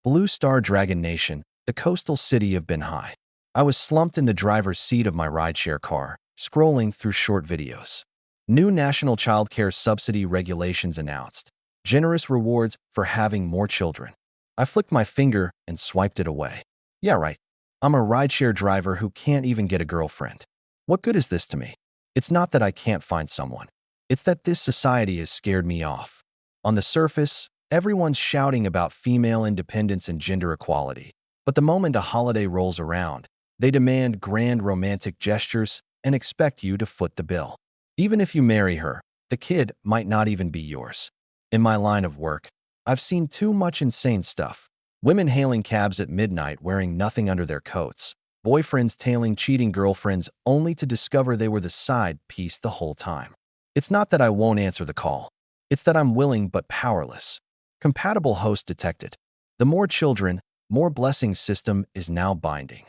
Blue Star Dragon Nation, the coastal city of Benhai. I was slumped in the driver's seat of my rideshare car, scrolling through short videos. New national childcare subsidy regulations announced. Generous rewards for having more children. I flicked my finger and swiped it away. Yeah, right. I'm a rideshare driver who can't even get a girlfriend. What good is this to me? It's not that I can't find someone. It's that this society has scared me off. On the surface, everyone's shouting about female independence and gender equality. But the moment a holiday rolls around, they demand grand romantic gestures and expect you to foot the bill. Even if you marry her, the kid might not even be yours. In my line of work, I've seen too much insane stuff. Women hailing cabs at midnight wearing nothing under their coats. Boyfriends tailing cheating girlfriends only to discover they were the side piece the whole time. It's not that I won't answer the call. It's that I'm willing but powerless. Compatible host detected. The more children, more blessings system is now binding.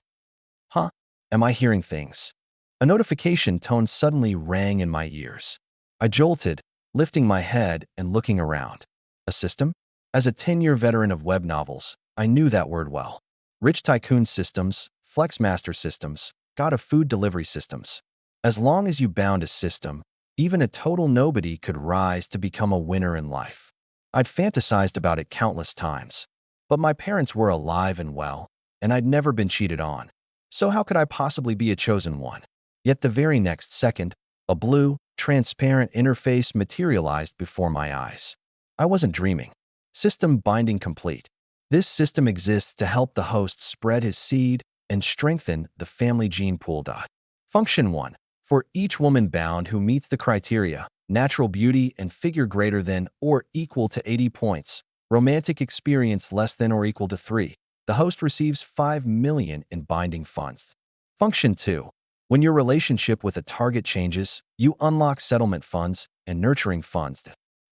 Huh? Am I hearing things? A notification tone suddenly rang in my ears. I jolted, lifting my head and looking around. A system? As a 10-year veteran of web novels, I knew that word well. Rich Tycoon Systems, Flexmaster Systems, God of Food Delivery Systems. As long as you bound a system, even a total nobody could rise to become a winner in life. I'd fantasized about it countless times. But my parents were alive and well, and I'd never been cheated on. So how could I possibly be a chosen one? Yet the very next second, a blue, transparent interface materialized before my eyes. I wasn't dreaming. System binding complete. This system exists to help the host spread his seed and strengthen the family gene pool. Function 1. For each woman bound who meets the criteria, natural beauty and figure greater than or equal to 80 points, romantic experience less than or equal to 3, the host receives 5 million in binding funds. Function 2. When your relationship with a target changes, you unlock settlement funds and nurturing funds.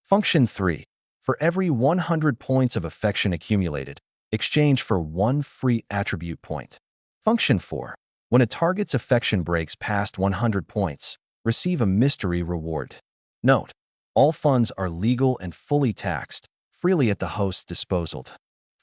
Function 3. For every 100 points of affection accumulated, exchange for 1 free attribute point. Function 4. When a target's affection breaks past 100 points, receive a mystery reward. Note: all funds are legal and fully taxed, freely at the host's disposal.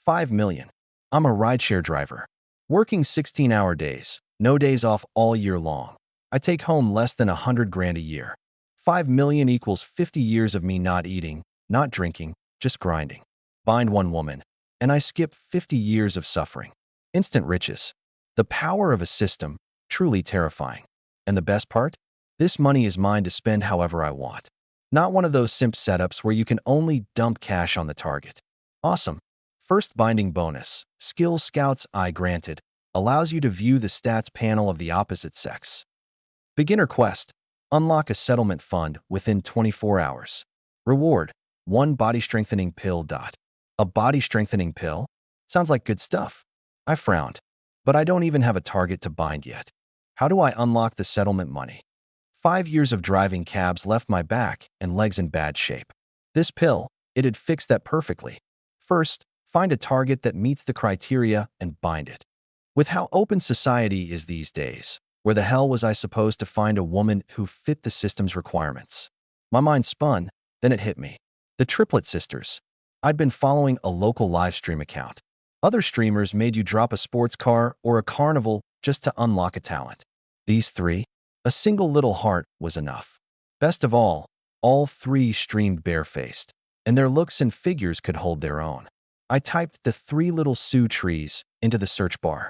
5 million. I'm a rideshare driver. Working 16-hour days, no days off all year long. I take home less than 100 grand a year. 5 million equals 50 years of me not eating, not drinking, just grinding. Bind one woman, and I skip 50 years of suffering. Instant riches. The power of a system, truly terrifying. And the best part? This money is mine to spend however I want. Not one of those simp setups where you can only dump cash on the target. Awesome. First binding bonus, Skill Scouts Eye granted, allows you to view the stats panel of the opposite sex. Beginner Quest. Unlock a settlement fund within 24 hours. Reward: 1 body strengthening pill. A body strengthening pill? Sounds like good stuff. I frowned. But I don't even have a target to bind yet. How do I unlock the settlement money? 5 years of driving cabs left my back and legs in bad shape. This pill, it had fixed that perfectly. First, find a target that meets the criteria and bind it. With how open society is these days, where the hell was I supposed to find a woman who fit the system's requirements? My mind spun, then it hit me. The Triplet sisters. I'd been following a local live stream account. Other streamers made you drop a sports car or a carnival just to unlock a talent. These 3, a single little heart was enough. Best of all 3 streamed barefaced, and their looks and figures could hold their own. I typed the 3 little Sue trees into the search bar.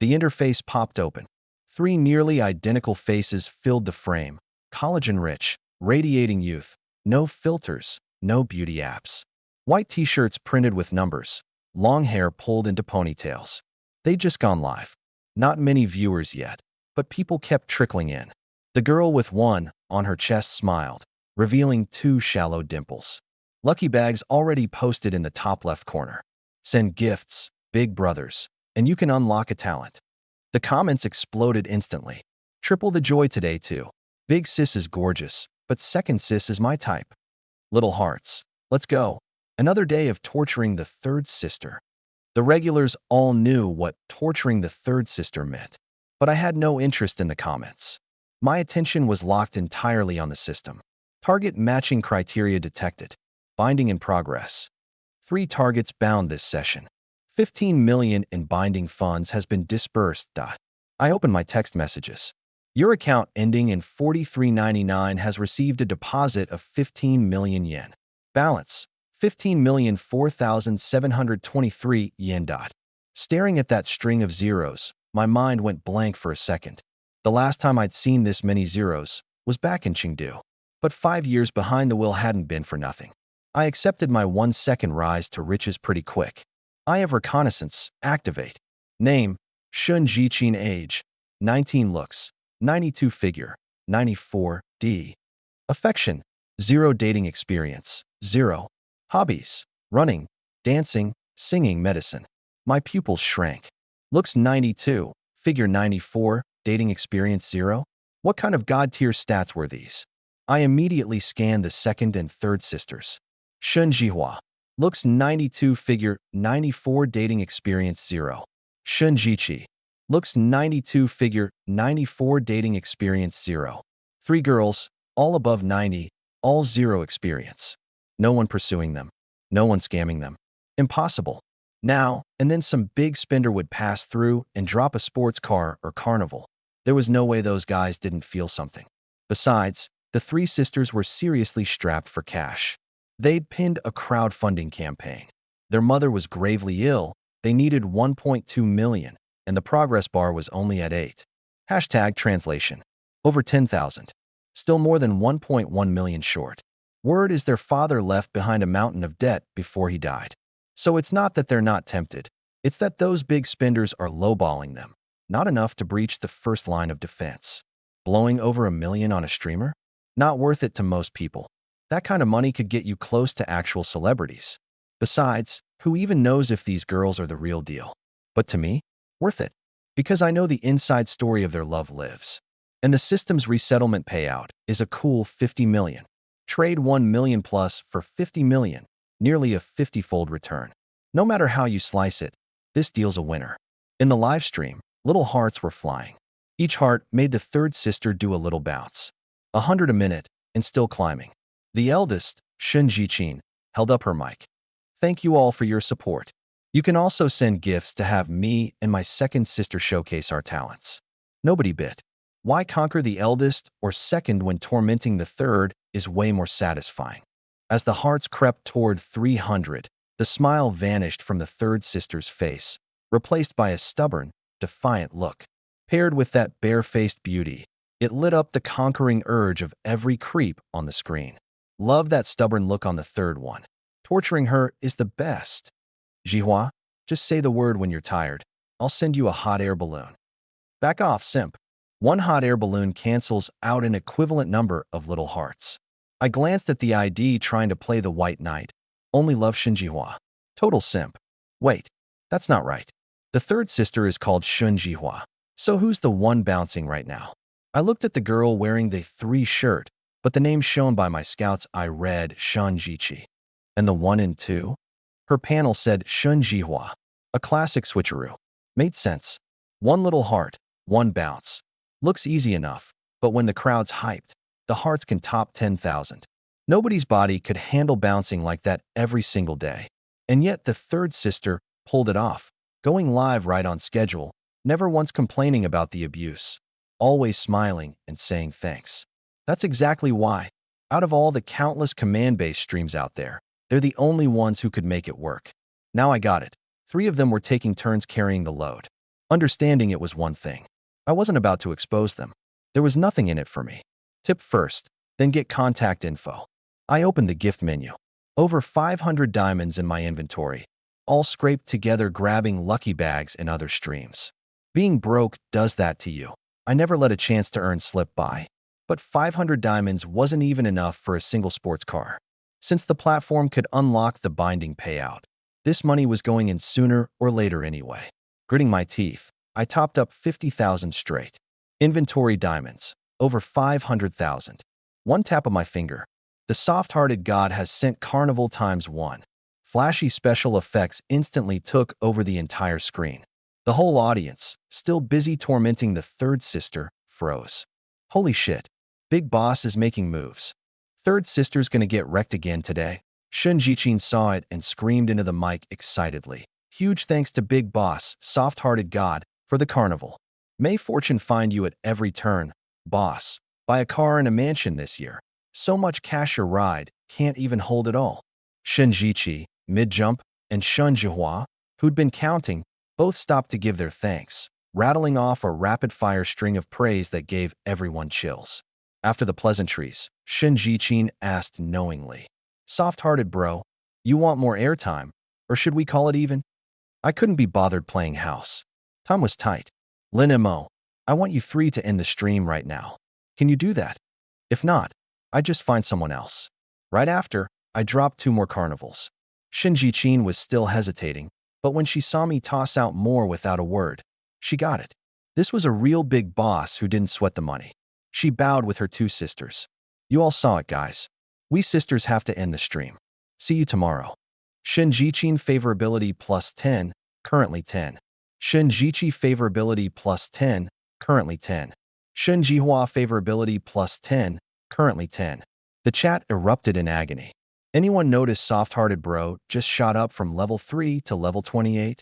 The interface popped open. 3 nearly identical faces filled the frame. Collagen-rich, radiating youth. No filters, no beauty apps. White t-shirts printed with numbers. Long hair pulled into ponytails. They'd just gone live. Not many viewers yet, but people kept trickling in. The girl with 1 on her chest smiled, revealing 2 shallow dimples. Lucky bags already posted in the top left corner. Send gifts, big brothers, and you can unlock a talent. The comments exploded instantly. Triple the joy today too. Big sis is gorgeous, but second sis is my type. Little hearts. Let's go. Another day of torturing the third sister. The regulars all knew what torturing the third sister meant, but I had no interest in the comments. My attention was locked entirely on the system. Target matching criteria detected. Binding in progress. 3 targets bound this session. 15 million in binding funds has been disbursed. I open my text messages. Your account ending in 4399 has received a deposit of 15 million yen. Balance, 15,004,723 yen. Staring at that string of zeros, my mind went blank for a second. The last time I'd seen this many zeros was back in Chengdu. But 5 years behind the wheel hadn't been for nothing. I accepted my 1-second rise to riches pretty quick. Eye of reconnaissance, activate. Name, Shun Jichin. Age, 19. Looks, 92. Figure, 94. D. Affection, 0. Dating experience, 0. Hobbies, running, dancing, singing, medicine. My pupils shrank. Looks, 92. Figure, 94. Dating experience, 0. What kind of god-tier stats were these? I immediately scanned the second and third sisters. Shun Jihua. Looks, 92. Figure, 94. Dating experience, 0. Shun Jiqi. Looks, 92. Figure, 94. Dating experience, 0. 3 girls, all above 90, all 0 experience. No one pursuing them. No one scamming them. Impossible. Now and then some big spender would pass through and drop a sports car or carnival. There was no way those guys didn't feel something. Besides, the 3 sisters were seriously strapped for cash. They'd pinned a crowdfunding campaign. Their mother was gravely ill. They needed 1.2 million, and the progress bar was only at 8. Hashtag translation. Over 10,000. Still more than 1.1 million short. Word is their father left behind a mountain of debt before he died. So it's not that they're not tempted. It's that those big spenders are lowballing them. Not enough to breach the first line of defense. Blowing over 1 million on a streamer? Not worth it to most people. That kind of money could get you close to actual celebrities. Besides, who even knows if these girls are the real deal? But to me, worth it. Because I know the inside story of their love lives. And the system's resettlement payout is a cool 50 million. Trade 1 million plus for 50 million, nearly a 50-fold return. No matter how you slice it, this deal's a winner. In the live stream, little hearts were flying. Each heart made the third sister do a little bounce. 100 a minute, and still climbing. The eldest, Shun Jichin, held up her mic. Thank you all for your support. You can also send gifts to have me and my second sister showcase our talents. Nobody bit. Why conquer the eldest or second when tormenting the third is way more satisfying. As the hearts crept toward 300, the smile vanished from the third sister's face, replaced by a stubborn, defiant look. Paired with that bare-faced beauty, it lit up the conquering urge of every creep on the screen. Love that stubborn look on the third one. Torturing her is the best. Jihua, just say the word when you're tired. I'll send you a hot air balloon. Back off, simp. 1 hot air balloon cancels out an equivalent number of little hearts. I glanced at the ID trying to play the white knight. Only love Shun Jihua. Total simp. Wait, that's not right. The third sister is called Shun Jihua. So who's the one bouncing right now? I looked at the girl wearing the 3 shirt, but the name shown by my scouts I read Shun Jiqi. And the 1 and 2? Her panel said Shun Jihua. A classic switcheroo. Made sense. 1 little heart, 1 bounce. Looks easy enough, but when the crowd's hyped, the hearts can top 10,000. Nobody's body could handle bouncing like that every single day. And yet the third sister pulled it off, going live right on schedule, never once complaining about the abuse, always smiling and saying thanks. That's exactly why, out of all the countless command-based streams out there, they're the only ones who could make it work. Now I got it. 3 of them were taking turns carrying the load. Understanding it was one thing. I wasn't about to expose them. There was nothing in it for me. Tip first, then get contact info. I opened the gift menu. Over 500 diamonds in my inventory, all scraped together grabbing lucky bags and other streams. Being broke does that to you. I never let a chance to earn slip by. But 500 diamonds wasn't even enough for a single sports car. Since the platform could unlock the binding payout, this money was going in sooner or later anyway. Gritting my teeth, I topped up 50,000 straight. Inventory diamonds, over 500,000. One tap of my finger. The soft-hearted god has sent Carnival ×1. Flashy special effects instantly took over the entire screen. The whole audience, still busy tormenting the third sister, froze. Holy shit. Big Boss is making moves. Third sister's gonna get wrecked again today. Shun Jichin saw it and screamed into the mic excitedly. Huge thanks to Big Boss, soft-hearted God, for the carnival. May fortune find you at every turn, boss. Buy a car and a mansion this year. So much cash your ride, can't even hold it all. Shenjichi, Mid-Jump, and Shun Jihua, who'd been counting, both stopped to give their thanks, rattling off a rapid-fire string of praise that gave everyone chills. After the pleasantries, Shenjichin asked knowingly, "Soft-hearted bro, you want more airtime, or should we call it even?" I couldn't be bothered playing house. Time was tight. Lin Mo, I want you three to end the stream right now. Can you do that? If not, I'd just find someone else. Right after, I dropped 2 more carnivals. Shinji-chin was still hesitating, but when she saw me toss out more without a word, she got it. This was a real big boss who didn't sweat the money. She bowed with her 2 sisters. You all saw it, guys. We sisters have to end the stream. See you tomorrow. Shinji-chin favorability +10, currently 10. Shinjichi favorability +10, currently 10. Shinjihua favorability +10, currently 10. The chat erupted in agony. Anyone notice soft-hearted bro just shot up from level 3 to level 28?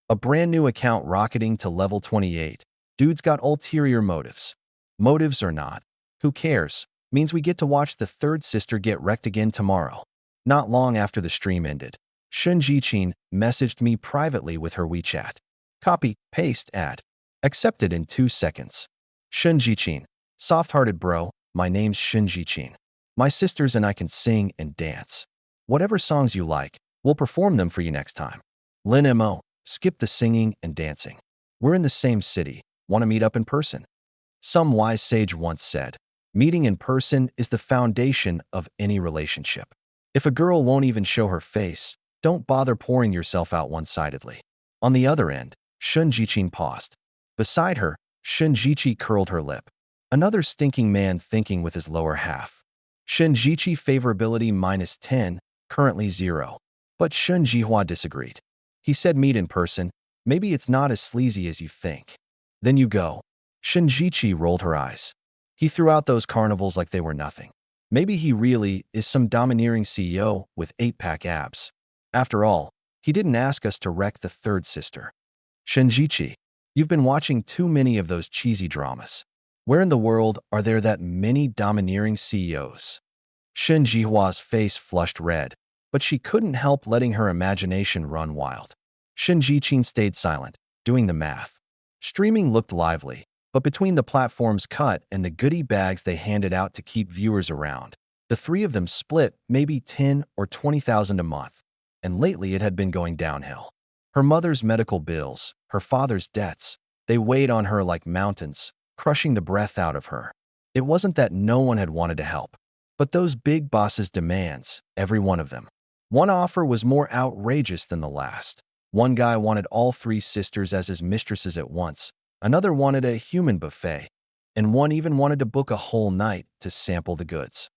A brand new account rocketing to level 28. Dude's got ulterior motives. Motives or not, who cares? Means we get to watch the 3rd sister get wrecked again tomorrow. Not long after the stream ended, Shinji-chin messaged me privately with her WeChat. Copy, paste, add. Accepted in 2 seconds. Shinji-chin, soft-hearted bro, my name's Shinji-chin. My sisters and I can sing and dance. Whatever songs you like, we'll perform them for you next time. Lin Mo, skip the singing and dancing. We're in the same city. Want to meet up in person? Some wise sage once said, meeting in person is the foundation of any relationship. If a girl won't even show her face, don't bother pouring yourself out one-sidedly. On the other end, Shinji-chin paused. Beside her, Shinjichi curled her lip. Another stinking man thinking with his lower half. Shinjichi favorability -10, currently 0. But Shinjihua disagreed. He said meet in person, maybe it's not as sleazy as you think. Then you go. Shinjichi rolled her eyes. He threw out those carnivals like they were nothing. Maybe he really is some domineering CEO with 8-pack abs. After all, he didn't ask us to wreck the 3rd sister. Shinjichi, you've been watching too many of those cheesy dramas. Where in the world are there that many domineering CEOs? Shinjihua's face flushed red, but she couldn't help letting her imagination run wild. Shinji-chin stayed silent, doing the math. Streaming looked lively, but between the platform's cut and the goodie bags they handed out to keep viewers around, the 3 of them split maybe 10 or 20,000 a month, and lately it had been going downhill. Her mother's medical bills, her father's debts, they weighed on her like mountains, crushing the breath out of her. It wasn't that no one had wanted to help, but those big bosses' demands, every one of them. One offer was more outrageous than the last. One guy wanted all 3 sisters as his mistresses at once, another wanted a human buffet, and one even wanted to book a whole night to sample the goods.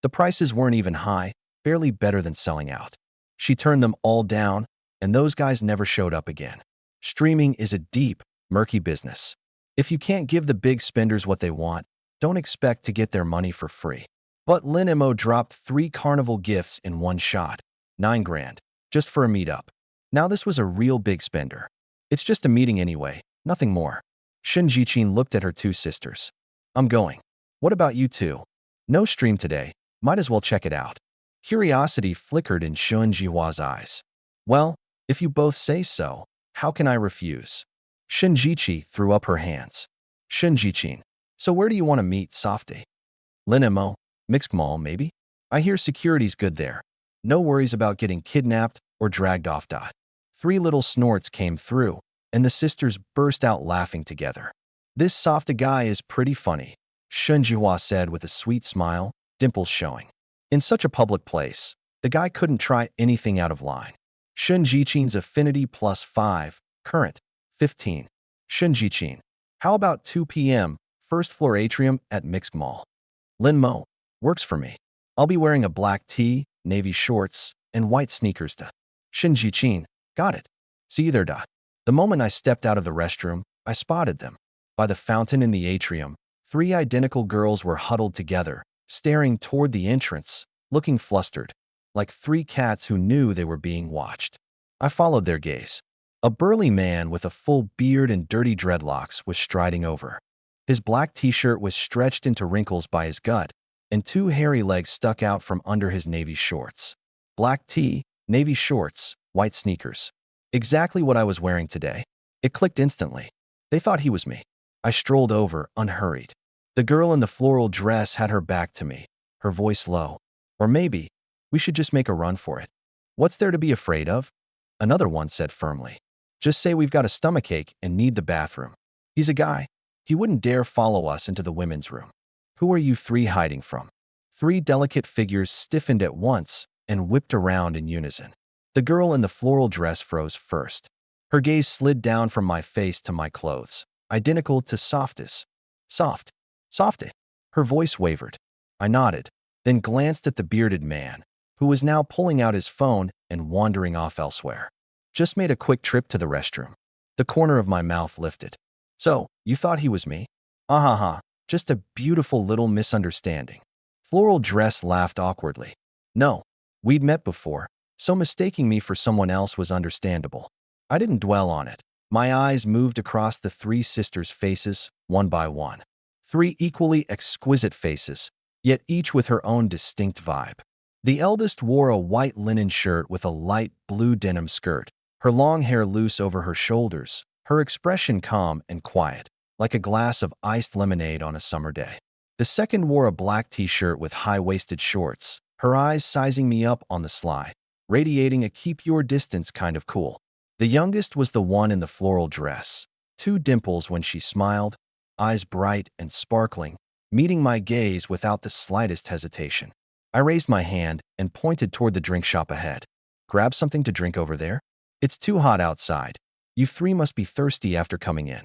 The prices weren't even high, barely better than selling out. She turned them all down, and those guys never showed up again. Streaming is a deep, murky business. If you can't give the big spenders what they want, don't expect to get their money for free. But Lin Mo dropped 3 carnival gifts in one shot, 9 grand, just for a meetup. Now this was a real big spender. It's just a meeting anyway, nothing more. Shinji-chin looked at her 2 sisters. I'm going. What about you 2? No stream today, might as well check it out. Curiosity flickered in Shinjihua's eyes. Well, if you both say so, how can I refuse? Shinjichi threw up her hands. Shinji-chin, so where do you want to meet, softy? Lin Mo, Mixed Mall, maybe? I hear security's good there. No worries about getting kidnapped or dragged off. 3 little snorts came through, and the sisters burst out laughing together. This softy guy is pretty funny, Shinjihua said with a sweet smile, dimples showing. In such a public place, the guy couldn't try anything out of line. Shinji-chin's affinity +5, current, 15. Shinji-chin, how about 2 p.m., 1st floor atrium at Mixed Mall? Lin Mo, works for me. I'll be wearing a black tee, navy shorts, and white sneakers. Shinji-chin, got it. See you there. The moment I stepped out of the restroom, I spotted them. By the fountain in the atrium, 3 identical girls were huddled together, staring toward the entrance, looking flustered, like 3 cats who knew they were being watched. I followed their gaze. A burly man with a full beard and dirty dreadlocks was striding over. His black t-shirt was stretched into wrinkles by his gut, and two hairy legs stuck out from under his navy shorts. Black tee, navy shorts, white sneakers. Exactly what I was wearing today. It clicked instantly. They thought he was me. I strolled over, unhurried. The girl in the floral dress had her back to me, her voice low. Or maybe, we should just make a run for it. What's there to be afraid of? Another one said firmly. Just say we've got a stomachache and need the bathroom. He's a guy. He wouldn't dare follow us into the women's room. Who are you three hiding from? Three delicate figures stiffened at once and whipped around in unison. The girl in the floral dress froze first. Her gaze slid down from my face to my clothes, identical to Soft's. Soft. Softy. Her voice wavered. I nodded, then glanced at the bearded man, who was now pulling out his phone and wandering off elsewhere. Just made a quick trip to the restroom. The corner of my mouth lifted. So, you thought he was me? Ah ha ha, just a beautiful little misunderstanding. Floral dress laughed awkwardly. No, we'd met before, so mistaking me for someone else was understandable. I didn't dwell on it. My eyes moved across the three sisters' faces, one by one. Three equally exquisite faces, yet each with her own distinct vibe. The eldest wore a white linen shirt with a light blue denim skirt, her long hair loose over her shoulders, her expression calm and quiet, like a glass of iced lemonade on a summer day. The second wore a black t-shirt with high-waisted shorts, her eyes sizing me up on the sly, radiating a keep-your-distance kind of cool. The youngest was the one in the floral dress, two dimples when she smiled, eyes bright and sparkling, meeting my gaze without the slightest hesitation. I raised my hand and pointed toward the drink shop ahead. Grab something to drink over there? It's too hot outside. You three must be thirsty after coming in.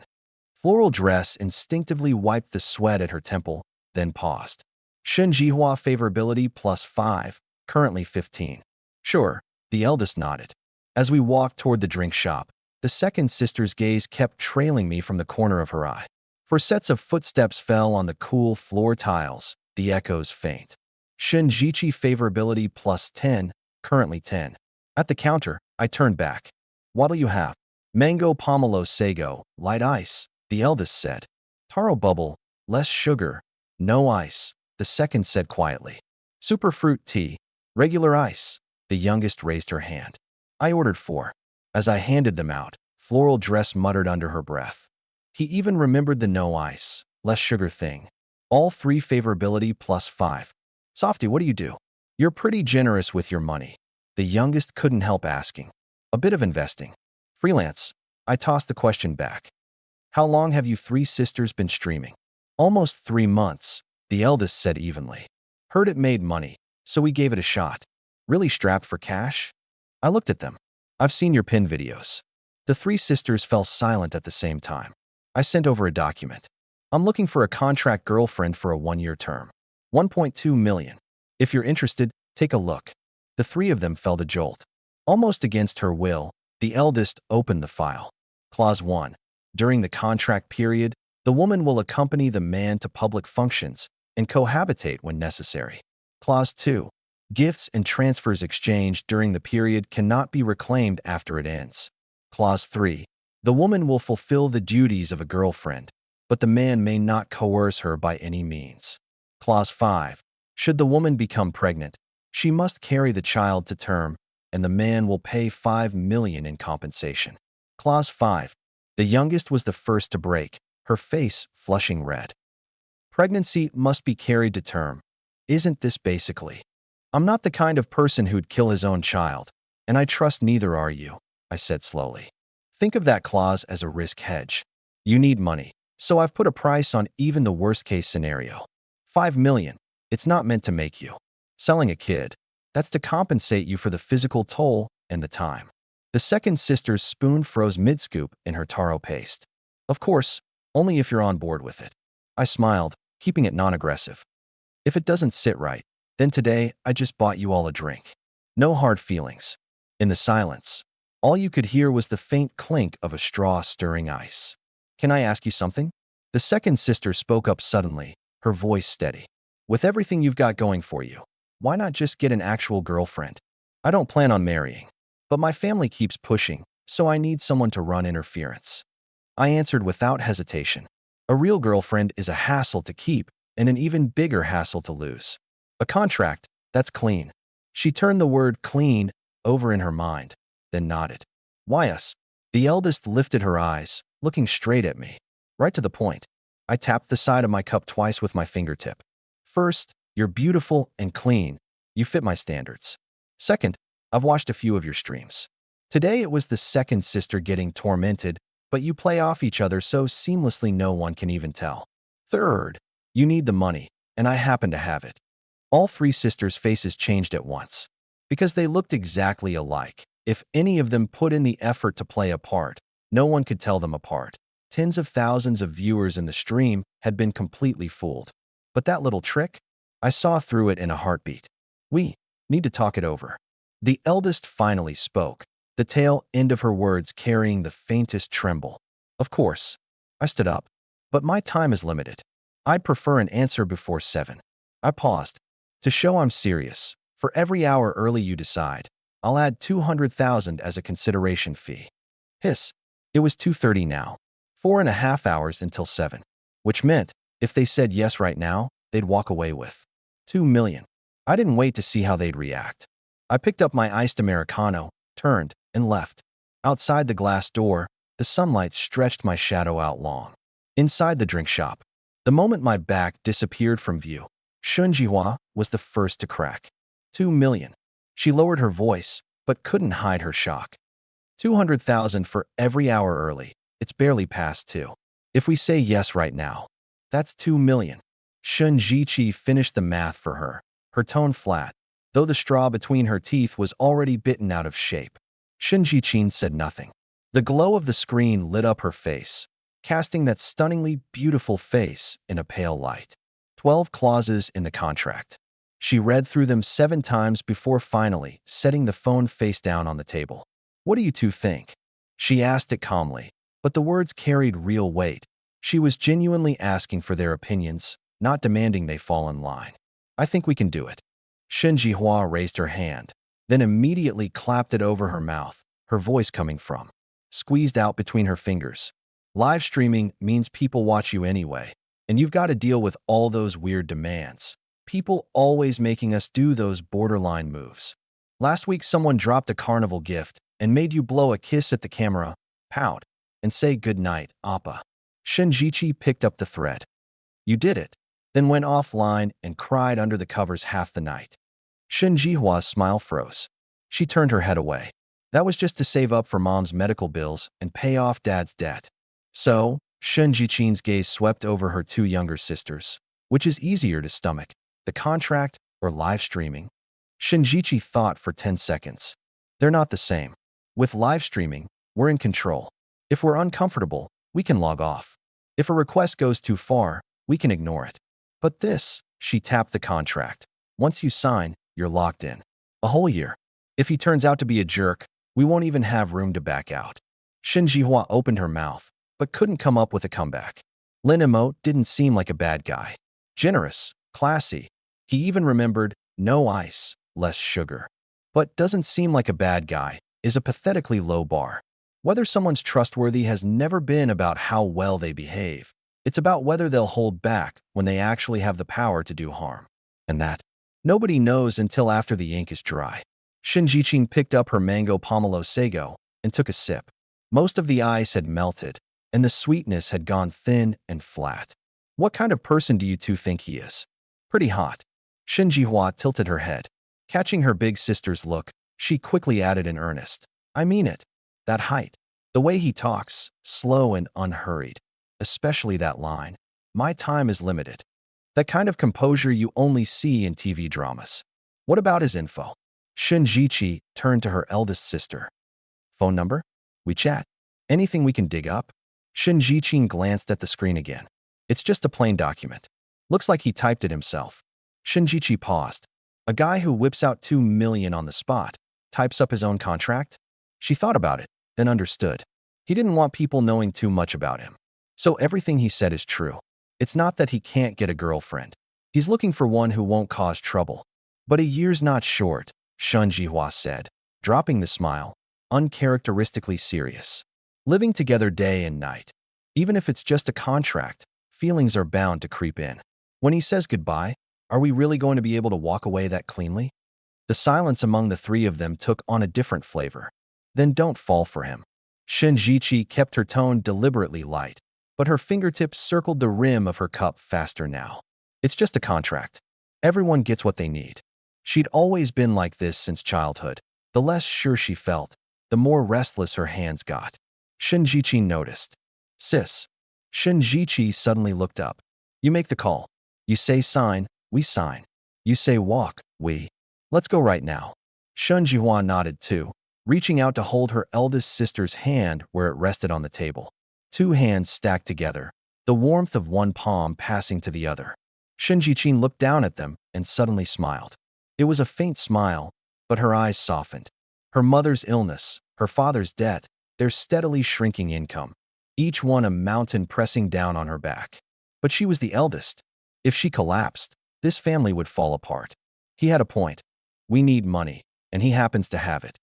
Floral dress instinctively wiped the sweat at her temple, then paused. Shenjihua favorability +5, currently 15. Sure, the eldest nodded. As we walked toward the drink shop, the second sister's gaze kept trailing me from the corner of her eye. For sets of footsteps fell on the cool floor tiles, the echoes faint. Shinjichi favorability +10, currently 10. At the counter, I turned back. What'll you have? Mango pomelo sago, light ice, the eldest said. Taro bubble, less sugar, no ice, the second said quietly. Superfruit tea, regular ice, the youngest raised her hand. I ordered 4. As I handed them out, floral dress muttered under her breath. He even remembered the no ice, less sugar thing. All 3 favorability +5. Softy, what do you do? You're pretty generous with your money. The youngest couldn't help asking. A bit of investing. Freelance. I tossed the question back. How long have you 3 sisters been streaming? Almost 3 months, the eldest said evenly. Heard it made money, so we gave it a shot. Really strapped for cash? I looked at them. I've seen your pin videos. The 3 sisters fell silent at the same time. I sent over a document. I'm looking for a contract girlfriend for a 1-year term. 1.2 million. If you're interested, take a look. The 3 of them felt a jolt. Almost against her will, the eldest opened the file. Clause 1. During the contract period, the woman will accompany the man to public functions and cohabitate when necessary. Clause 2. Gifts and transfers exchanged during the period cannot be reclaimed after it ends. Clause 3. The woman will fulfill the duties of a girlfriend, but the man may not coerce her by any means. Clause 5. Should the woman become pregnant, she must carry the child to term, and the man will pay 5 million in compensation. Clause 5. The youngest was the first to break, her face flushing red. Pregnancy must be carried to term. Isn't this basically? I'm not the kind of person who'd kill his own child, and I trust neither are you, I said slowly. Think of that clause as a risk hedge. You need money, so I've put a price on even the worst-case scenario. 5 million. It's not meant to make you. Selling a kid. That's to compensate you for the physical toll and the time. The second sister's spoon froze mid-scoop in her taro paste. Of course, only if you're on board with it. I smiled, keeping it non-aggressive. If it doesn't sit right, then today I just bought you all a drink. No hard feelings. In the silence, all you could hear was the faint clink of a straw stirring ice. Can I ask you something? The second sister spoke up suddenly, her voice steady. With everything you've got going for you, why not just get an actual girlfriend? I don't plan on marrying, but my family keeps pushing, so I need someone to run interference. I answered without hesitation. A real girlfriend is a hassle to keep and an even bigger hassle to lose. A contract, that's clean. She turned the word clean over in her mind, then nodded. Why us? The eldest lifted her eyes, looking straight at me. Right to the point. I tapped the side of my cup twice with my fingertip. First, you're beautiful and clean. You fit my standards. Second, I've watched a few of your streams. Today it was the second sister getting tormented, but you play off each other so seamlessly no one can even tell. Third, you need the money, and I happen to have it. All three sisters' faces changed at once. Because they looked exactly alike. If any of them put in the effort to play a part, no one could tell them apart. Tens of thousands of viewers in the stream had been completely fooled. But that little trick? I saw through it in a heartbeat. We need to talk it over. The eldest finally spoke, the tail end of her words carrying the faintest tremble. Of course. I stood up. But my time is limited. I'd prefer an answer before 7. I paused. To show I'm serious, for every hour early you decide, I'll add 200,000 as a consideration fee. Hiss. It was 2:30 now. 4.5 hours until 7. Which meant, if they said yes right now, they'd walk away with 2 million. I didn't wait to see how they'd react. I picked up my iced Americano, turned, and left. Outside the glass door, the sunlight stretched my shadow out long. Inside the drink shop, the moment my back disappeared from view, Shun Jihua was the first to crack. 2 million. She lowered her voice, but couldn't hide her shock. 200,000 for every hour early. It's barely past 2. If we say yes right now, that's 2 million. Shun Jiqi finished the math for her, her tone flat, though the straw between her teeth was already bitten out of shape. Shun Jiqin said nothing. The glow of the screen lit up her face, casting that stunningly beautiful face in a pale light. 12 clauses in the contract. She read through them 7 times before finally setting the phone face down on the table. What do you two think? She asked it calmly, but the words carried real weight. She was genuinely asking for their opinions, not demanding they fall in line. I think we can do it. Shen Jihua raised her hand, then immediately clapped it over her mouth, her voice coming from, squeezed out between her fingers. Live streaming means people watch you anyway, and you've got to deal with all those weird demands. People always making us do those borderline moves. Last week someone dropped a carnival gift and made you blow a kiss at the camera, pout, and say goodnight, Appa. Shinjichi picked up the thread. You did it, then went offline and cried under the covers half the night. Shinjihua's smile froze. She turned her head away. That was just to save up for mom's medical bills and pay off dad's debt. So, Shinjichin's gaze swept over her 2 younger sisters. Which is easier to stomach, the contract or live streaming? Shinjichi thought for 10 seconds. They're not the same. With live streaming, we're in control. If we're uncomfortable, we can log off. If a request goes too far, we can ignore it. But this, she tapped the contract. Once you sign, you're locked in. A whole year. If he turns out to be a jerk, we won't even have room to back out. Shin Jihua opened her mouth, but couldn't come up with a comeback. Lin Emo didn't seem like a bad guy. Generous, classy. He even remembered, no ice, less sugar. But doesn't seem like a bad guy is a pathetically low bar. Whether someone's trustworthy has never been about how well they behave. It's about whether they'll hold back when they actually have the power to do harm. And that, nobody knows until after the ink is dry. Shinjichin picked up her mango pomelo sago and took a sip. Most of the ice had melted, and the sweetness had gone thin and flat. What kind of person do you two think he is? Pretty hot. Shin Jihua tilted her head. Catching her big sister's look, she quickly added in earnest. I mean it. That height. The way he talks, slow and unhurried. Especially that line. My time is limited. That kind of composure you only see in TV dramas. What about his info? Shinjichi turned to her eldest sister. Phone number? We chat. Anything we can dig up? Shinjichin glanced at the screen again. It's just a plain document. Looks like he typed it himself. Shinjichi paused. A guy who whips out 2 million on the spot, types up his own contract? She thought about it, then understood. He didn't want people knowing too much about him. So everything he said is true. It's not that he can't get a girlfriend. He's looking for one who won't cause trouble. But a year's not short, Shun Jihua said, dropping the smile. uncharacteristically serious. Living together day and night. Even if it's just a contract, feelings are bound to creep in. When he says goodbye, are we really going to be able to walk away that cleanly? The silence among the three of them took on a different flavor. Then don't fall for him. Shinjichi kept her tone deliberately light, but her fingertips circled the rim of her cup faster now. It's just a contract. Everyone gets what they need. She'd always been like this since childhood. The less sure she felt, the more restless her hands got. Shinjichi noticed. Sis. Shinjichi suddenly looked up. You make the call. You say sign, we sign. You say walk, we. Let's go right now. Shunjihua nodded too, reaching out to hold her eldest sister's hand where it rested on the table. Two hands stacked together, the warmth of one palm passing to the other. Shinjichin looked down at them and suddenly smiled. It was a faint smile, but her eyes softened. Her mother's illness, her father's debt, their steadily shrinking income, each one a mountain pressing down on her back. But she was the eldest. If she collapsed, this family would fall apart. He had a point. We need money, and he happens to have it.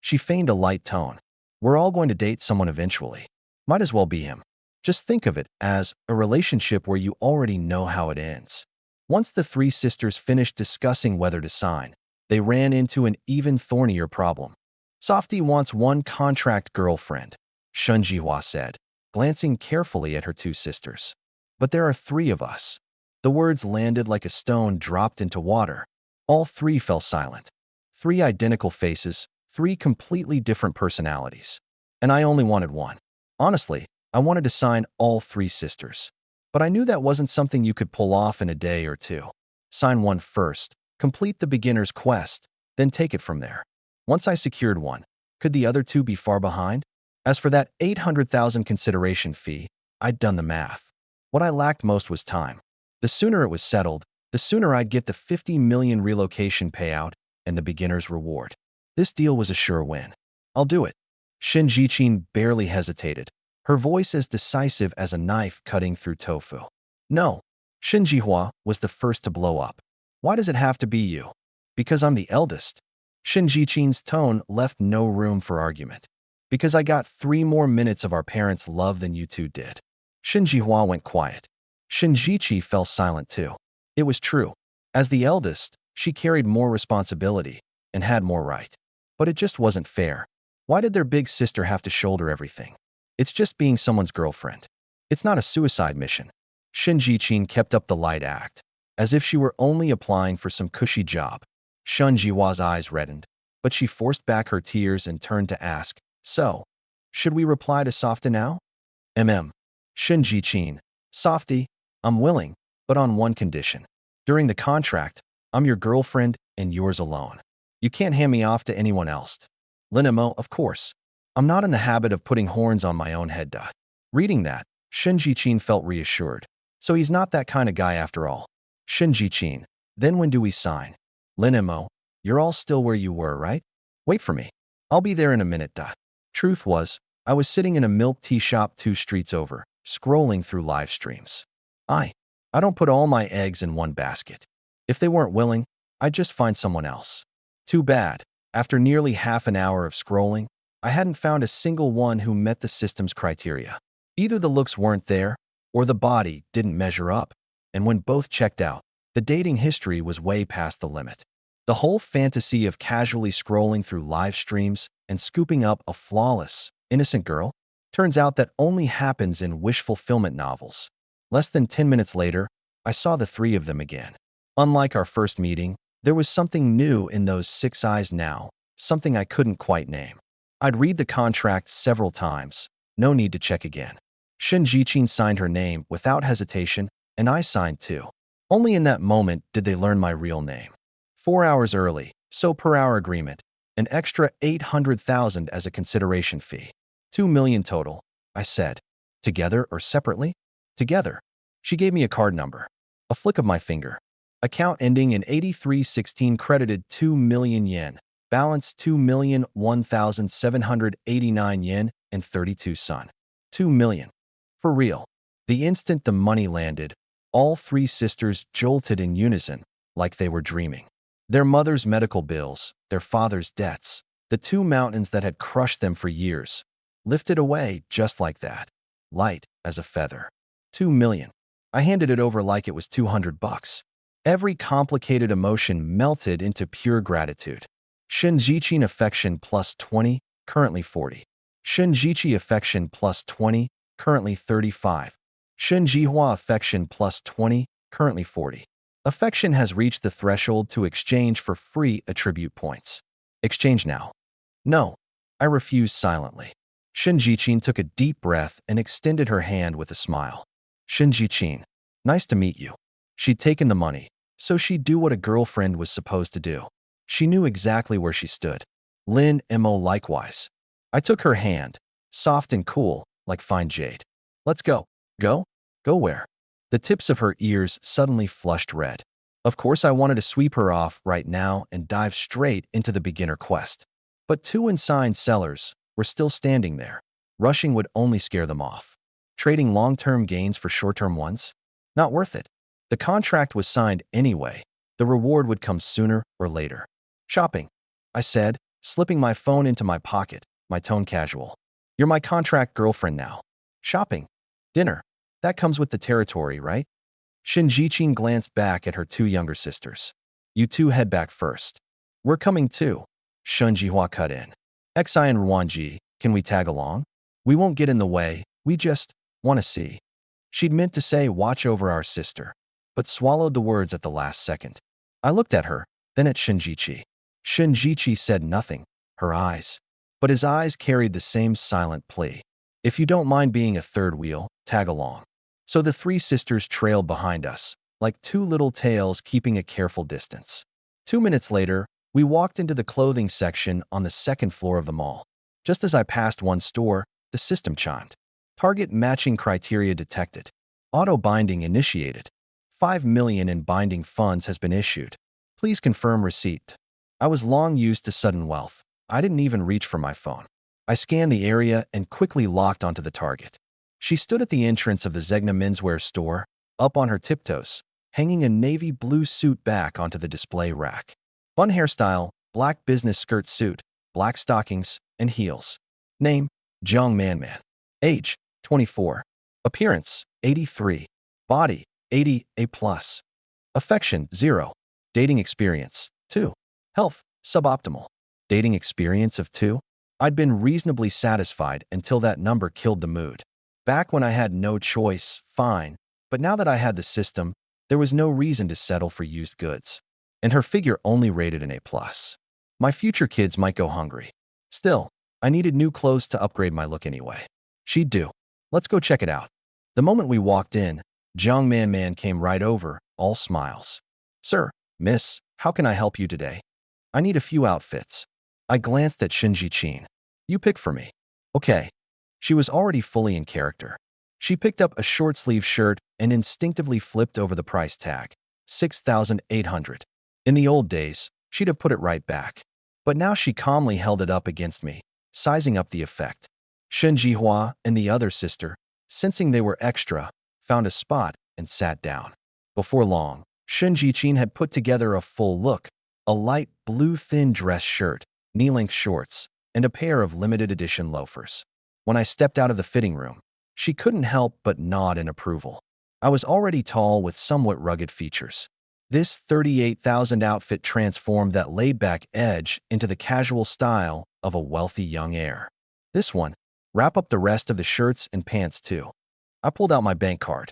She feigned a light tone. We're all going to date someone eventually. Might as well be him. Just think of it as a relationship where you already know how it ends. Once the three sisters finished discussing whether to sign, they ran into an even thornier problem. Softy wants one contract girlfriend, Shunjihua said, glancing carefully at her two sisters. But there are three of us. The words landed like a stone dropped into water. All three fell silent. Three identical faces, three completely different personalities. And I only wanted one. Honestly, I wanted to sign all three sisters. But I knew that wasn't something you could pull off in a day or two. Sign one first, complete the beginner's quest, then take it from there. Once I secured one, could the other two be far behind? As for that 800,000 consideration fee, I'd done the math. What I lacked most was time. The sooner it was settled, the sooner I'd get the 50 million relocation payout and the beginner's reward. This deal was a sure win. I'll do it. Shinjichin barely hesitated, her voice as decisive as a knife cutting through tofu. No. Shinjihua was the first to blow up. Why does it have to be you? Because I'm the eldest. Shinjichin's tone left no room for argument. Because I got 3 more minutes of our parents' love than you two did. Shinjihua went quiet. Shinjichi fell silent too. It was true. As the eldest, she carried more responsibility and had more right. But it just wasn't fair. Why did their big sister have to shoulder everything? It's just being someone's girlfriend. It's not a suicide mission. Shinjichin kept up the light act, as if she were only applying for some cushy job. Shunjihua's eyes reddened, but she forced back her tears and turned to ask, so, should we reply to Softy now? Shinjichin, Softy, I'm willing, but on one condition. During the contract, I'm your girlfriend and yours alone. You can't hand me off to anyone else. Linimo, of course. I'm not in the habit of putting horns on my own head. Reading that, Shinjichin felt reassured. So he's not that kind of guy after all. Shinjichin, then when do we sign? Linimo, you're all still where you were, right? Wait for me. I'll be there in a minute. Truth was, I was sitting in a milk tea shop 2 streets over, scrolling through live streams. I don't put all my eggs in one basket. If they weren't willing, I'd just find someone else. Too bad. After nearly half an hour of scrolling, I hadn't found a single one who met the system's criteria. Either the looks weren't there, or the body didn't measure up. And when both checked out, the dating history was way past the limit. The whole fantasy of casually scrolling through live streams and scooping up a flawless, innocent girl turns out that only happens in wish fulfillment novels. Less than 10 minutes later, I saw the 3 of them again. Unlike our first meeting, there was something new in those 6 eyes now, something I couldn't quite name. I'd read the contract several times, no need to check again. Shinjichin signed her name without hesitation, and I signed too. Only in that moment did they learn my real name. 4 hours early, so per hour agreement, an extra 800,000 as a consideration fee. 2 million total, I said. Together or separately? Together. She gave me a card number. A flick of my finger. Account ending in 8316 credited 2 million yen. Balance 2,001,789 yen and 32 sun. 2 million. For real. The instant the money landed, all 3 sisters jolted in unison, like they were dreaming. Their mother's medical bills, their father's debts, The two mountains that had crushed them for years lifted away just like that, light as a feather. 2 million. I handed it over like it was $200. Every complicated emotion melted into pure gratitude. Shinjichin affection plus 20, currently 40. Shinjichi affection plus 20, currently 35. Shinjihua affection plus 20, currently 40. Affection has reached the threshold to exchange for free attribute points. Exchange now. No. I refused silently. Shinjichin took a deep breath and extended her hand with a smile. Shinjichin, nice to meet you. She'd taken the money, so she'd do what a girlfriend was supposed to do. She knew exactly where she stood. Lin Mo likewise. I took her hand, soft and cool, like fine jade. Let's go. Go? Go where? The tips of her ears suddenly flushed red. Of course, I wanted to sweep her off right now and dive straight into the beginner quest. But two unsigned sellers were still standing there. Rushing would only scare them off. Trading long-term gains for short-term ones? Not worth it. The contract was signed anyway. The reward would come sooner or later. Shopping, I said, slipping my phone into my pocket, my tone casual. You're my contract girlfriend now. Shopping. Dinner. That comes with the territory, right? Shinjichin glanced back at her two younger sisters. You two head back first. We're coming too. Shunjihua cut in. Xi and Ruanji, can we tag along? We won't get in the way, we just want to see. She'd meant to say watch over our sister, but swallowed the words at the last second. I looked at her, then at Shinjichi. Shinjichi said nothing, her eyes. But his eyes carried the same silent plea. If you don't mind being a third wheel, tag along. So the three sisters trailed behind us, like two little tails keeping a careful distance. 2 minutes later, we walked into the clothing section on the second floor of the mall. Just as I passed one store, the system chimed. Target matching criteria detected. Auto binding initiated. 5 million in binding funds has been issued. Please confirm receipt. I was long used to sudden wealth. I didn't even reach for my phone. I scanned the area and quickly locked onto the target. She stood at the entrance of the Zegna menswear store, up on her tiptoes, hanging a navy blue suit back onto the display rack. Bun hairstyle, black business skirt suit, black stockings, and heels. Name, Jiang Manman. Age, 24. Appearance, 83. Body, 80, A+. Affection, 0. Dating experience, 2. Health, suboptimal. Dating experience of 2? I'd been reasonably satisfied until that number killed the mood. Back when I had no choice, fine. But now that I had the system, there was no reason to settle for used goods. And her figure only rated an A+. My future kids might go hungry. Still, I needed new clothes to upgrade my look anyway. She'd do. Let's go check it out. The moment we walked in, Jiang Man came right over, all smiles. Sir, miss, how can I help you today? I need a few outfits. I glanced at Shinjichin. You pick for me. Okay. She was already fully in character. She picked up a short-sleeve shirt and instinctively flipped over the price tag. 6,800. In the old days, she'd have put it right back. But now she calmly held it up against me, sizing up the effect. Shinjihua and the other sister, sensing they were extra, found a spot and sat down. Before long, Shinjichin had put together a full look, a light blue thin dress shirt, knee-length shorts, and a pair of limited edition loafers. When I stepped out of the fitting room, she couldn't help but nod in approval. I was already tall with somewhat rugged features. This 38,000 outfit transformed that laid-back edge into the casual style of a wealthy young heir. This one, wrap up the rest of the shirts and pants too. I pulled out my bank card.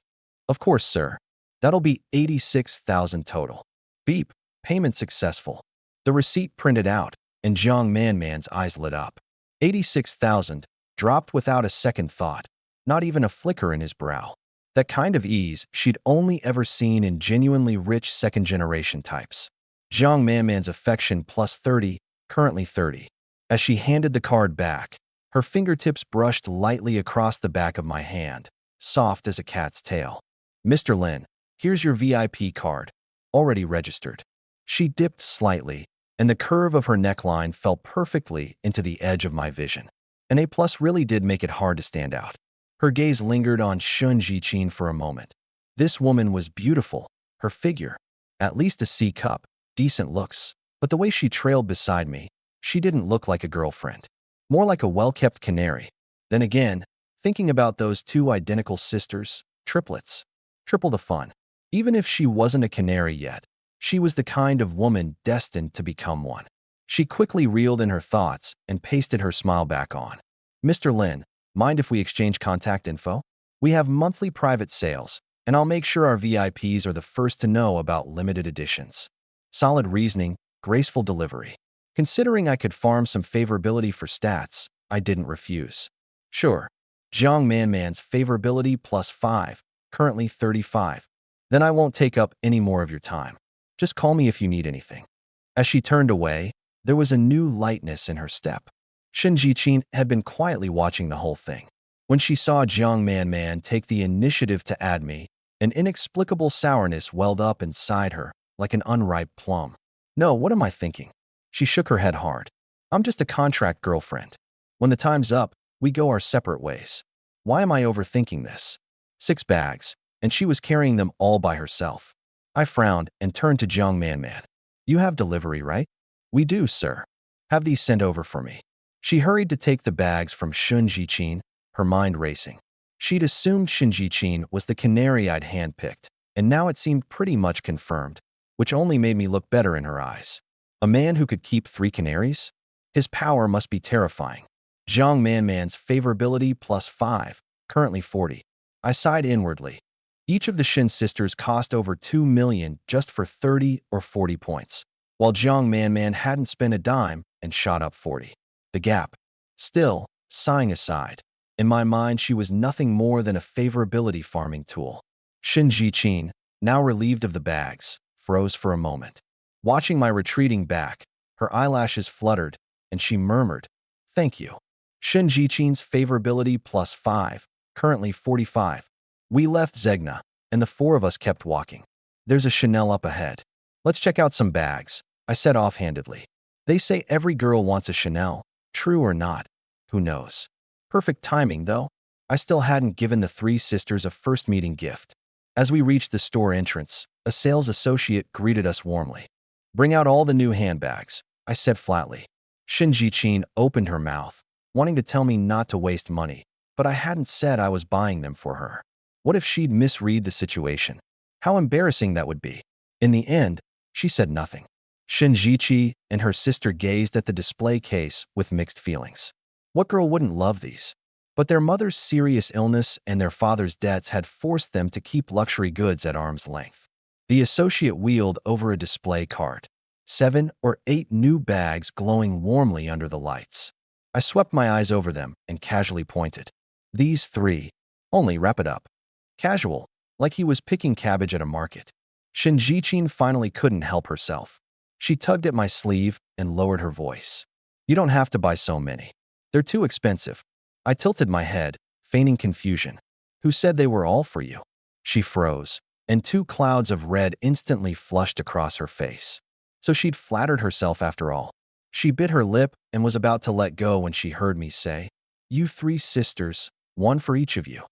Of course, sir. That'll be 86,000 total. Beep, payment successful. The receipt printed out, and Jiang Man's eyes lit up. 86,000, dropped without a second thought, not even a flicker in his brow. That kind of ease she'd only ever seen in genuinely rich second-generation types. Jiang Man's affection plus 30, currently 30. As she handed the card back, her fingertips brushed lightly across the back of my hand, soft as a cat's tail. Mr. Lin, here's your VIP card, already registered. She dipped slightly, and the curve of her neckline fell perfectly into the edge of my vision. An A+ really did make it hard to stand out. Her gaze lingered on Shunjichin for a moment. This woman was beautiful, her figure, at least a C cup, decent looks, but the way she trailed beside me, She didn't look like a girlfriend, more like a well-kept canary. Then again, thinking about those two identical sisters, triplets, triple the fun. Even if she wasn't a canary yet, she was the kind of woman destined to become one. She quickly reeled in her thoughts and pasted her smile back on. Mr. Lin, mind if we exchange contact info? We have monthly private sales, and I'll make sure our VIPs are the first to know about limited editions. Solid reasoning, graceful delivery. Considering I could farm some favorability for stats, I didn't refuse. Sure, Jiang Manman's favorability +5, currently 35. Then I won't take up any more of your time. Just call me if you need anything. As she turned away, there was a new lightness in her step. Shen Jiqin had been quietly watching the whole thing. When she saw Jiang Manman take the initiative to add me, an inexplicable sourness welled up inside her, like an unripe plum. No, what am I thinking? She shook her head hard. I'm just a contract girlfriend. When the time's up, we go our separate ways. Why am I overthinking this? 6 bags, and she was carrying them all by herself. I frowned and turned to Jiang Manman. You have delivery, right? We do, sir. Have these sent over for me. She hurried to take the bags from Shen Jiqin, her mind racing. She'd assumed Shen Jiqin was the canary I'd handpicked, and now it seemed pretty much confirmed, which only made me look better in her eyes. A man who could keep 3 canaries? His power must be terrifying. Jiang Manman's favorability +5, currently 40. I sighed inwardly. Each of the Shin sisters cost over 2 million just for 30 or 40 points, while Jiang Manman hadn't spent a dime and shot up 40. The gap. Still, sighing aside, in my mind she was nothing more than a favorability farming tool. Shin Jiqin, now relieved of the bags, froze for a moment. Watching my retreating back, her eyelashes fluttered, and she murmured, "Thank you." Shin Jiqin's favorability +5, currently 45. We left Zegna, and the 4 of us kept walking. There's a Chanel up ahead. Let's check out some bags, I said offhandedly. They say every girl wants a Chanel, true or not, who knows. Perfect timing, though. I still hadn't given the 3 sisters a first meeting gift. As we reached the store entrance, a sales associate greeted us warmly. Bring out all the new handbags, I said flatly. Shin Jiqin opened her mouth, wanting to tell me not to waste money, but I hadn't said I was buying them for her. What if she'd misread the situation? How embarrassing that would be. In the end, she said nothing. Shin Jiqi and her sister gazed at the display case with mixed feelings. What girl wouldn't love these? But their mother's serious illness and their father's debts had forced them to keep luxury goods at arm's length. The associate wheeled over a display cart. 7 or 8 new bags glowing warmly under the lights. I swept my eyes over them and casually pointed. These 3. Only wrap it up. Casual, like he was picking cabbage at a market. Shin Jiqin finally couldn't help herself. She tugged at my sleeve and lowered her voice. You don't have to buy so many. They're too expensive. I tilted my head, feigning confusion. Who said they were all for you? She froze, and 2 clouds of red instantly flushed across her face. So she'd flattered herself after all. She bit her lip and was about to let go when she heard me say, You 3 sisters, 1 for each of you.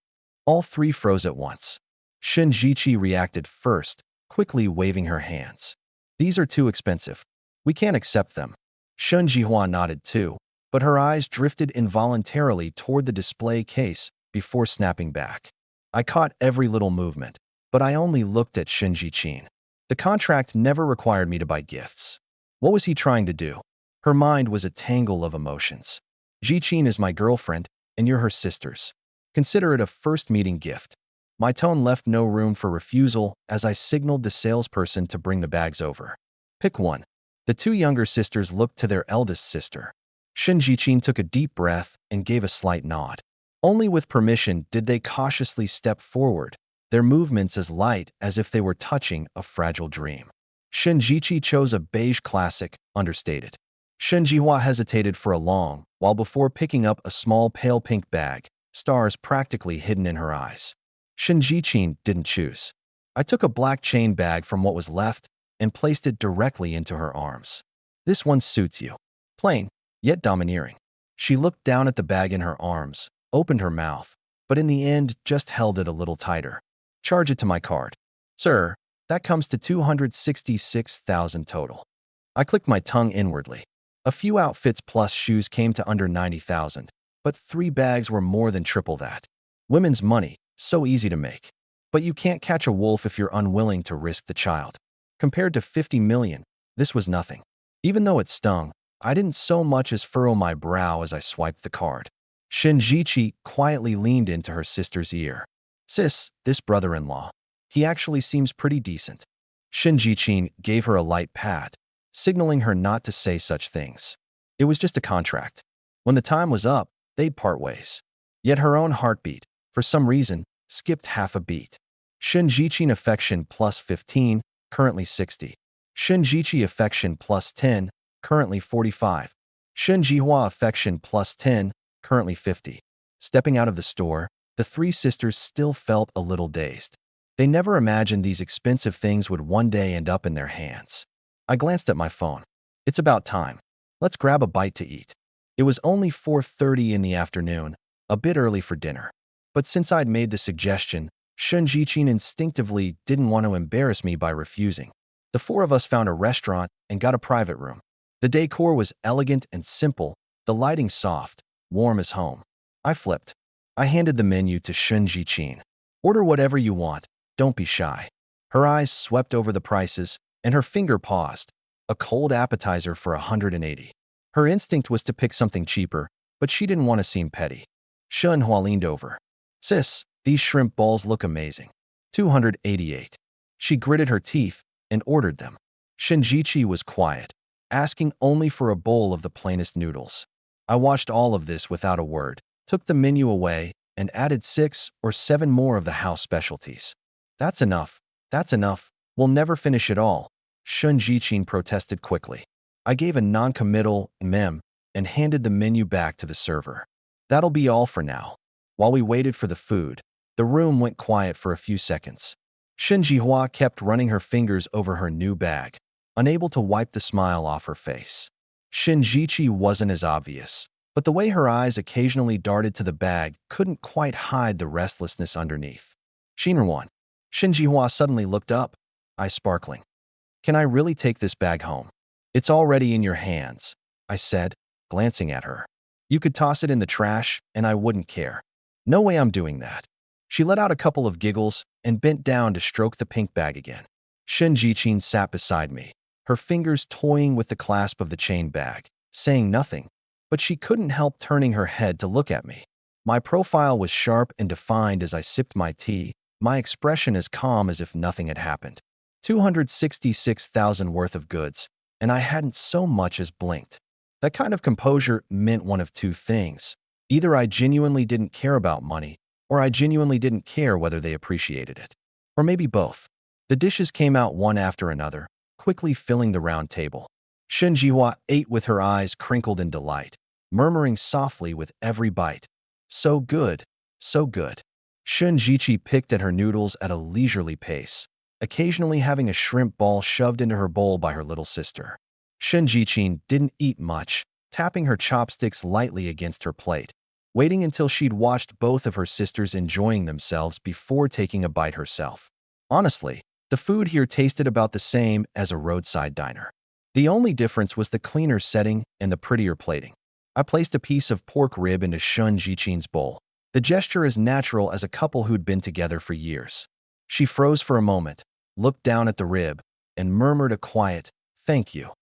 All 3 froze at once. Shin Jiqi reacted first, quickly waving her hands. These are too expensive. We can't accept them. Shen Jihua nodded too, but her eyes drifted involuntarily toward the display case before snapping back. I caught every little movement, but I only looked at Shin Jiqin. The contract never required me to buy gifts. What was he trying to do? Her mind was a tangle of emotions. Jiqin is my girlfriend, and you're her sisters. Consider it a first meeting gift. My tone left no room for refusal as I signaled the salesperson to bring the bags over. Pick one. The 2 younger sisters looked to their eldest sister. Shin Jiqin took a deep breath and gave a slight nod. Only with permission did they cautiously step forward, their movements as light as if they were touching a fragile dream. Shin Jiqi chose a beige classic, understated. Shin Jihua hesitated for a long while before picking up a small pale pink bag, stars practically hidden in her eyes. Shin Jiqin didn't choose. I took a black chain bag from what was left and placed it directly into her arms. This one suits you. Plain, yet domineering. She looked down at the bag in her arms, opened her mouth, but in the end just held it a little tighter. Charge it to my card. Sir, that comes to 266,000 total. I clicked my tongue inwardly. A few outfits plus shoes came to under 90,000, but 3 bags were more than triple that. Women's money, so easy to make. But you can't catch a wolf if you're unwilling to risk the child. Compared to 50 million, this was nothing. Even though it stung, I didn't so much as furrow my brow as I swiped the card. Shinjichi quietly leaned into her sister's ear. Sis, this brother-in-law. He actually seems pretty decent. Shinjichin gave her a light pat, signaling her not to say such things. It was just a contract. When the time was up, they'd part ways. Yet her own heartbeat, for some reason, skipped half a beat. Shinjichin affection plus 15, currently 60. Shinjichi affection plus 10, currently 45. Shinjihua affection plus 10, currently 50. Stepping out of the store, the 3 sisters still felt a little dazed. They never imagined these expensive things would one day end up in their hands. I glanced at my phone. It's about time. Let's grab a bite to eat. It was only 4:30 in the afternoon, a bit early for dinner. But since I'd made the suggestion, Shinjichin instinctively didn't want to embarrass me by refusing. The 4 of us found a restaurant and got a private room. The decor was elegant and simple, the lighting soft, warm as home. I flipped. I handed the menu to Shinjichin. Order whatever you want, don't be shy. Her eyes swept over the prices, and her finger paused. A cold appetizer for 180. Her instinct was to pick something cheaper, but she didn't want to seem petty. Shunhua leaned over. Sis, these shrimp balls look amazing. 288. She gritted her teeth and ordered them. Shinjichi was quiet, asking only for a bowl of the plainest noodles. I watched all of this without a word, took the menu away, and added 6 or 7 more of the house specialties. That's enough. That's enough. We'll never finish it all. Shunjichin protested quickly. I gave a non-committal mem and handed the menu back to the server. That'll be all for now. While we waited for the food, the room went quiet for a few seconds. Shinjihua kept running her fingers over her new bag, unable to wipe the smile off her face. Shinjichi wasn't as obvious, but the way her eyes occasionally darted to the bag couldn't quite hide the restlessness underneath. Shinra-1. Shinjihua suddenly looked up, eyes sparkling. Can I really take this bag home? It's already in your hands, I said, glancing at her. You could toss it in the trash, and I wouldn't care. No way I'm doing that. She let out a couple of giggles and bent down to stroke the pink bag again. Shinjichin sat beside me, her fingers toying with the clasp of the chain bag, saying nothing, but she couldn't help turning her head to look at me. My profile was sharp and defined as I sipped my tea, my expression as calm as if nothing had happened. 266,000 worth of goods, and I hadn't so much as blinked. That kind of composure meant one of two things. Either I genuinely didn't care about money, or I genuinely didn't care whether they appreciated it. Or maybe both. The dishes came out one after another, quickly filling the round table. Shinjihua ate with her eyes crinkled in delight, murmuring softly with every bite. So good, so good. Shinjichi picked at her noodles at a leisurely pace, occasionally having a shrimp ball shoved into her bowl by her little sister. Shinjichin didn't eat much, tapping her chopsticks lightly against her plate, waiting until she'd watched both of her sisters enjoying themselves before taking a bite herself. Honestly, the food here tasted about the same as a roadside diner. The only difference was the cleaner setting and the prettier plating. I placed a piece of pork rib into Shinjichin's bowl, the gesture as natural as a couple who'd been together for years. She froze for a moment, looked down at the rib, and murmured a quiet, "Thank you,"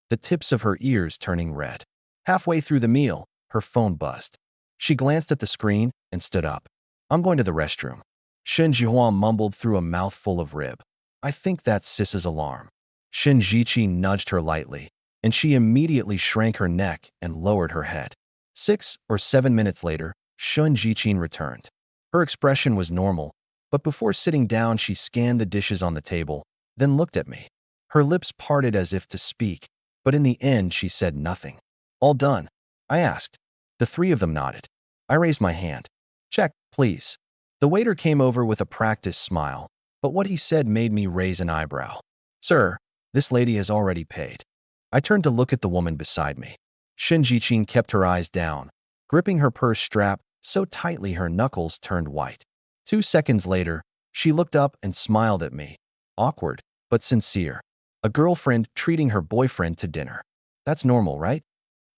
the tips of her ears turning red. Halfway through the meal, her phone buzzed. She glanced at the screen and stood up. "I'm going to the restroom." Shinjihua mumbled through a mouthful of rib. "I think that's Sis's alarm." Shinjichi nudged her lightly, and she immediately shrank her neck and lowered her head. 6 or 7 minutes later, Shinjichin returned. Her expression was normal, but before sitting down she scanned the dishes on the table, then looked at me. Her lips parted as if to speak, but in the end she said nothing. "All done?" I asked. The 3 of them nodded. I raised my hand. "Check, please." The waiter came over with a practiced smile, but what he said made me raise an eyebrow. "Sir, this lady has already paid." I turned to look at the woman beside me. Shinjichin kept her eyes down, gripping her purse strap so tightly her knuckles turned white. 2 seconds later, she looked up and smiled at me. Awkward, but sincere. A girlfriend treating her boyfriend to dinner. That's normal, right?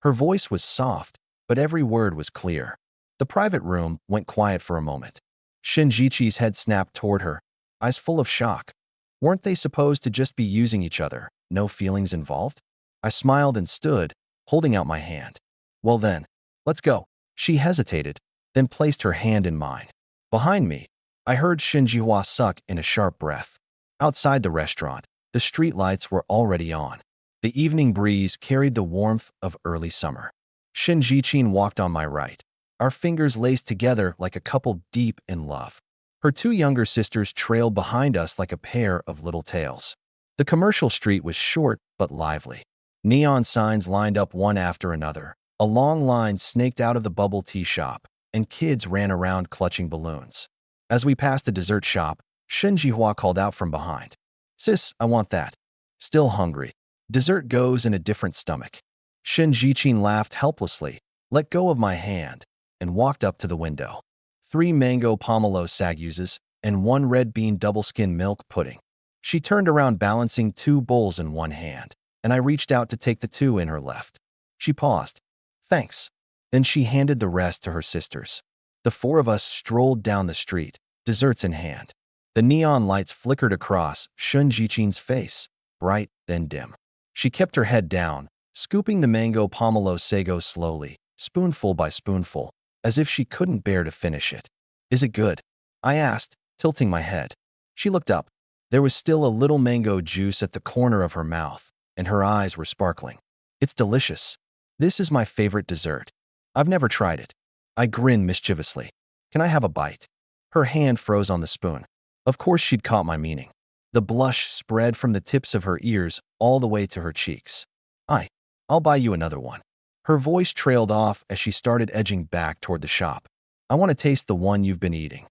Her voice was soft, but every word was clear. The private room went quiet for a moment. Shinjichi's head snapped toward her, eyes full of shock. Weren't they supposed to just be using each other? No feelings involved? I smiled and stood, holding out my hand. Well then, let's go. She hesitated, then placed her hand in mine. Behind me, I heard Shinjihua suck in a sharp breath. Outside the restaurant, the streetlights were already on. The evening breeze carried the warmth of early summer. Shinjichin walked on my right, our fingers laced together like a couple deep in love. Her two younger sisters trailed behind us like a pair of little tails. The commercial street was short but lively. Neon signs lined up one after another. A long line snaked out of the bubble tea shop, and kids ran around clutching balloons. As we passed a dessert shop, Shinjihua called out from behind. Sis, I want that. Still hungry. Dessert goes in a different stomach. Shinjichin laughed helplessly, let go of my hand, and walked up to the window. 3 mango pomelo saguses and 1 red bean double-skin milk pudding. She turned around balancing 2 bowls in one hand, and I reached out to take the 2 in her left. She paused. Thanks. Then she handed the rest to her sisters. The 4 of us strolled down the street, desserts in hand. The neon lights flickered across Shinjichin's face, bright, then dim. She kept her head down, scooping the mango pomelo sago slowly, spoonful by spoonful, as if she couldn't bear to finish it. Is it good? I asked, tilting my head. She looked up. There was still a little mango juice at the corner of her mouth, and her eyes were sparkling. It's delicious. This is my favorite dessert. I've never tried it. I grinned mischievously. Can I have a bite? Her hand froze on the spoon. Of course she'd caught my meaning. The blush spread from the tips of her ears all the way to her cheeks. I'll buy you another one. Her voice trailed off as she started edging back toward the shop. I want to taste the one you've been eating.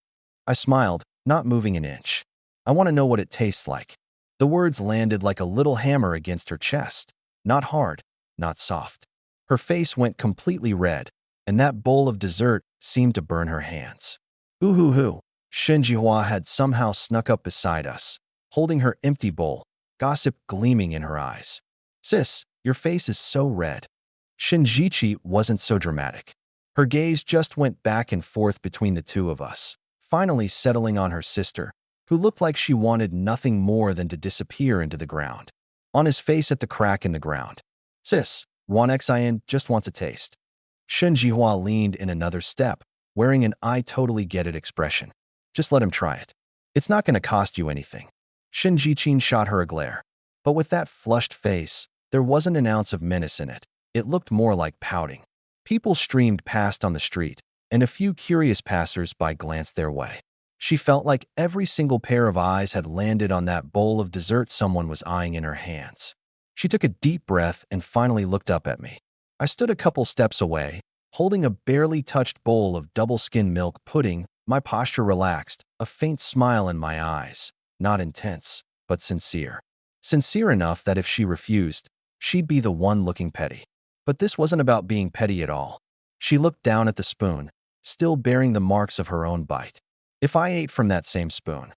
I smiled, not moving an inch. I want to know what it tastes like. The words landed like a little hammer against her chest. Not hard, not soft. Her face went completely red, and that bowl of dessert seemed to burn her hands. Ooh-hoo-hoo. Shinjihua had somehow snuck up beside us, holding her empty bowl, gossip gleaming in her eyes. Sis, your face is so red. Shinjichi wasn't so dramatic. Her gaze just went back and forth between the 2 of us, finally settling on her sister, who looked like she wanted nothing more than to disappear into the ground. On his face at the crack in the ground. Sis, Wanxian just wants a taste. Shinjihua leaned in another step, wearing an I totally get it expression. Just let him try it. It's not going to cost you anything. Shinjichin shot her a glare. But with that flushed face, there wasn't an ounce of menace in it. It looked more like pouting. People streamed past on the street, and a few curious passers-by glanced their way. She felt like every single pair of eyes had landed on that bowl of dessert someone was eyeing in her hands. She took a deep breath and finally looked up at me. I stood a couple steps away, holding a barely touched bowl of double-skin milk pudding, my posture relaxed, a faint smile in my eyes, not intense, but sincere. Sincere enough that if she refused, she'd be the one looking petty. But this wasn't about being petty at all. She looked down at the spoon, still bearing the marks of her own bite. If I ate from that same spoon,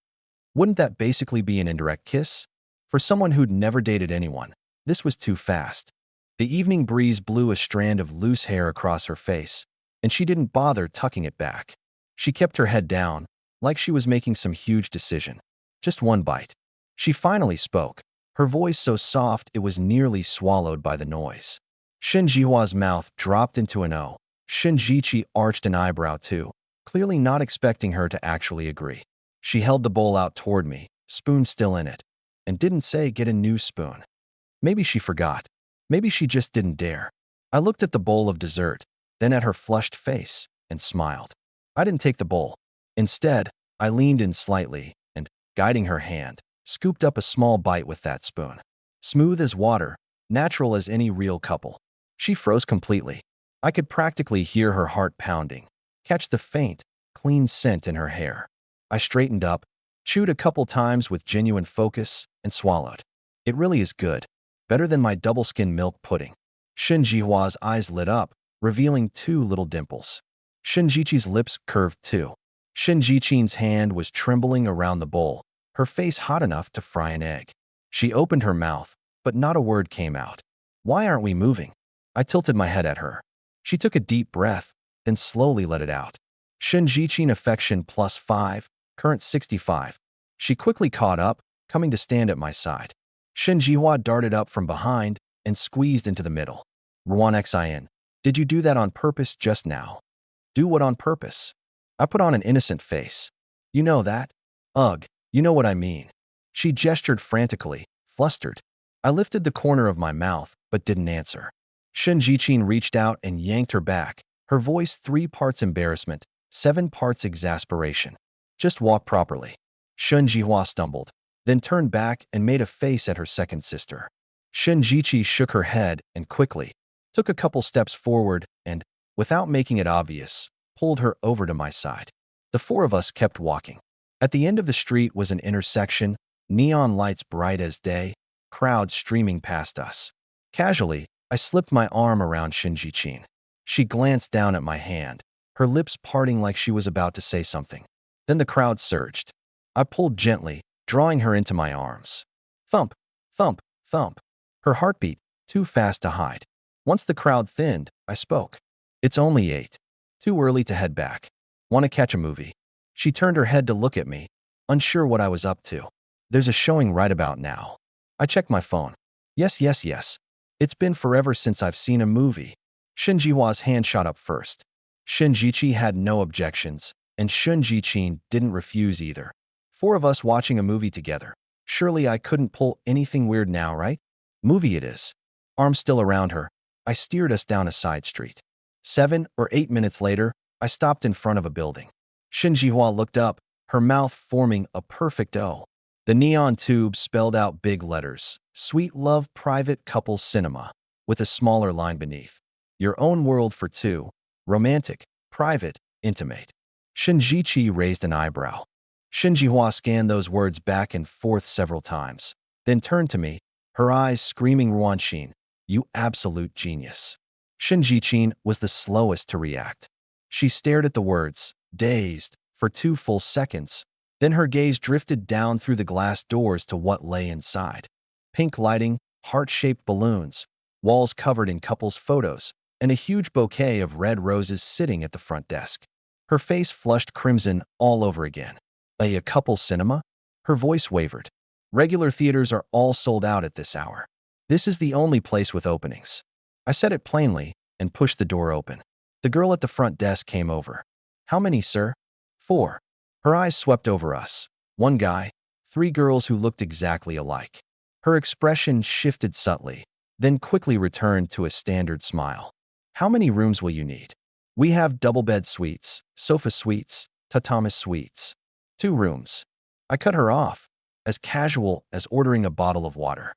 wouldn't that basically be an indirect kiss? For someone who'd never dated anyone, this was too fast. The evening breeze blew a strand of loose hair across her face, and she didn't bother tucking it back. She kept her head down, like she was making some huge decision. Just one bite. She finally spoke, her voice so soft it was nearly swallowed by the noise. Shinjihua's mouth dropped into an O. Shinjichi arched an eyebrow too, clearly not expecting her to actually agree. She held the bowl out toward me, spoon still in it, and didn't say get a new spoon. Maybe she forgot. Maybe she just didn't dare. I looked at the bowl of dessert, then at her flushed face, and smiled. I didn't take the bowl. Instead, I leaned in slightly and, guiding her hand, scooped up a small bite with that spoon. Smooth as water, natural as any real couple. She froze completely. I could practically hear her heart pounding, catch the faint, clean scent in her hair. I straightened up, chewed a couple times with genuine focus, and swallowed. It really is good. Better than my double-skin milk pudding. Shinjihua's eyes lit up, revealing 2 little dimples. Shinjichi's lips curved too. Shinjichin's hand was trembling around the bowl, her face hot enough to fry an egg. She opened her mouth, but not a word came out. Why aren't we moving? I tilted my head at her. She took a deep breath, then slowly let it out. Shinjichin affection +5, current 65. She quickly caught up, coming to stand at my side. Shinjihua darted up from behind and squeezed into the middle. Rwanxin, did you do that on purpose just now? Do what on purpose? I put on an innocent face. You know that? Ugh, you know what I mean. She gestured frantically, flustered. I lifted the corner of my mouth, but didn't answer. Shinjichin reached out and yanked her back, her voice 3 parts embarrassment, 7 parts exasperation. Just walk properly. Shinjihua stumbled, then turned back and made a face at her second sister. Shinjichi shook her head and quickly took a couple steps forward and, without making it obvious, pulled her over to my side. The 4 of us kept walking. At the end of the street was an intersection, neon lights bright as day, crowds streaming past us. Casually, I slipped my arm around Shinjichin. She glanced down at my hand, her lips parting like she was about to say something. Then the crowd surged. I pulled gently, drawing her into my arms. Thump, thump, thump. Her heartbeat, too fast to hide. Once the crowd thinned, I spoke. It's only 8. Too early to head back. Want to catch a movie? She turned her head to look at me, unsure what I was up to. There's a showing right about now. I checked my phone. Yes, yes, yes. It's been forever since I've seen a movie. Shinjihua's hand shot up first. Shinjichi had no objections, and Shunjichin didn't refuse either. 4 of us watching a movie together. Surely I couldn't pull anything weird now, right? Movie it is. Arm still around her, I steered us down a side street. 7 or 8 minutes later, I stopped in front of a building. Shinjihua looked up, her mouth forming a perfect O. The neon tube spelled out big letters, Sweet Love Private Couples Cinema, with a smaller line beneath. Your own world for 2, romantic, private, intimate. Shinjichi raised an eyebrow. Shinjihua scanned those words back and forth several times, then turned to me, her eyes screaming Ruanshin, you absolute genius. Shinjichin was the slowest to react. She stared at the words, dazed, for 2 full seconds. Then her gaze drifted down through the glass doors to what lay inside. Pink lighting, heart-shaped balloons, walls covered in couples' photos, and a huge bouquet of red roses sitting at the front desk. Her face flushed crimson all over again. A couples cinema? Her voice wavered. Regular theaters are all sold out at this hour. This is the only place with openings. I said it plainly and pushed the door open. The girl at the front desk came over. How many, sir? 4. Her eyes swept over us. 1 guy, 3 girls who looked exactly alike. Her expression shifted subtly, then quickly returned to a standard smile. How many rooms will you need? We have double bed suites, sofa suites, tatami suites. 2 rooms. I cut her off, as casual as ordering a bottle of water.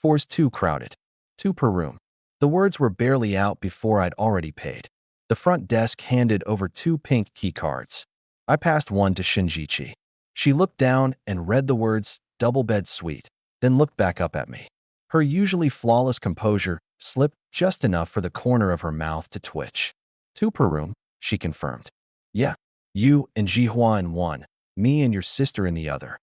4's too crowded. 2 per room. The words were barely out before I'd already paid. The front desk handed over 2 pink key cards. I passed one to Shinjichi. She looked down and read the words, double bed suite, then looked back up at me. Her usually flawless composure slipped just enough for the corner of her mouth to twitch. 2 per room, she confirmed. Yeah, you and Jihua in one, me and your sister in the other.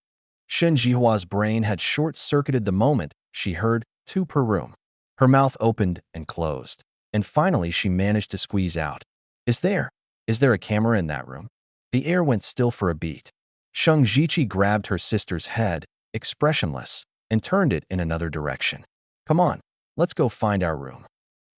Shinjihua's brain had short-circuited the moment she heard 2 per room. Her mouth opened and closed, and finally she managed to squeeze out. Is there a camera in that room? The air went still for a beat. Shungjichi grabbed her sister's head, expressionless, and turned it in another direction. Come on, let's go find our room.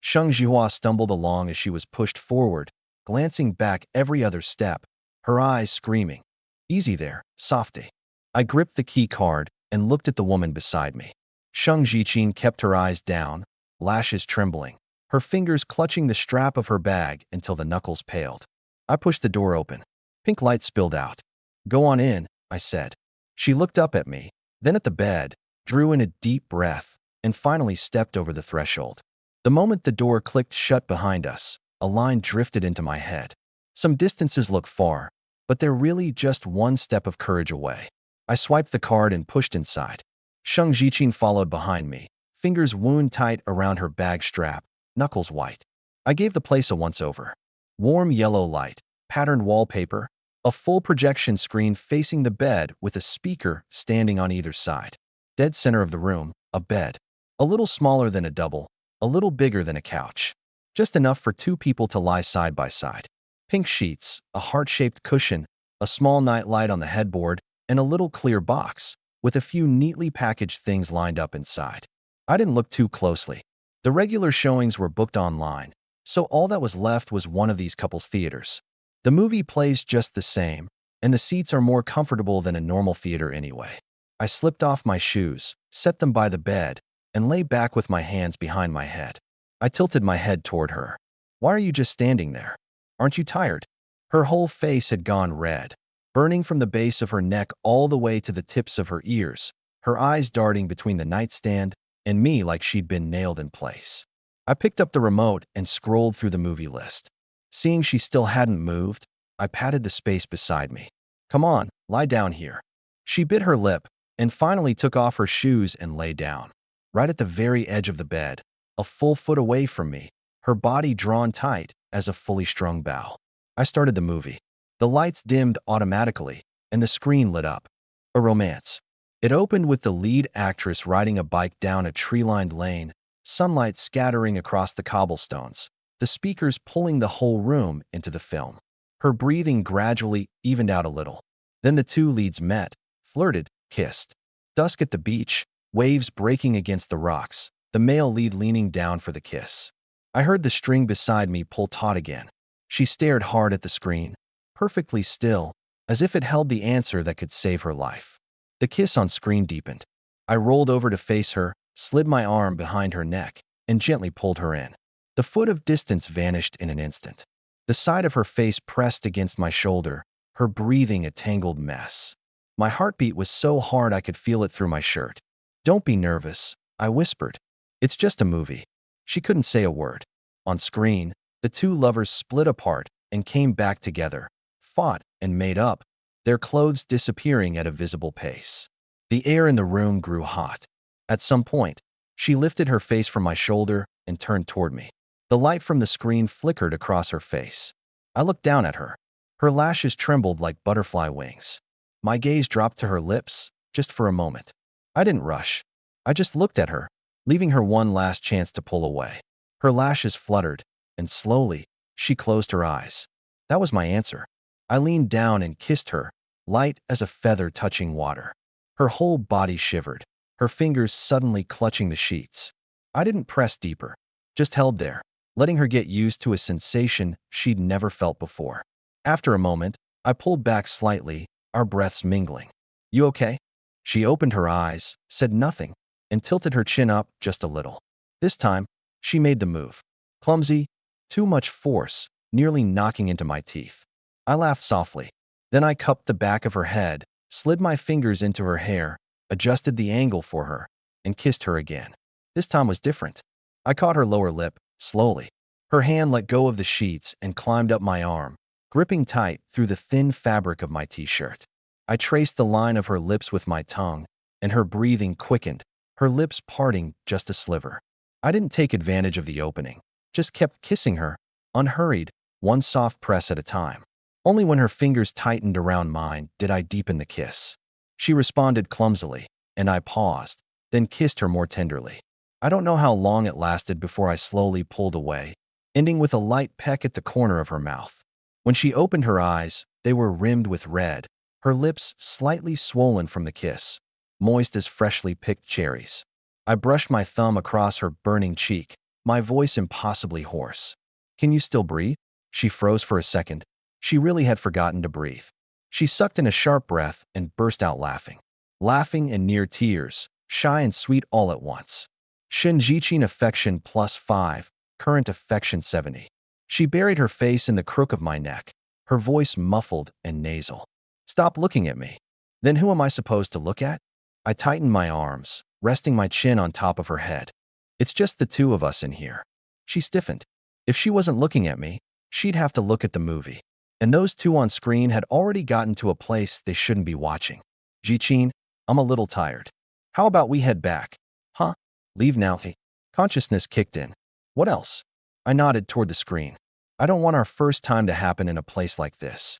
Shungjihua stumbled along as she was pushed forward, glancing back every other step, her eyes screaming. Easy there, softy. I gripped the key card and looked at the woman beside me. Shungjichin kept her eyes down, lashes trembling, her fingers clutching the strap of her bag until the knuckles paled. I pushed the door open. Pink light spilled out. Go on in, I said. She looked up at me, then at the bed, drew in a deep breath, and finally stepped over the threshold. The moment the door clicked shut behind us, a line drifted into my head. Some distances look far, but they're really just 1 step of courage away. I swiped the card and pushed inside. Shungjichin followed behind me, fingers wound tight around her bag strap, knuckles white. I gave the place a once-over. Warm yellow light, patterned wallpaper, a full projection screen facing the bed with a speaker standing on either side. Dead center of the room, a bed. A little smaller than a double, a little bigger than a couch. just enough for two people to lie side by side. Pink sheets, a heart-shaped cushion, a small nightlight on the headboard, and a little clear box with a few neatly packaged things lined up inside. I didn't look too closely. The regular showings were booked online, so all that was left was one of these couples' theaters. The movie plays just the same, and the seats are more comfortable than a normal theater anyway. I slipped off my shoes, set them by the bed, and lay back with my hands behind my head. I tilted my head toward her. "Why are you just standing there? Aren't you tired?" Her whole face had gone red, burning from the base of her neck all the way to the tips of her ears, her eyes darting between the nightstand and me like she'd been nailed in place. I picked up the remote and scrolled through the movie list. Seeing she still hadn't moved, I patted the space beside me. "Come on, lie down here." She bit her lip and finally took off her shoes and lay down, right at the very edge of the bed, a full foot away from me, her body drawn tight as a fully strung bow. I started the movie. The lights dimmed automatically, and the screen lit up. A romance. It opened with the lead actress riding a bike down a tree-lined lane, sunlight scattering across the cobblestones, the speakers pulling the whole room into the film. Her breathing gradually evened out a little. Then the two leads met, flirted, kissed. Dusk at the beach, waves breaking against the rocks, the male lead leaning down for the kiss. I heard the string beside me pull taut again. She stared hard at the screen, perfectly still, as if it held the answer that could save her life. The kiss on screen deepened. I rolled over to face her, slid my arm behind her neck, and gently pulled her in. The foot of distance vanished in an instant. The side of her face pressed against my shoulder, her breathing a tangled mess. My heartbeat was so hard I could feel it through my shirt. "Don't be nervous," I whispered. "It's just a movie." She couldn't say a word. On screen, the two lovers split apart and came back together, fought and made up, their clothes disappearing at a visible pace. The air in the room grew hot. At some point, she lifted her face from my shoulder and turned toward me. The light from the screen flickered across her face. I looked down at her. Her lashes trembled like butterfly wings. My gaze dropped to her lips, just for a moment. I didn't rush. I just looked at her, leaving her one last chance to pull away. Her lashes fluttered, and slowly, she closed her eyes. That was my answer. I leaned down and kissed her, light as a feather touching water. Her whole body shivered, her fingers suddenly clutching the sheets. I didn't press deeper, just held there, letting her get used to a sensation she'd never felt before. After a moment, I pulled back slightly, our breaths mingling. "You okay?" She opened her eyes, said nothing, and tilted her chin up just a little. This time, she made the move. Clumsy, too much force, nearly knocking into my teeth. I laughed softly. Then I cupped the back of her head, slid my fingers into her hair, adjusted the angle for her, and kissed her again. This time was different. I caught her lower lip, slowly. Her hand let go of the sheets and climbed up my arm, gripping tight through the thin fabric of my t-shirt. I traced the line of her lips with my tongue, and her breathing quickened, her lips parting just a sliver. I didn't take advantage of the opening, just kept kissing her, unhurried, one soft press at a time. Only when her fingers tightened around mine did I deepen the kiss. She responded clumsily, and I paused, then kissed her more tenderly. I don't know how long it lasted before I slowly pulled away, ending with a light peck at the corner of her mouth. When she opened her eyes, they were rimmed with red, her lips slightly swollen from the kiss, moist as freshly picked cherries. I brushed my thumb across her burning cheek, my voice impossibly hoarse. "Can you still breathe?" She froze for a second. She really had forgotten to breathe. She sucked in a sharp breath and burst out laughing. Laughing and near tears, shy and sweet all at once. Shinjichin affection +5, current affection 70. She buried her face in the crook of my neck, her voice muffled and nasal. "Stop looking at me." "Then who am I supposed to look at?" I tightened my arms, resting my chin on top of her head. "It's just the two of us in here." She stiffened. If she wasn't looking at me, she'd have to look at the movie. And those two on screen had already gotten to a place they shouldn't be watching. "Jichin, I'm a little tired. How about we head back?" "Huh? Leave now?" Hey. Consciousness kicked in. "What else?" I nodded toward the screen. "I don't want our first time to happen in a place like this.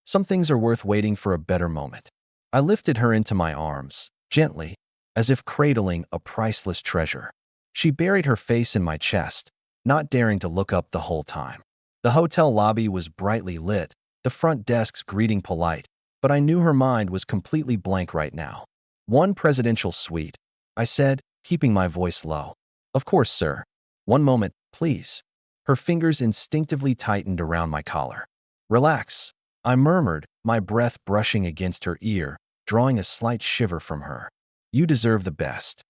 Some things are worth waiting for a better moment." I lifted her into my arms, gently, as if cradling a priceless treasure. She buried her face in my chest, not daring to look up the whole time. The hotel lobby was brightly lit, the front desk's greeting polite, but I knew her mind was completely blank right now. "One presidential suite," I said, keeping my voice low. "Of course, sir. One moment, please." Her fingers instinctively tightened around my collar. "Relax," I murmured, my breath brushing against her ear, drawing a slight shiver from her. "You deserve the best."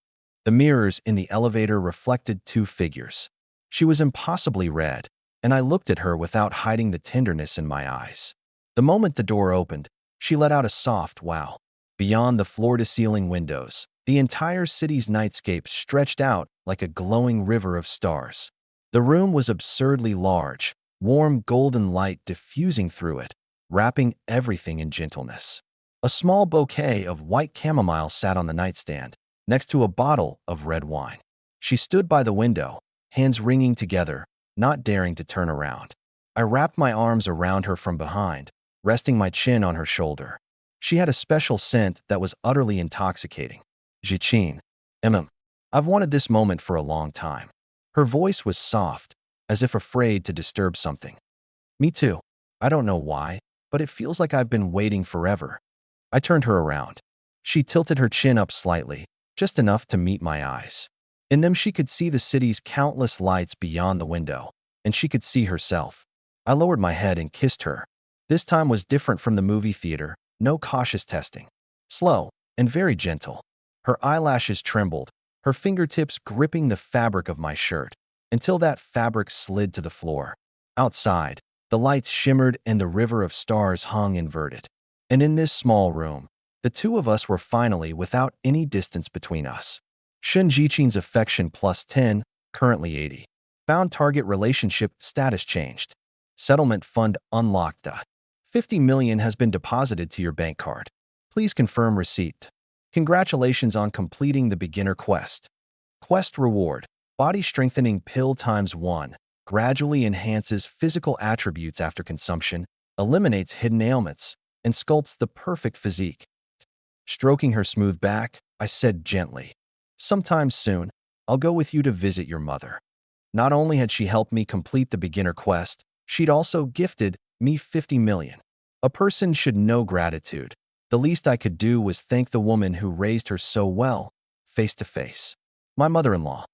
The mirrors in the elevator reflected two figures. She was impossibly red, and I looked at her without hiding the tenderness in my eyes. The moment the door opened, she let out a soft wow. Beyond the floor-to-ceiling windows, the entire city's nightscape stretched out like a glowing river of stars. The room was absurdly large, warm golden light diffusing through it, wrapping everything in gentleness. A small bouquet of white chamomile sat on the nightstand, next to a bottle of red wine. She stood by the window, hands wringing together, not daring to turn around. I wrapped my arms around her from behind, resting my chin on her shoulder. She had a special scent that was utterly intoxicating. "Jichin. I've wanted this moment for a long time." Her voice was soft, as if afraid to disturb something. "Me too. I don't know why, but it feels like I've been waiting forever." I turned her around. She tilted her chin up slightly, just enough to meet my eyes. In them she could see the city's countless lights beyond the window, and she could see herself. I lowered my head and kissed her. This time was different from the movie theater, no cautious testing. Slow and very gentle. Her eyelashes trembled, her fingertips gripping the fabric of my shirt, until that fabric slid to the floor. Outside, the lights shimmered and the river of stars hung inverted. And in this small room, the two of us were finally without any distance between us. Shunjichin's affection +10, currently 80. Bound target relationship status changed. Settlement fund unlocked. 50 million has been deposited to your bank card. Please confirm receipt. Congratulations on completing the beginner quest. Quest reward. Body strengthening pill ×1. Gradually enhances physical attributes after consumption, eliminates hidden ailments, and sculpts the perfect physique. Stroking her smooth back, I said gently, "Sometime soon, I'll go with you to visit your mother." Not only had she helped me complete the beginner quest, she'd also gifted me 50 million. A person should know gratitude. The least I could do was thank the woman who raised her so well, face to face. My mother-in-law.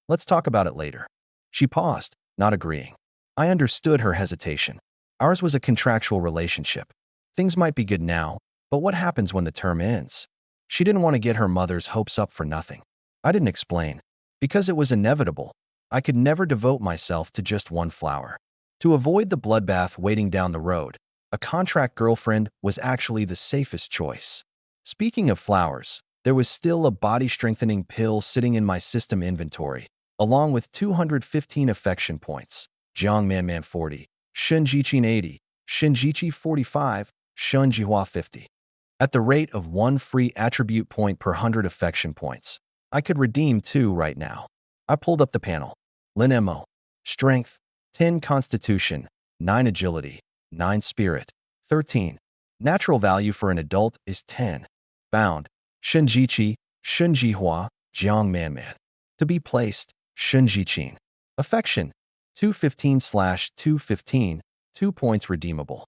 Let's talk about it later. She paused, not agreeing. I understood her hesitation. Ours was a contractual relationship. Things might be good now, but what happens when the term ends? She didn't want to get her mother's hopes up for nothing. I didn't explain. Because it was inevitable. I could never devote myself to just one flower. To avoid the bloodbath waiting down the road, a contract girlfriend was actually the safest choice. Speaking of flowers, there was still a body-strengthening pill sitting in my system inventory, along with 215 affection points. Jiangmanman 40, Shunjichin 80, Shinjichi 45, Shunjihua 50. At the rate of 1 free attribute point per 100 affection points, I could redeem 2 right now. I pulled up the panel. Lin Mo. Strength, 10 Constitution, 9 Agility, 9 Spirit, 13. Natural value for an adult is 10. Bound, Shunjichi, Shunjihua, Jiangmanman. To be placed, Shunjichin. Affection, 215/215, 2 points redeemable.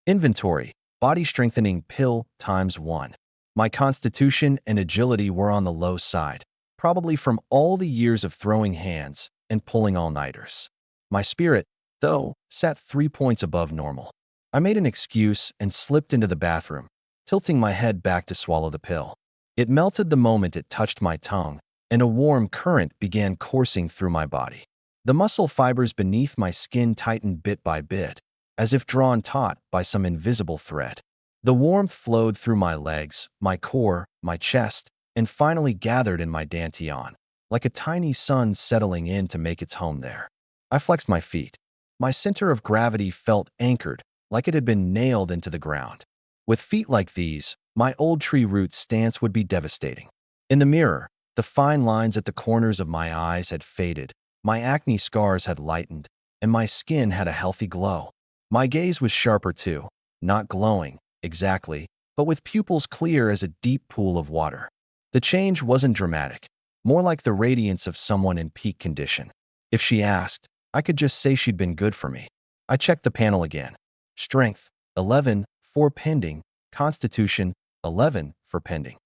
Inventory, body strengthening pill ×1. My constitution and agility were on the low side, probably from all the years of throwing hands and pulling all-nighters. My spirit, though, sat 3 points above normal. I made an excuse and slipped into the bathroom, tilting my head back to swallow the pill. It melted the moment it touched my tongue, and a warm current began coursing through my body. The muscle fibers beneath my skin tightened bit by bit, as if drawn taut by some invisible thread. The warmth flowed through my legs, my core, my chest, and finally gathered in my dantian, like a tiny sun settling in to make its home there. I flexed my feet. My center of gravity felt anchored, like it had been nailed into the ground. With feet like these, my old tree root stance would be devastating. In the mirror, the fine lines at the corners of my eyes had faded, my acne scars had lightened, and my skin had a healthy glow. My gaze was sharper too, not glowing, exactly, but with pupils clear as a deep pool of water. The change wasn't dramatic, more like the radiance of someone in peak condition. If she asked, I could just say she'd been good for me. I checked the panel again. Strength, 11, 4 pending. Constitution, 11, for pending.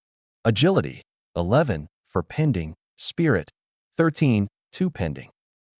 Agility, 11, for pending. Spirit, 13, 2 pending.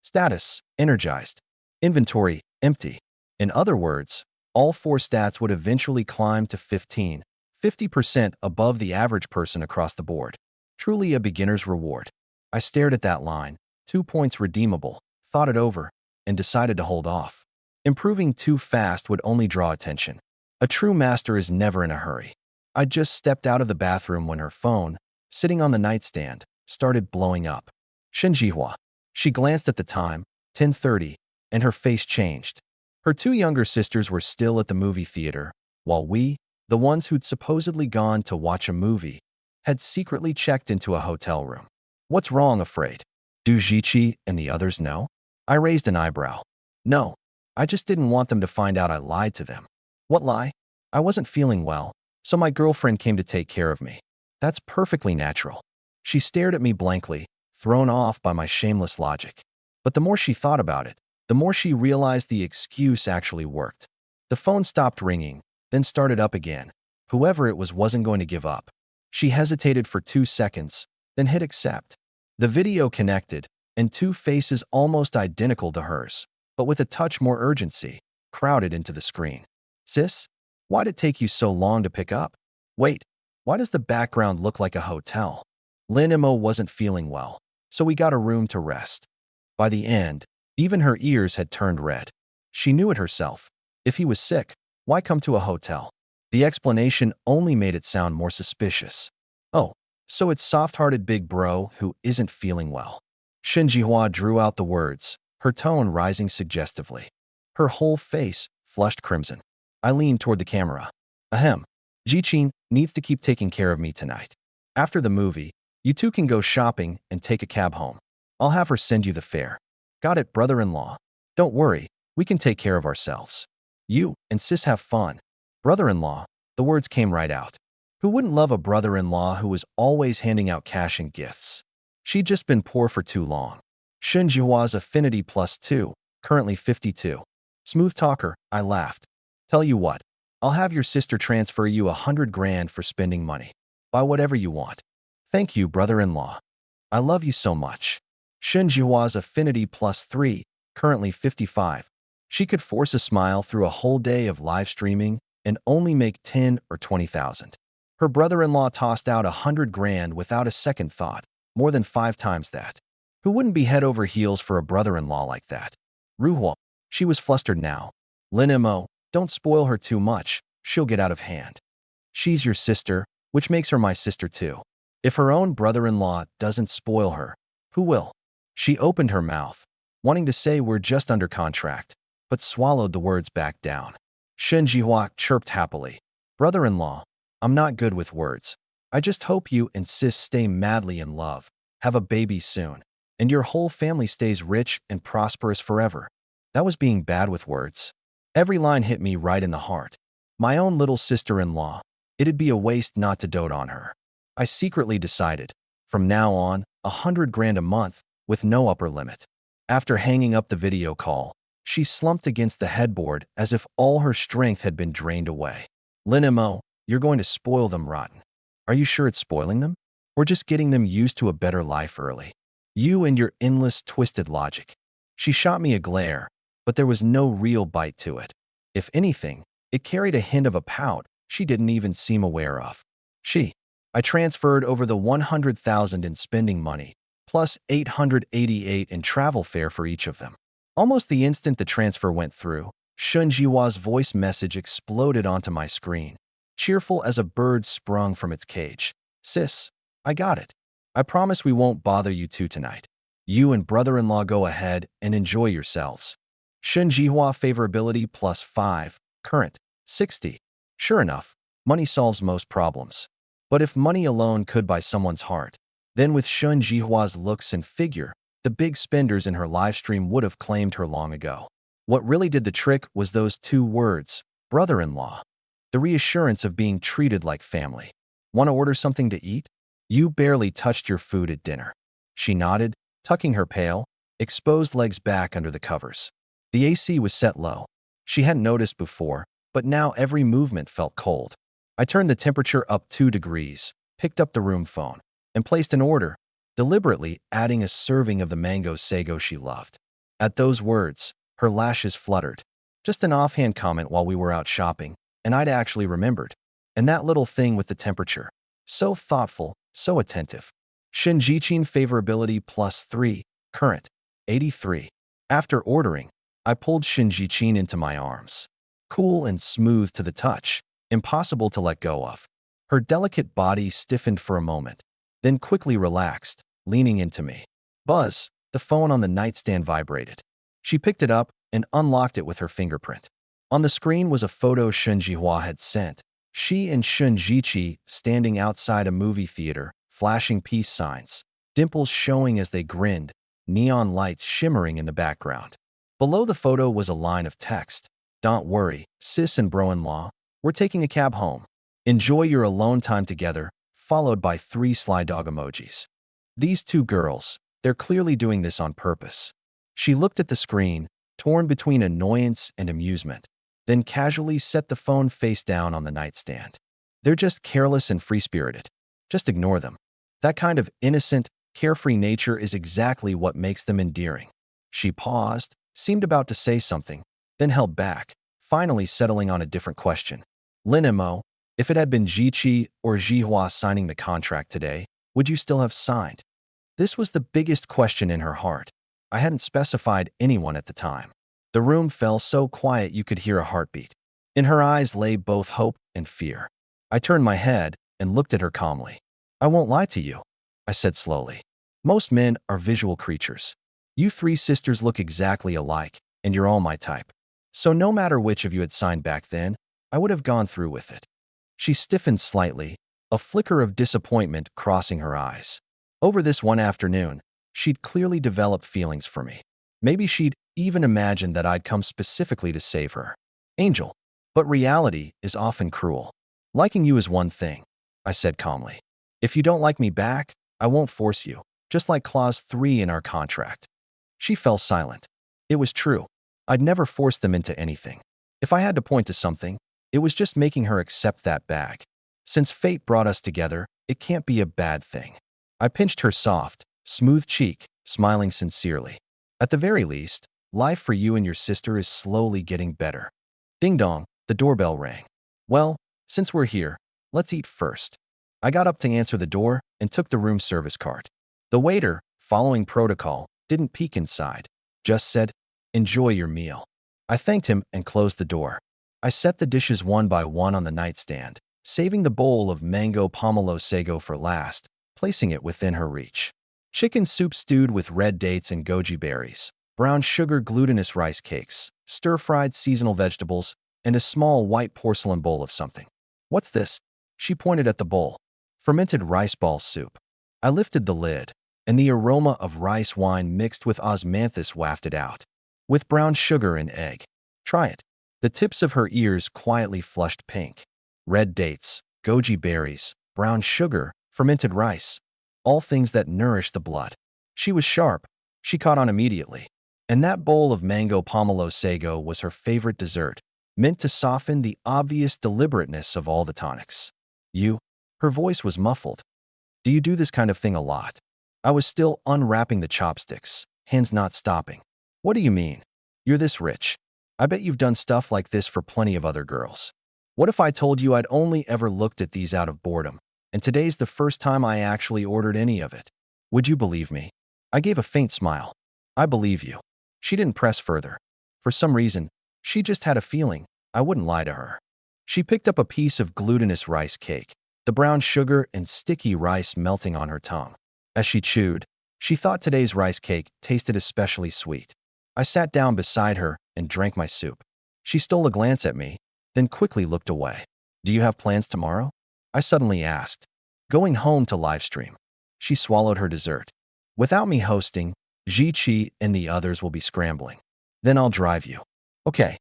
Status, energized. Inventory, empty. In other words, all 4 stats would eventually climb to 15, 50% above the average person across the board. Truly a beginner's reward. I stared at that line, 2 points redeemable, thought it over, and decided to hold off. Improving too fast would only draw attention. A true master is never in a hurry. I just stepped out of the bathroom when her phone, sitting on the nightstand, started blowing up. Shinjihua. She glanced at the time, 10:30, and her face changed. Her 2 younger sisters were still at the movie theater, while we, the ones who'd supposedly gone to watch a movie, had secretly checked into a hotel room. What's wrong, afraid? Do Jichi and the others know? I raised an eyebrow. No, I just didn't want them to find out I lied to them. What lie? I wasn't feeling well, so my girlfriend came to take care of me. That's perfectly natural. She stared at me blankly, thrown off by my shameless logic. But the more she thought about it, the more she realized the excuse actually worked. The phone stopped ringing, then started up again. Whoever it was wasn't going to give up. She hesitated for 2 seconds, then hit accept. The video connected, and 2 faces almost identical to hers, but with a touch more urgency, crowded into the screen. Sis, why'd it take you so long to pick up? Wait, why does the background look like a hotel? Lin Mo wasn't feeling well, so we got a room to rest. By the end, even her ears had turned red. She knew it herself. If he was sick, why come to a hotel? The explanation only made it sound more suspicious. Oh, so it's soft-hearted big bro who isn't feeling well. Shinjihua drew out the words, her tone rising suggestively. Her whole face flushed crimson. I leaned toward the camera. Ahem. Jichin needs to keep taking care of me tonight. After the movie, you 2 can go shopping and take a cab home. I'll have her send you the fare. Got it, brother-in-law. Don't worry, we can take care of ourselves. You and sis have fun. Brother-in-law, the words came right out. Who wouldn't love a brother-in-law who was always handing out cash and gifts? She'd just been poor for too long. Shinjihua's affinity +2, currently 52. Smooth talker, I laughed. Tell you what, I'll have your sister transfer you 100 grand for spending money. Buy whatever you want. Thank you, brother-in-law. I love you so much. Shinjihua's affinity +3, currently 55. She could force a smile through a whole day of live streaming and only make 10 or 20,000. Her brother-in-law tossed out 100 grand without a second thought, more than 5 times that. Who wouldn't be head over heels for a brother-in-law like that? Ruhua. She was flustered now. Lin Mo, don't spoil her too much, she'll get out of hand. She's your sister, which makes her my sister too. If her own brother-in-law doesn't spoil her, who will? She opened her mouth, wanting to say we're just under contract, but swallowed the words back down. Shinjihua chirped happily. Brother-in-law, I'm not good with words. I just hope you and sis stay madly in love, have a baby soon, and your whole family stays rich and prosperous forever. That was being bad with words. Every line hit me right in the heart. My own little sister-in-law. It'd be a waste not to dote on her. I secretly decided, from now on, 100 grand a month, with no upper limit. After hanging up the video call, she slumped against the headboard as if all her strength had been drained away. Lin Mo, you're going to spoil them rotten. Are you sure it's spoiling them? Or just getting them used to a better life early? You and your endless twisted logic. She shot me a glare, but there was no real bite to it. If anything, it carried a hint of a pout she didn't even seem aware of. I transferred over the 100,000 in spending money, plus 888 in travel fare for each of them. Almost the instant the transfer went through, Shunjiwa's voice message exploded onto my screen, cheerful as a bird sprung from its cage. Sis, I got it. I promise we won't bother you 2 tonight. You and brother-in-law go ahead and enjoy yourselves. Shunjihua favorability +5, current, 60. Sure enough, money solves most problems. But if money alone could buy someone's heart, then with Shunjihua's looks and figure, the big spenders in her livestream would have claimed her long ago. What really did the trick was those 2 words, brother-in-law. The reassurance of being treated like family. Want to order something to eat? You barely touched your food at dinner. She nodded, tucking her pail, exposed legs back under the covers. The AC was set low. She hadn't noticed before, but now every movement felt cold. I turned the temperature up 2 degrees, picked up the room phone, and placed an order, deliberately adding a serving of the mango sago she loved. At those words, her lashes fluttered. Just an offhand comment while we were out shopping, and I'd actually remembered. And that little thing with the temperature. So thoughtful, so attentive. Shinjichin favorability +3, current, 83. After ordering, I pulled Shinjichin into my arms. Cool and smooth to the touch, impossible to let go of. Her delicate body stiffened for a moment, then quickly relaxed, leaning into me. Buzz, the phone on the nightstand vibrated. She picked it up and unlocked it with her fingerprint. On the screen was a photo Shun Jihua had sent. She and Shun Jiqi standing outside a movie theater, flashing peace signs, dimples showing as they grinned, neon lights shimmering in the background. Below the photo was a line of text. Don't worry, sis and bro-in-law, we're taking a cab home. Enjoy your alone time together, followed by 3 sly dog emojis. These 2 girls, they're clearly doing this on purpose. She looked at the screen, torn between annoyance and amusement, then casually set the phone face down on the nightstand. They're just careless and free-spirited. Just ignore them. That kind of innocent, carefree nature is exactly what makes them endearing. She paused, seemed about to say something, then held back, finally settling on a different question. Linemo, if it had been Jiqi or Jihua signing the contract today, would you still have signed? This was the biggest question in her heart. I hadn't specified anyone at the time. The room fell so quiet you could hear a heartbeat. In her eyes lay both hope and fear. I turned my head and looked at her calmly. I won't lie to you, I said slowly. Most men are visual creatures. You 3 sisters look exactly alike, and you're all my type. So no matter which of you had signed back then, I would have gone through with it. She stiffened slightly, a flicker of disappointment crossing her eyes. Over this one afternoon, she'd clearly developed feelings for me. Maybe she'd even imagined that I'd come specifically to save her. Angel. But reality is often cruel. Liking you is one thing, I said calmly. If you don't like me back, I won't force you, just like Clause 3 in our contract. She fell silent. It was true. I'd never forced them into anything. If I had to point to something, it was just making her accept that bag. Since fate brought us together, it can't be a bad thing. I pinched her soft, smooth cheek, smiling sincerely. At the very least, life for you and your sister is slowly getting better. Ding dong, the doorbell rang. Well, since we're here, let's eat first. I got up to answer the door and took the room service cart. The waiter, following protocol, didn't peek inside, just said, "Enjoy your meal." I thanked him and closed the door. I set the dishes one by one on the nightstand, saving the bowl of mango pomelo sago for last, placing it within her reach. Chicken soup stewed with red dates and goji berries, brown sugar glutinous rice cakes, stir-fried seasonal vegetables, and a small white porcelain bowl of something. What's this? She pointed at the bowl. Fermented rice ball soup. I lifted the lid, and the aroma of rice wine mixed with osmanthus wafted out. With brown sugar and egg. Try it. The tips of her ears quietly flushed pink. Red dates, goji berries, brown sugar, fermented rice. All things that nourish the blood. She was sharp. She caught on immediately. And that bowl of mango pomelo sago was her favorite dessert, meant to soften the obvious deliberateness of all the tonics. You? Her voice was muffled. Do you do this kind of thing a lot? I was still unwrapping the chopsticks, hands not stopping. What do you mean? You're this rich. I bet you've done stuff like this for plenty of other girls. What if I told you I'd only ever looked at these out of boredom, and today's the first time I actually ordered any of it? Would you believe me? I gave a faint smile. I believe you. She didn't press further. For some reason, she just had a feeling I wouldn't lie to her. She picked up a piece of glutinous rice cake, the brown sugar and sticky rice melting on her tongue. As she chewed, she thought today's rice cake tasted especially sweet. I sat down beside her and drank my soup. She stole a glance at me, then quickly looked away. Do you have plans tomorrow? I suddenly asked. Going home to livestream. She swallowed her dessert. Without me hosting, Ji-Chi and the others will be scrambling. Then I'll drive you. Okay.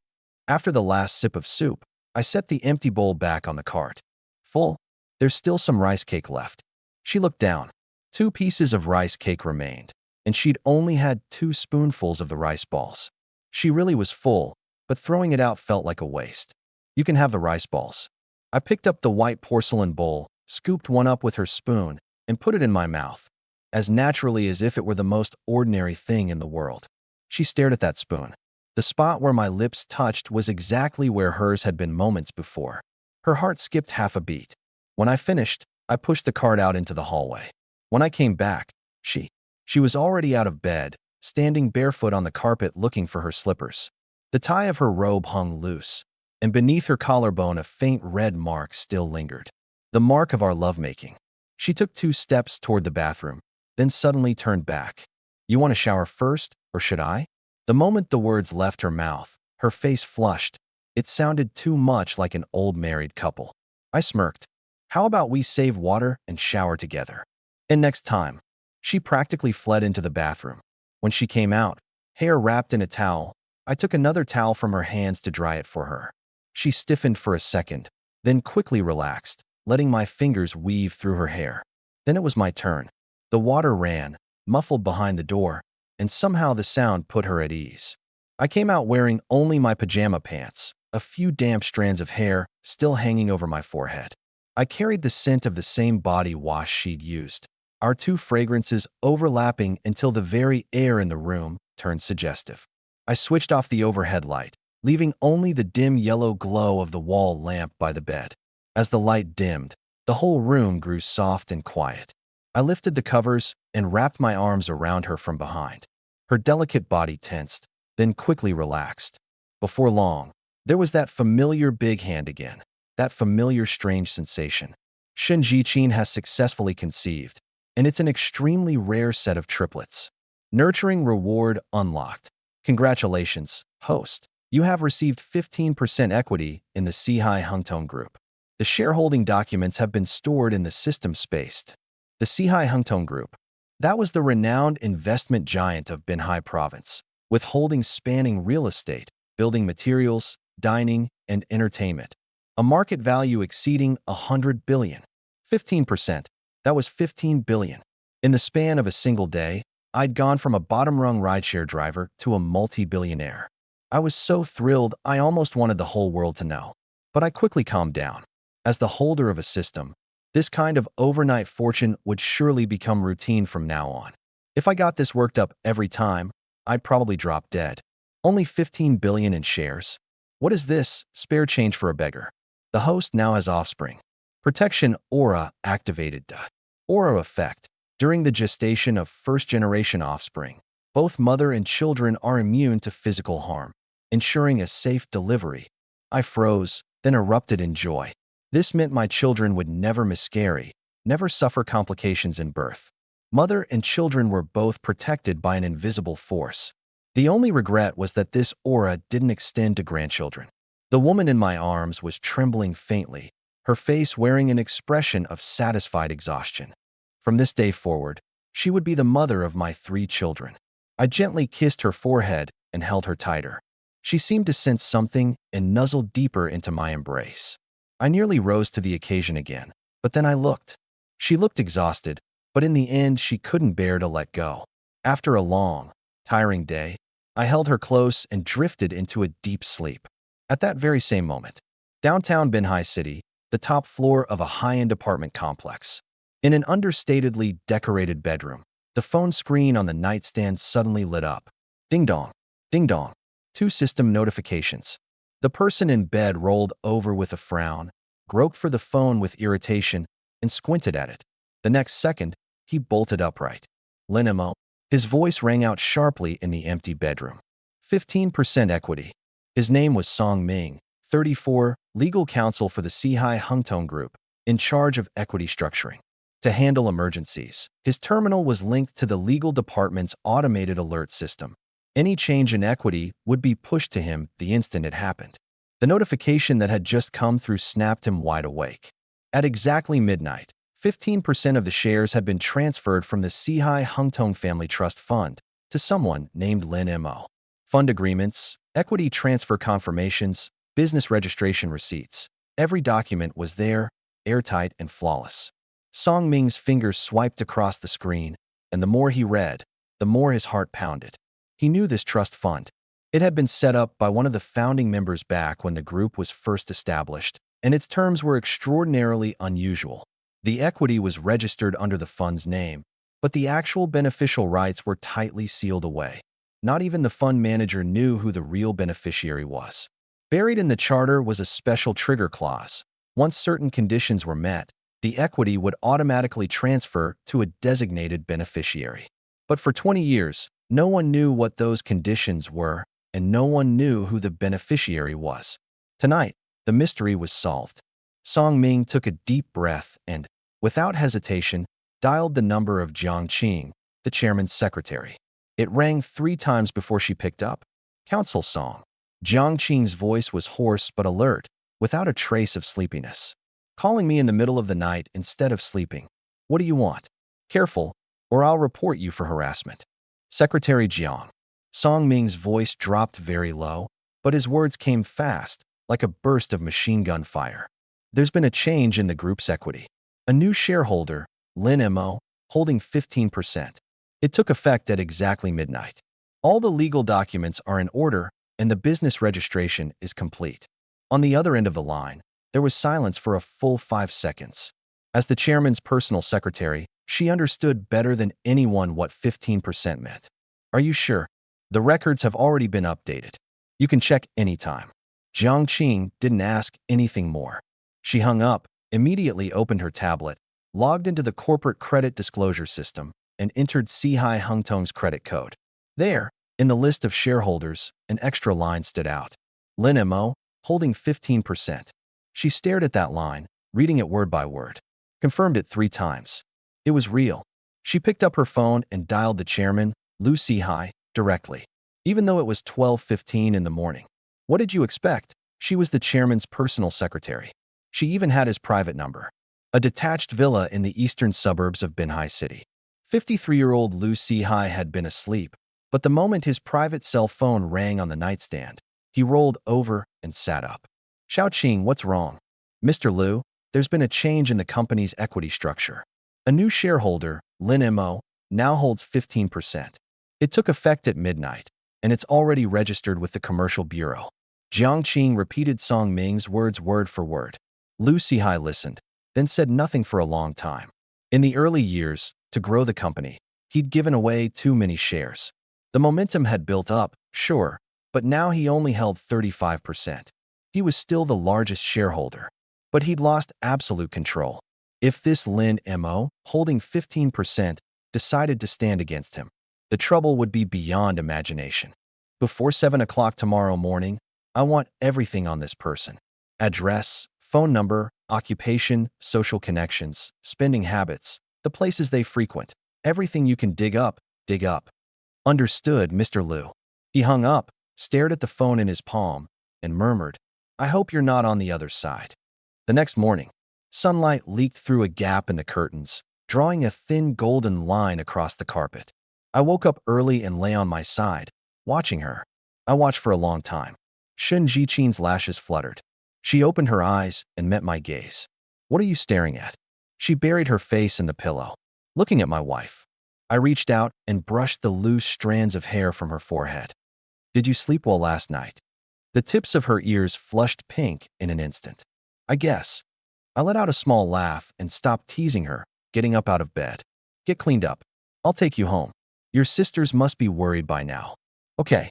After the last sip of soup, I set the empty bowl back on the cart. Full? There's still some rice cake left. She looked down. 2 pieces of rice cake remained. and she'd only had 2 spoonfuls of the rice balls. She really was full, but throwing it out felt like a waste. You can have the rice balls. I picked up the white porcelain bowl, scooped one up with her spoon, and put it in my mouth, as naturally as if it were the most ordinary thing in the world. She stared at that spoon. The spot where my lips touched was exactly where hers had been moments before. Her heart skipped half a beat. When I finished, I pushed the cart out into the hallway. When I came back, she was already out of bed, standing barefoot on the carpet looking for her slippers. The tie of her robe hung loose, and beneath her collarbone a faint red mark still lingered. The mark of our lovemaking. She took 2 steps toward the bathroom, then suddenly turned back. You want to shower first, or should I? The moment the words left her mouth, her face flushed. It sounded too much like an old married couple. I smirked. How about we save water and shower together? And next time. She practically fled into the bathroom. When she came out, hair wrapped in a towel, I took another towel from her hands to dry it for her. She stiffened for a second, then quickly relaxed, letting my fingers weave through her hair. Then it was my turn. The water ran, muffled behind the door, and somehow the sound put her at ease. I came out wearing only my pajama pants, a few damp strands of hair still hanging over my forehead. I carried the scent of the same body wash she'd used, our 2 fragrances overlapping until the very air in the room turned suggestive. I switched off the overhead light, leaving only the dim yellow glow of the wall lamp by the bed. As the light dimmed, the whole room grew soft and quiet. I lifted the covers and wrapped my arms around her from behind. Her delicate body tensed, then quickly relaxed. Before long, there was that familiar big hand again, that familiar strange sensation. Shen Jichin has successfully conceived, and it's an extremely rare set of triplets. Nurturing reward unlocked. Congratulations, host. You have received 15% equity in the Sihai Hungtong Group. The shareholding documents have been stored in the system spaced. The Sihai Hungtong Group. That was the renowned investment giant of Binhai Province, with holdings spanning real estate, building materials, dining, and entertainment. A market value exceeding 100 billion. 15%. That was 15 billion. In the span of a single day, I'd gone from a bottom-rung rideshare driver to a multi-billionaire. I was so thrilled I almost wanted the whole world to know. But I quickly calmed down. As the holder of a system, this kind of overnight fortune would surely become routine from now on. If I got this worked up every time, I'd probably drop dead. Only 15 billion in shares? What is this? Spare change for a beggar. The host now has offspring. Protection aura activated. Aura effect. During the gestation of first-generation offspring, both mother and children are immune to physical harm, ensuring a safe delivery. I froze, then erupted in joy. This meant my children would never miscarry, never suffer complications in birth. Mother and children were both protected by an invisible force. The only regret was that this aura didn't extend to grandchildren. The woman in my arms was trembling faintly, her face wearing an expression of satisfied exhaustion. From this day forward, she would be the mother of my 3 children. I gently kissed her forehead and held her tighter. She seemed to sense something and nuzzled deeper into my embrace. I nearly rose to the occasion again, but then I looked. She looked exhausted, but in the end she couldn't bear to let go. After a long, tiring day, I held her close and drifted into a deep sleep. At that very same moment, downtown Binhai City, the top floor of a high-end apartment complex. In an understatedly decorated bedroom, the phone screen on the nightstand suddenly lit up. Ding dong, ding dong. 2 system notifications. The person in bed rolled over with a frown, groped for the phone with irritation, and squinted at it. The next second, he bolted upright. Linimo. His voice rang out sharply in the empty bedroom. 15% equity. His name was Song Ming, 34, legal counsel for the Sihai Hungtong Group, in charge of equity structuring. To handle emergencies, his terminal was linked to the legal department's automated alert system. Any change in equity would be pushed to him the instant it happened. The notification that had just come through snapped him wide awake. At exactly midnight, 15% of the shares had been transferred from the Sihai Hungtong Family Trust Fund to someone named Lin Mo. Fund agreements, equity transfer confirmations, business registration receipts. Every document was there, airtight and flawless. Song Ming's fingers swiped across the screen, and the more he read, the more his heart pounded. He knew this trust fund. It had been set up by one of the founding members back when the group was first established, and its terms were extraordinarily unusual. The equity was registered under the fund's name, but the actual beneficial rights were tightly sealed away. Not even the fund manager knew who the real beneficiary was. Buried in the charter was a special trigger clause. Once certain conditions were met, the equity would automatically transfer to a designated beneficiary. But for 20 years, no one knew what those conditions were, and no one knew who the beneficiary was. Tonight, the mystery was solved. Song Ming took a deep breath and, without hesitation, dialed the number of Jiang Qing, the chairman's secretary. It rang 3 times before she picked up. Council Song. Jiang Qing's voice was hoarse but alert, without a trace of sleepiness. Calling me in the middle of the night instead of sleeping. What do you want? Careful, or I'll report you for harassment. Secretary Jiang. Song Ming's voice dropped very low, but his words came fast, like a burst of machine gun fire. There's been a change in the group's equity. A new shareholder, Lin Mo, holding 15%. It took effect at exactly midnight. All the legal documents are in order, and the business registration is complete. On the other end of the line, there was silence for a full 5 seconds. As the chairman's personal secretary, she understood better than anyone what 15% meant. Are you sure? The records have already been updated. You can check anytime. Jiang Qing didn't ask anything more. She hung up, immediately opened her tablet, logged into the corporate credit disclosure system, and entered Sihai Hungtong's credit code. There, in the list of shareholders, an extra line stood out. Lin Mo, holding 15%. She stared at that line, reading it word by word. Confirmed it 3 times. It was real. She picked up her phone and dialed the chairman, Lu Sihai, directly. Even though it was 12:15 in the morning. What did you expect? She was the chairman's personal secretary. She even had his private number. A detached villa in the eastern suburbs of Binhai City. 53-year-old Lu Sihai had been asleep, but the moment his private cell phone rang on the nightstand, he rolled over and sat up. Xiaoqing, what's wrong? Mr. Lu, there's been a change in the company's equity structure. A new shareholder, Lin Mo, now holds 15%. It took effect at midnight, and it's already registered with the Commercial Bureau. Jiang Qing repeated Song Ming's words word for word. Lu Sihai listened, then said nothing for a long time. In the early years, to grow the company, he'd given away too many shares. The momentum had built up, sure, but now he only held 35%. He was still the largest shareholder, but he'd lost absolute control. If this Lin Mo, holding 15%, decided to stand against him, the trouble would be beyond imagination. Before 7 o'clock tomorrow morning, I want everything on this person. Address, phone number, occupation, social connections, spending habits, the places they frequent. Everything you can dig up, dig up. Understood, Mr. Lu. He hung up, stared at the phone in his palm, and murmured, I hope you're not on the other side. The next morning, sunlight leaked through a gap in the curtains, drawing a thin golden line across the carpet. I woke up early and lay on my side, watching her. I watched for a long time. Shun Jiqin's lashes fluttered. She opened her eyes and met my gaze. What are you staring at? She buried her face in the pillow, looking at my wife. I reached out and brushed the loose strands of hair from her forehead. Did you sleep well last night? The tips of her ears flushed pink in an instant. I guess. I let out a small laugh and stopped teasing her, getting up out of bed. Get cleaned up. I'll take you home. Your sisters must be worried by now. Okay.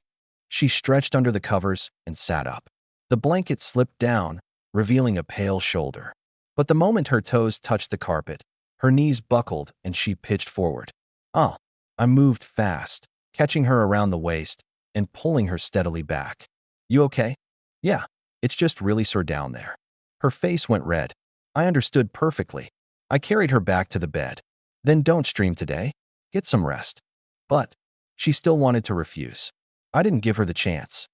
She stretched under the covers and sat up. The blanket slipped down, revealing a pale shoulder. But the moment her toes touched the carpet, her knees buckled and she pitched forward. Oh, I moved fast, catching her around the waist and pulling her steadily back. You okay? Yeah, it's just really sore down there. Her face went red. I understood perfectly. I carried her back to the bed. Then don't stream today. Get some rest. But she still wanted to refuse. I didn't give her the chance.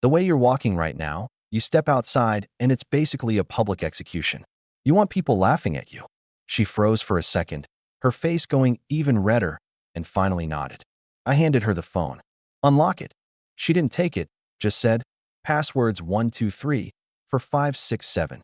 The way you're walking right now, you step outside and it's basically a public execution. You want people laughing at you. She froze for a second, her face going even redder, and finally nodded. I handed her the phone. Unlock it. She didn't take it, just said, passwords 123 for 567.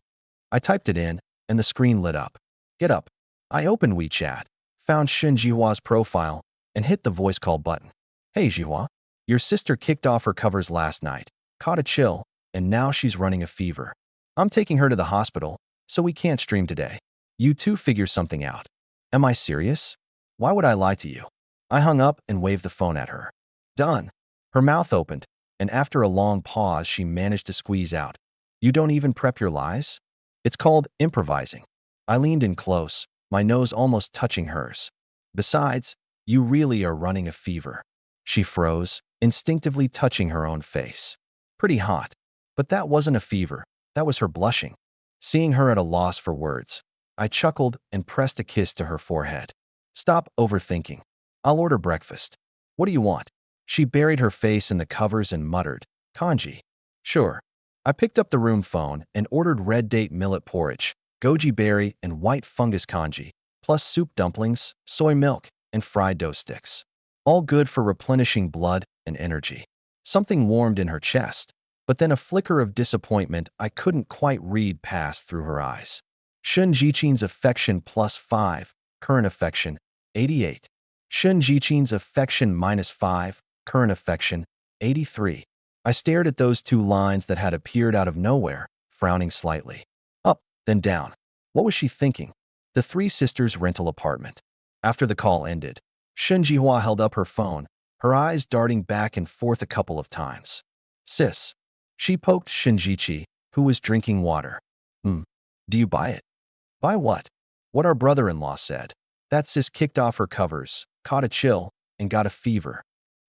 I typed it in, and the screen lit up. Get up. I opened WeChat, found Shin Jihua's profile, and hit the voice call button. Hey, Jihua. Your sister kicked off her covers last night, caught a chill, and now she's running a fever. I'm taking her to the hospital, so we can't stream today. You two figure something out. Am I serious? Why would I lie to you? I hung up and waved the phone at her. Done. Her mouth opened, and after a long pause, she managed to squeeze out. You don't even prep your lies? It's called improvising. I leaned in close, my nose almost touching hers. Besides, you really are running a fever. She froze, instinctively touching her own face. Pretty hot. But that wasn't a fever, that was her blushing. Seeing her at a loss for words, I chuckled and pressed a kiss to her forehead. Stop overthinking. I'll order breakfast. What do you want? She buried her face in the covers and muttered, Kanji. Sure. I picked up the room phone and ordered red date millet porridge, goji berry and white fungus kanji, plus soup dumplings, soy milk, and fried dough sticks. All good for replenishing blood and energy. Something warmed in her chest, but then a flicker of disappointment I couldn't quite read passed through her eyes. Shun Jichin's affection +5, current affection, 88. Shun Jichin's affection -5, current affection, 83. I stared at those two lines that had appeared out of nowhere, frowning slightly. Up, then down. What was she thinking? The three sisters' rental apartment. After the call ended, Shun Jihua held up her phone, her eyes darting back and forth a couple of times. Sis. She poked Shinjichi, who was drinking water. Do you buy it? Buy what? What our brother-in-law said. That sis kicked off her covers, caught a chill, and got a fever.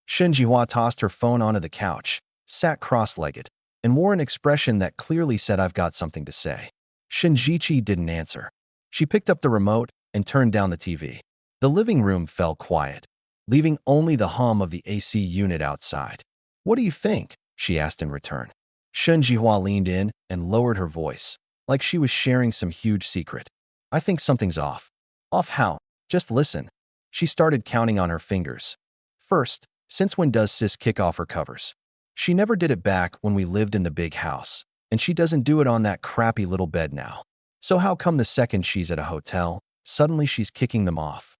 Shinjihua tossed her phone onto the couch, sat cross-legged, and wore an expression that clearly said I've got something to say. Shinjichi didn't answer. She picked up the remote and turned down the TV. The living room fell quiet, leaving only the hum of the AC unit outside. What do you think? She asked in return. Shinjihua leaned in and lowered her voice, like she was sharing some huge secret. I think something's off. Off how? Just listen. She started counting on her fingers. First, since when does sis kick off her covers? She never did it back when we lived in the big house, and she doesn't do it on that crappy little bed now. So how come the second she's at a hotel, suddenly she's kicking them off?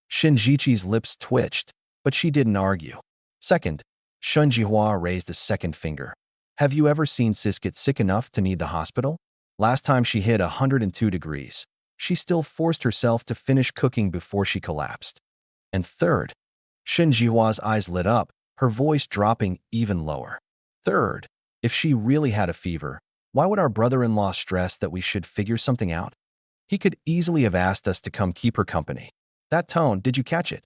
Shinjichi's lips twitched, but she didn't argue. Second, Shunjihua raised a second finger. Have you ever seen sis get sick enough to need the hospital? Last time she hit 102 degrees, she still forced herself to finish cooking before she collapsed. And third, Shinjihua's eyes lit up, her voice dropping even lower. Third, if she really had a fever, why would our brother-in-law stress that we should figure something out? He could easily have asked us to come keep her company. That tone, did you catch it?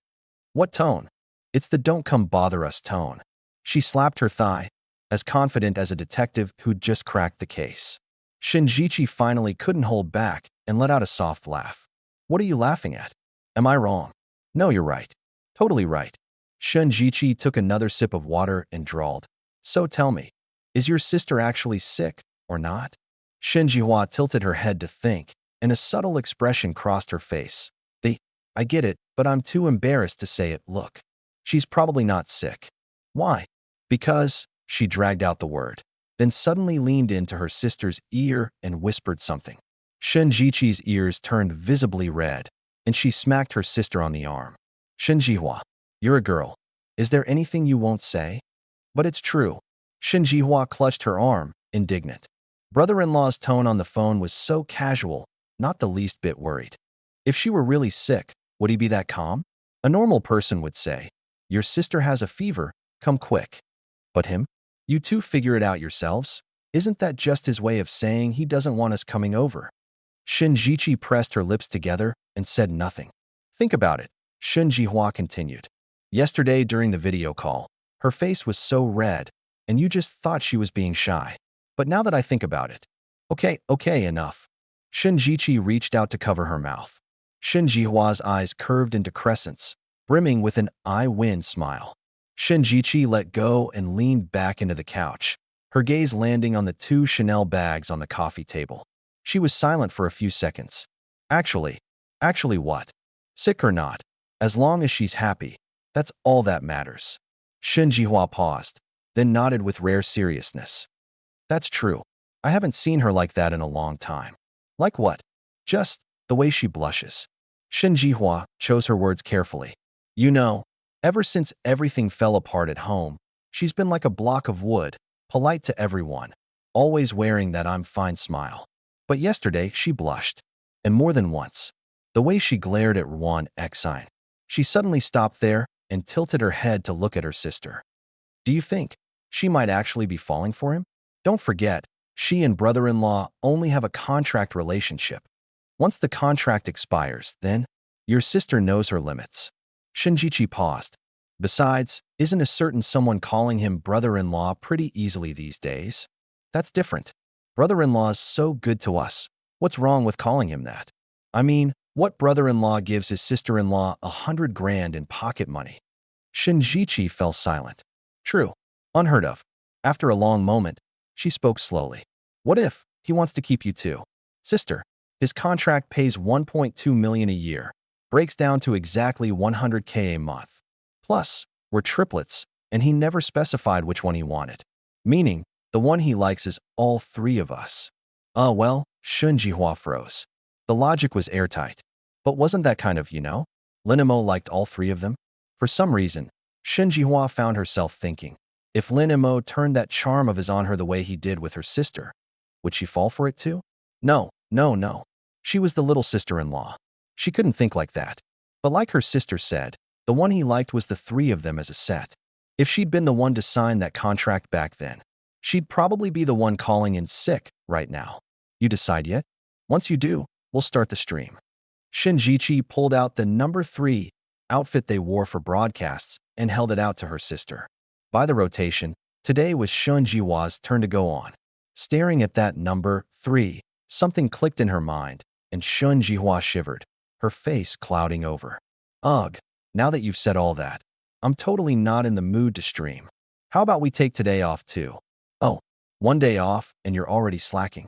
What tone? It's the don't come bother us tone. She slapped her thigh, as confident as a detective who'd just cracked the case. Shinjichi finally couldn't hold back and let out a soft laugh. What are you laughing at? Am I wrong? No, you're right. Totally right. Shinjichi took another sip of water and drawled. So tell me, is your sister actually sick or not? Shinjihua tilted her head to think, and a subtle expression crossed her face. I get it, but I'm too embarrassed to say it. Look, she's probably not sick. Why? Because, she dragged out the word, then suddenly leaned into her sister's ear and whispered something. Shinjichi's ears turned visibly red, and she smacked her sister on the arm. Shinjihua, you're a girl. Is there anything you won't say? But it's true. Shinjihua clutched her arm, indignant. Brother-in-law's tone on the phone was so casual, not the least bit worried. If she were really sick, would he be that calm? A normal person would say, your sister has a fever, come quick. But him? You two figure it out yourselves? Isn't that just his way of saying he doesn't want us coming over? Shinjichi pressed her lips together and said nothing. Think about it, Shinjihua continued. Yesterday during the video call, her face was so red, and you just thought she was being shy. But now that I think about it, okay, enough. Shinjichi reached out to cover her mouth. Shinjihua's eyes curved into crescents, brimming with an I win smile. Shinjichi let go and leaned back into the couch, her gaze landing on the two Chanel bags on the coffee table. She was silent for a few seconds. Actually what? Sick or not? As long as she's happy, that's all that matters. Shinjihua paused, then nodded with rare seriousness. That's true. I haven't seen her like that in a long time. Like what? Just the way she blushes. Shinjihua chose her words carefully. You know, Ever since everything fell apart at home, she's been like a block of wood, polite to everyone, always wearing that I'm fine smile. But yesterday, she blushed. And more than once. The way she glared at Ruan Xine. She suddenly stopped there and tilted her head to look at her sister. Do you think she might actually be falling for him? Don't forget, she and brother-in-law only have a contract relationship. Once the contract expires, then your sister knows her limits. Shinjichi paused. Besides, isn't a certain someone calling him brother-in-law pretty easily these days? That's different. Brother-in-law's so good to us. What's wrong with calling him that? I mean, what brother-in-law gives his sister-in-law 100 grand in pocket money? Shinjichi fell silent. True. Unheard of. After a long moment, she spoke slowly. What if he wants to keep you too? Sister, his contract pays 1.2 million a year, breaks down to exactly 100K a month. Plus, we're triplets, and he never specified which one he wanted. Meaning, the one he likes is all three of us. Well, Shun Jihua froze. The logic was airtight. But wasn't that kind of, Linimo liked all three of them? For some reason, Shun Jihua found herself thinking, if Linimo turned that charm of his on her the way he did with her sister, would she fall for it too? No, no, no. She was the little sister-in-law. She couldn't think like that. But like her sister said, the one he liked was the three of them as a set. If she'd been the one to sign that contract back then, she'd probably be the one calling in sick right now. You decide yet? Once you do, we'll start the stream. Shinjichi pulled out the number 3 outfit they wore for broadcasts and held it out to her sister. By the rotation, today was Shun Jihua's turn to go on. Staring at that number 3, something clicked in her mind, and Shun Jihua shivered, her face clouding over. Ugh, now that you've said all that, I'm totally not in the mood to stream. How about we take today off too? Oh, one day off and you're already slacking.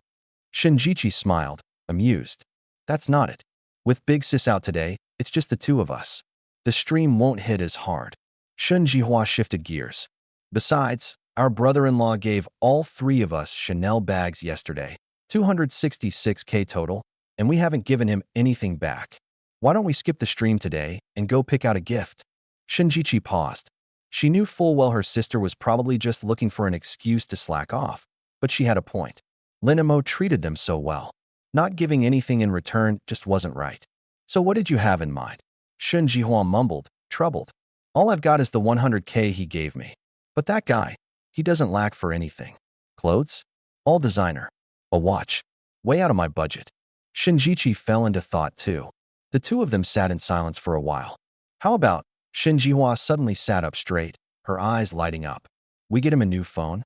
Shinjichi smiled, amused. That's not it. With Big Sis out today, it's just the two of us. The stream won't hit as hard. Shun Jihua shifted gears. Besides, our brother-in-law gave all three of us Chanel bags yesterday, 266K total, and we haven't given him anything back. Why don't we skip the stream today and go pick out a gift? Shinjichi paused. She knew full well her sister was probably just looking for an excuse to slack off, but she had a point. Linimo treated them so well. Not giving anything in return just wasn't right. So what did you have in mind? Shun Jihua mumbled, troubled. All I've got is the 100K he gave me. But that guy, he doesn't lack for anything. Clothes? All designer. A watch. Way out of my budget. Shinjichi fell into thought too. The two of them sat in silence for a while. How about, Shun Jihua suddenly sat up straight, her eyes lighting up. We get him a new phone?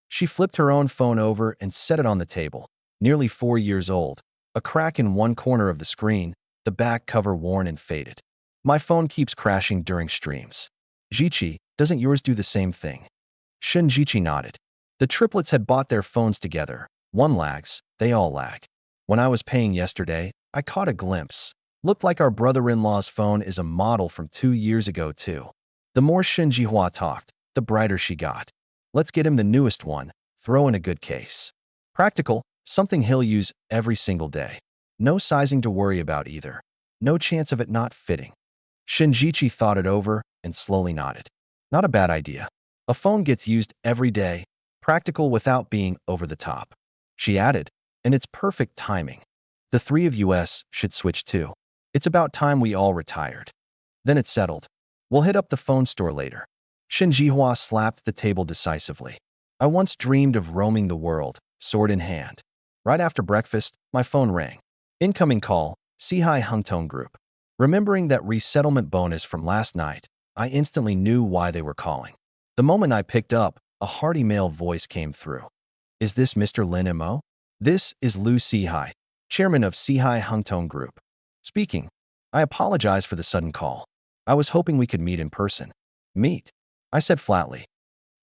She flipped her own phone over and set it on the table. Nearly 4 years old. A crack in one corner of the screen, the back cover worn and faded. My phone keeps crashing during streams. Jichi, doesn't yours do the same thing? Shinjichi nodded. The triplets had bought their phones together. One lags, they all lag. When I was paying yesterday, I caught a glimpse. Looked like our brother-in-law's phone is a model from 2 years ago too. The more Shun Jihua talked, the brighter she got. Let's get him the newest one, throw in a good case. Practical, something he'll use every single day. No sizing to worry about either. No chance of it not fitting. Shinjichi thought it over and slowly nodded. Not a bad idea. A phone gets used every day, practical without being over the top. She added, and it's perfect timing. The three of us should switch too. It's about time we all retired. Then it's settled. We'll hit up the phone store later. Shun Jihua slapped the table decisively. I once dreamed of roaming the world, sword in hand. Right after breakfast, my phone rang. Incoming call, Sihai Hungtone Group. Remembering that resettlement bonus from last night, I instantly knew why they were calling. The moment I picked up, a hearty male voice came through. Is this Mr. Lin Mo? This is Lu Sihai, chairman of Sihai Hungtone Group. Speaking. I apologize for the sudden call. I was hoping we could meet in person. Meet? I said flatly.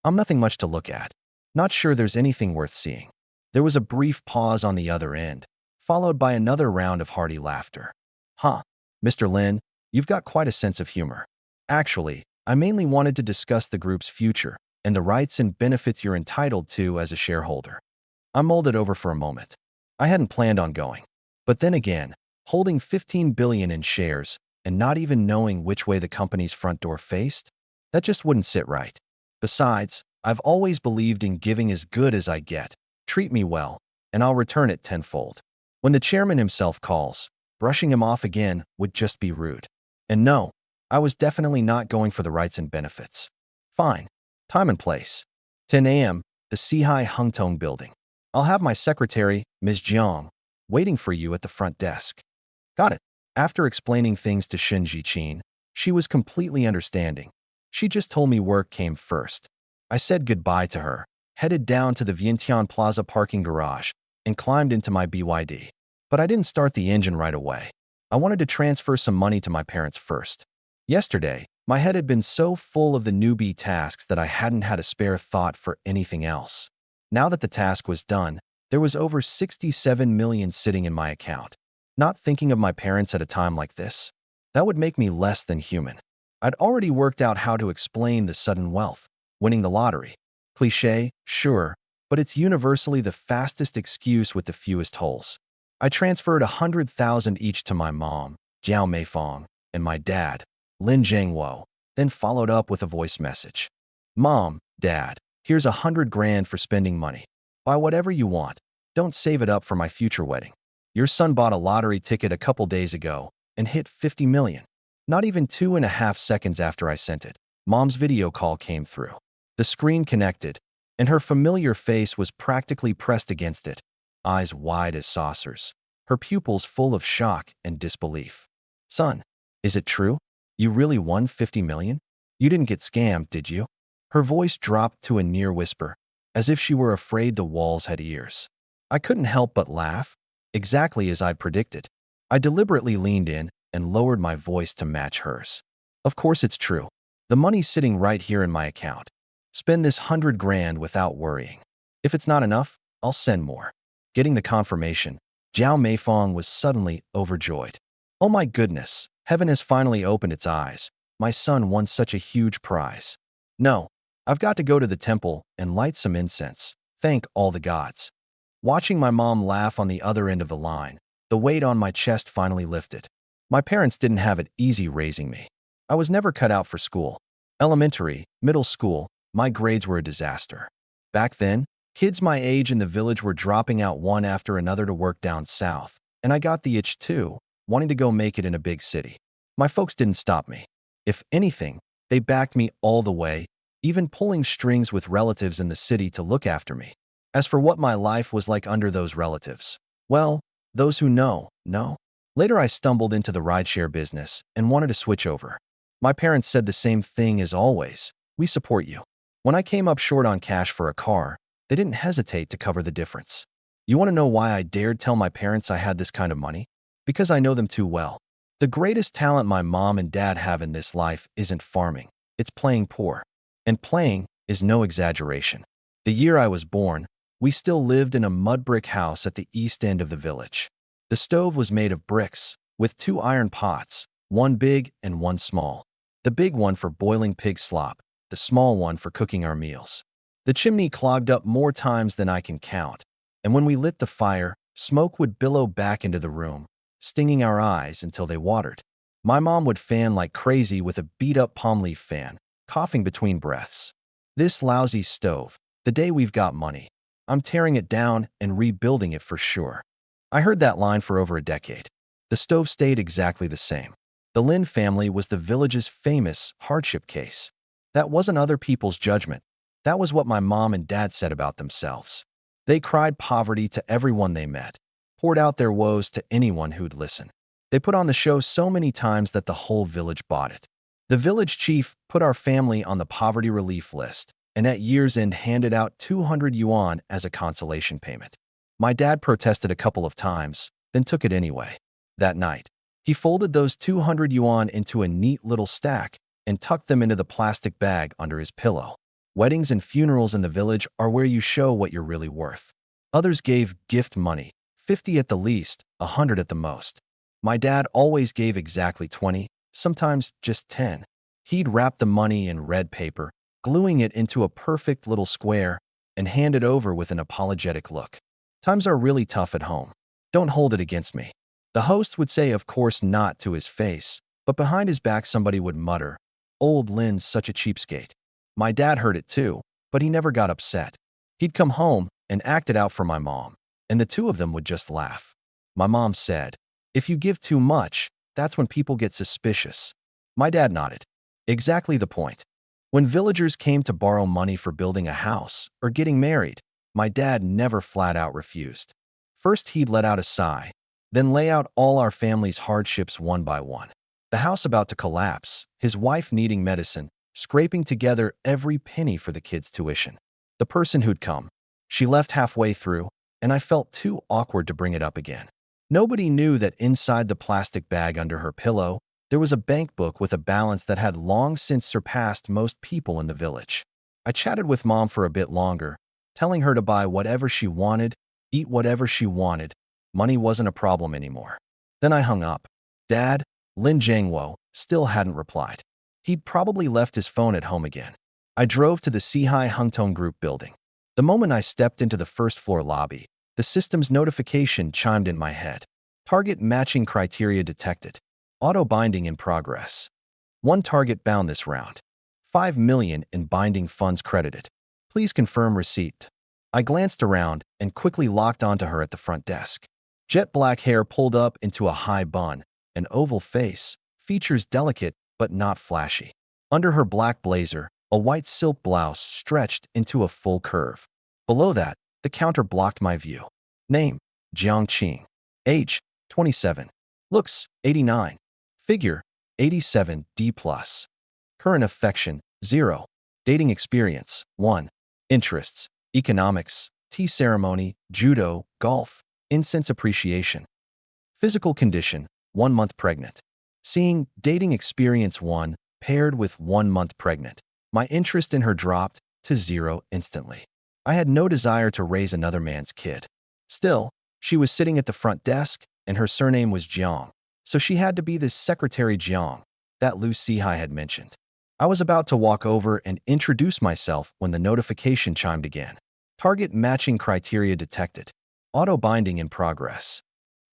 I'm nothing much to look at. Not sure there's anything worth seeing. There was a brief pause on the other end, followed by another round of hearty laughter. Huh, Mr. Lin, you've got quite a sense of humor. Actually, I mainly wanted to discuss the group's future and the rights and benefits you're entitled to as a shareholder. I mulled it over for a moment. I hadn't planned on going. But then again, holding 15 billion in shares and not even knowing which way the company's front door faced? That just wouldn't sit right. Besides, I've always believed in giving as good as I get. Treat me well, and I'll return it tenfold. When the chairman himself calls, brushing him off again would just be rude. And no, I was definitely not going for the rights and benefits. Fine. Time and place. 10 a.m., the Sihai Hungtong building. I'll have my secretary, Ms. Jiang, waiting for you at the front desk. Got it. After explaining things to Shin Jichin, she was completely understanding. She just told me work came first. I said goodbye to her, headed down to the Vientiane Plaza parking garage, and climbed into my BYD. But I didn't start the engine right away. I wanted to transfer some money to my parents first. Yesterday, my head had been so full of the newbie tasks that I hadn't had a spare thought for anything else. Now that the task was done, there was over 67 million sitting in my account. Not thinking of my parents at a time like this, that would make me less than human. I'd already worked out how to explain the sudden wealth, winning the lottery. Cliché, sure, but it's universally the fastest excuse with the fewest holes. I transferred 100,000 each to my mom, Jiao Meifong, and my dad, Lin Zhengwo, then followed up with a voice message. Mom, Dad, here's 100 grand for spending money. Buy whatever you want. Don't save it up for my future wedding. Your son bought a lottery ticket a couple days ago and hit 50 million. Not even 2.5 seconds after I sent it, Mom's video call came through. The screen connected, and her familiar face was practically pressed against it, eyes wide as saucers, her pupils full of shock and disbelief. Son, is it true? You really won 50 million? You didn't get scammed, did you? Her voice dropped to a near whisper, as if she were afraid the walls had ears. I couldn't help but laugh, exactly as I'd predicted. I deliberately leaned in and lowered my voice to match hers. Of course it's true. The money's sitting right here in my account. Spend this 100 grand without worrying. If it's not enough, I'll send more. Getting the confirmation, Jiao Meifong was suddenly overjoyed. Oh my goodness, heaven has finally opened its eyes. My son won such a huge prize. No, I've got to go to the temple and light some incense. Thank all the gods. Watching my mom laugh on the other end of the line, the weight on my chest finally lifted. My parents didn't have it easy raising me. I was never cut out for school. Elementary, middle school, my grades were a disaster. Back then, kids my age in the village were dropping out one after another to work down south, and I got the itch too, wanting to go make it in a big city. My folks didn't stop me. If anything, they backed me all the way, even pulling strings with relatives in the city to look after me. As for what my life was like under those relatives, well, those who know. Later I stumbled into the rideshare business and wanted to switch over. My parents said the same thing as always, we support you. When I came up short on cash for a car, they didn't hesitate to cover the difference. You want to know why I dared tell my parents I had this kind of money? Because I know them too well. The greatest talent my mom and dad have in this life isn't farming, it's playing poor. And playing is no exaggeration. The year I was born, we still lived in a mud brick house at the east end of the village. The stove was made of bricks, with 2 iron pots, one big and one small. The big one for boiling pig slop, the small one for cooking our meals. The chimney clogged up more times than I can count, and when we lit the fire, smoke would billow back into the room, stinging our eyes until they watered. My mom would fan like crazy with a beat-up palm leaf fan, coughing between breaths. This lousy stove, the day we've got money, I'm tearing it down and rebuilding it for sure. I heard that line for over a decade. The stove stayed exactly the same. The Lin family was the village's famous hardship case. That wasn't other people's judgment. That was what my mom and dad said about themselves. They cried poverty to everyone they met, poured out their woes to anyone who'd listen. They put on the show so many times that the whole village bought it. The village chief put our family on the poverty relief list, and at year's end handed out 200 yuan as a consolation payment. My dad protested a couple of times, then took it anyway. That night, he folded those 200 yuan into a neat little stack and tucked them into the plastic bag under his pillow. Weddings and funerals in the village are where you show what you're really worth. Others gave gift money, 50 at the least, 100 at the most. My dad always gave exactly 20, sometimes just 10. He'd wrap the money in red paper, gluing it into a perfect little square, and hand it over with an apologetic look. Times are really tough at home. Don't hold it against me. The host would say of course not to his face, but behind his back somebody would mutter, Old Lin's such a cheapskate. My dad heard it too, but he never got upset. He'd come home and act it out for my mom, and the two of them would just laugh. My mom said, "If you give too much, that's when people get suspicious." My dad nodded. Exactly the point. When villagers came to borrow money for building a house or getting married, my dad never flat out refused. First, he'd let out a sigh, then lay out all our family's hardships one by one. The house about to collapse, his wife needing medicine, scraping together every penny for the kids' tuition. The person who'd come. She left halfway through, and I felt too awkward to bring it up again. Nobody knew that inside the plastic bag under her pillow, there was a bank book with a balance that had long since surpassed most people in the village. I chatted with Mom for a bit longer, telling her to buy whatever she wanted, eat whatever she wanted. Money wasn't a problem anymore. Then I hung up. Dad, Lin Jiangwo, still hadn't replied. He'd probably left his phone at home again. I drove to the Sihai Hungtong Group building. The moment I stepped into the first-floor lobby, the system's notification chimed in my head. Target matching criteria detected. Auto-binding in progress. One target bound this round. 5 million in binding funds credited. Please confirm receipt. I glanced around and quickly locked onto her at the front desk. Jet black hair pulled up into a high bun, an oval face, features delicate but not flashy. Under her black blazer, a white silk blouse stretched into a full curve. Below that, the counter blocked my view. Name, Jiang Qing. Age, 27. Looks, 89. Figure, 87 D+. Current affection, 0. Dating experience, 1. Interests, economics, tea ceremony, judo, golf, incense appreciation. Physical condition, 1 month pregnant. Seeing dating experience 1 paired with 1 month pregnant. My interest in her dropped to 0 instantly. I had no desire to raise another man's kid. Still, she was sitting at the front desk, and her surname was Jiang, so she had to be this Secretary Jiang that Lu Sihai had mentioned. I was about to walk over and introduce myself when the notification chimed again. Target matching criteria detected. Auto-binding in progress.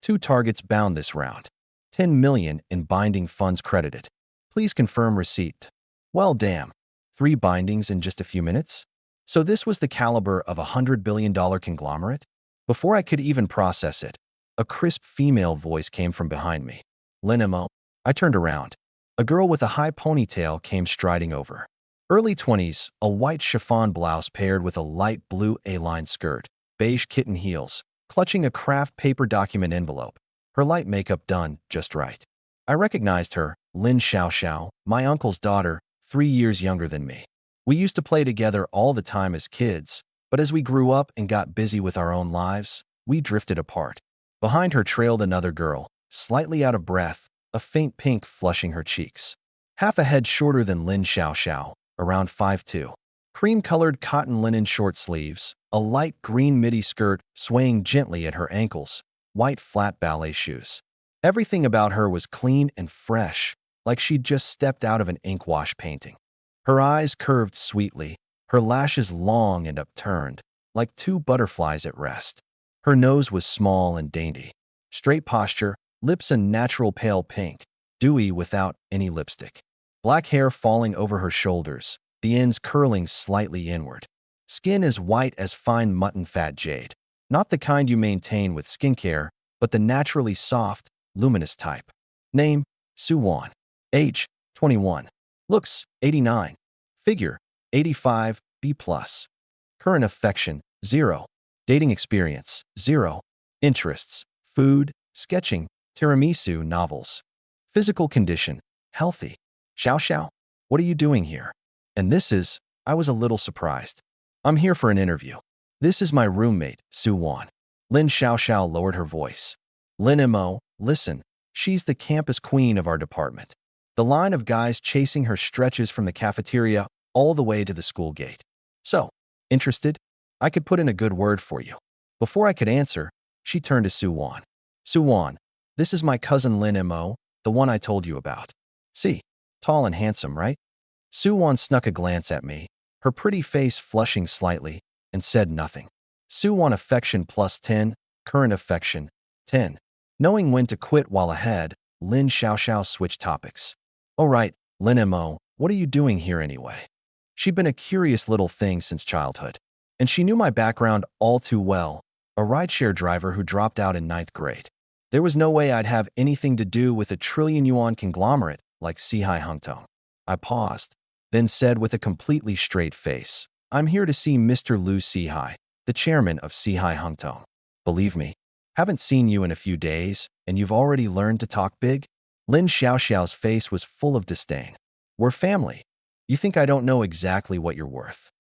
2 targets bound this round. 10 million in binding funds credited. Please confirm receipt. Well, damn. 3 bindings in just a few minutes? So this was the caliber of a $100 billion conglomerate? Before I could even process it, a crisp female voice came from behind me. Linimo. I turned around. A girl with a high ponytail came striding over. Early 20s, a white chiffon blouse paired with a light blue A-line skirt, beige kitten heels, clutching a craft paper document envelope. Her light makeup done just right. I recognized her, Lin Xiaoxiao, my uncle's daughter, 3 years younger than me. We used to play together all the time as kids, but as we grew up and got busy with our own lives, we drifted apart. Behind her trailed another girl, slightly out of breath, a faint pink flushing her cheeks. Half a head shorter than Lin Xiaoxiao, around 5'2". Cream-colored cotton linen short sleeves, a light green midi skirt swaying gently at her ankles, white flat ballet shoes. Everything about her was clean and fresh, like she'd just stepped out of an ink wash painting. Her eyes curved sweetly, her lashes long and upturned, like 2 butterflies at rest. Her nose was small and dainty. Straight posture, lips a natural pale pink, dewy without any lipstick. Black hair falling over her shoulders, the ends curling slightly inward. Skin as white as fine mutton fat jade. Not the kind you maintain with skincare, but the naturally soft, luminous type. Name, Suwon. Age, 21. Looks, 89. Figure, 85 B+. Current affection, 0. Dating experience, 0. Interests, food, sketching, tiramisu, novels. Physical condition, healthy. Xiao Xiao, what are you doing here? And I was a little surprised. I'm here for an interview. This is my roommate, Suwon. Lin Xiaoxiao lowered her voice. Lin Mo, listen, she's the campus queen of our department. The line of guys chasing her stretches from the cafeteria all the way to the school gate. So, interested? I could put in a good word for you. Before I could answer, she turned to Suwon. Suwon, this is my cousin Lin Mo, the one I told you about. See, tall and handsome, right? Suwon snuck a glance at me, her pretty face flushing slightly, and said nothing. Suwon affection plus 10, current affection, 10. Knowing when to quit while ahead, Lin Xiaoxiao switched topics. All right, Lin Mo, What are you doing here anyway? She'd been a curious little thing since childhood, and she knew my background all too well, a rideshare driver who dropped out in ninth grade. There was no way I'd have anything to do with a trillion-yuan conglomerate like Sihai Hungtong. I paused, then said with a completely straight face, I'm here to see Mr. Liu Sihai, the chairman of Sihai Hungtong. Believe me, haven't seen you in a few days, and you've already learned to talk big? Lin Xiaoxiao's face was full of disdain. We're family. You think I don't know exactly what you're worth?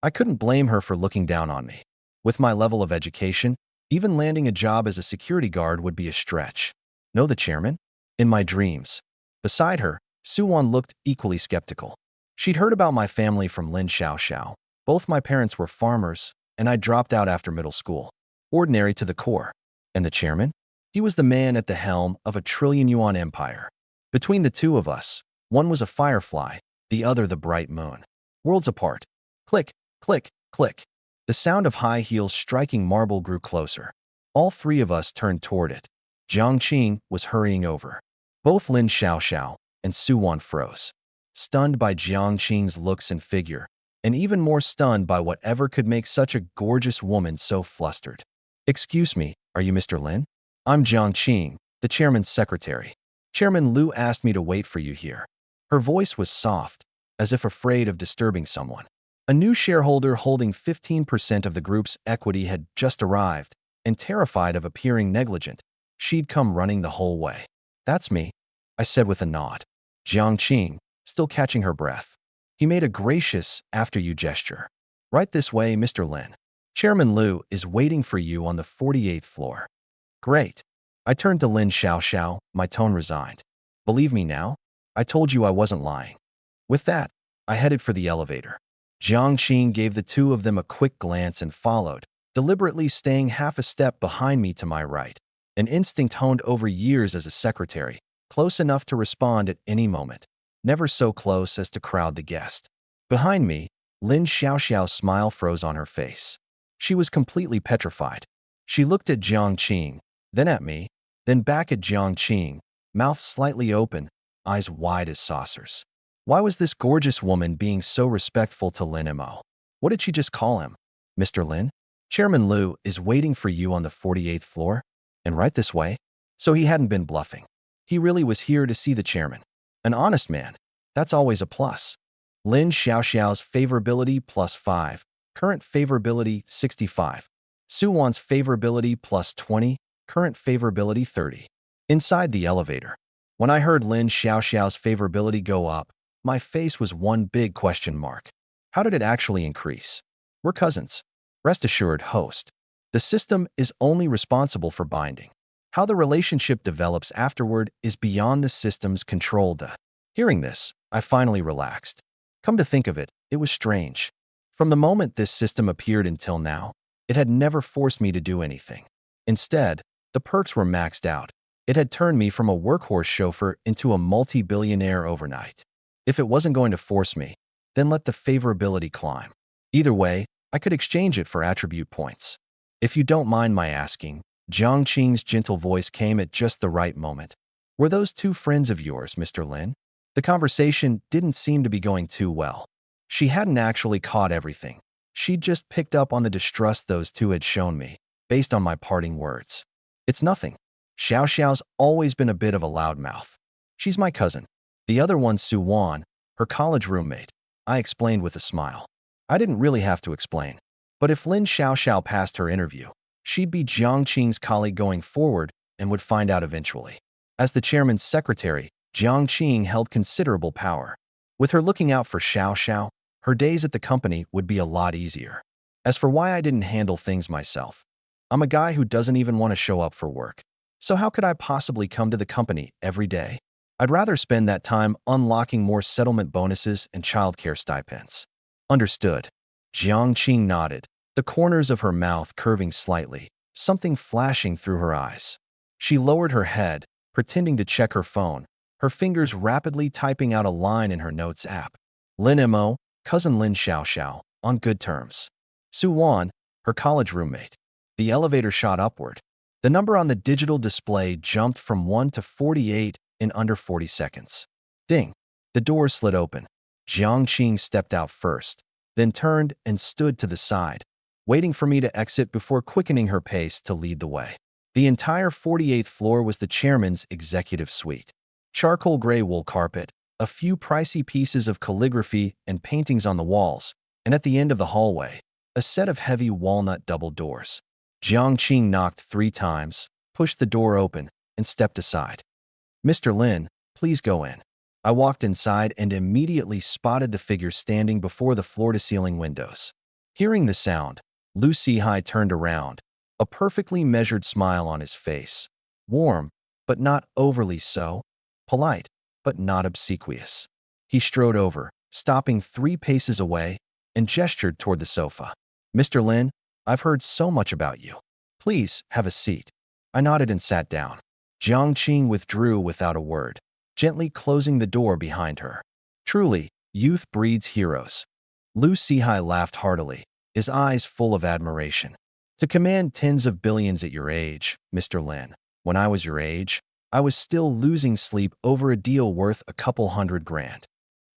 I couldn't blame her for looking down on me. With my level of education, even landing a job as a security guard would be a stretch. Know the chairman? In my dreams. Beside her, Suwon looked equally skeptical. She'd heard about my family from Lin Xiaoxiao. Both my parents were farmers, and I dropped out after middle school. Ordinary to the core. And the chairman? He was the man at the helm of a trillion-yuan empire. Between the two of us, one was a firefly, the other the bright moon. Worlds apart. Click, click, click. The sound of high heels striking marble grew closer. All three of us turned toward it. Jiang Qing was hurrying over. Both Lin Xiaoxiao and Suwon froze, stunned by Jiang Qing's looks and figure, and even more stunned by whatever could make such a gorgeous woman so flustered. Excuse me, are you Mr. Lin? I'm Jiang Qing, the chairman's secretary. Chairman Liu asked me to wait for you here. Her voice was soft, as if afraid of disturbing someone. A new shareholder holding 15% of the group's equity had just arrived, and terrified of appearing negligent, she'd come running the whole way. That's me, I said with a nod. Jiang Qing, still catching her breath. He made a gracious after-you gesture. Right this way, Mr. Lin. Chairman Liu is waiting for you on the 48th floor. Great. I turned to Lin Xiaoxiao, my tone resigned. Believe me now? I told you I wasn't lying. With that, I headed for the elevator. Jiang Qing gave the two of them a quick glance and followed, deliberately staying half a step behind me to my right. An instinct honed over years as a secretary, close enough to respond at any moment, never so close as to crowd the guest. Behind me, Lin Xiaoxiao's smile froze on her face. She was completely petrified. She looked at Jiang Qing, then at me, then back at Jiang Qing, mouth slightly open, eyes wide as saucers. Why was this gorgeous woman being so respectful to Lin Mo? What did she just call him? Mr. Lin? Chairman Liu is waiting for you on the 48th floor, and right this way? So he hadn't been bluffing. He really was here to see the chairman. An honest man. That's always a plus. Lin Xiaoxiao's favorability +5, current favorability 65. Suwon's favorability +20, current favorability 30. Inside the elevator, when I heard Lin Xiaoxiao's favorability go up, my face was one big question mark. How did it actually increase? We're cousins. Rest assured, host. The system is only responsible for binding. How the relationship develops afterward is beyond the system's control. Hearing this, I finally relaxed. Come to think of it, it was strange. From the moment this system appeared until now, it had never forced me to do anything. Instead, the perks were maxed out. It had turned me from a workhorse chauffeur into a multi-billionaire overnight. If it wasn't going to force me, then let the favorability climb. Either way, I could exchange it for attribute points. If you don't mind my asking, Jiang Qing's gentle voice came at just the right moment. Were those two friends of yours, Mr. Lin? The conversation didn't seem to be going too well. She hadn't actually caught everything. She'd just picked up on the distrust those two had shown me, based on my parting words. It's nothing. Xiaoxiao's always been a bit of a loudmouth. She's my cousin. The other one's Suwon, her college roommate, I explained with a smile. I didn't really have to explain. But if Lin Xiaoxiao passed her interview, she'd be Jiang Qing's colleague going forward and would find out eventually. As the chairman's secretary, Jiang Qing held considerable power. With her looking out for Xiaoxiao, her days at the company would be a lot easier. As for why I didn't handle things myself, I'm a guy who doesn't even want to show up for work. So how could I possibly come to the company every day? I'd rather spend that time unlocking more settlement bonuses and childcare stipends. Understood. Jiang Qing nodded, the corners of her mouth curving slightly, something flashing through her eyes. She lowered her head, pretending to check her phone, her fingers rapidly typing out a line in her notes app. Lin Mo, cousin Lin Xiaoxiao, on good terms. Suwon, her college roommate. The elevator shot upward. The number on the digital display jumped from 1 to 48 in under 40 seconds. Ding! The door slid open. Jiangqing stepped out first, then turned and stood to the side, waiting for me to exit before quickening her pace to lead the way. The entire 48th floor was the chairman's executive suite. Charcoal gray wool carpet, a few pricey pieces of calligraphy and paintings on the walls, and at the end of the hallway, a set of heavy walnut double doors. Jiangqing knocked 3 times, pushed the door open, and stepped aside. "Mr. Lin, please go in." I walked inside and immediately spotted the figure standing before the floor-to-ceiling windows. Hearing the sound, Lu Sihai turned around, a perfectly measured smile on his face. Warm, but not overly so. Polite, but not obsequious. He strode over, stopping 3 paces away, and gestured toward the sofa. "Mr. Lin, I've heard so much about you. Please, have a seat." I nodded and sat down. Jiangqing withdrew without a word, gently closing the door behind her. Truly, youth breeds heroes. Lu Sihai laughed heartily, his eyes full of admiration. "To command tens of billions at your age, Mr. Lin. When I was your age, I was still losing sleep over a deal worth a couple $100,000.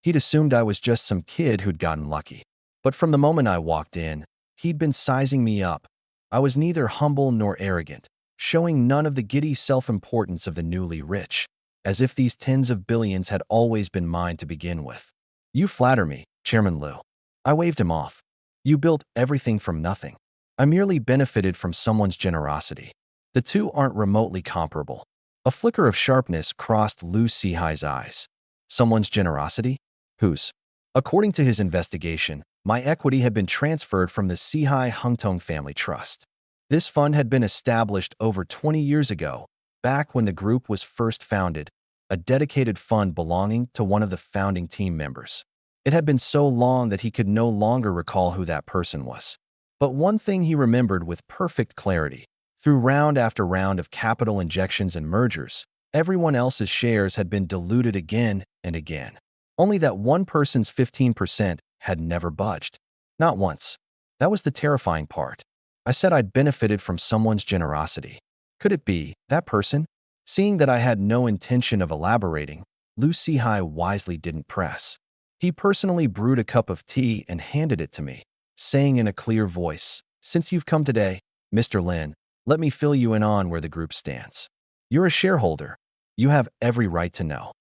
He'd assumed I was just some kid who'd gotten lucky. But from the moment I walked in, he'd been sizing me up. I was neither humble nor arrogant, showing none of the giddy self-importance of the newly rich, as if these tens of billions had always been mine to begin with. "You flatter me, Chairman Liu." I waved him off. "You built everything from nothing. I merely benefited from someone's generosity. The two aren't remotely comparable." A flicker of sharpness crossed Lu Sihai's eyes. "Someone's generosity? Whose?" According to his investigation, my equity had been transferred from the Sihai Hungtong Family Trust. This fund had been established over 20 years ago, back when the group was first founded, a dedicated fund belonging to one of the founding team members. It had been so long that he could no longer recall who that person was. But one thing he remembered with perfect clarity: through round after round of capital injections and mergers, everyone else's shares had been diluted again and again. Only that one person's 15% had never budged. Not once. That was the terrifying part. I said I'd benefited from someone's generosity. Could it be that person? Seeing that I had no intention of elaborating, Lu Sihai wisely didn't press. He personally brewed a cup of tea and handed it to me, saying in a clear voice, "Since you've come today, Mr. Lin, let me fill you in on where the group stands. You're a shareholder. You have every right to know."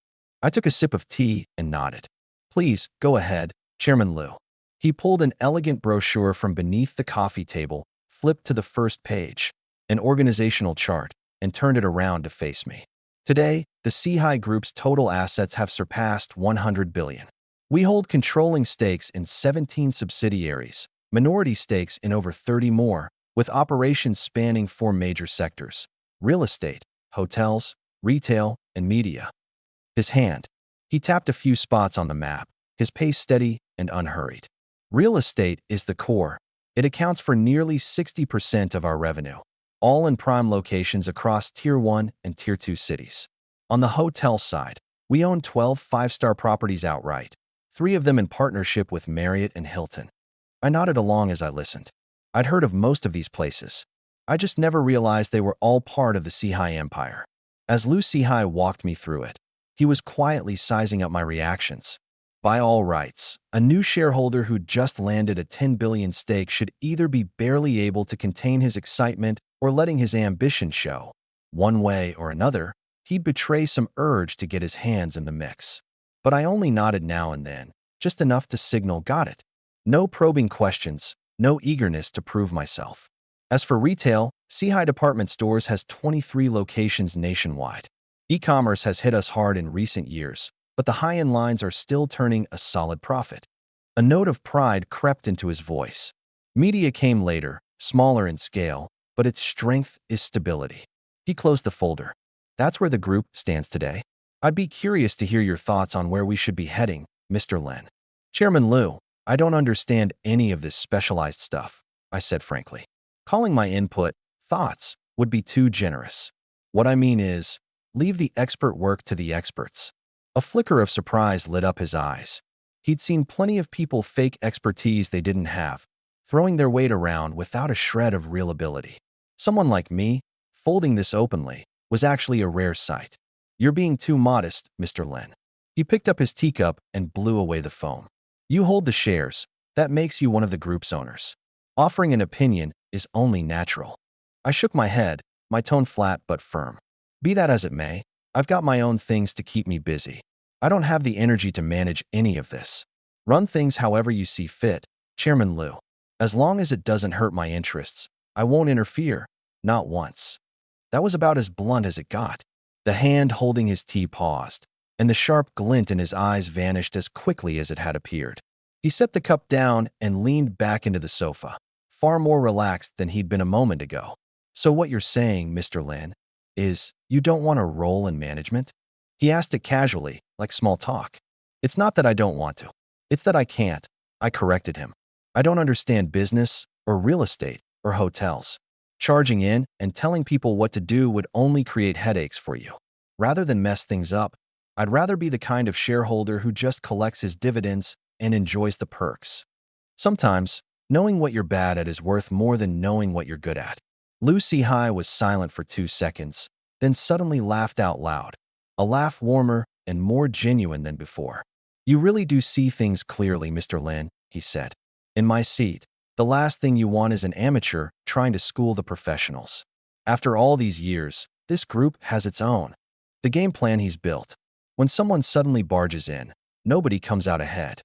I took a sip of tea and nodded. "Please, go ahead, Chairman Liu." He pulled an elegant brochure from beneath the coffee table, flipped to the first page, an organizational chart, and turned it around to face me. "Today, the Sihai Group's total assets have surpassed 100 billion. We hold controlling stakes in 17 subsidiaries, minority stakes in over 30 more, with operations spanning 4 major sectors: real estate, hotels, retail, and media." His hand. He tapped a few spots on the map, his pace steady and unhurried. "Real estate is the core. It accounts for nearly 60% of our revenue, all in prime locations across Tier 1 and Tier 2 cities. On the hotel side, we own 12 five-star properties outright, 3 of them in partnership with Marriott and Hilton." I nodded along as I listened. I'd heard of most of these places. I just never realized they were all part of the Sihai Empire. As Lu Sihai walked me through it, he was quietly sizing up my reactions. By all rights, a new shareholder who'd just landed a 10 billion stake should either be barely able to contain his excitement or letting his ambition show. One way or another, he'd betray some urge to get his hands in the mix. But I only nodded now and then, just enough to signal got it. No probing questions, no eagerness to prove myself. As for retail, Sihai Department Stores has 23 locations nationwide. E-commerce has hit us hard in recent years, but the high-end lines are still turning a solid profit. A note of pride crept into his voice. Media came later, smaller in scale, but its strength is stability. He closed the folder. "That's where the group stands today. I'd be curious to hear your thoughts on where we should be heading, Mr. Lin." "Chairman Liu, I don't understand any of this specialized stuff," I said frankly. "Calling my input thoughts would be too generous. What I mean is, leave the expert work to the experts." A flicker of surprise lit up his eyes. He'd seen plenty of people fake expertise they didn't have, throwing their weight around without a shred of real ability. Someone like me, folding this openly, was actually a rare sight. "You're being too modest, Mr. Lin." He picked up his teacup and blew away the foam. You hold the shares. That makes you one of the group's owners. Offering an opinion is only natural. I shook my head, my tone flat but firm. Be that as it may, I've got my own things to keep me busy. I don't have the energy to manage any of this. Run things however you see fit, Chairman Liu. As long as it doesn't hurt my interests, I won't interfere, not once. That was about as blunt as it got. The hand holding his tea paused, and the sharp glint in his eyes vanished as quickly as it had appeared. He set the cup down and leaned back into the sofa, far more relaxed than he'd been a moment ago. So what you're saying, Mr. Lin, is you don't want a role in management? He asked it casually, like small talk. It's not that I don't want to. It's that I can't. I corrected him. I don't understand business or real estate or hotels. Charging in and telling people what to do would only create headaches for you. Rather than mess things up, I'd rather be the kind of shareholder who just collects his dividends and enjoys the perks. Sometimes, knowing what you're bad at is worth more than knowing what you're good at. Lu Sihai was silent for 2 seconds, then suddenly laughed out loud. A laugh warmer and more genuine than before. You really do see things clearly, Mr. Lin, he said. In my seat, the last thing you want is an amateur trying to school the professionals. After all these years, this group has its own. The game plan he's built. When someone suddenly barges in, nobody comes out ahead.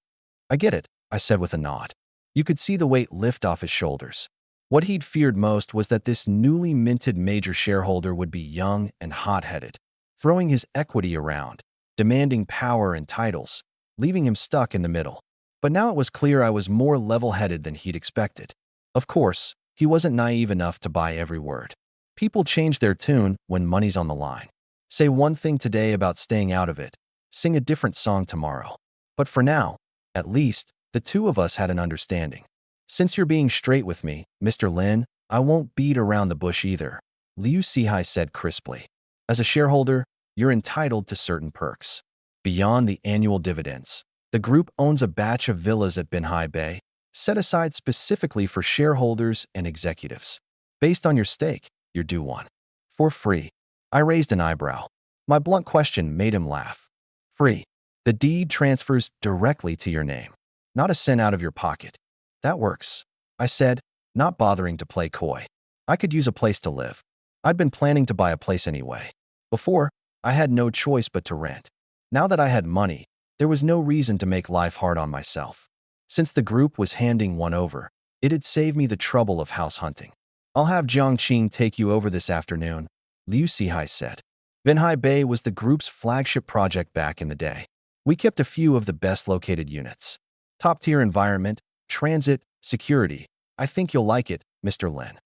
I get it, I said with a nod. You could see the weight lift off his shoulders. What he'd feared most was that this newly minted major shareholder would be young and hot-headed, throwing his equity around, demanding power and titles, leaving him stuck in the middle. But now it was clear I was more level-headed than he'd expected. Of course, he wasn't naive enough to buy every word. People change their tune when money's on the line. Say one thing today about staying out of it, sing a different song tomorrow. But for now, at least, the two of us had an understanding. Since you're being straight with me, Mr. Lin, I won't beat around the bush either, Liu Sihai said crisply. As a shareholder, you're entitled to certain perks. Beyond the annual dividends, the group owns a batch of villas at Binhai Bay, set aside specifically for shareholders and executives. Based on your stake, you're due one. For free. I raised an eyebrow. My blunt question made him laugh. Free. The deed transfers directly to your name. Not a cent out of your pocket. That works, I said, not bothering to play coy. I could use a place to live. I'd been planning to buy a place anyway. Before, I had no choice but to rent. Now that I had money, there was no reason to make life hard on myself. Since the group was handing one over, it'd save me the trouble of house hunting. I'll have Jiangqing take you over this afternoon, Liu Sihai said. Binhai Bay was the group's flagship project back in the day. We kept a few of the best located units. Top-tier environment, transit, security. I think you'll like it, Mr. Lin.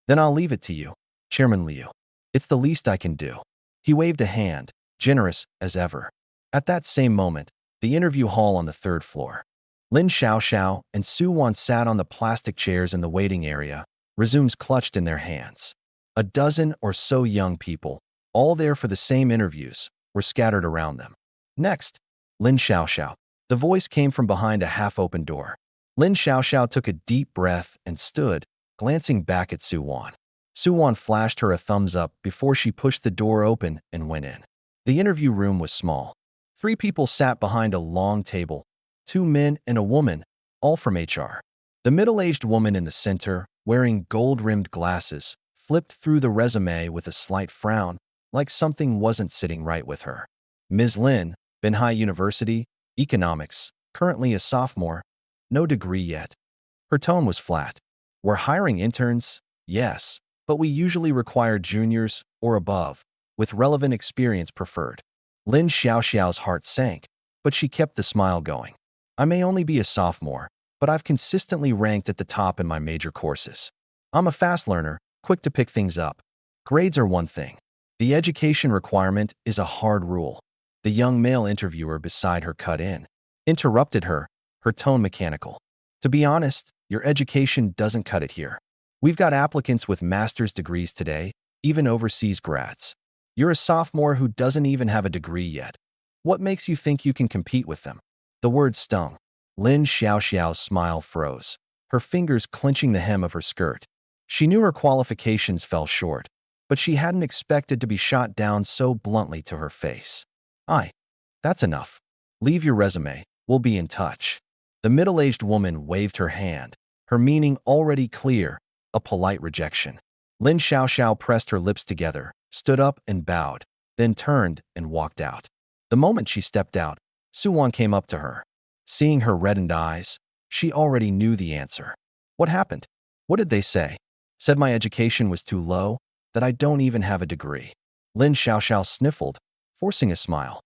Then I'll leave it to you, Chairman Liu. It's the least I can do. He waved a hand, generous as ever. At that same moment, the interview hall on the 3rd floor. Lin Xiaoxiao and Su Wan sat on the plastic chairs in the waiting area, resumes clutched in their hands. A dozen or so young people, all there for the same interviews, were scattered around them. Next, Lin Xiaoxiao. The voice came from behind a half-open door. Lin Xiaoxiao took a deep breath and stood, glancing back at Su Wan. Su Wan flashed her a thumbs up before she pushed the door open and went in. The interview room was small. 3 people sat behind a long table, 2 men and a woman, all from HR. The middle-aged woman in the center, wearing gold-rimmed glasses, flipped through the resume with a slight frown, like something wasn't sitting right with her. Ms. Lin, Binhai University, Economics, currently a sophomore, no degree yet. Her tone was flat. We're hiring interns, yes, but we usually require juniors or above, with relevant experience preferred. Lin Xiaoxiao's heart sank, but she kept the smile going. I may only be a sophomore, but I've consistently ranked at the top in my major courses. I'm a fast learner, quick to pick things up. Grades are one thing. The education requirement is a hard rule. The young male interviewer beside her cut in, interrupted her, her tone mechanical. To be honest, your education doesn't cut it here. We've got applicants with master's degrees today, even overseas grads. You're a sophomore who doesn't even have a degree yet. What makes you think you can compete with them? The word stung. Lin Xiaoxiao's smile froze, her fingers clenching the hem of her skirt. She knew her qualifications fell short, but she hadn't expected to be shot down so bluntly to her face. That's enough. Leave your resume. We'll be in touch. The middle-aged woman waved her hand, her meaning already clear, a polite rejection. Lin Xiaoxiao pressed her lips together, stood up and bowed, then turned and walked out. The moment she stepped out, Suwon came up to her. Seeing her reddened eyes, she already knew the answer. What happened? What did they say? Said my education was too low, that I don't even have a degree. Lin Xiaoxiao sniffled, forcing a smile.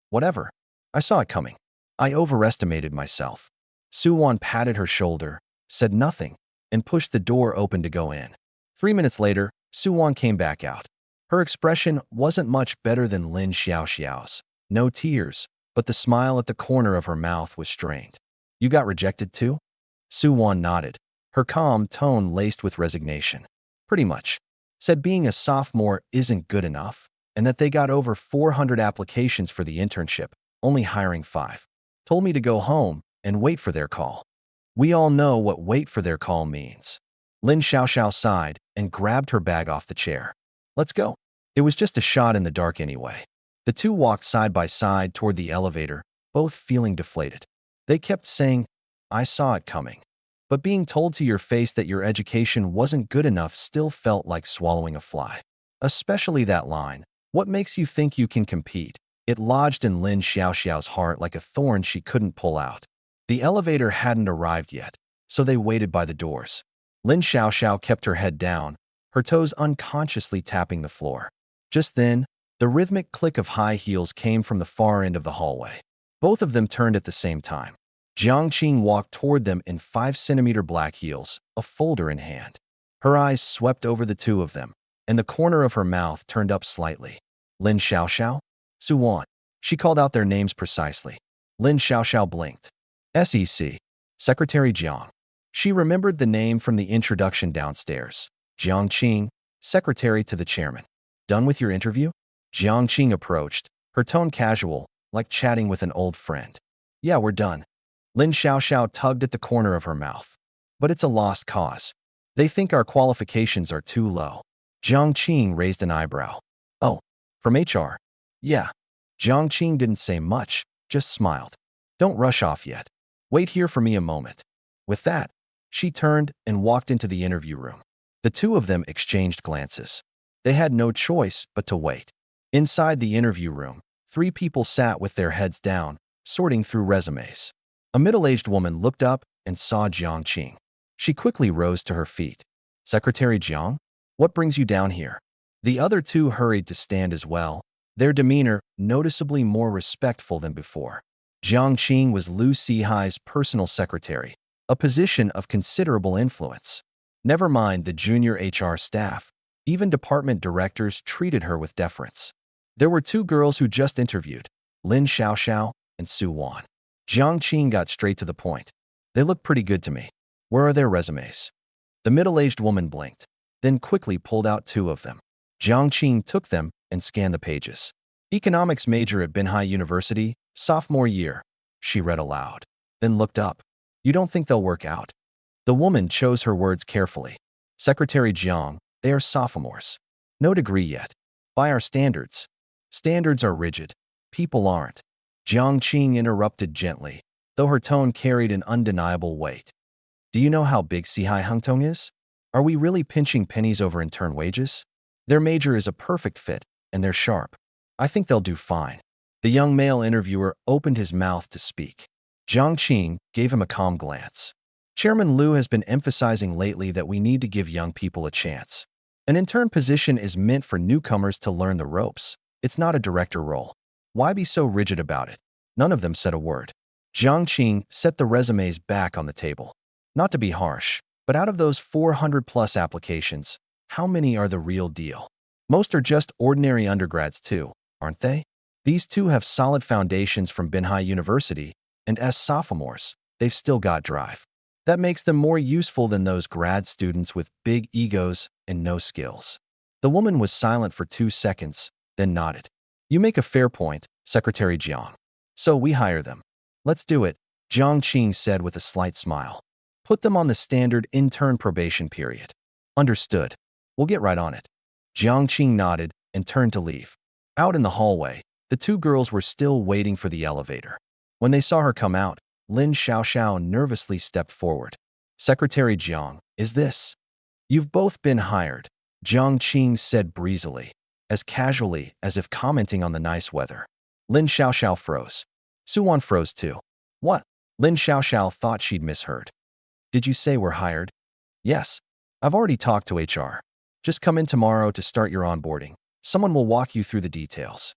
Whatever. I saw it coming. I overestimated myself. Suwon patted her shoulder, said nothing, and pushed the door open to go in. 3 minutes later, Suwon came back out. Her expression wasn't much better than Lin Xiaoxiao's. No tears, but the smile at the corner of her mouth was strained. You got rejected too? Suwon nodded, her calm tone laced with resignation. Pretty much. Said being a sophomore isn't good enough, and that they got over 400 applications for the internship, only hiring 5. Told me to go home and wait for their call. We all know what wait for their call means. Lin Xiaoxiao sighed and grabbed her bag off the chair. Let's go. It was just a shot in the dark anyway. The two walked side by side toward the elevator, both feeling deflated. They kept saying, I saw it coming. But being told to your face that your education wasn't good enough still felt like swallowing a fly. Especially that line, what makes you think you can compete? It lodged in Lin Xiaoxiao's heart like a thorn she couldn't pull out. The elevator hadn't arrived yet, so they waited by the doors. Lin Xiaoxiao kept her head down, her toes unconsciously tapping the floor. Just then, the rhythmic click of high heels came from the far end of the hallway. Both of them turned at the same time. Jiang Qing walked toward them in 5-centimeter black heels, a folder in hand. Her eyes swept over the two of them, and the corner of her mouth turned up slightly. Lin Xiaoxiao? Suwon. She called out their names precisely. Lin Xiaoxiao blinked. SEC. Secretary Jiang. She remembered the name from the introduction downstairs. Jiang Qing, secretary to the chairman. Done with your interview? Jiang Qing approached, her tone casual, like chatting with an old friend. Yeah, we're done. Lin Xiaoxiao tugged at the corner of her mouth. But it's a lost cause. They think our qualifications are too low. Jiang Qing raised an eyebrow. Oh, from HR? Yeah. Jiang Qing didn't say much, just smiled. Don't rush off yet. Wait here for me a moment. With that, she turned and walked into the interview room. The two of them exchanged glances. They had no choice but to wait. Inside the interview room, 3 people sat with their heads down, sorting through resumes. A middle-aged woman looked up and saw Jiang Qing. She quickly rose to her feet. Secretary Jiang, what brings you down here? The other 2 hurried to stand as well, their demeanor noticeably more respectful than before. Jiang Qing was Liu Sihai's personal secretary, a position of considerable influence. Never mind the junior HR staff, even department directors treated her with deference. There were 2 girls who just interviewed, Lin Xiaoxiao and Suwon. Jiang Qing got straight to the point. They look pretty good to me. Where are their resumes? The middle-aged woman blinked, then quickly pulled out 2 of them. Jiang Qing took them and scanned the pages. Economics major at Binhai University, sophomore year, she read aloud, then looked up. You don't think they'll work out? The woman chose her words carefully. Secretary Jiang, they are sophomores. No degree yet. By our standards. Standards are rigid. People aren't. Jiang Qing interrupted gently, though her tone carried an undeniable weight. Do you know how big Sihai Hungtong is? Are we really pinching pennies over intern wages? Their major is a perfect fit, and they're sharp. I think they'll do fine. The young male interviewer opened his mouth to speak. Jiang Qing gave him a calm glance. Chairman Liu has been emphasizing lately that we need to give young people a chance. An intern position is meant for newcomers to learn the ropes. It's not a director role. Why be so rigid about it? None of them said a word. Jiang Qing set the resumes back on the table. Not to be harsh, but out of those 400-plus applications, how many are the real deal? Most are just ordinary undergrads too, aren't they? These 2 have solid foundations from Binhai University, and as sophomores, they've still got drive. That makes them more useful than those grad students with big egos and no skills. The woman was silent for 2 seconds, then nodded. You make a fair point, Secretary Jiang. So we hire them. Let's do it, Jiang Qing said with a slight smile. Put them on the standard intern probation period. Understood. We'll get right on it. Jiang Qing nodded and turned to leave. Out in the hallway, the 2 girls were still waiting for the elevator. When they saw her come out, Lin Xiaoxiao nervously stepped forward. Secretary Jiang, is this? You've both been hired, Jiang Qing said breezily, as casually as if commenting on the nice weather. Lin Xiaoxiao froze. Suwan froze too. What? Lin Xiaoxiao thought she'd misheard. Did you say we're hired? Yes. I've already talked to HR. Just come in tomorrow to start your onboarding. Someone will walk you through the details.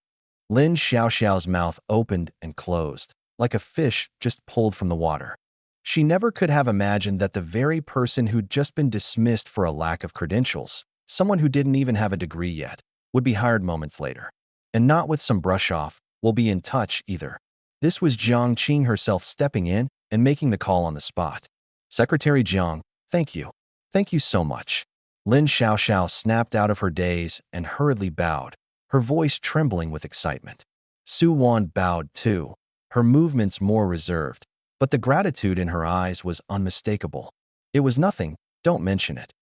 Lin Xiaoxiao's mouth opened and closed, like a fish just pulled from the water. She never could have imagined that the very person who'd just been dismissed for a lack of credentials, someone who didn't even have a degree yet, would be hired moments later. And not with some brush off, "We'll be in touch," either. This was Jiang Qing herself stepping in and making the call on the spot. Secretary Jiang, thank you. Thank you so much. Lin Xiaoxiao snapped out of her daze and hurriedly bowed, her voice trembling with excitement. Su Wan bowed too, her movements more reserved, but the gratitude in her eyes was unmistakable. It was nothing, don't mention it.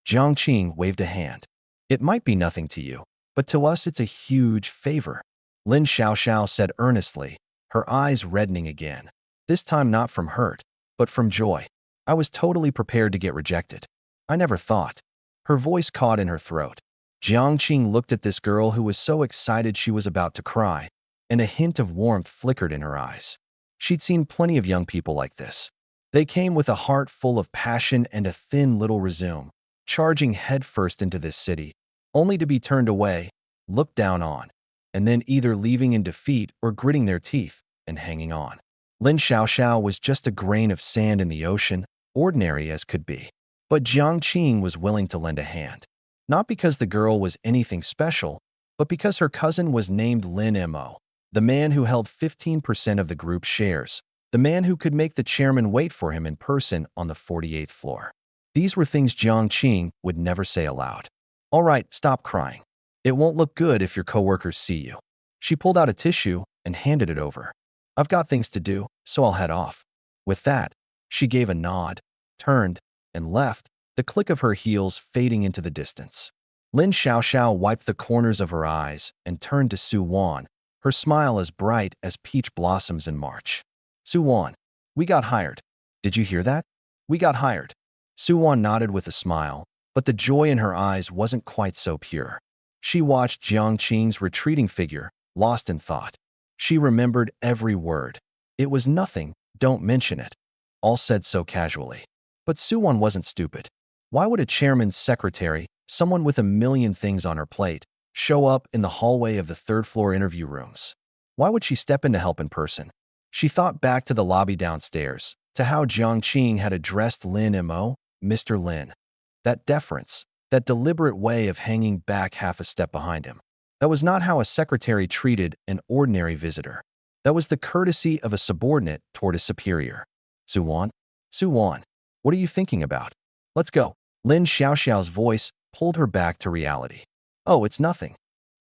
Jiang Qing waved a hand. It might be nothing to you, but to us it's a huge favor. Lin Xiaoxiao said earnestly, her eyes reddening again. This time not from hurt, but from joy. I was totally prepared to get rejected. I never thought. Her voice caught in her throat. Jiang Qing looked at this girl who was so excited she was about to cry, and a hint of warmth flickered in her eyes. She'd seen plenty of young people like this. They came with a heart full of passion and a thin little resume, charging headfirst into this city, only to be turned away, looked down on, and then either leaving in defeat or gritting their teeth and hanging on. Lin Xiaoxiao was just a grain of sand in the ocean, ordinary as could be. But Jiang Qing was willing to lend a hand. Not because the girl was anything special, but because her cousin was named Lin Mo, the man who held 15% of the group's shares, the man who could make the chairman wait for him in person on the 48th floor. These were things Jiang Qing would never say aloud. All right, stop crying. It won't look good if your coworkers see you. She pulled out a tissue and handed it over. I've got things to do, so I'll head off. With that, she gave a nod, turned, and left, the click of her heels fading into the distance. Lin Xiaoxiao wiped the corners of her eyes and turned to Su Wan, her smile as bright as peach blossoms in March. Su Wan, we got hired. Did you hear that? We got hired. Su Wan nodded with a smile, but the joy in her eyes wasn't quite so pure. She watched Jiang Qing's retreating figure, lost in thought. She remembered every word. It was nothing, don't mention it. All said so casually. But Su Wan wasn't stupid. Why would a chairman's secretary, someone with a million things on her plate, show up in the hallway of the third-floor interview rooms? Why would she step in to help in person? She thought back to the lobby downstairs, to how Jiang Qing had addressed Lin Mo, Mr. Lin. That deference, that deliberate way of hanging back half a step behind him. That was not how a secretary treated an ordinary visitor. That was the courtesy of a subordinate toward a superior. Su Wan? Su Wan, what are you thinking about? Let's go. Lin Xiaoxiao's voice pulled her back to reality. Oh, it's nothing.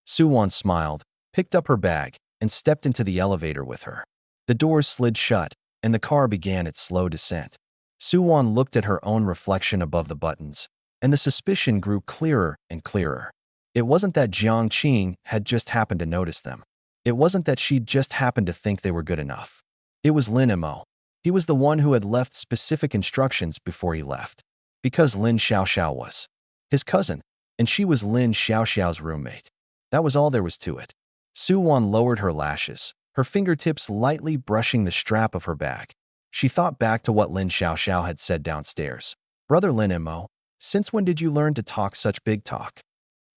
Su Wan smiled, picked up her bag, and stepped into the elevator with her. The doors slid shut, and the car began its slow descent. Su Wan looked at her own reflection above the buttons, and the suspicion grew clearer and clearer. It wasn't that Jiang Qing had just happened to notice them. It wasn't that she'd just happened to think they were good enough. It was Lin Mo. He was the one who had left specific instructions before he left. Because Lin Xiaoxiao was his cousin, and she was Lin Xiaoxiao's roommate. That was all there was to it. Su Wan lowered her lashes, her fingertips lightly brushing the strap of her bag. She thought back to what Lin Xiaoxiao had said downstairs. Brother Lin Mo, since when did you learn to talk such big talk?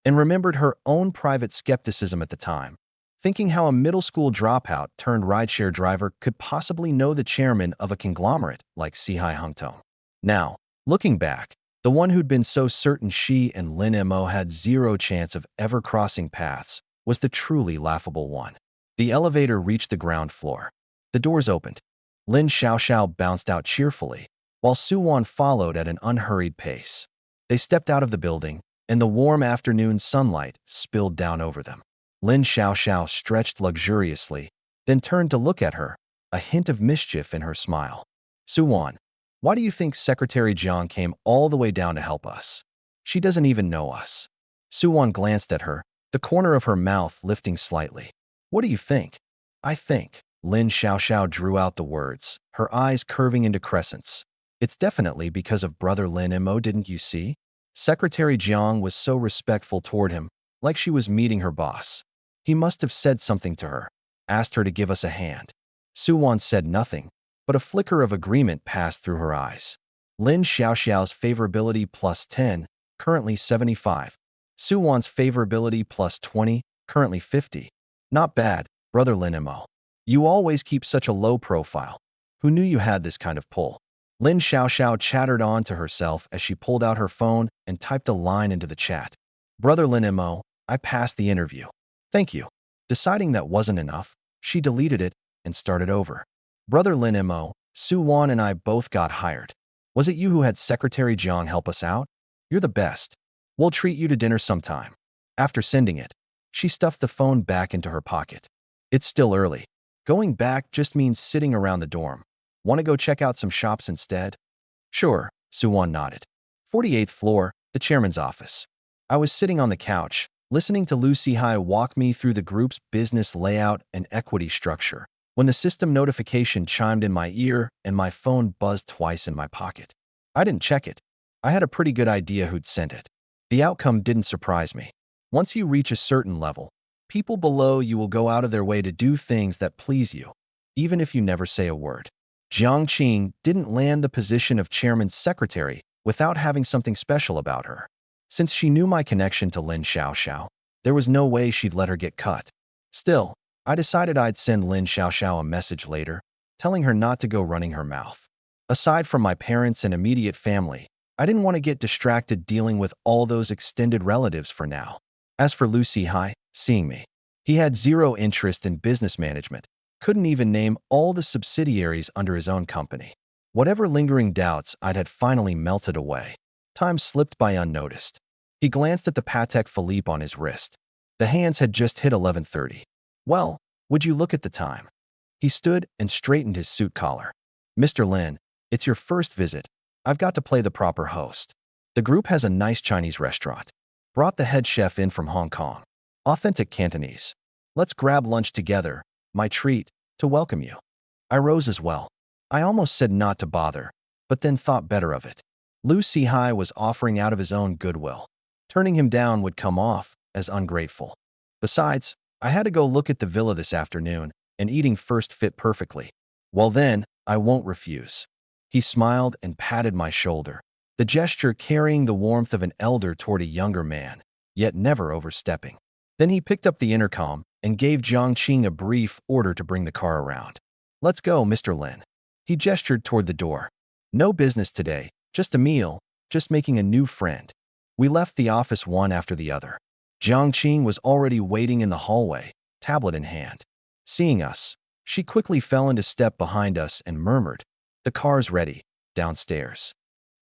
And remembered her own private skepticism at the time, thinking how a middle school dropout turned rideshare driver could possibly know the chairman of a conglomerate like Sihai Hungtong. Now, looking back, the one who'd been so certain she and Lin Mo had zero chance of ever crossing paths was the truly laughable one. The elevator reached the ground floor. The doors opened. Lin Xiaoxiao bounced out cheerfully, while Su Wan followed at an unhurried pace. They stepped out of the building, and the warm afternoon sunlight spilled down over them. Lin Xiaoxiao stretched luxuriously, then turned to look at her, a hint of mischief in her smile. Su Wan, why do you think Secretary Jiang came all the way down to help us? She doesn't even know us. Su Wan glanced at her, the corner of her mouth lifting slightly. What do you think? I think. Lin Xiaoxiao drew out the words, her eyes curving into crescents. It's definitely because of brother Lin Mo, didn't you see? Secretary Jiang was so respectful toward him, like she was meeting her boss. He must have said something to her, asked her to give us a hand. Suwan said nothing, but a flicker of agreement passed through her eyes. Lin Xiaoxiao's favorability plus 10, currently 75. Suwan's favorability plus 20, currently 50. Not bad, brother Lin Mo. You always keep such a low profile. Who knew you had this kind of pull? Lin Xiaoxiao chattered on to herself as she pulled out her phone and typed a line into the chat. Brother Lin Mo, I passed the interview. Thank you. Deciding that wasn't enough, she deleted it and started over. Brother Lin Mo, Su Wan and I both got hired. Was it you who had Secretary Jiang help us out? You're the best. We'll treat you to dinner sometime. After sending it, she stuffed the phone back into her pocket. It's still early. Going back just means sitting around the dorm. Want to go check out some shops instead? Sure, Suwon nodded. 48th floor, the chairman's office. I was sitting on the couch, listening to Lu Sihai walk me through the group's business layout and equity structure, when the system notification chimed in my ear and my phone buzzed twice in my pocket. I didn't check it. I had a pretty good idea who'd sent it. The outcome didn't surprise me. Once you reach a certain level, people below you will go out of their way to do things that please you, even if you never say a word. Jiang Qing didn't land the position of chairman's secretary without having something special about her. Since she knew my connection to Lin Xiaoxiao, there was no way she'd let her get cut. Still, I decided I'd send Lin Xiaoxiao a message later, telling her not to go running her mouth. Aside from my parents and immediate family, I didn't want to get distracted dealing with all those extended relatives for now. As for Lu Sihai, seeing me, he had zero interest in business management, couldn't even name all the subsidiaries under his own company. Whatever lingering doubts I'd had finally melted away. Time slipped by unnoticed. He glanced at the Patek Philippe on his wrist. The hands had just hit 11:30. Well, would you look at the time? He stood and straightened his suit collar. Mr. Lin, it's your first visit. I've got to play the proper host. The group has a nice Chinese restaurant. Brought the head chef in from Hong Kong. Authentic Cantonese. Let's grab lunch together, my treat, to welcome you. I rose as well. I almost said not to bother, but then thought better of it. Lu Sihai was offering out of his own goodwill. Turning him down would come off as ungrateful. Besides, I had to go look at the villa this afternoon, and eating first fit perfectly. Well then, I won't refuse. He smiled and patted my shoulder, the gesture carrying the warmth of an elder toward a younger man, yet never overstepping. Then he picked up the intercom and gave Jiang Qing a brief order to bring the car around. Let's go, Mr. Lin. He gestured toward the door. No business today, just a meal, just making a new friend. We left the office one after the other. Jiang Qing was already waiting in the hallway, tablet in hand. Seeing us, she quickly fell into step behind us and murmured, "The car's ready, downstairs."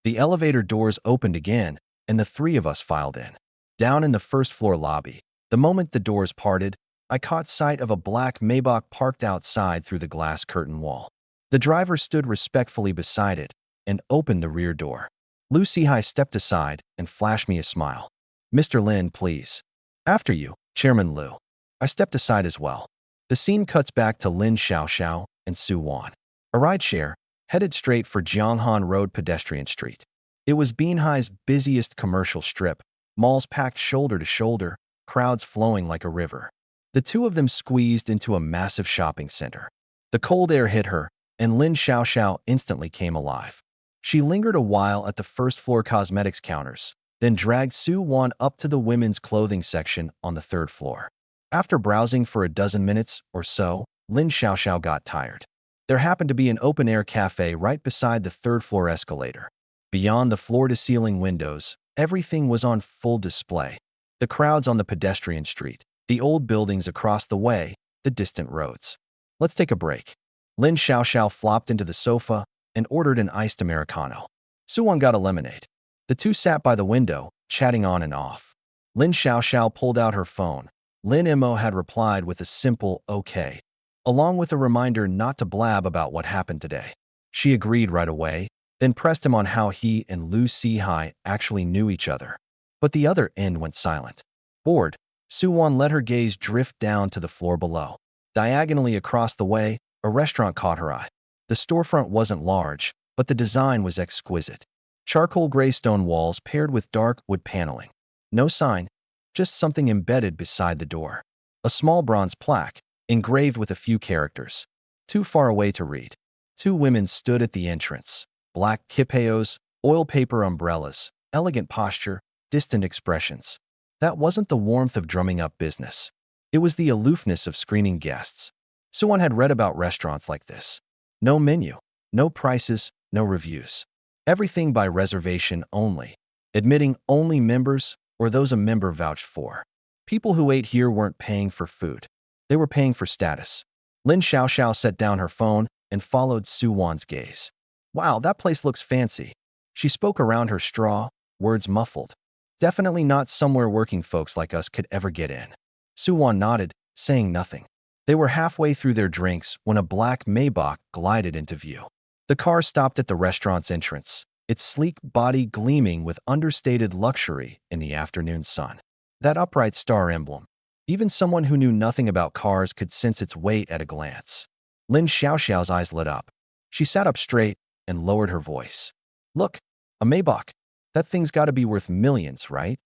The elevator doors opened again, and the three of us filed in. Down in the first-floor lobby, the moment the doors parted, I caught sight of a black Maybach parked outside through the glass curtain wall. The driver stood respectfully beside it and opened the rear door. Lu Sihai stepped aside and flashed me a smile. "Mr. Lin, please." "After you, Chairman Lu." I stepped aside as well. The scene cuts back to Lin Xiaoxiao and Su Wan. A rideshare, headed straight for Jianghan Road pedestrian street. It was Binhai's busiest commercial strip, malls packed shoulder to shoulder, crowds flowing like a river. The two of them squeezed into a massive shopping center. The cold air hit her, and Lin Xiaoxiao instantly came alive. She lingered a while at the first-floor cosmetics counters, then dragged Su Wan up to the women's clothing section on the third floor. After browsing for a dozen minutes or so, Lin Xiaoxiao got tired. There happened to be an open-air cafe right beside the third-floor escalator. Beyond the floor-to-ceiling windows, everything was on full display. The crowds on the pedestrian street, the old buildings across the way, the distant roads. "Let's take a break." Lin Xiaoxiao flopped into the sofa and ordered an iced Americano. Suwon got a lemonade. The two sat by the window, chatting on and off. Lin Xiaoxiao pulled out her phone. Lin Mo had replied with a simple "okay," along with a reminder not to blab about what happened today. She agreed right away, then pressed him on how he and Lu Sihai actually knew each other. But the other end went silent. Bored, Suwon let her gaze drift down to the floor below. Diagonally across the way, a restaurant caught her eye. The storefront wasn't large, but the design was exquisite. Charcoal gray stone walls paired with dark wood paneling. No sign, just something embedded beside the door. A small bronze plaque, engraved with a few characters. Too far away to read. Two women stood at the entrance. Black kipayos, oil paper umbrellas, elegant posture, distant expressions. That wasn't the warmth of drumming up business. It was the aloofness of screening guests. Suwon had read about restaurants like this. No menu, no prices, no reviews. Everything by reservation only, admitting only members or those a member vouched for. People who ate here weren't paying for food. They were paying for status. Lin Xiaoxiao set down her phone and followed Suwon's gaze. Wow, that place looks fancy. She spoke around her straw, words muffled. Definitely not somewhere working folks like us could ever get in. Suwon nodded, saying nothing. They were halfway through their drinks when a black Maybach glided into view. The car stopped at the restaurant's entrance, its sleek body gleaming with understated luxury in the afternoon sun. That upright star emblem. Even someone who knew nothing about cars could sense its weight at a glance. Lin Xiaoxiao's eyes lit up. She sat up straight and lowered her voice. Look, a Maybach. That thing's got to be worth millions, right?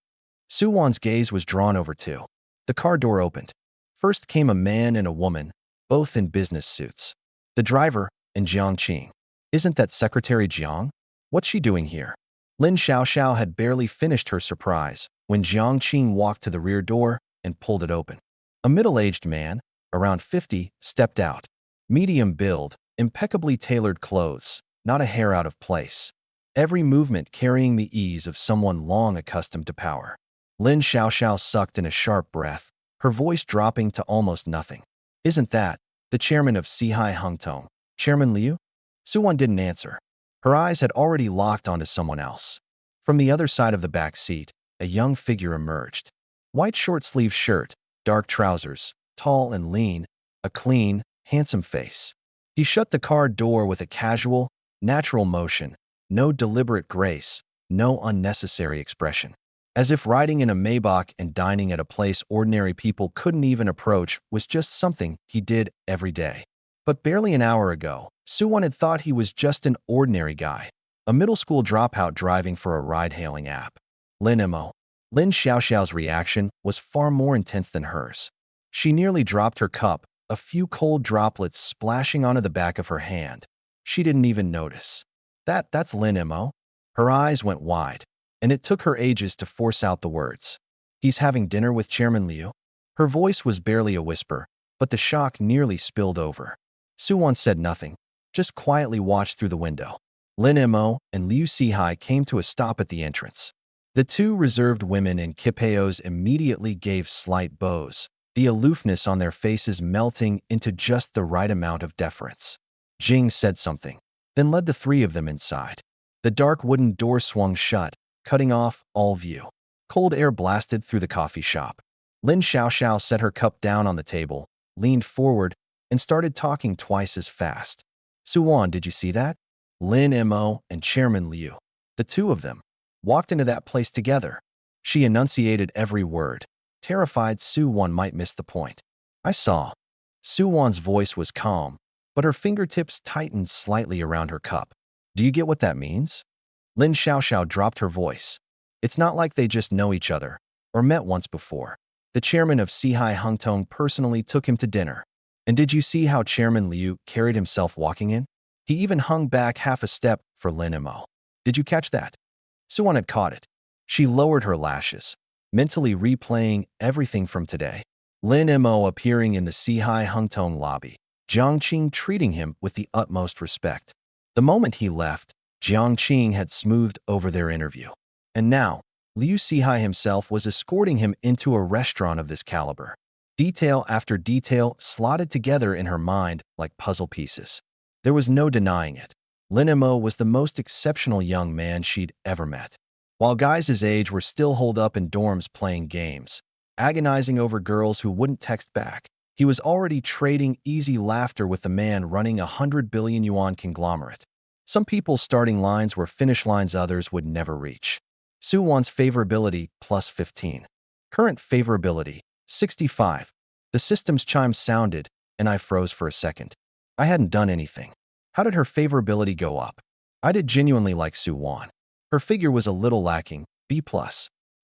Suwon's gaze was drawn over too. The car door opened. First came a man and a woman, both in business suits. The driver and Jiang Qing. Isn't that Secretary Jiang? What's she doing here? Lin Xiaoxiao had barely finished her surprise when Jiang Qing walked to the rear door and pulled it open. A middle-aged man, around 50, stepped out. Medium build, impeccably tailored clothes, not a hair out of place. Every movement carrying the ease of someone long accustomed to power. Lin Xiaoxiao sucked in a sharp breath, her voice dropping to almost nothing. Isn't that the chairman of Sihai Hungtong, Chairman Liu? Suwon didn't answer. Her eyes had already locked onto someone else. From the other side of the back seat, a young figure emerged. White short-sleeved shirt, dark trousers, tall and lean, a clean, handsome face. He shut the car door with a casual, natural motion, no deliberate grace, no unnecessary expression. As if riding in a Maybach and dining at a place ordinary people couldn't even approach was just something he did every day. But barely an hour ago, Suwon had thought he was just an ordinary guy, a middle school dropout driving for a ride-hailing app. Lin Xiaoxiao's reaction was far more intense than hers. She nearly dropped her cup, a few cold droplets splashing onto the back of her hand. She didn't even notice. That's Lin Mo. Her eyes went wide, and it took her ages to force out the words. He's having dinner with Chairman Liu? Her voice was barely a whisper, but the shock nearly spilled over. Suwon said nothing, just quietly watched through the window. Lin Mo and Liu Sihai came to a stop at the entrance. The two reserved women in kipayos immediately gave slight bows, the aloofness on their faces melting into just the right amount of deference. Jing said something, then led the three of them inside. The dark wooden door swung shut, cutting off all view. Cold air blasted through the coffee shop. Lin Xiaoxiao set her cup down on the table, leaned forward, and started talking twice as fast. Suwon, did you see that? Lin Mo and Chairman Liu, the two of them, walked into that place together. She enunciated every word, terrified Suwon might miss the point. I saw. Suwon's voice was calm, but her fingertips tightened slightly around her cup. Do you get what that means? Lin Xiaoxiao dropped her voice. It's not like they just know each other, or met once before. The chairman of Sihai Hungtong personally took him to dinner. And did you see how Chairman Liu carried himself walking in? He even hung back half a step for Lin Mo. Did you catch that? Suwon had caught it. She lowered her lashes, mentally replaying everything from today. Lin Mo appearing in the Sihai Hungtong lobby, Jiang Qing treating him with the utmost respect. The moment he left, Jiang Qing had smoothed over their interview. And now, Liu Sihai himself was escorting him into a restaurant of this caliber. Detail after detail slotted together in her mind like puzzle pieces. There was no denying it. Lin Mo was the most exceptional young man she'd ever met. While guys his age were still holed up in dorms playing games, agonizing over girls who wouldn't text back, he was already trading easy laughter with the man running a 100 billion yuan conglomerate. Some people's starting lines were finish lines others would never reach. Suwon's favorability, plus 15. Current favorability, 65. The system's chime sounded, and I froze for a second. I hadn't done anything. How did her favorability go up? I did genuinely like Su Wan. Her figure was a little lacking, B+.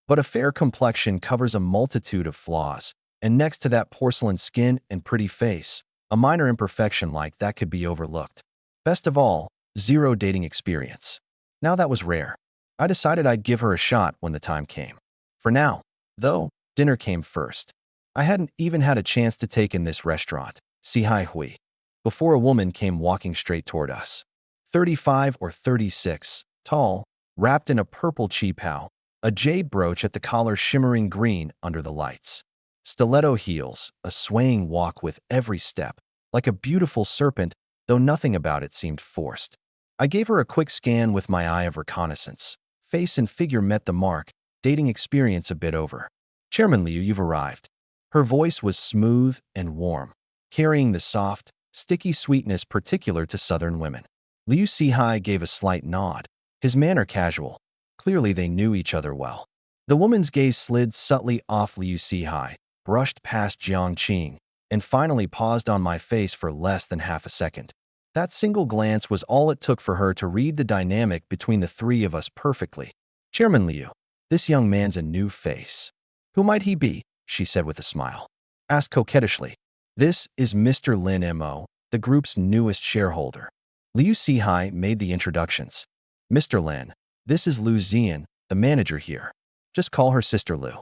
But a fair complexion covers a multitude of flaws, and next to that porcelain skin and pretty face, a minor imperfection like that could be overlooked. Best of all, zero dating experience. Now that was rare. I decided I'd give her a shot when the time came. For now, though, dinner came first. I hadn't even had a chance to take in this restaurant, Si Hai Hui, before a woman came walking straight toward us. 35 or 36, tall, wrapped in a purple qipao, a jade brooch at the collar shimmering green under the lights. Stiletto heels, a swaying walk with every step, like a beautiful serpent, though nothing about it seemed forced. I gave her a quick scan with my eye of reconnaissance. Face and figure met the mark, dating experience a bit over. Chairman Liu, you've arrived. Her voice was smooth and warm, carrying the soft, sticky sweetness particular to southern women. Liu Sihai gave a slight nod, his manner casual. Clearly they knew each other well. The woman's gaze slid subtly off Liu Sihai, brushed past Jiang Qing, and finally paused on my face for less than half a second. That single glance was all it took for her to read the dynamic between the three of us perfectly. Chairman Liu, this young man's a new face. Who might he be? She said with a smile. Asked coquettishly. This is Mr. Lin Mo, the group's newest shareholder. Liu Sihai made the introductions. Mr. Lin, this is Lu Zian, the manager here. Just call her Sister Lu.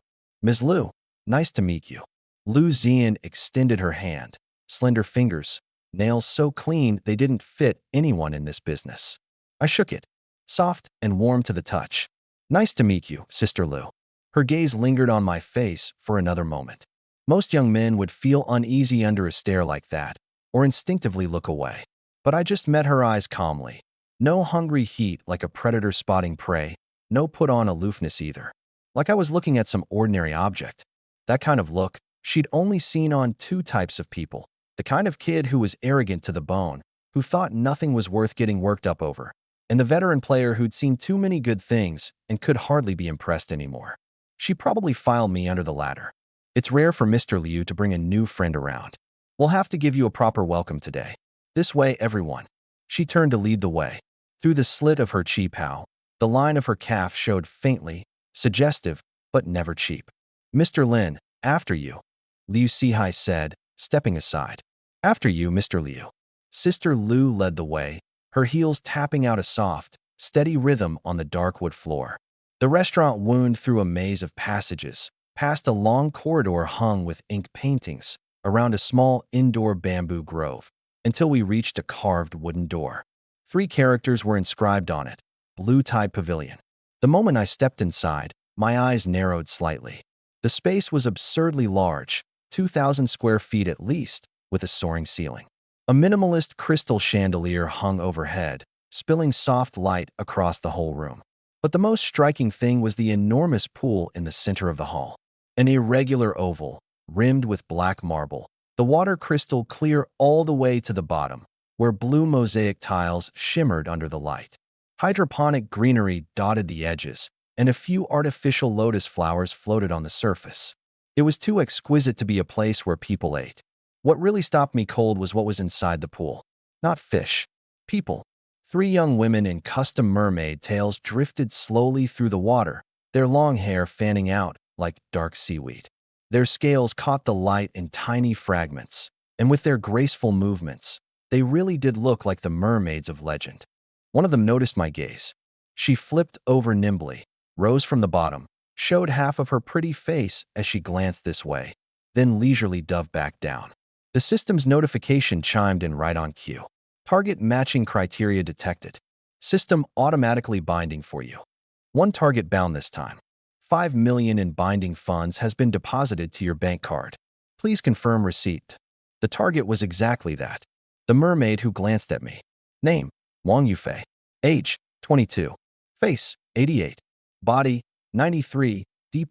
Ms. Lu, nice to meet you. Lu Zian extended her hand, slender fingers, nails so clean they didn't fit anyone in this business. I shook it, soft and warm to the touch. Nice to meet you, Sister Lu. Her gaze lingered on my face for another moment. Most young men would feel uneasy under a stare like that, or instinctively look away. But I just met her eyes calmly. No hungry heat like a predator spotting prey, no put-on aloofness either. Like I was looking at some ordinary object. That kind of look she'd only seen on two types of people. The kind of kid who was arrogant to the bone, who thought nothing was worth getting worked up over, and the veteran player who'd seen too many good things and could hardly be impressed anymore. She probably filed me under the latter. It's rare for Mr. Liu to bring a new friend around. We'll have to give you a proper welcome today. This way, everyone. She turned to lead the way. Through the slit of her qipao, the line of her calf showed faintly, suggestive, but never cheap. Mr. Lin, after you, Liu Sihai said, stepping aside. After you, Mr. Liu. Sister Lu led the way, her heels tapping out a soft, steady rhythm on the dark wood floor. The restaurant wound through a maze of passages, past a long corridor hung with ink paintings, around a small indoor bamboo grove, until we reached a carved wooden door. 3 characters were inscribed on it, Blue Tide Pavilion. The moment I stepped inside, my eyes narrowed slightly. The space was absurdly large, 2,000 square feet at least, with a soaring ceiling. A minimalist crystal chandelier hung overhead, spilling soft light across the whole room. But the most striking thing was the enormous pool in the center of the hall. An irregular oval, rimmed with black marble, the water crystal clear all the way to the bottom, where blue mosaic tiles shimmered under the light. Hydroponic greenery dotted the edges, and a few artificial lotus flowers floated on the surface. It was too exquisite to be a place where people ate. What really stopped me cold was what was inside the pool. Not fish. People. 3 young women in custom mermaid tails drifted slowly through the water, their long hair fanning out like dark seaweed. Their scales caught the light in tiny fragments, and with their graceful movements, they really did look like the mermaids of legend. One of them noticed my gaze. She flipped over nimbly, rose from the bottom, showed half of her pretty face as she glanced this way, then leisurely dove back down. The system's notification chimed in right on cue. Target matching criteria detected. System automatically binding for you. 1 target bound this time. 5 million in binding funds has been deposited to your bank card. Please confirm receipt. The target was exactly that. The mermaid who glanced at me. Name, Wang Yufei. Age, 22. Face, 88. Body, 93, D+.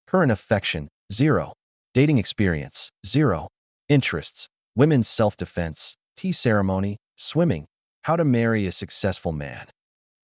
Current affection, 0. Dating experience, 0. Interests, women's self-defense, tea ceremony, swimming, how to marry a successful man.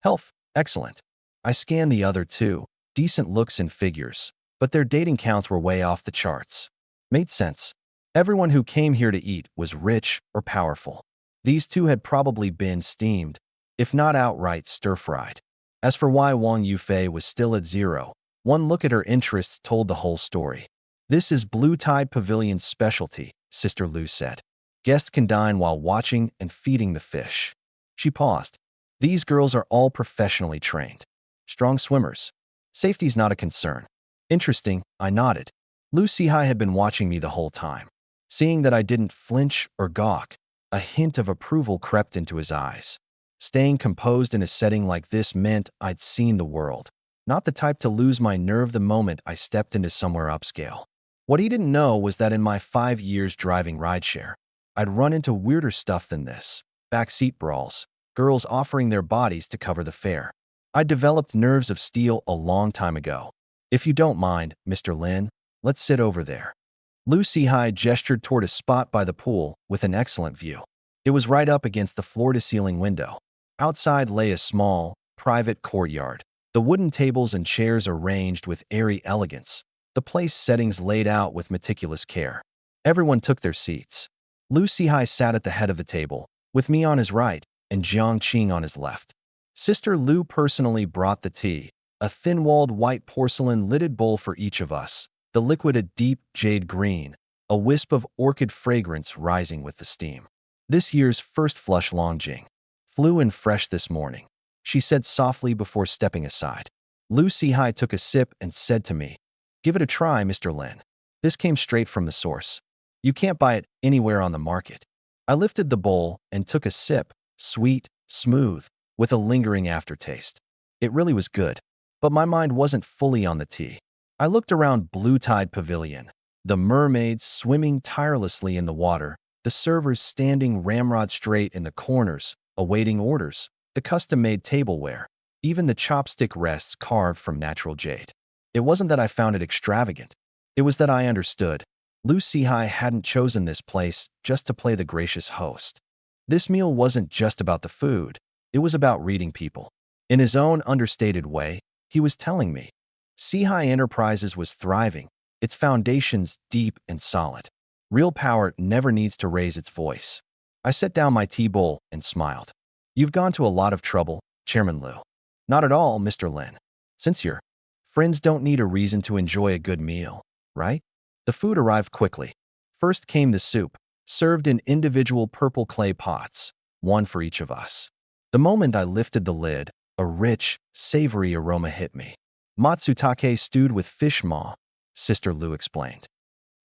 Health, excellent. I scanned the other 2, decent looks and figures, but their dating counts were way off the charts. Made sense. Everyone who came here to eat was rich or powerful. These two had probably been steamed, if not outright stir-fried. As for why Wang Yufei was still at zero, one look at her interests told the whole story. "This is Blue Tide Pavilion's specialty," Sister Lu said. "Guests can dine while watching and feeding the fish." She paused. "These girls are all professionally trained. Strong swimmers. Safety's not a concern." "Interesting," I nodded. Lu Sihai had been watching me the whole time. Seeing that I didn't flinch or gawk, a hint of approval crept into his eyes. Staying composed in a setting like this meant I'd seen the world. Not the type to lose my nerve the moment I stepped into somewhere upscale. What he didn't know was that in my 5 years driving rideshare, I'd run into weirder stuff than this. Backseat brawls, girls offering their bodies to cover the fare. I'd developed nerves of steel a long time ago. "If you don't mind, Mr. Lin, let's sit over there." Lu Sihai gestured toward a spot by the pool with an excellent view. It was right up against the floor-to-ceiling window. Outside lay a small, private courtyard, the wooden tables and chairs arranged with airy elegance, the place settings laid out with meticulous care. Everyone took their seats. Lu Sihai sat at the head of the table, with me on his right and Jiang Qing on his left. Sister Lu personally brought the tea, a thin-walled white porcelain-lidded bowl for each of us, the liquid a deep jade green, a wisp of orchid fragrance rising with the steam. "This year's first flush Longjing. Flew in fresh this morning," she said softly before stepping aside. Lu Sihai took a sip and said to me, "Give it a try, Mr. Lin. This came straight from the source. You can't buy it anywhere on the market." I lifted the bowl and took a sip, sweet, smooth, with a lingering aftertaste. It really was good, but my mind wasn't fully on the tea. I looked around Blue Tide Pavilion, the mermaids swimming tirelessly in the water, the servers standing ramrod straight in the corners, awaiting orders, the custom-made tableware, even the chopstick rests carved from natural jade. It wasn't that I found it extravagant. It was that I understood. Lu Sihai hadn't chosen this place just to play the gracious host. This meal wasn't just about the food. It was about reading people. In his own understated way, he was telling me, Sihai Enterprises was thriving, its foundations deep and solid. Real power never needs to raise its voice. I set down my tea bowl and smiled. "You've gone to a lot of trouble, Chairman Lu." "Not at all, Mr. Lin. Since your friends don't need a reason to enjoy a good meal, right?" The food arrived quickly. First came the soup, served in individual purple clay pots, one for each of us. The moment I lifted the lid, a rich, savory aroma hit me. "Matsutake stewed with fish maw," Sister Lu explained.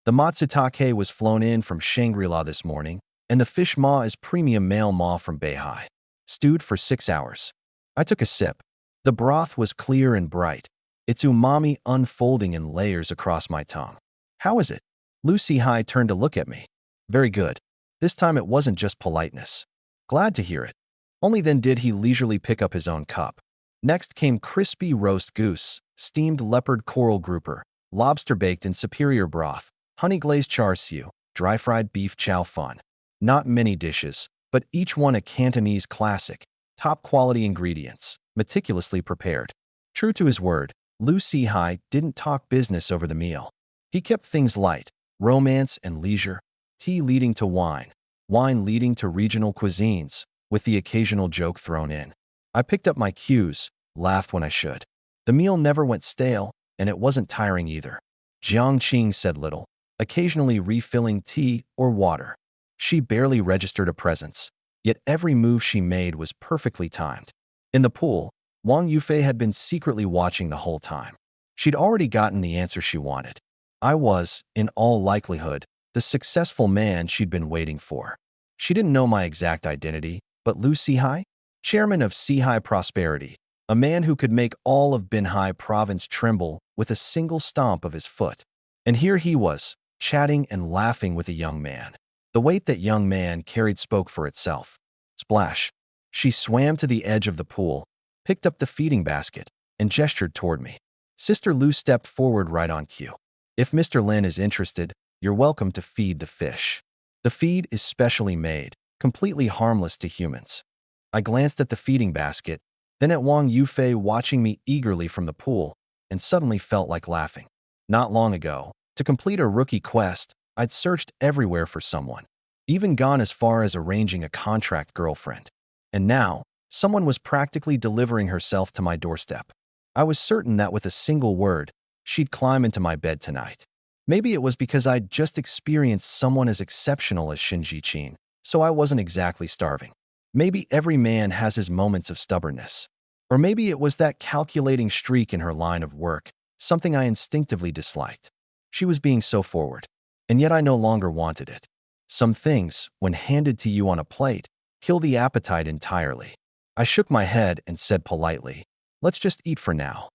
"The matsutake was flown in from Shangri-La this morning, and the fish maw is premium male maw from Beihai. Stewed for 6 hours." I took a sip. The broth was clear and bright, its umami unfolding in layers across my tongue. "How is it?" Lu Sihai turned to look at me. "Very good." This time it wasn't just politeness. "Glad to hear it." Only then did he leisurely pick up his own cup. Next came crispy roast goose, steamed leopard coral grouper, lobster baked in superior broth, honey-glazed char siu, dry-fried beef chow fun. Not many dishes, but each one a Cantonese classic, top-quality ingredients, meticulously prepared. True to his word, Lu Sihai didn't talk business over the meal. He kept things light, romance and leisure, tea leading to wine, wine leading to regional cuisines, with the occasional joke thrown in. I picked up my cues, laughed when I should. The meal never went stale, and it wasn't tiring either. Jiang Qing said little, occasionally refilling tea or water. She barely registered a presence, yet every move she made was perfectly timed. In the pool, Wang Yufei had been secretly watching the whole time. She'd already gotten the answer she wanted. I was, in all likelihood, the successful man she'd been waiting for. She didn't know my exact identity, but Lu Sihai, chairman of Sihai Prosperity, a man who could make all of Binhai province tremble with a single stomp of his foot. And here he was, chatting and laughing with a young man. The weight that young man carried spoke for itself. Splash. She swam to the edge of the pool, picked up the feeding basket, and gestured toward me. Sister Lu stepped forward right on cue. "If Mr. Lin is interested, you're welcome to feed the fish. The feed is specially made, completely harmless to humans." I glanced at the feeding basket, then at Wang Yufei watching me eagerly from the pool, and suddenly felt like laughing. Not long ago, to complete a rookie quest, I'd searched everywhere for someone, even gone as far as arranging a contract girlfriend. And now, someone was practically delivering herself to my doorstep. I was certain that with a single word, she'd climb into my bed tonight. Maybe it was because I'd just experienced someone as exceptional as Shinji Chin, so I wasn't exactly starving. Maybe every man has his moments of stubbornness. Or maybe it was that calculating streak in her line of work, something I instinctively disliked. She was being so forward, and yet I no longer wanted it. Some things, when handed to you on a plate, kill the appetite entirely. I shook my head and said politely, "Let's just eat for now."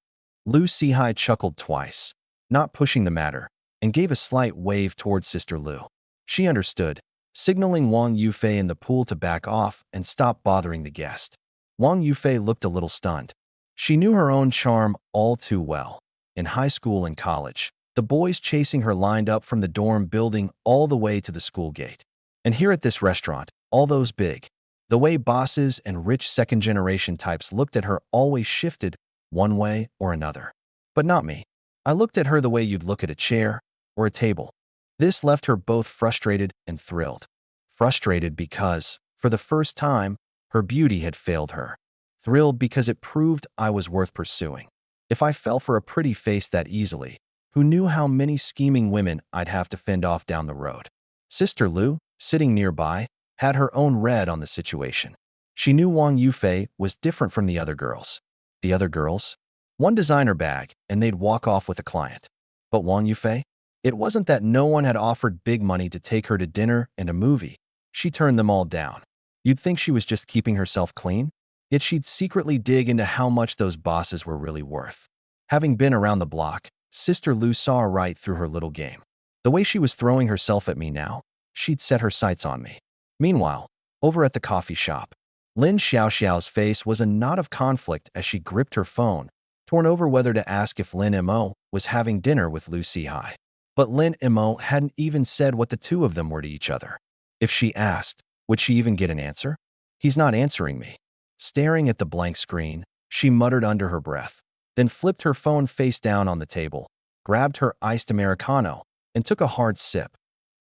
Lu Sihai chuckled twice, not pushing the matter, and gave a slight wave towards Sister Lu. She understood, signaling Wang Yufei in the pool to back off and stop bothering the guest. Wang Yufei looked a little stunned. She knew her own charm all too well. In high school and college, the boys chasing her lined up from the dorm building all the way to the school gate. And here at this restaurant, all those big, the way bosses and rich second-generation types looked at her always shifted one way or another. But not me. I looked at her the way you'd look at a chair or a table. This left her both frustrated and thrilled. Frustrated because, for the first time, her beauty had failed her. Thrilled because it proved I was worth pursuing. If I fell for a pretty face that easily, who knew how many scheming women I'd have to fend off down the road? Sister Lu, sitting nearby, had her own read on the situation. She knew Wang Yufei was different from the other girls. The other girls? One designer bag, and they'd walk off with a client. But Wang Yufei? It wasn't that no one had offered big money to take her to dinner and a movie. She turned them all down. You'd think she was just keeping herself clean? Yet she'd secretly dig into how much those bosses were really worth. Having been around the block, Sister Lu saw right through her little game. The way she was throwing herself at me now, she'd set her sights on me. Meanwhile, over at the coffee shop, Lin Xiaoxiao's face was a knot of conflict as she gripped her phone, torn over whether to ask if Lin Mo was having dinner with Lu Sihai. But Lin Mo hadn't even said what the two of them were to each other. If she asked, would she even get an answer? He's not answering me. Staring at the blank screen, she muttered under her breath, then flipped her phone face down on the table, grabbed her iced Americano, and took a hard sip.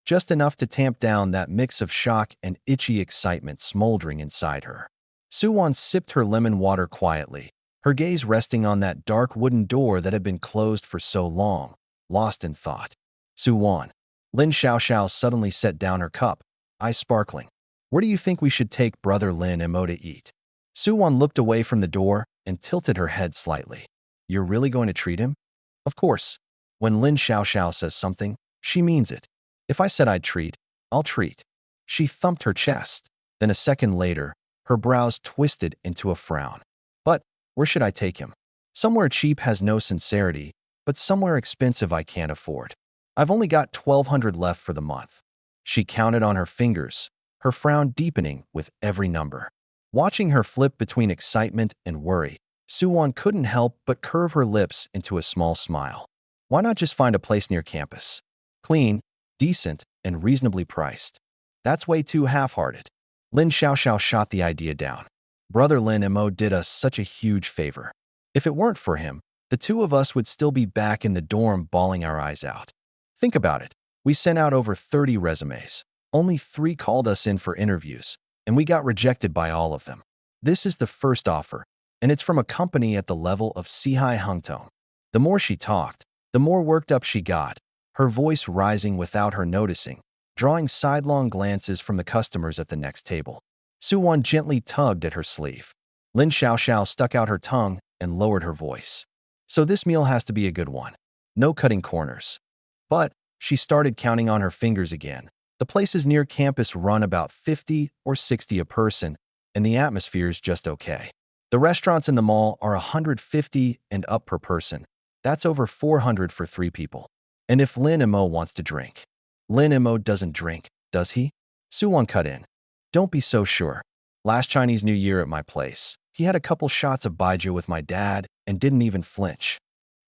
Just enough to tamp down that mix of shock and itchy excitement smoldering inside her. Suwon sipped her lemon water quietly, her gaze resting on that dark wooden door that had been closed for so long, lost in thought. Suwon. Lin Xiaoxiao suddenly set down her cup, eyes sparkling. Where do you think we should take Brother Lin Mo to eat? Suwon looked away from the door and tilted her head slightly. You're really going to treat him? Of course. When Lin Xiaoxiao says something, she means it. If I said I'd treat, I'll treat. She thumped her chest. Then a second later, her brows twisted into a frown. But where should I take him? Somewhere cheap has no sincerity, but somewhere expensive I can't afford. I've only got 1,200 left for the month. She counted on her fingers, her frown deepening with every number. Watching her flip between excitement and worry, Suwon couldn't help but curve her lips into a small smile. Why not just find a place near campus? Clean, decent, and reasonably priced. That's way too half-hearted. Lin Xiaoxiao shot the idea down. Brother Lin Mo did us such a huge favor. If it weren't for him, the two of us would still be back in the dorm bawling our eyes out. Think about it. We sent out over 30 resumes. Only 3 called us in for interviews, and we got rejected by all of them. This is the first offer, and it's from a company at the level of Sihai Hungtong. The more she talked, the more worked up she got, her voice rising without her noticing, drawing sidelong glances from the customers at the next table. Suwon gently tugged at her sleeve. Lin Xiaoxiao stuck out her tongue and lowered her voice. So this meal has to be a good one. No cutting corners. But she started counting on her fingers again. The places near campus run about 50 or 60 a person, and the atmosphere's just okay. The restaurants in the mall are 150 and up per person. That's over 400 for 3 people. And if Lin Mo wants to drink. Lin Mo doesn't drink, does he? Suwon cut in. Don't be so sure. Last Chinese New Year at my place, he had a couple shots of baijiu with my dad and didn't even flinch.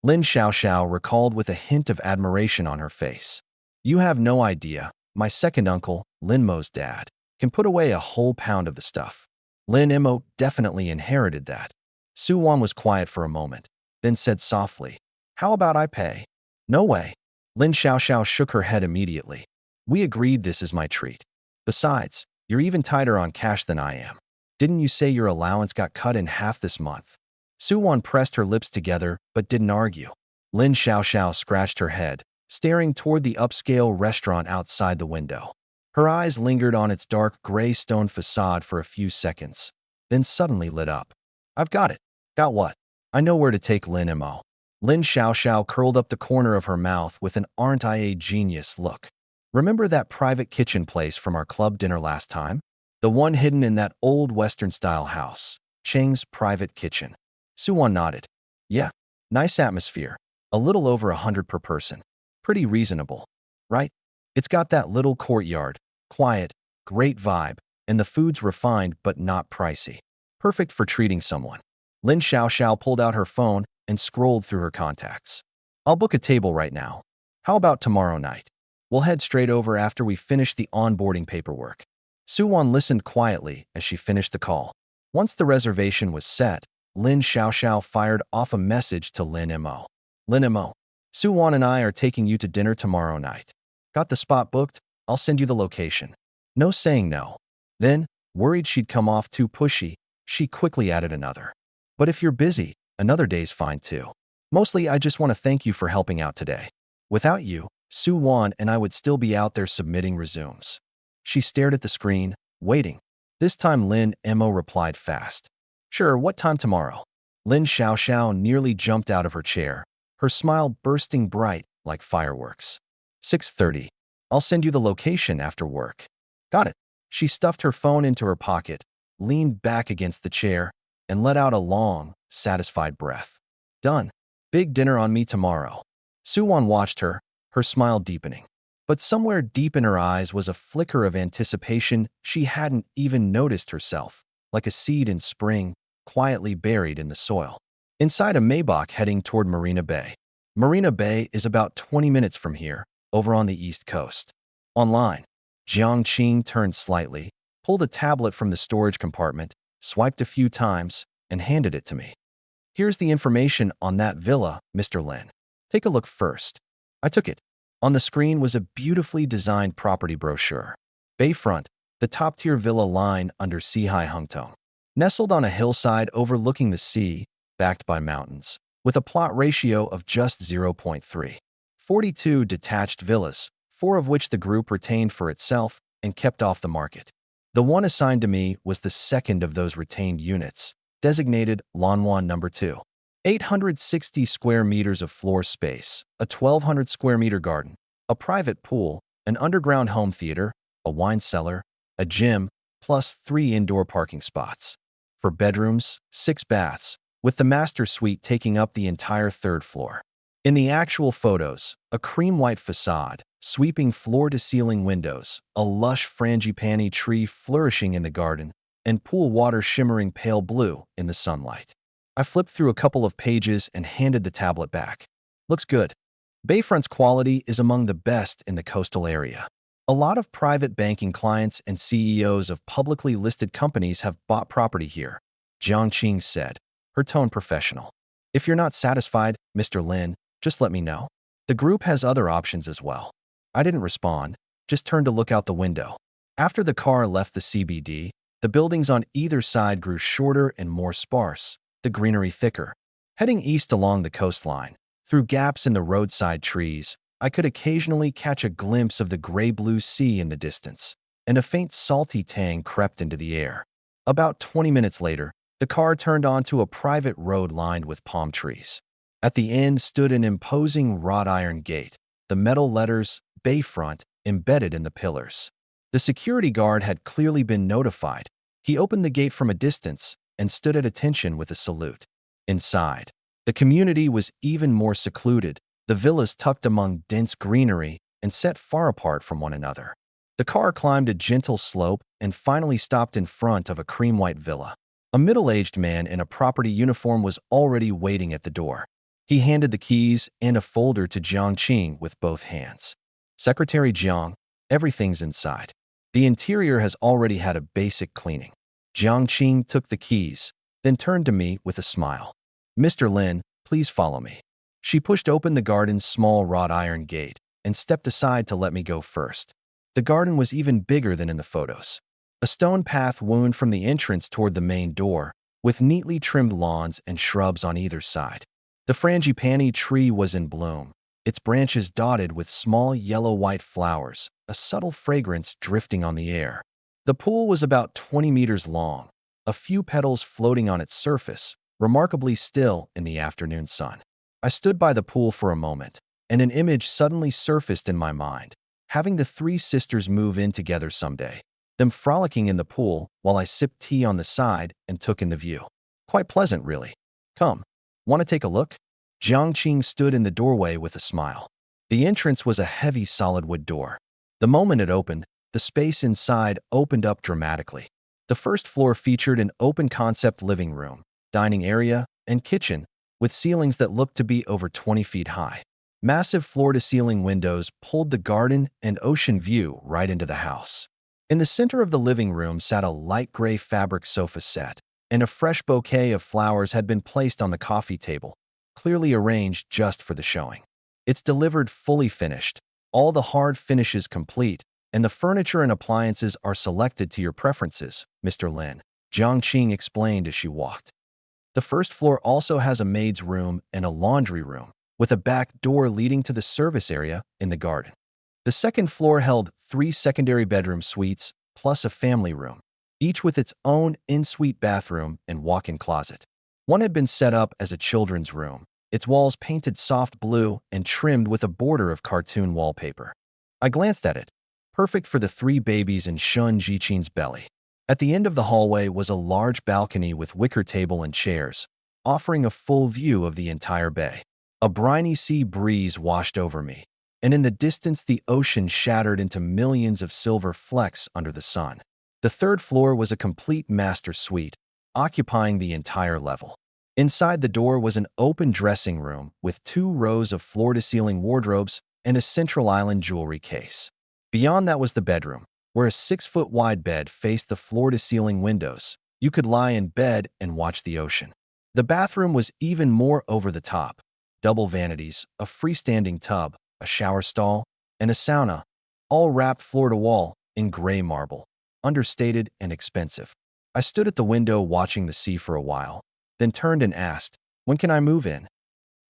Lin Xiaoxiao recalled with a hint of admiration on her face. You have no idea. My second uncle, Lin Mo's dad, can put away a whole pound of the stuff. Lin Mo definitely inherited that. Suwon was quiet for a moment, then said softly, How about I pay? No way. Lin Xiaoxiao shook her head immediately. We agreed this is my treat. Besides, you're even tighter on cash than I am. Didn't you say your allowance got cut in half this month? Suwon pressed her lips together but didn't argue. Lin Xiaoxiao scratched her head, staring toward the upscale restaurant outside the window. Her eyes lingered on its dark gray stone facade for a few seconds, then suddenly lit up. I've got it. Got what? I know where to take Lin Mo. Lin Xiaoxiao curled up the corner of her mouth with an "aren't I a genius" look. Remember that private kitchen place from our club dinner last time? The one hidden in that old Western-style house. Cheng's private kitchen. Suwon nodded. Yeah, nice atmosphere. A little over 100 per person. Pretty reasonable, right? It's got that little courtyard, quiet, great vibe, and the food's refined but not pricey. Perfect for treating someone. Lin Xiaoxiao pulled out her phone and scrolled through her contacts. I'll book a table right now. How about tomorrow night? We'll head straight over after we finish the onboarding paperwork. Suwon listened quietly as she finished the call. Once the reservation was set, Lin Xiaoxiao fired off a message to Lin Mo. Lin Mo, Suwon and I are taking you to dinner tomorrow night. Got the spot booked? I'll send you the location. No saying no. Then, worried she'd come off too pushy, she quickly added another. But if you're busy, another day's fine too. Mostly I just want to thank you for helping out today. Without you, Suwon and I would still be out there submitting resumes. She stared at the screen, waiting. This time Lin Mo replied fast. Sure, what time tomorrow? Lin Xiaoxiao nearly jumped out of her chair, her smile bursting bright like fireworks. 6:30. I'll send you the location after work. Got it. She stuffed her phone into her pocket, leaned back against the chair, and let out a long, satisfied breath. Done. Big dinner on me tomorrow. Suwon watched her, her smile deepening. But somewhere deep in her eyes was a flicker of anticipation she hadn't even noticed herself, like a seed in spring, quietly buried in the soil. Inside a Maybach heading toward Marina Bay. Marina Bay is about 20 minutes from here, over on the East Coast. Online, Jiang Qing turned slightly, pulled a tablet from the storage compartment, swiped a few times, and handed it to me. Here's the information on that villa, Mr. Lin. Take a look first. I took it. On the screen was a beautifully designed property brochure. Bayfront, the top-tier villa line under Sihai Hungtong. Nestled on a hillside overlooking the sea, backed by mountains, with a plot ratio of just 0.3. 42 detached villas, 4 of which the group retained for itself and kept off the market. The one assigned to me was the second of those retained units, designated Lanwan Number 2. 860 square meters of floor space, a 1,200 square meter garden, a private pool, an underground home theater, a wine cellar, a gym, plus 3 indoor parking spots. For bedrooms, 6 baths, with the master suite taking up the entire 3rd floor. In the actual photos, a cream-white facade, sweeping floor-to-ceiling windows, a lush frangipani tree flourishing in the garden, and pool water shimmering pale blue in the sunlight. I flipped through a couple of pages and handed the tablet back. Looks good. Bayfront's quality is among the best in the coastal area. A lot of private banking clients and CEOs of publicly listed companies have bought property here, Jiang Qing said, her tone professional. If you're not satisfied, Mr. Lin, just let me know. The group has other options as well. I didn't respond, just turned to look out the window. After the car left the CBD, the buildings on either side grew shorter and more sparse, the greenery thicker. Heading east along the coastline, through gaps in the roadside trees, I could occasionally catch a glimpse of the gray-blue sea in the distance, and a faint salty tang crept into the air. About 20 minutes later, the car turned onto a private road lined with palm trees. At the end stood an imposing wrought iron gate, the metal letters Bayfront embedded in the pillars. The security guard had clearly been notified. He opened the gate from a distance and stood at attention with a salute. Inside, the community was even more secluded, the villas tucked among dense greenery and set far apart from one another. The car climbed a gentle slope and finally stopped in front of a cream-white villa. A middle-aged man in a property uniform was already waiting at the door. He handed the keys and a folder to Jiang Qing with both hands. Secretary Jiang, everything's inside. The interior has already had a basic cleaning. Jiang Qing took the keys, then turned to me with a smile. Mr. Lin, please follow me. She pushed open the garden's small wrought iron gate and stepped aside to let me go first. The garden was even bigger than in the photos. A stone path wound from the entrance toward the main door, with neatly trimmed lawns and shrubs on either side. The frangipani tree was in bloom, its branches dotted with small yellow-white flowers, a subtle fragrance drifting on the air. The pool was about 20 meters long, a few petals floating on its surface, remarkably still in the afternoon sun. I stood by the pool for a moment, and an image suddenly surfaced in my mind, having the three sisters move in together someday, them frolicking in the pool while I sipped tea on the side and took in the view. Quite pleasant, really. Come, want to take a look? Jiangqing stood in the doorway with a smile. The entrance was a heavy solid wood door. The moment it opened, the space inside opened up dramatically. The first floor featured an open-concept living room, dining area, and kitchen, with ceilings that looked to be over 20 feet high. Massive floor-to-ceiling windows pulled the garden and ocean view right into the house. In the center of the living room sat a light gray fabric sofa set, and a fresh bouquet of flowers had been placed on the coffee table, clearly arranged just for the showing. It's delivered fully finished, all the hard finishes complete, and the furniture and appliances are selected to your preferences, Mr. Lin, Jiangqing explained as she walked. The first floor also has a maid's room and a laundry room, with a back door leading to the service area in the garden. The second floor held 3 secondary bedroom suites, plus a family room, each with its own en-suite bathroom and walk-in closet. One had been set up as a children's room, its walls painted soft blue and trimmed with a border of cartoon wallpaper. I glanced at it. Perfect for the 3 babies in Shun Jiqin's belly. At the end of the hallway was a large balcony with wicker table and chairs, offering a full view of the entire bay. A briny sea breeze washed over me, and in the distance the ocean shattered into millions of silver flecks under the sun. The third floor was a complete master suite, occupying the entire level. Inside the door was an open dressing room with 2 rows of floor-to-ceiling wardrobes and a central island jewelry case. Beyond that was the bedroom, where a 6-foot-wide bed faced the floor-to-ceiling windows. You could lie in bed and watch the ocean. The bathroom was even more over the top. Double vanities, a freestanding tub, a shower stall, and a sauna, all wrapped floor-to-wall in gray marble, understated and expensive. I stood at the window watching the sea for a while, then turned and asked, "When can I move in?"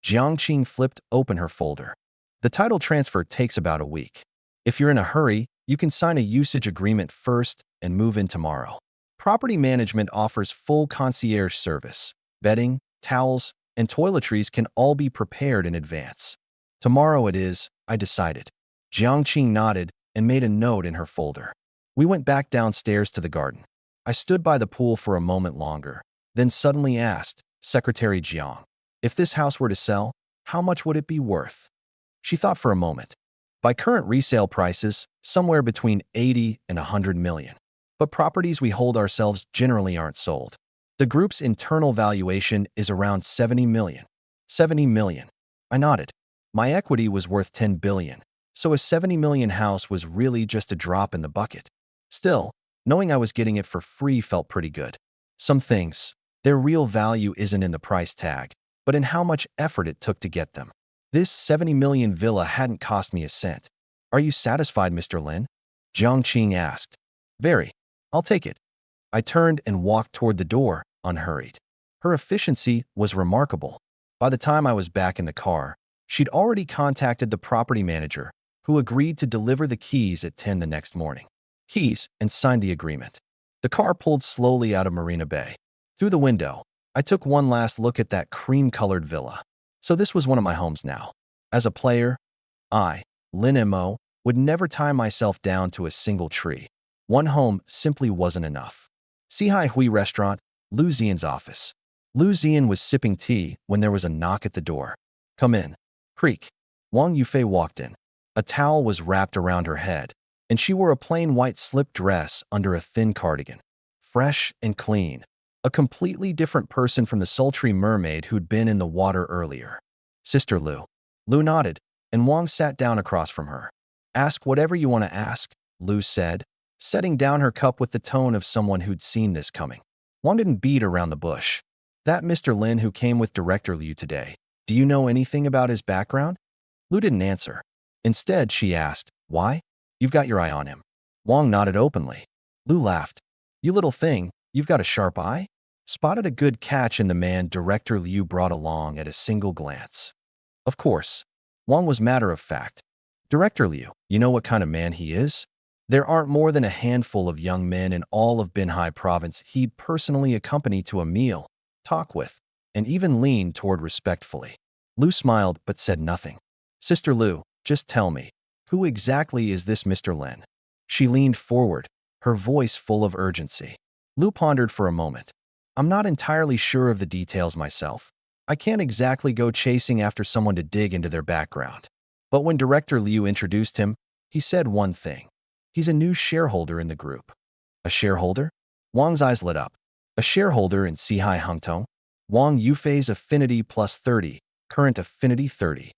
Jiangqing flipped open her folder. "The title transfer takes about a week. If you're in a hurry, you can sign a usage agreement first and move in tomorrow." Property management offers full concierge service. Bedding, towels, and toiletries can all be prepared in advance. "Tomorrow it is," I decided. Jiangqing nodded and made a note in her folder. We went back downstairs to the garden. I stood by the pool for a moment longer, then suddenly asked, "Secretary Jiang, if this house were to sell, how much would it be worth?" She thought for a moment. "By current resale prices, somewhere between 80 and 100 million. But properties we hold ourselves generally aren't sold. The group's internal valuation is around 70 million. 70 million. I nodded. My equity was worth 10 billion, so a 70 million house was really just a drop in the bucket. Still, knowing I was getting it for free felt pretty good. Some things, their real value isn't in the price tag, but in how much effort it took to get them. This 70 million villa hadn't cost me a cent. "Are you satisfied, Mr. Lin?" Jiangqing asked. "Very. I'll take it." I turned and walked toward the door, unhurried. Her efficiency was remarkable. By the time I was back in the car, she'd already contacted the property manager, who agreed to deliver the keys at 10 the next morning. Keys, and signed the agreement. The car pulled slowly out of Marina Bay. Through the window, I took one last look at that cream-colored villa. So this was one of my homes now. As a player, I, Lin Mo, would never tie myself down to a single tree. One home simply wasn't enough. Sihai Hui Restaurant, Lu Xian's office. Lu Xian was sipping tea when there was a knock at the door. "Come in." Creak. Wang Yufei walked in. A towel was wrapped around her head, and she wore a plain white slip dress under a thin cardigan. Fresh and clean. A completely different person from the sultry mermaid who'd been in the water earlier. "Sister Lu." Lu nodded, and Wang sat down across from her. "Ask whatever you want to ask," Lu said, setting down her cup with the tone of someone who'd seen this coming. Wang didn't beat around the bush. "That Mr. Lin who came with Director Liu today, do you know anything about his background?" Lu didn't answer. Instead, she asked, "Why?" You've got your eye on him. Wang nodded openly. Lu laughed. You little thing, you've got a sharp eye? Spotted a good catch in the man Director Liu brought along at a single glance. Of course. Wang was matter of fact. Director Liu, you know what kind of man he is? There aren't more than a handful of young men in all of Binhai province he'd personally accompany to a meal, talk with, and even lean toward respectfully. Lu smiled but said nothing. Sister Lu, just tell me, who exactly is this Mr. Lin? She leaned forward, her voice full of urgency. Lu pondered for a moment. I'm not entirely sure of the details myself. I can't exactly go chasing after someone to dig into their background. But when Director Liu introduced him, he said one thing. He's a new shareholder in the group. A shareholder? Wang's eyes lit up. A shareholder in Sihai Hungtong? Wang Yufei's affinity plus 30, current affinity 30.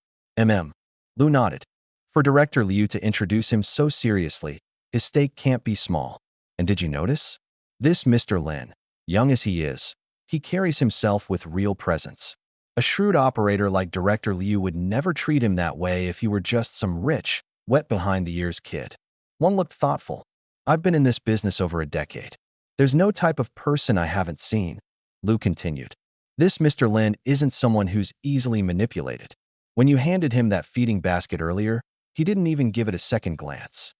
Lu nodded. For Director Liu to introduce him so seriously, his stake can't be small. And did you notice? This Mr. Lin, young as he is, he carries himself with real presence. A shrewd operator like Director Liu would never treat him that way if he were just some rich, wet behind the ears kid. One looked thoughtful. I've been in this business over a decade. There's no type of person I haven't seen, Lu continued. This Mr. Lin isn't someone who's easily manipulated. When you handed him that feeding basket earlier, he didn't even give it a second glance.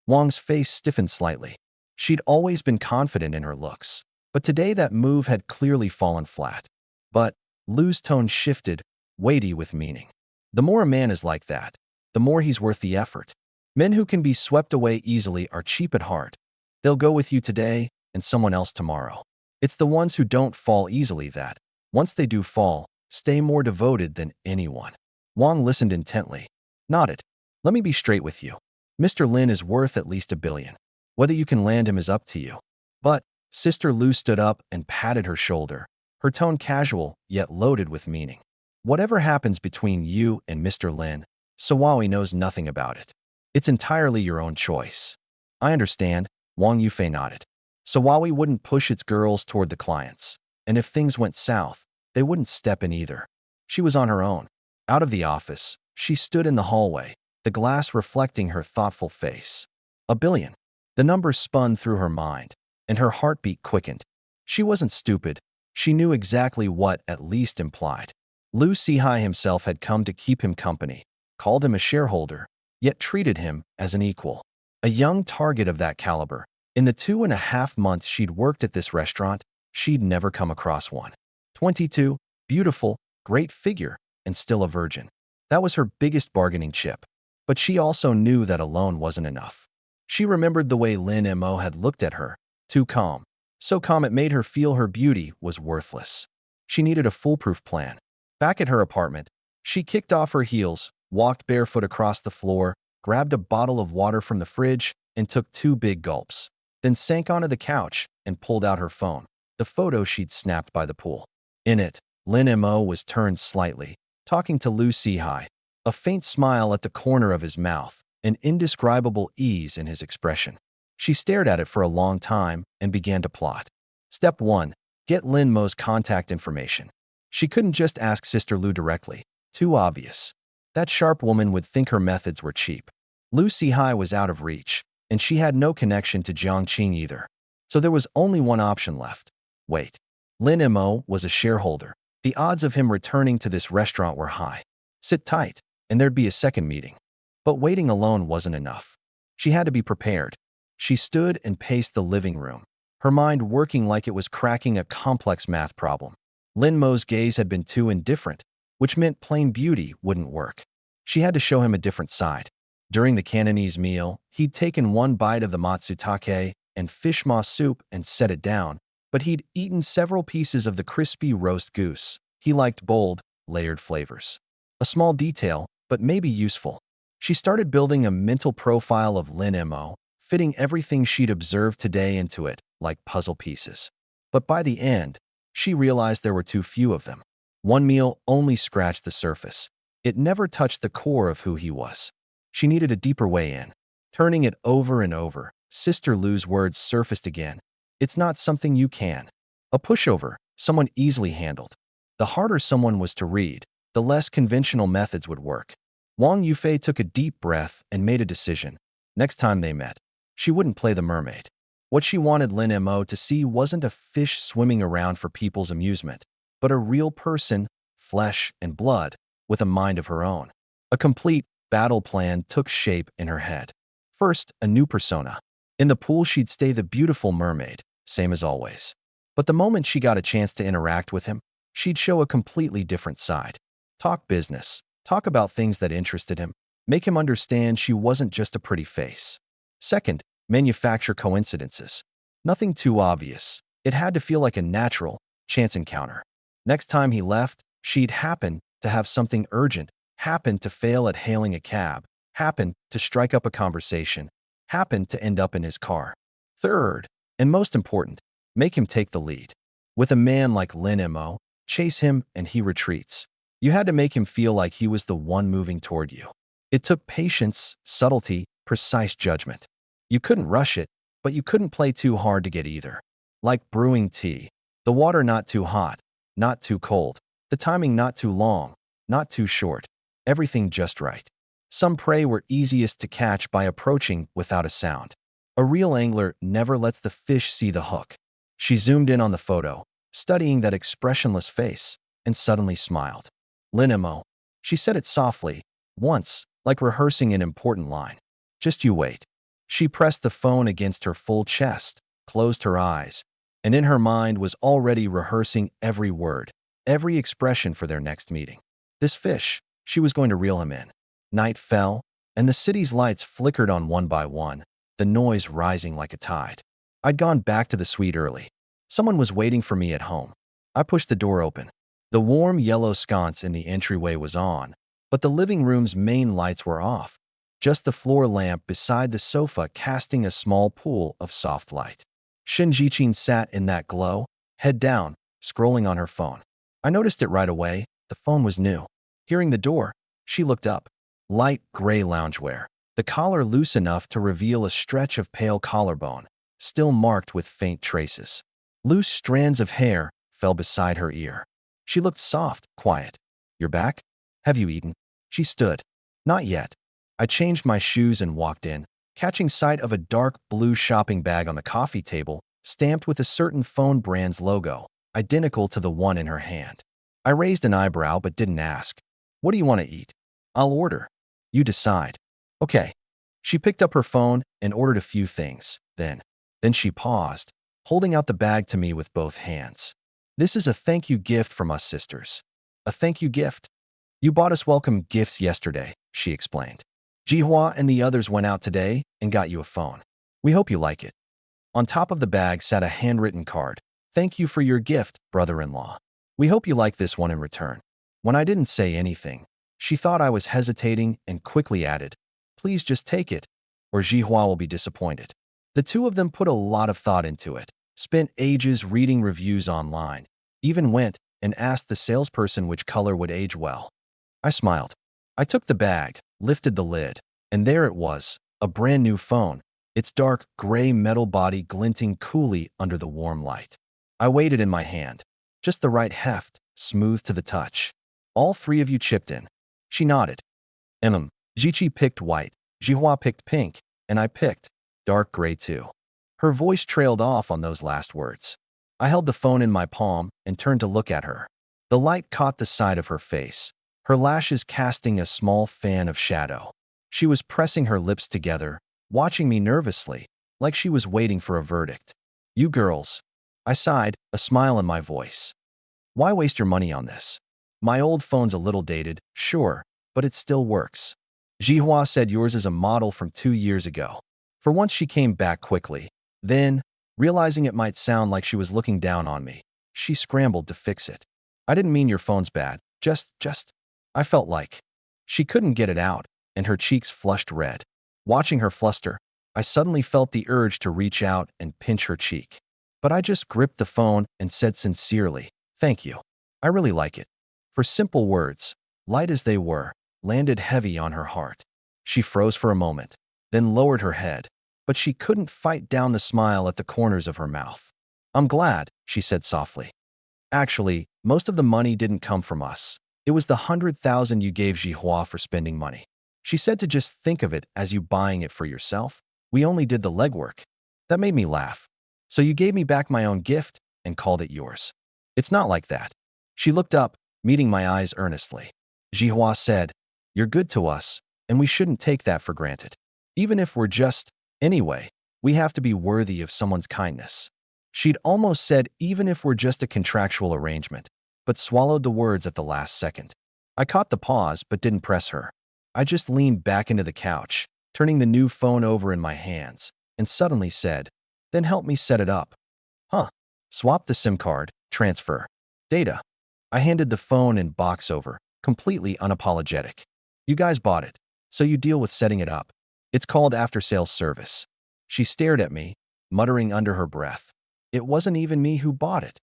Wang's face stiffened slightly. She'd always been confident in her looks, but today that move had clearly fallen flat. But Lu's tone shifted, weighty with meaning. The more a man is like that, the more he's worth the effort. Men who can be swept away easily are cheap at heart. They'll go with you today and someone else tomorrow. It's the ones who don't fall easily that, once they do fall, stay more devoted than anyone. Wang listened intently, nodded. Let me be straight with you. Mr. Lin is worth at least $1 billion. Whether you can land him is up to you. But, Sister Lu stood up and patted her shoulder, her tone casual yet loaded with meaning. Whatever happens between you and Mr. Lin, Sawawi knows nothing about it. It's entirely your own choice. I understand, Wang Yufei nodded. Sawawi wouldn't push its girls toward the clients, and if things went south, they wouldn't step in either. She was on her own. Out of the office, she stood in the hallway, the glass reflecting her thoughtful face. $1 billion. The number spun through her mind, and her heartbeat quickened. She wasn't stupid. She knew exactly what at least implied. Lu Sihai himself had come to keep him company, called him a shareholder, yet treated him as an equal. A young target of that caliber. In the 2.5 months she'd worked at this restaurant, she'd never come across one. 22, beautiful, great figure, and still a virgin. That was her biggest bargaining chip. But she also knew that alone wasn't enough. She remembered the way Lin Mo had looked at her, too calm. So calm it made her feel her beauty was worthless. She needed a foolproof plan. Back at her apartment, she kicked off her heels, walked barefoot across the floor, grabbed a bottle of water from the fridge, and took 2 big gulps. Then sank onto the couch and pulled out her phone, the photo she'd snapped by the pool. In it, Lin Mo was turned slightly, talking to Lu Sihai, a faint smile at the corner of his mouth, an indescribable ease in his expression. She stared at it for a long time and began to plot. Step 1. Get Lin Mo's contact information. She couldn't just ask Sister Lu directly. Too obvious. That sharp woman would think her methods were cheap. Lu Sihai was out of reach, and she had no connection to Jiangqing either. So there was only one option left. Wait. Lin Mo was a shareholder. The odds of him returning to this restaurant were high. Sit tight, and there'd be a second meeting. But waiting alone wasn't enough. She had to be prepared. She stood and paced the living room, her mind working like it was cracking a complex math problem. Lin Mo's gaze had been too indifferent, which meant plain beauty wouldn't work. She had to show him a different side. During the Cantonese meal, he'd taken 1 bite of the matsutake and fish maw soup and set it down, but he'd eaten several pieces of the crispy roast goose. He liked bold, layered flavors. A small detail, but maybe useful. She started building a mental profile of Lin Mo, fitting everything she'd observed today into it, like puzzle pieces. But by the end, she realized there were too few of them. One meal only scratched the surface. It never touched the core of who he was. She needed a deeper way in. Turning it over and over, Sister Lu's words surfaced again. It's not something you can. A pushover, someone easily handled. The harder someone was to read, the less conventional methods would work. Wang Yufei took a deep breath and made a decision. Next time they met, she wouldn't play the mermaid. What she wanted Lin Mo to see wasn't a fish swimming around for people's amusement, but a real person, flesh and blood, with a mind of her own. A complete battle plan took shape in her head. First, a new persona. In the pool, she'd stay the beautiful mermaid, same as always. But the moment she got a chance to interact with him, she'd show a completely different side. Talk business, talk about things that interested him, make him understand she wasn't just a pretty face. Second, manufacture coincidences. Nothing too obvious. It had to feel like a natural, chance encounter. Next time he left, she'd happen to have something urgent, happen to fail at hailing a cab, happen to strike up a conversation, happen to end up in his car. Third, and most important, make him take the lead. With a man like Lin Mo, chase him and he retreats. You had to make him feel like he was the one moving toward you. It took patience, subtlety, precise judgment. You couldn't rush it, but you couldn't play too hard to get either. Like brewing tea. The water not too hot, not too cold. The timing not too long, not too short. Everything just right. Some prey were easiest to catch by approaching without a sound. A real angler never lets the fish see the hook. She zoomed in on the photo, studying that expressionless face, and suddenly smiled. Lin Mo. She said it softly, once, like rehearsing an important line. Just you wait. She pressed the phone against her full chest, closed her eyes, and in her mind was already rehearsing every word, every expression for their next meeting. This fish, she was going to reel him in. Night fell, and the city's lights flickered on one by one, the noise rising like a tide. I'd gone back to the suite early. Someone was waiting for me at home. I pushed the door open. The warm yellow sconce in the entryway was on, but the living room's main lights were off, just the floor lamp beside the sofa casting a small pool of soft light. Shin Jichin sat in that glow, head down, scrolling on her phone. I noticed it right away. The phone was new. Hearing the door, she looked up. Light gray loungewear, the collar loose enough to reveal a stretch of pale collarbone, still marked with faint traces. Loose strands of hair fell beside her ear. She looked soft, quiet. You're back? Have you eaten? She stood. Not yet. I changed my shoes and walked in, catching sight of a dark blue shopping bag on the coffee table, stamped with a certain phone brand's logo, identical to the one in her hand. I raised an eyebrow but didn't ask. What do you want to eat? I'll order. You decide. Okay. She picked up her phone and ordered a few things. Then she paused, holding out the bag to me with both hands. This is a thank you gift from us sisters. A thank you gift? You bought us welcome gifts yesterday, she explained. Jihua and the others went out today and got you a phone. We hope you like it. On top of the bag sat a handwritten card. Thank you for your gift, brother-in-law. We hope you like this one in return. When I didn't say anything, she thought I was hesitating and quickly added, please just take it, or Jihua will be disappointed. The two of them put a lot of thought into it, spent ages reading reviews online, even went and asked the salesperson which color would age well. I smiled. I took the bag, lifted the lid, and there it was, a brand new phone, its dark gray metal body glinting coolly under the warm light. I weighed it in my hand. Just the right heft, smooth to the touch. All three of you chipped in. She nodded. Jichi picked white, Jihua picked pink, and I picked dark gray too. Her voice trailed off on those last words. I held the phone in my palm and turned to look at her. The light caught the side of her face, her lashes casting a small fan of shadow. She was pressing her lips together, watching me nervously, like she was waiting for a verdict. You girls. I sighed, a smile in my voice. Why waste your money on this? My old phone's a little dated, sure, but it still works. Jihua said yours is a model from 2 years ago. For once she came back quickly. Then, realizing it might sound like she was looking down on me, she scrambled to fix it. I didn't mean your phone's bad, just. I felt like. She couldn't get it out, and her cheeks flushed red. Watching her fluster, I suddenly felt the urge to reach out and pinch her cheek. But I just gripped the phone and said sincerely, thank you. I really like it. For simple words, light as they were, landed heavy on her heart. She froze for a moment, then lowered her head, but she couldn't fight down the smile at the corners of her mouth. I'm glad, she said softly. Actually, most of the money didn't come from us. It was the 100,000 you gave Jihua for spending money. She said to just think of it as you buying it for yourself. We only did the legwork. That made me laugh. So you gave me back my own gift and called it yours. It's not like that. She looked up, meeting my eyes earnestly. Jihua said, you're good to us, and we shouldn't take that for granted. Even if we're just, anyway, we have to be worthy of someone's kindness. She'd almost said even if we're just a contractual arrangement, but swallowed the words at the last second. I caught the pause but didn't press her. I just leaned back into the couch, turning the new phone over in my hands, and suddenly said, then help me set it up. Huh. Swap the SIM card, transfer. Data. I handed the phone and box over, completely unapologetic. You guys bought it, so you deal with setting it up. It's called after-sales service. She stared at me, muttering under her breath. It wasn't even me who bought it.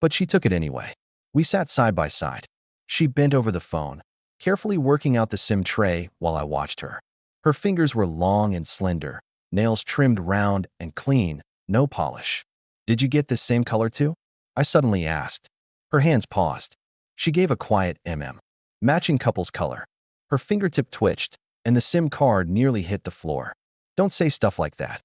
But she took it anyway. We sat side by side. She bent over the phone, carefully working out the SIM tray while I watched her. Her fingers were long and slender, nails trimmed round and clean, no polish. Did you get this same color too? I suddenly asked. Her hands paused. She gave a quiet matching couple's color. Her fingertip twitched, and the SIM card nearly hit the floor. Don't say stuff like that.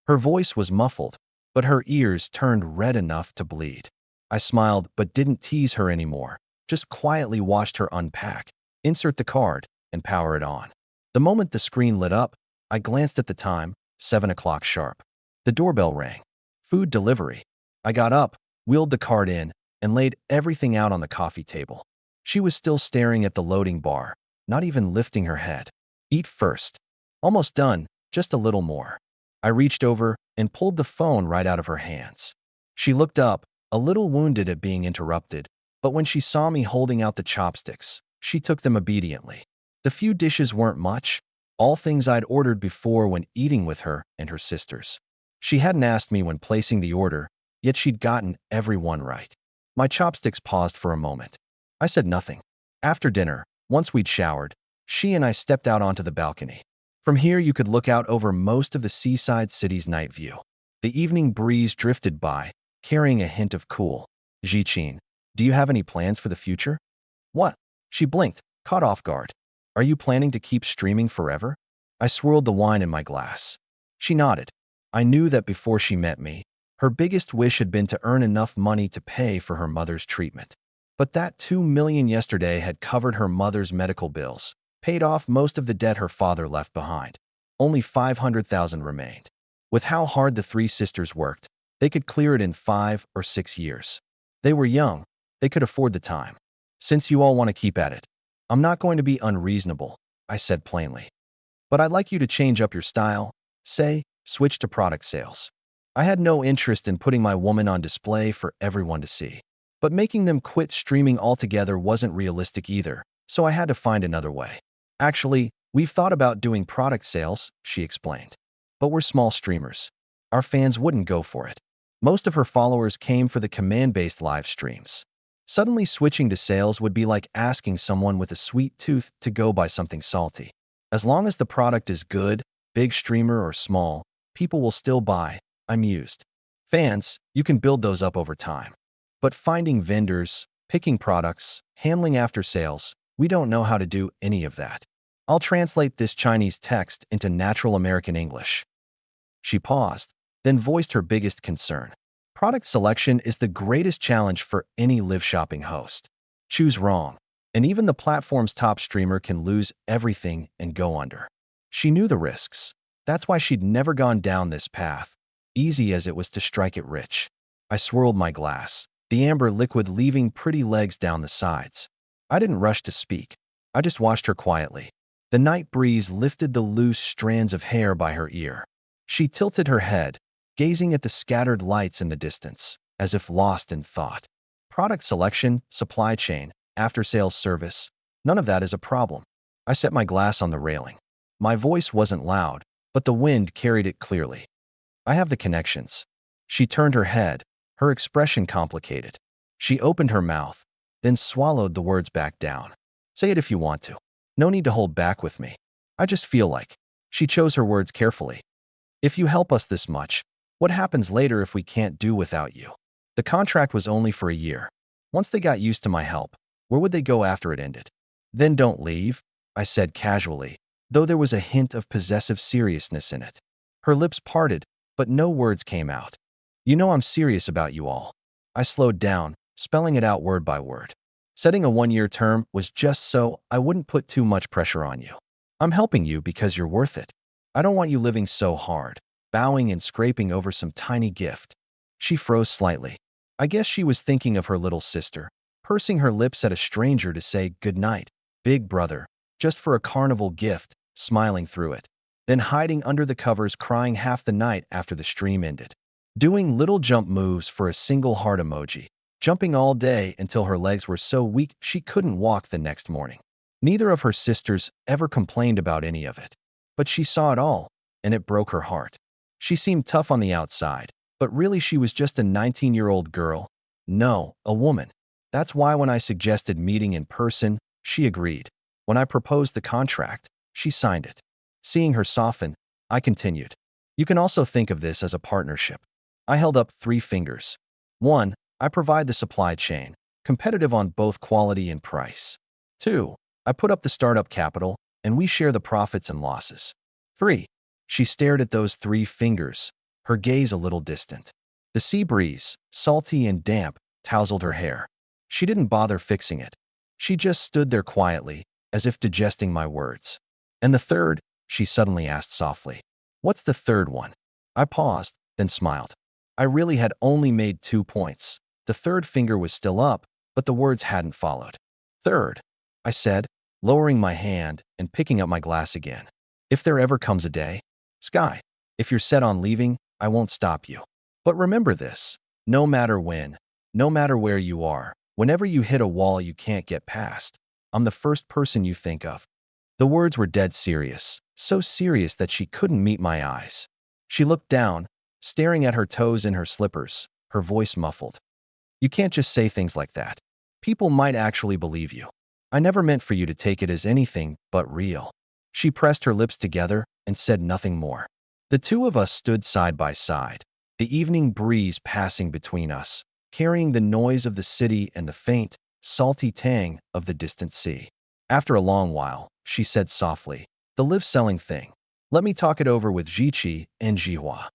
Her voice was muffled, but her ears turned red enough to bleed. I smiled but didn't tease her anymore, just quietly watched her unpack, insert the card, and power it on. The moment the screen lit up, I glanced at the time, 7 o'clock sharp. The doorbell rang. Food delivery. I got up, wheeled the card in, and laid everything out on the coffee table. She was still staring at the loading bar, not even lifting her head. Eat first. Almost done, just a little more. I reached over and pulled the phone right out of her hands. She looked up, a little wounded at being interrupted, but when she saw me holding out the chopsticks, she took them obediently. The few dishes weren't much, all things I'd ordered before when eating with her and her sisters. She hadn't asked me when placing the order, yet she'd gotten every one right. My chopsticks paused for a moment. I said nothing. After dinner, once we'd showered, she and I stepped out onto the balcony. From here you could look out over most of the seaside city's night view. The evening breeze drifted by, carrying a hint of cool. Jichin, do you have any plans for the future? What? She blinked, caught off guard. Are you planning to keep streaming forever? I swirled the wine in my glass. She nodded. I knew that before she met me, her biggest wish had been to earn enough money to pay for her mother's treatment. But that $2 million yesterday had covered her mother's medical bills, paid off most of the debt her father left behind. Only $500,000 remained. With how hard the three sisters worked, they could clear it in 5 or 6 years. They were young. They could afford the time. Since you all want to keep at it, I'm not going to be unreasonable, I said plainly. But I'd like you to change up your style, say, switch to product sales. I had no interest in putting my woman on display for everyone to see. But making them quit streaming altogether wasn't realistic either, so I had to find another way. Actually, we've thought about doing product sales, she explained. But we're small streamers. Our fans wouldn't go for it. Most of her followers came for the command-based live streams. Suddenly switching to sales would be like asking someone with a sweet tooth to go buy something salty. As long as the product is good, big streamer or small, people will still buy, I mused. Fans, you can build those up over time. But finding vendors, picking products, handling after sales, we don't know how to do any of that. I'll translate this Chinese text into natural American English. She paused, then voiced her biggest concern. Product selection is the greatest challenge for any live shopping host. Choose wrong, and even the platform's top streamer can lose everything and go under. She knew the risks. That's why she'd never gone down this path, easy as it was to strike it rich. I swirled my glass, the amber liquid leaving pretty legs down the sides. I didn't rush to speak. I just watched her quietly. The night breeze lifted the loose strands of hair by her ear. She tilted her head, gazing at the scattered lights in the distance, as if lost in thought. Product selection, supply chain, after-sales service, none of that is a problem. I set my glass on the railing. My voice wasn't loud, but the wind carried it clearly. I have the connections. She turned her head, her expression complicated. She opened her mouth, then swallowed the words back down. Say it if you want to. No need to hold back with me. I just feel like. She chose her words carefully. If you help us this much, what happens later if we can't do without you? The contract was only for a year. Once they got used to my help, where would they go after it ended? Then don't leave, I said casually, though there was a hint of possessive seriousness in it. Her lips parted, but no words came out. You know I'm serious about you all. I slowed down, spelling it out word by word. Setting a 1-year term was just so I wouldn't put too much pressure on you. I'm helping you because you're worth it. I don't want you living so hard, bowing and scraping over some tiny gift. She froze slightly. I guess she was thinking of her little sister, pursing her lips at a stranger to say good night, big brother, just for a carnival gift, smiling through it, then hiding under the covers crying half the night after the stream ended. Doing little jump moves for a single heart emoji, jumping all day until her legs were so weak she couldn't walk the next morning. Neither of her sisters ever complained about any of it, but she saw it all, and it broke her heart. She seemed tough on the outside, but really she was just a 19-year-old girl. No, a woman. That's why when I suggested meeting in person, she agreed. When I proposed the contract, she signed it. Seeing her soften, I continued. You can also think of this as a partnership. I held up 3 fingers. 1. I provide the supply chain, competitive on both quality and price. 2. I put up the startup capital, and we share the profits and losses. 3. She stared at those 3 fingers, her gaze a little distant. The sea breeze, salty and damp, tousled her hair. She didn't bother fixing it. She just stood there quietly, as if digesting my words. And the third? She suddenly asked softly. What's the third one? I paused, then smiled. I really had only made 2 points. The third finger was still up, but the words hadn't followed. Third, I said, lowering my hand and picking up my glass again. If there ever comes a day, Sky, if you're set on leaving, I won't stop you. But remember this, no matter when, no matter where you are, whenever you hit a wall you can't get past, I'm the first person you think of. The words were dead serious, so serious that she couldn't meet my eyes. She looked down, staring at her toes in her slippers, her voice muffled. You can't just say things like that. People might actually believe you. I never meant for you to take it as anything but real. She pressed her lips together and said nothing more. The two of us stood side by side, the evening breeze passing between us, carrying the noise of the city and the faint, salty tang of the distant sea. After a long while, she said softly, the live-selling thing. Let me talk it over with Jiqi and Jihua.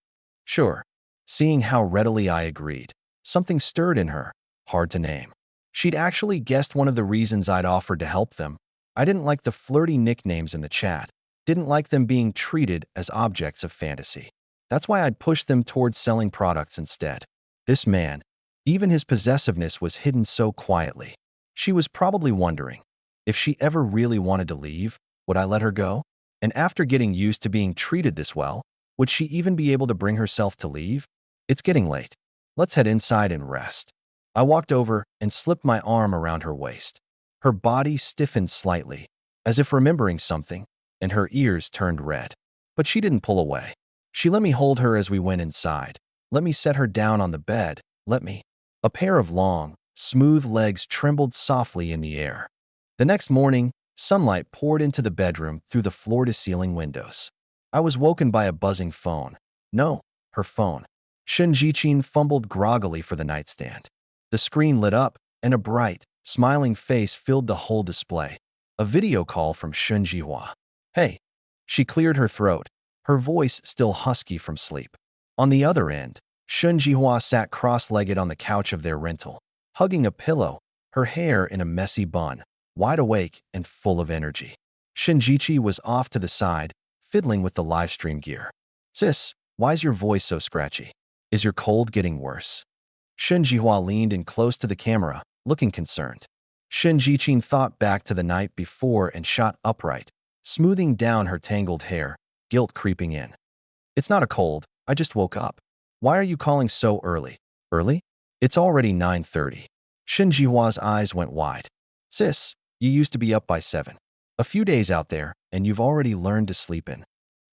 Sure. Seeing how readily I agreed, something stirred in her, hard to name. She'd actually guessed one of the reasons I'd offered to help them. I didn't like the flirty nicknames in the chat, didn't like them being treated as objects of fantasy. That's why I'd pushed them towards selling products instead. This man, even his possessiveness was hidden so quietly. She was probably wondering, if she ever really wanted to leave, would I let her go? And after getting used to being treated this well, would she even be able to bring herself to leave? It's getting late. Let's head inside and rest. I walked over and slipped my arm around her waist. Her body stiffened slightly, as if remembering something, and her ears turned red. But she didn't pull away. She let me hold her as we went inside. Let me set her down on the bed. A pair of long, smooth legs trembled softly in the air. The next morning, sunlight poured into the bedroom through the floor-to-ceiling windows. I was woken by a buzzing phone. No, her phone. Shenjichin fumbled groggily for the nightstand. The screen lit up, and a bright, smiling face filled the whole display. A video call from Shunjihua. Hey. She cleared her throat, her voice still husky from sleep. On the other end, Shunjihua sat cross-legged on the couch of their rental, hugging a pillow, her hair in a messy bun, wide awake and full of energy. Shinjichi was off to the side, fiddling with the livestream gear. Sis, why's your voice so scratchy? Is your cold getting worse? Shinjihua leaned in close to the camera, looking concerned. Shinjichin thought back to the night before and shot upright, smoothing down her tangled hair, guilt creeping in. It's not a cold, I just woke up. Why are you calling so early? Early? It's already 9:30. Shinjihua's eyes went wide. Sis, you used to be up by 7. A few days out there, and you've already learned to sleep in.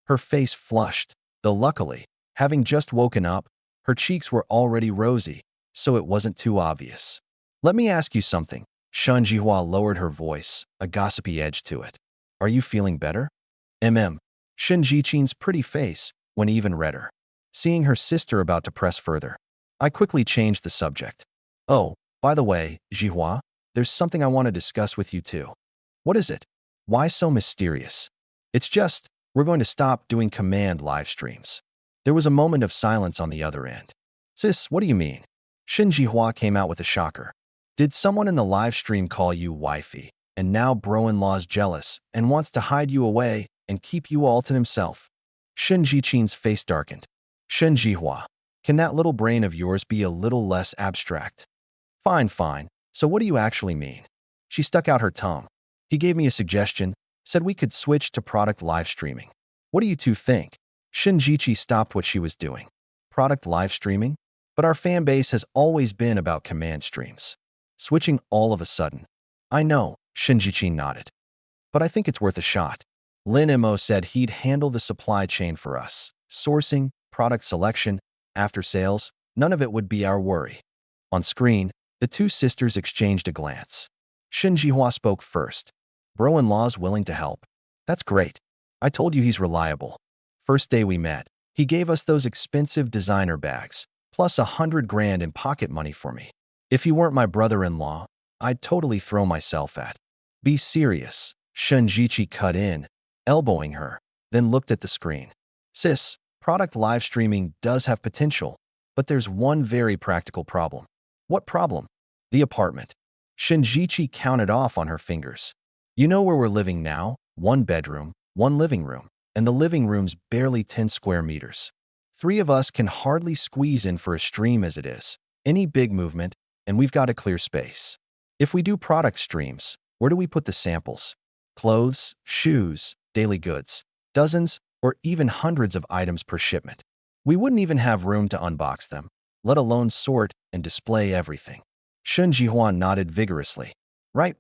Her face flushed, though luckily, having just woken up, her cheeks were already rosy, so it wasn't too obvious. Let me ask you something. Shinjihua lowered her voice, a gossipy edge to it. Are you feeling better? Shinjichin's pretty face went even redder. Seeing her sister about to press further, I quickly changed the subject. Oh, by the way, Jihua, there's something I want to discuss with you too. What is it? Why so mysterious? It's just, we're going to stop doing command live streams. There was a moment of silence on the other end. Sis, what do you mean? Shin Jihua came out with a shocker. Did someone in the live stream call you wifey, and now bro-in-law's jealous and wants to hide you away and keep you all to himself? Shin Jichin's face darkened. Shin Jihua, can that little brain of yours be a little less abstract? Fine, fine. So what do you actually mean? She stuck out her tongue. He gave me a suggestion, said we could switch to product live streaming. What do you two think? Shinjichi stopped what she was doing. Product live streaming? But our fan base has always been about command streams. Switching all of a sudden. I know, Shinjichi nodded. But I think it's worth a shot. Lin Mo said he'd handle the supply chain for us. Sourcing, product selection, after sales, none of it would be our worry. On screen, the two sisters exchanged a glance. Shin Jihua spoke first. Bro-in-law's willing to help. That's great. I told you he's reliable. First day we met, he gave us those expensive designer bags, plus 100 grand in pocket money for me. If he weren't my brother-in-law, I'd totally throw myself at. Be serious. Shinjichi cut in, elbowing her, then looked at the screen. Sis, product live streaming does have potential, but there's one very practical problem. What problem? The apartment. Shinjichi counted off on her fingers. You know where we're living now? 1 bedroom, 1 living room, and the living room's barely 10 square meters. 3 of us can hardly squeeze in for a stream as it is. Any big movement, and we've got a clear space. If we do product streams, where do we put the samples? Clothes, shoes, daily goods, dozens, or even hundreds of items per shipment. We wouldn't even have room to unbox them, let alone sort and display everything. Shin Jihua nodded vigorously. Right.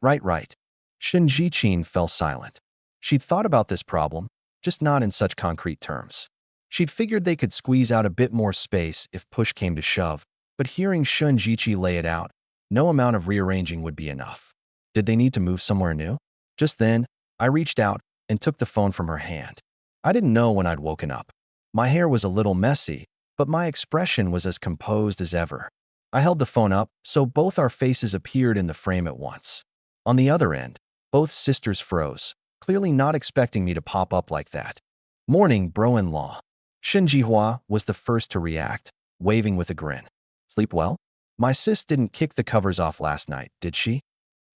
Shin Jichin fell silent. She'd thought about this problem, just not in such concrete terms. She'd figured they could squeeze out a bit more space if push came to shove, but hearing Shin Jichi lay it out, no amount of rearranging would be enough. Did they need to move somewhere new? Just then, I reached out and took the phone from her hand. I didn't know when I'd woken up. My hair was a little messy, but my expression was as composed as ever. I held the phone up so both our faces appeared in the frame at once. On the other end, both sisters froze, clearly not expecting me to pop up like that. Morning, bro-in-law. Shin Jihua was the first to react, waving with a grin. Sleep well? My sis didn't kick the covers off last night, did she?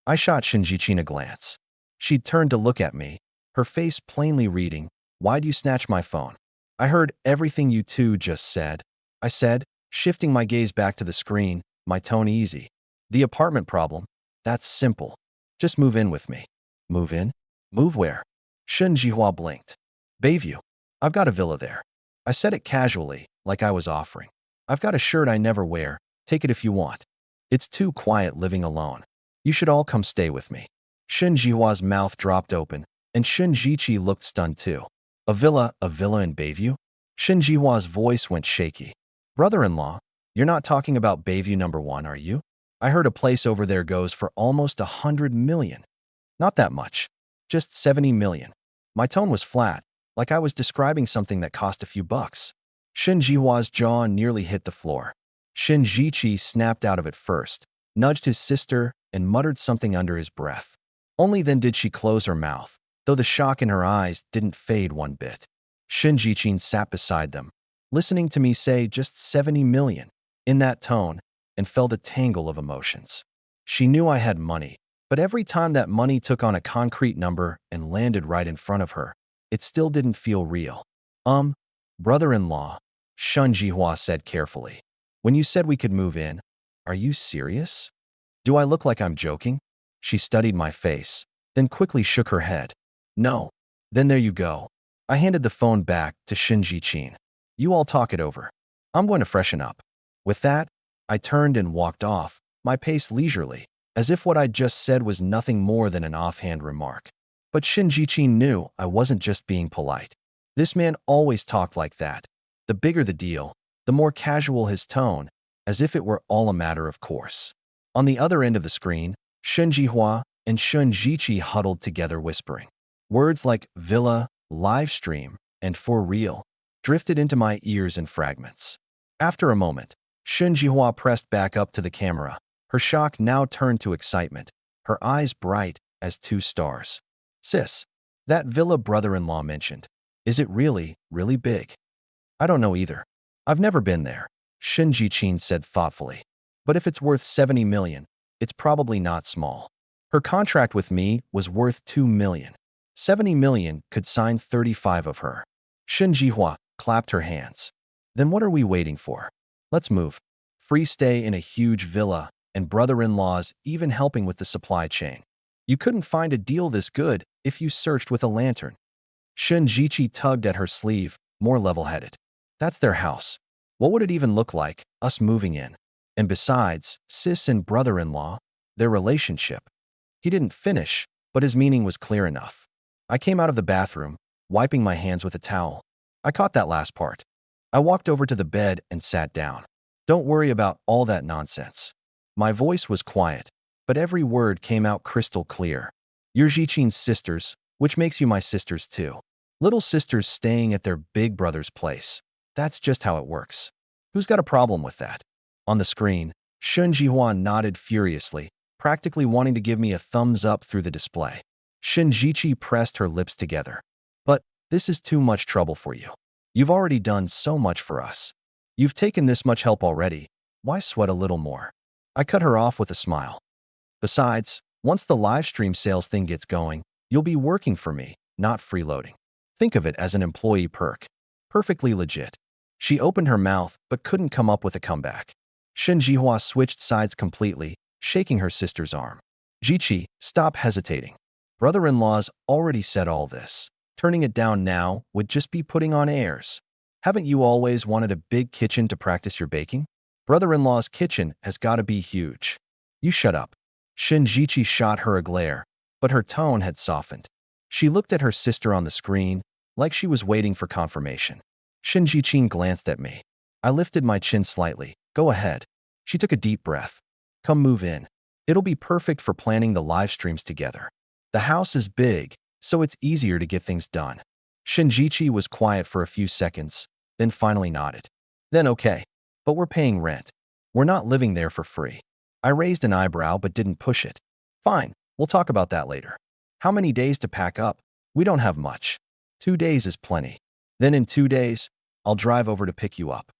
I shot Shinjichin a glance. She'd turned to look at me, her face plainly reading, "Why'd you snatch my phone?" I heard everything you two just said, I said, shifting my gaze back to the screen, my tone easy. The apartment problem? That's simple. Just move in with me. Move in? Move where? Shin Jihua blinked. Bayview. I've got a villa there. I said it casually, like I was offering. I've got a shirt I never wear. Take it if you want. It's too quiet living alone. You should all come stay with me. Shin Jihua's mouth dropped open, and Shin Jichi looked stunned too. A villa in Bayview? Shin Jihua's voice went shaky. Brother-in-law, you're not talking about Bayview #1, are you? I heard a place over there goes for almost 100 million. Not that much. Just 70 million. My tone was flat, like I was describing something that cost a few bucks. Shin Jihua's jaw nearly hit the floor. Shin Jichi snapped out of it first, nudged his sister, and muttered something under his breath. Only then did she close her mouth, though the shock in her eyes didn't fade one bit. Shin Jichin sat beside them, listening to me say just 70 million, in that tone, and felt a tangle of emotions. She knew I had money, but every time that money took on a concrete number and landed right in front of her, it still didn't feel real. Brother-in-law, Shin Jihua said carefully. When you said we could move in, are you serious? Do I look like I'm joking? She studied my face, then quickly shook her head. No. Then there you go. I handed the phone back to Shin Jichin. You all talk it over. I'm going to freshen up. With that, I turned and walked off, my pace leisurely, as if what I'd just said was nothing more than an offhand remark. But Shin Jichin knew I wasn't just being polite. This man always talked like that. The bigger the deal, the more casual his tone, as if it were all a matter of course. On the other end of the screen, Shin Jihua and Shin Jichi huddled together whispering. Words like villa, live stream, and for real drifted into my ears in fragments. After a moment, Shin Jihua pressed back up to the camera, her shock now turned to excitement, her eyes bright as 2 stars. Sis, That villa brother-in-law mentioned. Is it really, really big? I don't know either. I've never been there, Shin Jichin said thoughtfully. But if it's worth 70 million, it's probably not small. Her contract with me was worth 2 million. 70 million could sign 35 of her. Shin Jihua clapped her hands. Then what are we waiting for? Let's move. Free stay in a huge villa, and brother-in-laws even helping with the supply chain. You couldn't find a deal this good if you searched with a lantern. Shin Jichi tugged at her sleeve, more level-headed. That's their house. What would it even look like, us moving in? And besides, sis and brother-in-law, their relationship. He didn't finish, but his meaning was clear enough. I came out of the bathroom, wiping my hands with a towel. I caught that last part. I walked over to the bed and sat down. Don't worry about all that nonsense. My voice was quiet, but every word came out crystal clear. You're Jichin's sisters, which makes you my sisters too. Little sisters staying at their big brother's place. That's just how it works. Who's got a problem with that? On the screen, Shun Jihuan nodded furiously, practically wanting to give me a thumbs up through the display. Shin Jichi pressed her lips together. But this is too much trouble for you. You've already done so much for us. You've taken this much help already. Why sweat a little more? I cut her off with a smile. Besides, once the live stream sales thing gets going, you'll be working for me, not freeloading. Think of it as an employee perk. Perfectly legit. She opened her mouth but couldn't come up with a comeback. Shin Jihua switched sides completely, shaking her sister's arm. Jichi, stop hesitating. Brother-in-law's already said all this. Turning it down now would just be putting on airs. Haven't you always wanted a big kitchen to practice your baking? Brother-in-law's kitchen has got to be huge. You shut up. Shin Jichi shot her a glare, but her tone had softened. She looked at her sister on the screen, like she was waiting for confirmation. Shin Jichin glanced at me. I lifted my chin slightly. Go ahead. She took a deep breath. Come move in. It'll be perfect for planning the live streams together. The house is big, so it's easier to get things done. Shinjichi was quiet for a few seconds, then finally nodded. Then okay, but we're paying rent. We're not living there for free. I raised an eyebrow but didn't push it. Fine, we'll talk about that later. How many days to pack up? We don't have much. 2 days is plenty. Then in 2 days, I'll drive over to pick you up.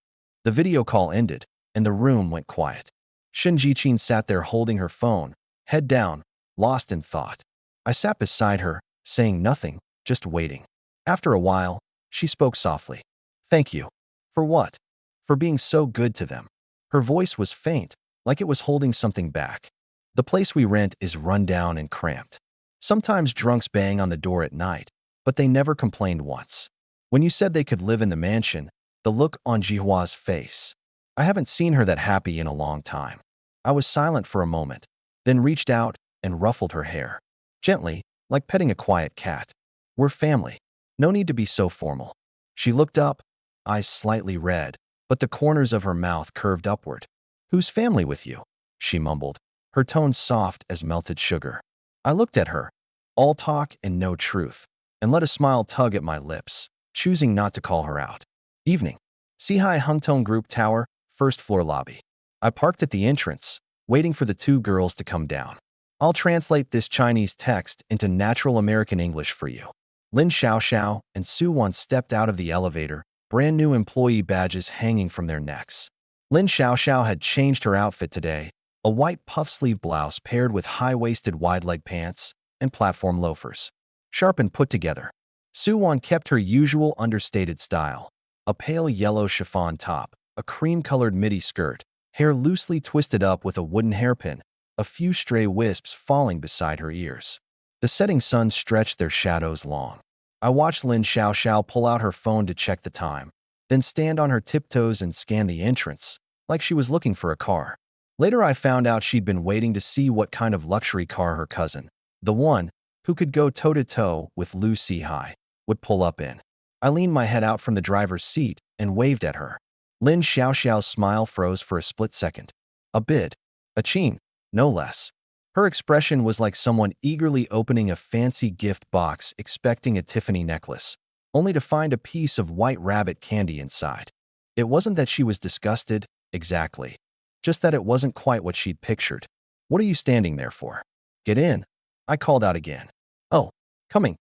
The video call ended, and the room went quiet. Shinjichin sat there holding her phone, head down, lost in thought. I sat beside her, saying nothing, just waiting. After a while, she spoke softly. Thank you. For what? For being so good to them. Her voice was faint, like it was holding something back. The place we rent is run down and cramped. Sometimes drunks bang on the door at night, but they never complained once. When you said they could live in the mansion, the look on Jihua's face. I haven't seen her that happy in a long time. I was silent for a moment, then reached out and ruffled her hair. Gently, like petting a quiet cat. We're family. No need to be so formal. She looked up, eyes slightly red, but the corners of her mouth curved upward. Who's family with you? She mumbled, her tone soft as melted sugar. I looked at her, all talk and no truth, and let a smile tug at my lips, choosing not to call her out. Evening. Sihai Hungtone Group Tower, first floor lobby. I parked at the entrance, waiting for the two girls to come down. I'll translate this Chinese text into natural American English for you. Lin Xiaoxiao and Su Wan stepped out of the elevator, brand new employee badges hanging from their necks. Lin Xiaoxiao had changed her outfit today, a white puff-sleeve blouse paired with high-waisted wide-leg pants and platform loafers. Sharp and put together. Su Wan kept her usual understated style, a pale yellow chiffon top, a cream-colored midi skirt, hair loosely twisted up with a wooden hairpin, a few stray wisps falling beside her ears. The setting sun stretched their shadows long. I watched Lin Xiaoxiao pull out her phone to check the time, then stand on her tiptoes and scan the entrance, like she was looking for a car. Later I found out she'd been waiting to see what kind of luxury car her cousin, the one who could go toe-to-toe with Lu Sihai, would pull up in. I leaned my head out from the driver's seat and waved at her. Lin Xiaoxiao's smile froze for a split second. A bid. A chin, no less. Her expression was like someone eagerly opening a fancy gift box expecting a Tiffany necklace, only to find a piece of white rabbit candy inside. It wasn't that she was disgusted, exactly. Just that it wasn't quite what she'd pictured. What are you standing there for? Get in. I called out again. Oh, coming.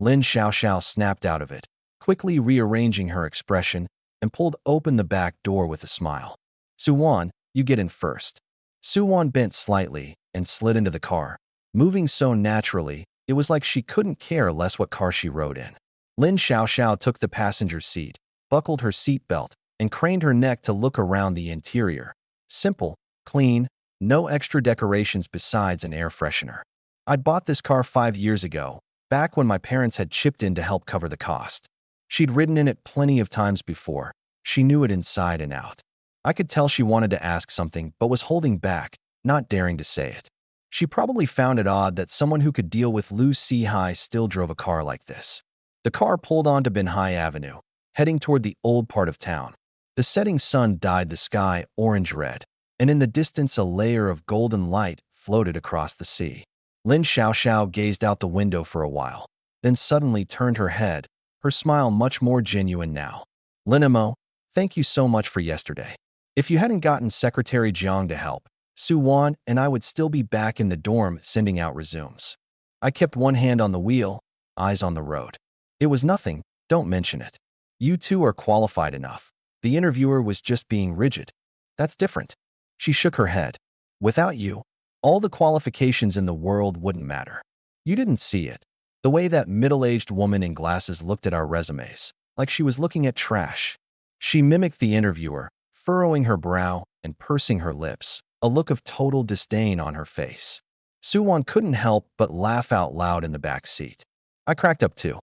Lin Xiaoxiao snapped out of it, quickly rearranging her expression and pulled open the back door with a smile. Suwan, you get in first. Suwan bent slightly and slid into the car, moving so naturally it was like she couldn't care less what car she rode in. Lin Xiaoxiao took the passenger seat, buckled her seatbelt, and craned her neck to look around the interior. Simple, clean, no extra decorations besides an air freshener. I'd bought this car 5 years ago, back when my parents had chipped in to help cover the cost. She'd ridden in it plenty of times before. She knew it inside and out. I could tell she wanted to ask something but was holding back, not daring to say it. She probably found it odd that someone who could deal with Lu Si still drove a car like this. The car pulled onto Binhai Avenue, heading toward the old part of town. The setting sun dyed the sky orange-red, and in the distance a layer of golden light floated across the sea. Lin Xiaoxiao gazed out the window for a while, then suddenly turned her head, her smile much more genuine now. Linimo, thank you so much for yesterday. If you hadn't gotten Secretary Jiang to help, Su Wan and I would still be back in the dorm sending out resumes. I kept one hand on the wheel, eyes on the road. It was nothing, don't mention it. You two are qualified enough. The interviewer was just being rigid. That's different. She shook her head. Without you, all the qualifications in the world wouldn't matter. You didn't see it. The way that middle-aged woman in glasses looked at our resumes, like she was looking at trash. She mimicked the interviewer, furrowing her brow and pursing her lips, a look of total disdain on her face. Suwon couldn't help but laugh out loud in the back seat. I cracked up too.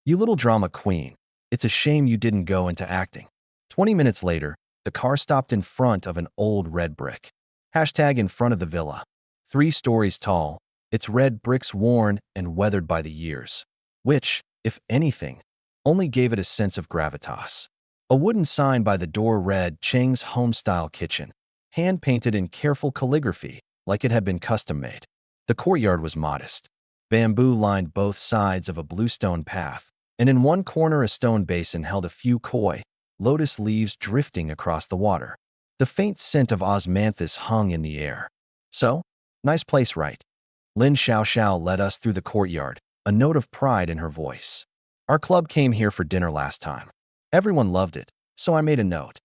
You little drama queen, it's a shame you didn't go into acting. 20 minutes later, the car stopped in front of an old red brick. Hashtag in front of the villa. 3 stories tall, its red bricks worn and weathered by the years, which, if anything, only gave it a sense of gravitas. A wooden sign by the door read Cheng's Homestyle Kitchen, hand-painted in careful calligraphy, like it had been custom-made. The courtyard was modest. Bamboo lined both sides of a bluestone path, and in one corner a stone basin held a few koi, lotus leaves drifting across the water. The faint scent of osmanthus hung in the air. So, nice place, right? Lin Xiaoxiao led us through the courtyard, a note of pride in her voice. Our club came here for dinner last time. Everyone loved it, so I made a note.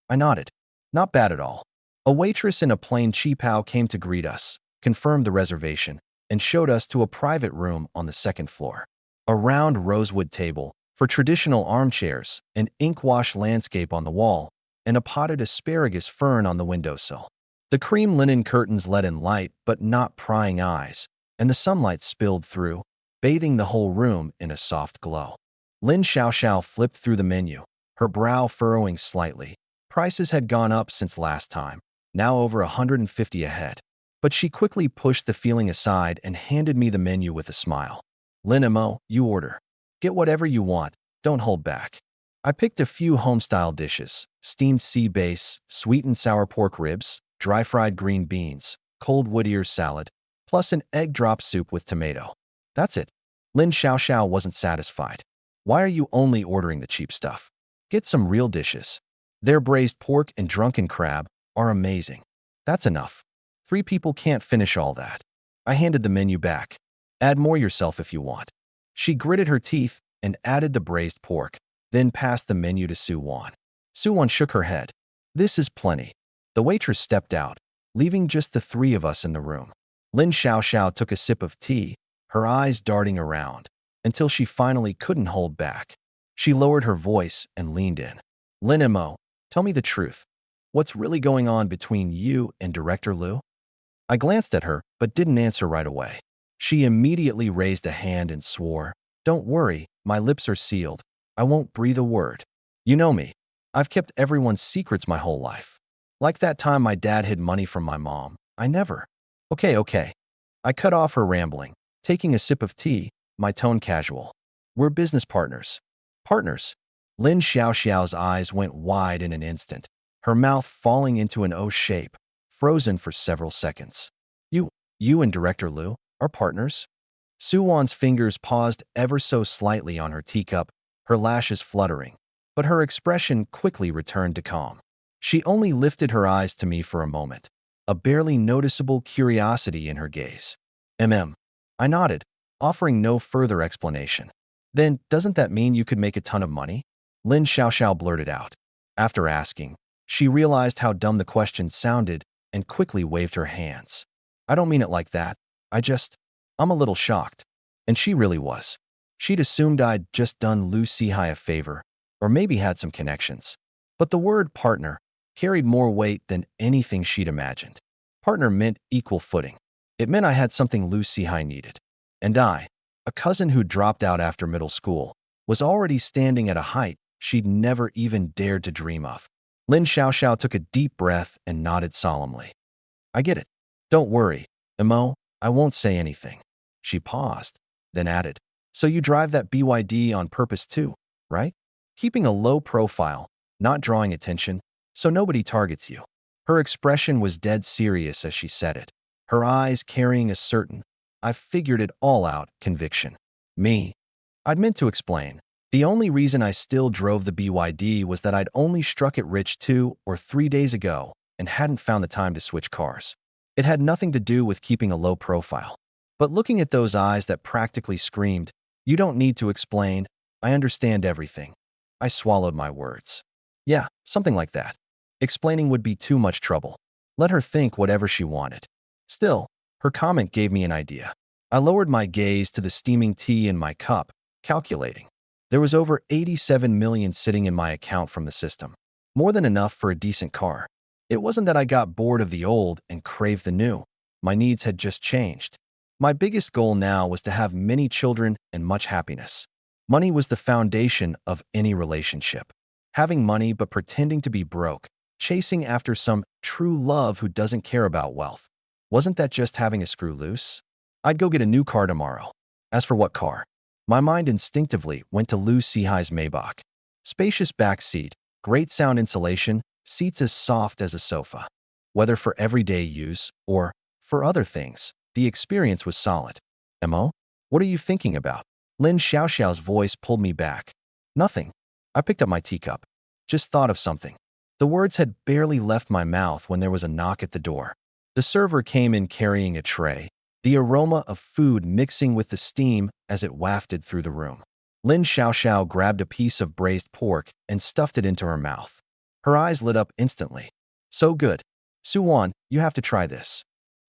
I nodded. Not bad at all. A waitress in a plain qipao came to greet us, confirmed the reservation, and showed us to a private room on the 2nd floor. A round rosewood table, for traditional armchairs, an ink-wash landscape on the wall, and a potted asparagus fern on the windowsill. The cream linen curtains let in light but not prying eyes, and the sunlight spilled through, bathing the whole room in a soft glow. Lin Xiaoxiao flipped through the menu, her brow furrowing slightly. Prices had gone up since last time, now over 150 a head. But she quickly pushed the feeling aside and handed me the menu with a smile. Linimo, you order. Get whatever you want, don't hold back. I picked a few home-style dishes, steamed sea bass, sweet and sour pork ribs, dry-fried green beans, cold wood ear salad, plus an egg drop soup with tomato. That's it. Lin Xiaoxiao wasn't satisfied. Why are you only ordering the cheap stuff? Get some real dishes. Their braised pork and drunken crab are amazing. That's enough. 3 people can't finish all that. I handed the menu back. Add more yourself if you want. She gritted her teeth and added the braised pork, then passed the menu to Suwon. Suwon shook her head. This is plenty. The waitress stepped out, leaving just the 3 of us in the room. Lin Xiaoxiao took a sip of tea, her eyes darting around, until she finally couldn't hold back. She lowered her voice and leaned in. Linimo, tell me the truth. What's really going on between you and Director Liu? I glanced at her, but didn't answer right away. She immediately raised a hand and swore, Don't worry, my lips are sealed. I won't breathe a word. You know me. I've kept everyone's secrets my whole life. Like that time my dad hid money from my mom. I never. Okay. I cut off her rambling, taking a sip of tea, my tone casual. We're business partners. Partners. Lin Xiaoxiao's eyes went wide in an instant, her mouth falling into an O shape, frozen for several seconds. You and Director Liu are partners? Suwon's fingers paused ever so slightly on her teacup, her lashes fluttering, but her expression quickly returned to calm. She only lifted her eyes to me for a moment, a barely noticeable curiosity in her gaze. I nodded, offering no further explanation. Then doesn't that mean you could make a ton of money? Lin Xiaoxiao blurted out. After asking, she realized how dumb the question sounded and quickly waved her hands. I don't mean it like that. I'm a little shocked. And she really was. She'd assumed I'd just done Lu Sihai a favor, or maybe had some connections. But the word partner carried more weight than anything she'd imagined. Partner meant equal footing. It meant I had something Lu Sihai needed. And I, a cousin who dropped out after middle school, was already standing at a height she'd never even dared to dream of. Lin Xiaoxiao took a deep breath and nodded solemnly. I get it. Don't worry, Emo, I won't say anything. She paused, then added, so you drive that BYD on purpose too, right? Keeping a low profile, not drawing attention, so nobody targets you. Her expression was dead serious as she said it, her eyes carrying a certain, I've figured it all out, conviction. Me. I'd meant to explain. The only reason I still drove the BYD was that I'd only struck it rich 2 or 3 days ago and hadn't found the time to switch cars. It had nothing to do with keeping a low profile. But looking at those eyes that practically screamed, you don't need to explain, I understand everything. I swallowed my words. Yeah, something like that. Explaining would be too much trouble. Let her think whatever she wanted. Still, her comment gave me an idea. I lowered my gaze to the steaming tea in my cup, calculating. There was over 87 million sitting in my account from the system. More than enough for a decent car. It wasn't that I got bored of the old and craved the new. My needs had just changed. My biggest goal now was to have many children and much happiness. Money was the foundation of any relationship. Having money but pretending to be broke, chasing after some true love who doesn't care about wealth. Wasn't that just having a screw loose? I'd go get a new car tomorrow. As for what car? My mind instinctively went to Lu Sihai's Maybach. Spacious back seat, great sound insulation, seats as soft as a sofa. Whether for everyday use or for other things, the experience was solid. Mo, what are you thinking about? Lin Xiaoxiao's voice pulled me back. Nothing. I picked up my teacup. Just thought of something. The words had barely left my mouth when there was a knock at the door. The server came in carrying a tray, the aroma of food mixing with the steam as it wafted through the room. Lin Xiaoxiao grabbed a piece of braised pork and stuffed it into her mouth. Her eyes lit up instantly. So good. Suwan, you have to try this.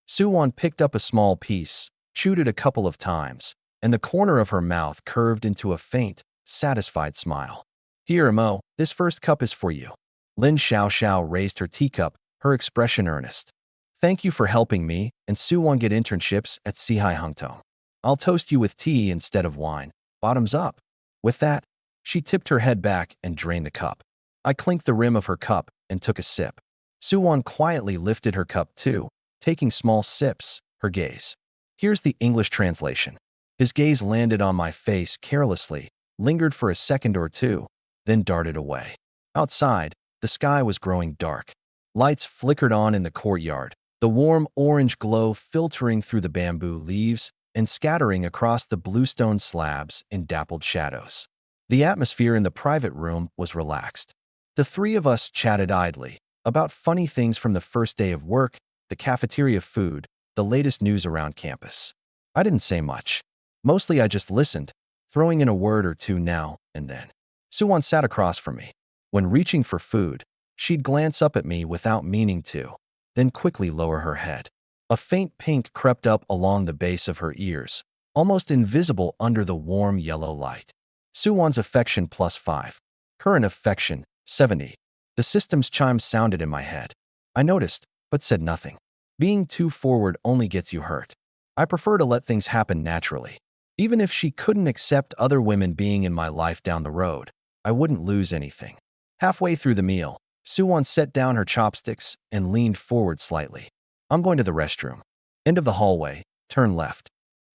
Suwan picked up a small piece, chewed it a couple of times, and the corner of her mouth curved into a faint, satisfied smile. Here, Mo, this first cup is for you. Lin Xiaoxiao raised her teacup, her expression earnest. Thank you for helping me and Suwan get internships at Sihai Hungtong. I'll toast you with tea instead of wine. Bottoms up. With that, she tipped her head back and drained the cup. I clinked the rim of her cup and took a sip. Suwan quietly lifted her cup too, taking small sips, her gaze. Here's the English translation. His gaze landed on my face carelessly, lingered for a second or two, then darted away. Outside, the sky was growing dark. Lights flickered on in the courtyard, the warm orange glow filtering through the bamboo leaves and scattering across the bluestone slabs in dappled shadows. The atmosphere in the private room was relaxed. The three of us chatted idly about funny things from the first day of work, the cafeteria food, the latest news around campus. I didn't say much. Mostly I just listened, throwing in a word or two now and then. Suwan sat across from me. When reaching for food, she'd glance up at me without meaning to, then quickly lower her head. A faint pink crept up along the base of her ears, almost invisible under the warm yellow light. Suwan's affection +5. Current affection, 70. The system's chime sounded in my head. I noticed, but said nothing. Being too forward only gets you hurt. I prefer to let things happen naturally. Even if she couldn't accept other women being in my life down the road, I wouldn't lose anything. Halfway through the meal, Suwan set down her chopsticks and leaned forward slightly. I'm going to the restroom. End of the hallway, turn left.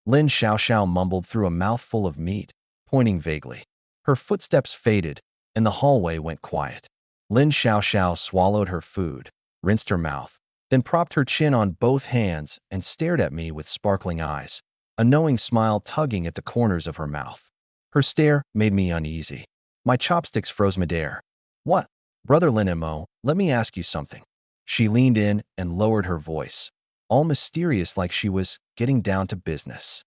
Lin Xiaoxiao mumbled through a mouthful of meat, pointing vaguely. Her footsteps faded, and the hallway went quiet. Lin Xiaoxiao swallowed her food, rinsed her mouth, then propped her chin on both hands and stared at me with sparkling eyes, a knowing smile tugging at the corners of her mouth. Her stare made me uneasy. My chopsticks froze midair. What? Brother Lin Mo, let me ask you something. She leaned in and lowered her voice, all mysterious like she was getting down to business.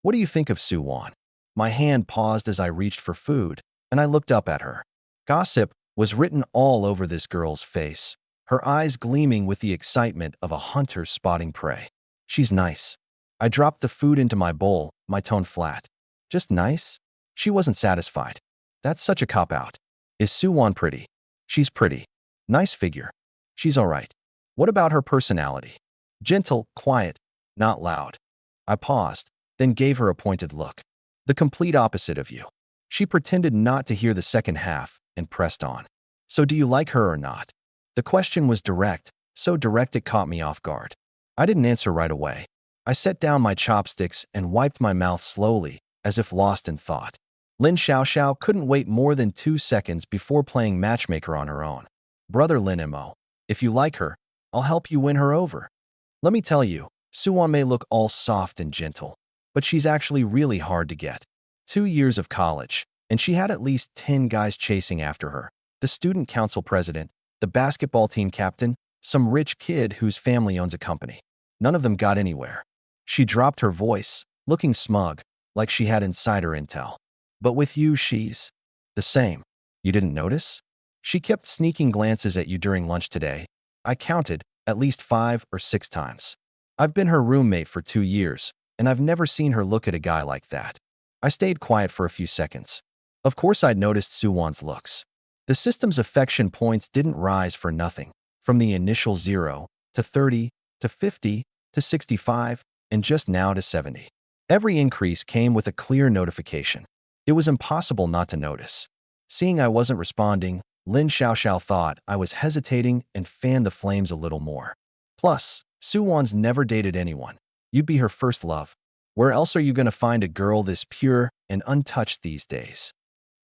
What do you think of Suwan? My hand paused as I reached for food, and I looked up at her. Gossip was written all over this girl's face, her eyes gleaming with the excitement of a hunter spotting prey. She's nice. I dropped the food into my bowl, my tone flat. Just nice? She wasn't satisfied. That's such a cop-out. Is Suwon pretty? She's pretty. Nice figure. She's all right. What about her personality? Gentle, quiet, not loud. I paused, then gave her a pointed look. The complete opposite of you. She pretended not to hear the second half and pressed on. So do you like her or not? The question was direct, so direct it caught me off guard. I didn't answer right away. I set down my chopsticks and wiped my mouth slowly, as if lost in thought. Lin Xiaoxiao couldn't wait more than 2 seconds before playing matchmaker on her own. Brother Lin Mo, if you like her, I'll help you win her over. Let me tell you, Suwon may look all soft and gentle, but she's actually really hard to get. 2 years of college, and she had at least 10 guys chasing after her. The student council president, the basketball team captain, some rich kid whose family owns a company. None of them got anywhere. She dropped her voice, looking smug, like she had insider intel. But with you, she's the same. You didn't notice? She kept sneaking glances at you during lunch today. I counted at least 5 or 6 times. I've been her roommate for 2 years, and I've never seen her look at a guy like that. I stayed quiet for a few seconds. Of course I'd noticed Suwon's looks. The system's affection points didn't rise for nothing, from the initial 0 to 30 to 50 to 65 and just now to 70. Every increase came with a clear notification. It was impossible not to notice. Seeing I wasn't responding, Lin Xiaoxiao thought I was hesitating and fanned the flames a little more. Plus, Suwon's never dated anyone. You'd be her first love. Where else are you going to find a girl this pure and untouched these days?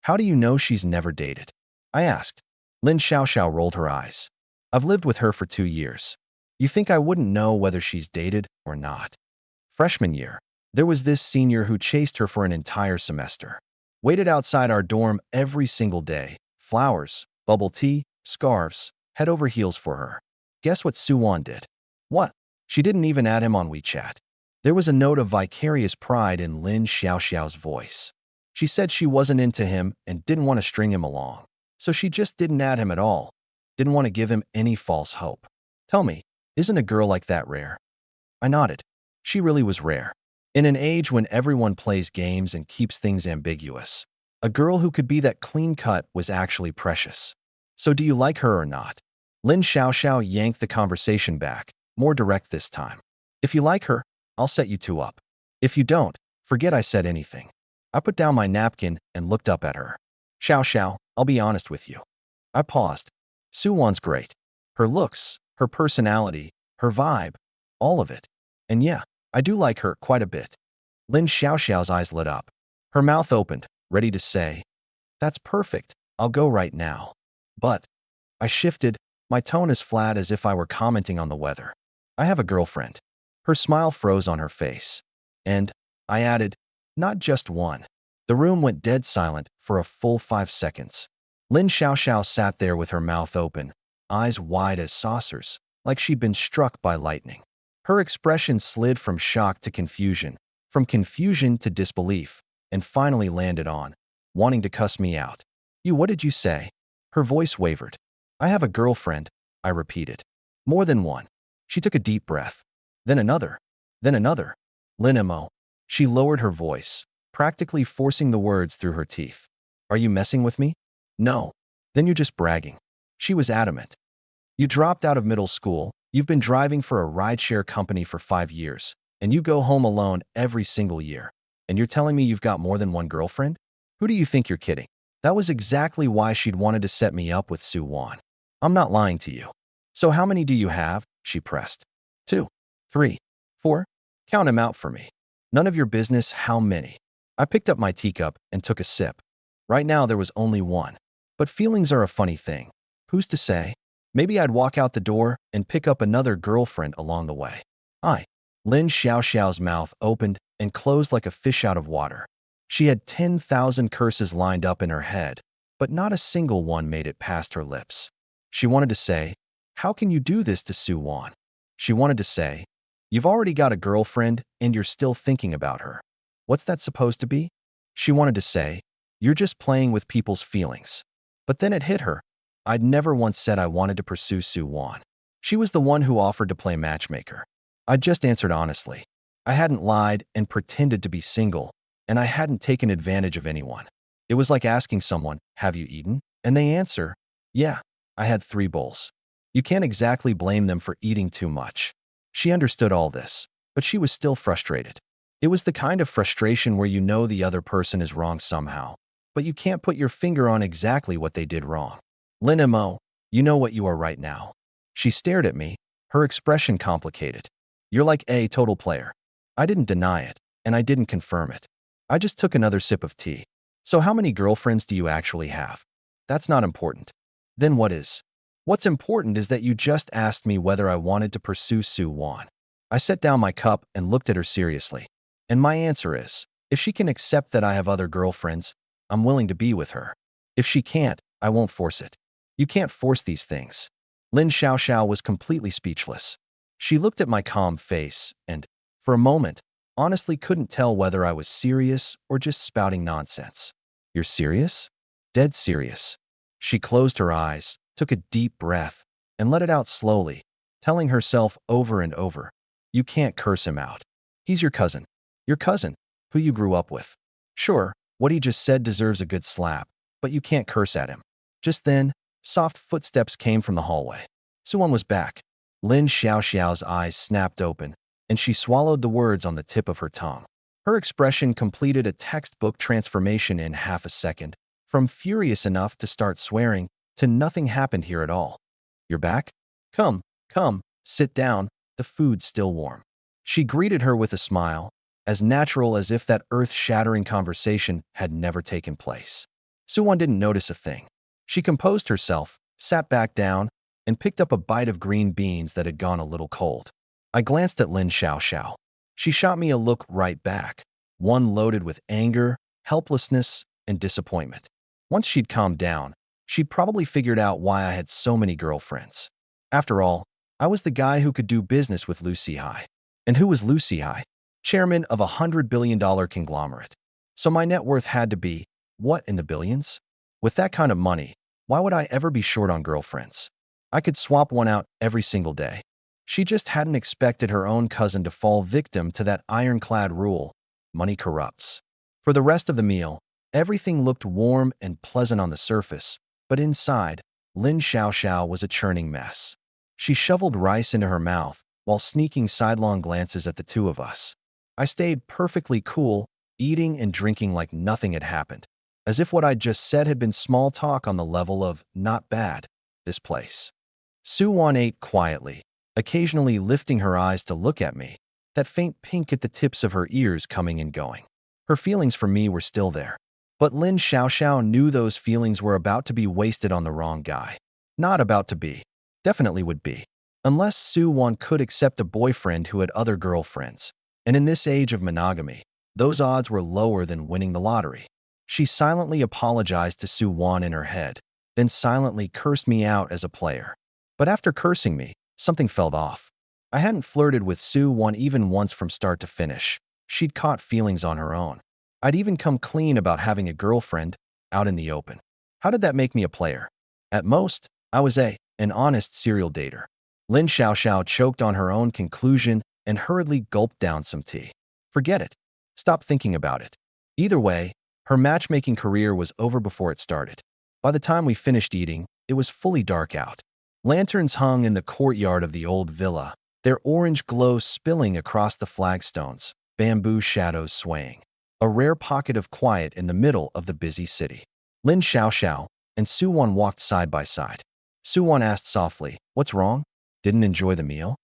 How do you know she's never dated? I asked. Lin Xiaoxiao rolled her eyes. I've lived with her for 2 years. You think I wouldn't know whether she's dated or not? Freshman year, there was this senior who chased her for an entire semester. Waited outside our dorm every single day. Flowers, bubble tea, scarves, head over heels for her. Guess what Suwon did? What? She didn't even add him on WeChat. There was a note of vicarious pride in Lin Xiaoxiao's voice. She said she wasn't into him and didn't want to string him along. So she just didn't add him at all. Didn't want to give him any false hope. Tell me, isn't a girl like that rare? I nodded. She really was rare. In an age when everyone plays games and keeps things ambiguous, a girl who could be that clean-cut was actually precious. So do you like her or not? Lin Xiaoxiao yanked the conversation back, more direct this time. If you like her, I'll set you two up. If you don't, forget I said anything. I put down my napkin and looked up at her. Xiaoxiao, I'll be honest with you. I paused. Suwon's great. Her looks, her personality, her vibe, all of it. And yeah, I do like her quite a bit. Lin Xiaoxiao's eyes lit up. Her mouth opened, ready to say, "That's perfect, I'll go right now." But I shifted, my tone as flat as if I were commenting on the weather. I have a girlfriend. Her smile froze on her face. And, I added, not just one. The room went dead silent for a full 5 seconds. Lin Xiaoxiao sat there with her mouth open, eyes wide as saucers, like she'd been struck by lightning. Her expression slid from shock to confusion, from confusion to disbelief, and finally landed on, wanting to cuss me out. What did you say? Her voice wavered. I have a girlfriend, I repeated. More than one. She took a deep breath. Then another. Then another. Lin Mo. She lowered her voice, practically forcing the words through her teeth. Are you messing with me? No. Then you're just bragging. She was adamant. You dropped out of middle school, you've been driving for a rideshare company for 5 years, and you go home alone every single year. And you're telling me you've got more than one girlfriend? Who do you think you're kidding? That was exactly why she'd wanted to set me up with Suwon. I'm not lying to you. So how many do you have? She pressed. 2, 3, 4. Count 'em out for me. None of your business how many. I picked up my teacup and took a sip. Right now there was only one. But feelings are a funny thing. Who's to say? Maybe I'd walk out the door and pick up another girlfriend along the way. Lin Xiaoxiao's mouth opened and closed like a fish out of water. She had 10,000 curses lined up in her head, but not a single one made it past her lips. She wanted to say, how can you do this to Suwon? She wanted to say, you've already got a girlfriend and you're still thinking about her. What's that supposed to be? She wanted to say, "You're just playing with people's feelings." But then it hit her. I'd never once said I wanted to pursue Sue Won. She was the one who offered to play matchmaker. I just answered honestly. I hadn't lied and pretended to be single, and I hadn't taken advantage of anyone. It was like asking someone, "Have you eaten?" And they answer, "Yeah, I had 3 bowls." You can't exactly blame them for eating too much. She understood all this, but she was still frustrated. It was the kind of frustration where you know the other person is wrong somehow, but you can't put your finger on exactly what they did wrong. "Lin Mo, you know what you are right now." She stared at me, her expression complicated. "You're like a total player." I didn't deny it, and I didn't confirm it. I just took another sip of tea. "So how many girlfriends do you actually have?" "That's not important." "Then what is?" "What's important is that you just asked me whether I wanted to pursue Sue Won." I set down my cup and looked at her seriously. And my answer is, if she can accept that I have other girlfriends, I'm willing to be with her. If she can't, I won't force it. You can't force these things. Lin Xiaoxiao was completely speechless. She looked at my calm face and, for a moment, honestly couldn't tell whether I was serious or just spouting nonsense. "You're serious?" "Dead serious." She closed her eyes, took a deep breath, and let it out slowly, telling herself over and over, "You can't curse him out. He's your cousin. Your cousin, who you grew up with. Sure, what he just said deserves a good slap, but you can't curse at him." Just then, soft footsteps came from the hallway. Suwon was back. Lin Xiaoxiao's eyes snapped open, and she swallowed the words on the tip of her tongue. Her expression completed a textbook transformation in half a second, from furious enough to start swearing to "nothing happened here at all." "You're back? Come, come, sit down, the food's still warm." She greeted her with a smile, as natural as if that earth-shattering conversation had never taken place. Suwon didn't notice a thing. She composed herself, sat back down, and picked up a bite of green beans that had gone a little cold. I glanced at Lin Xiaoxiao. She shot me a look right back, one loaded with anger, helplessness, and disappointment. Once she'd calmed down, she'd probably figured out why I had so many girlfriends. After all, I was the guy who could do business with Lu Sihai. And who was Lu Sihai? Chairman of $100 billion conglomerate. So my net worth had to be, what, in the billions? With that kind of money, why would I ever be short on girlfriends? I could swap one out every single day. She just hadn't expected her own cousin to fall victim to that ironclad rule: money corrupts. For the rest of the meal, everything looked warm and pleasant on the surface, but inside, Lin Xiaoxiao was a churning mess. She shoveled rice into her mouth while sneaking sidelong glances at the two of us. I stayed perfectly cool, eating and drinking like nothing had happened, as if what I'd just said had been small talk on the level of "not bad, this place." Sue Won ate quietly, occasionally lifting her eyes to look at me, that faint pink at the tips of her ears coming and going. Her feelings for me were still there. But Lin Xiaoxiao knew those feelings were about to be wasted on the wrong guy. Not about to be. Definitely would be. Unless Sue Won could accept a boyfriend who had other girlfriends. And in this age of monogamy, those odds were lower than winning the lottery. She silently apologized to Sue Won in her head, then silently cursed me out as a player. But after cursing me, something felt off. I hadn't flirted with Sue Won even once from start to finish. She'd caught feelings on her own. I'd even come clean about having a girlfriend, out in the open. How did that make me a player? At most, I was an honest serial dater. Lin Xiaoxiao choked on her own conclusion and hurriedly gulped down some tea. Forget it. Stop thinking about it. Either way, her matchmaking career was over before it started. By the time we finished eating, it was fully dark out. Lanterns hung in the courtyard of the old villa, their orange glow spilling across the flagstones, bamboo shadows swaying. A rare pocket of quiet in the middle of the busy city. Lin Xiaoxiao and Sue Won walked side by side. Sue Won asked softly, "What's wrong? Didn't enjoy the meal?"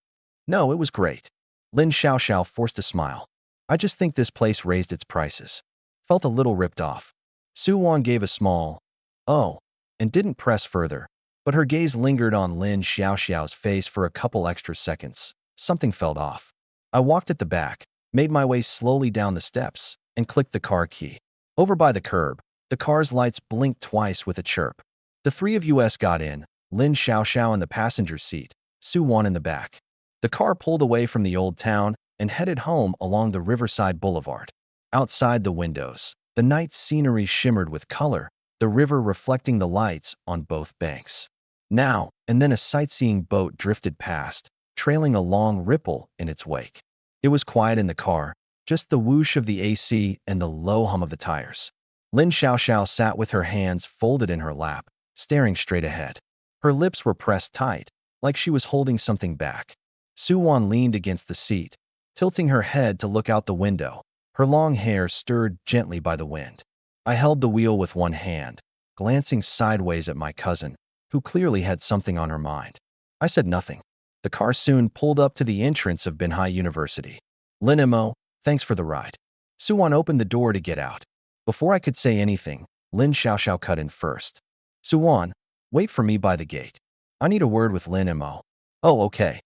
"No, it was great." Lin Xiaoxiao forced a smile. "I just think this place raised its prices." Felt a little ripped off. Sue Won gave a small, "Oh," and didn't press further, but her gaze lingered on Lin Xiaoxiao's face for a couple extra seconds. Something felt off. I walked at the back, made my way slowly down the steps, and clicked the car key. Over by the curb, the car's lights blinked twice with a chirp. The three of us got in, Lin Xiaoxiao in the passenger seat, Sue Won in the back. The car pulled away from the old town and headed home along the Riverside Boulevard. Outside the windows, The night scenery shimmered with color, the river reflecting the lights on both banks. Now and then a sightseeing boat drifted past, trailing a long ripple in its wake. It was quiet in the car, just the whoosh of the AC and the low hum of the tires. Lin Xiaoxiao sat with her hands folded in her lap, staring straight ahead. Her lips were pressed tight, like she was holding something back. Suwan leaned against the seat, tilting her head to look out the window. Her long hair stirred gently by the wind. I held the wheel with one hand, glancing sideways at my cousin, who clearly had something on her mind. I said nothing. The car soon pulled up to the entrance of Binhai University. Lin-mo, thanks for the ride. Suwan opened the door to get out. Before I could say anything, Lin Xiaoxiao cut in first. Suwan, wait for me by the gate. I need a word with Lin-mo. Oh, okay.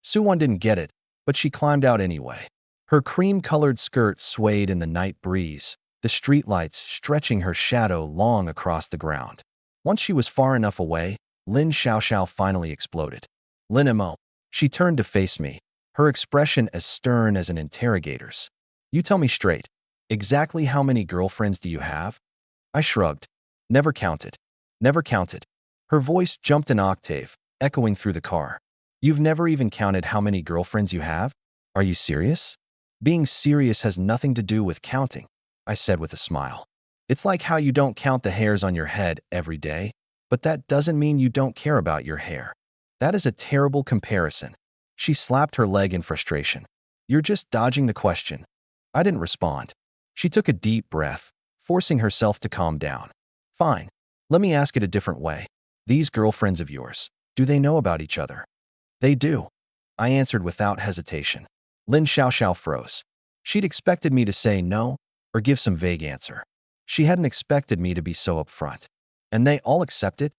Suwan didn't get it, but she climbed out anyway. Her cream-colored skirt swayed in the night breeze, the streetlights stretching her shadow long across the ground. Once she was far enough away, Lin Xiaoxiao finally exploded. Lin-mo. She turned to face me, her expression as stern as an interrogator's. You tell me straight. Exactly how many girlfriends do you have? I shrugged. Never counted. Never counted. Her voice jumped an octave, echoing through the car. You've never even counted how many girlfriends you have? Are you serious? Being serious has nothing to do with counting, I said with a smile. It's like how you don't count the hairs on your head every day, but that doesn't mean you don't care about your hair. That is a terrible comparison. She slapped her leg in frustration. You're just dodging the question. I didn't respond. She took a deep breath, forcing herself to calm down. Fine. Let me ask it a different way. These girlfriends of yours, do they know about each other? They do. I answered without hesitation. Lin Xiaoxiao froze. She'd expected me to say no or give some vague answer. She hadn't expected me to be so upfront. And they all accepted?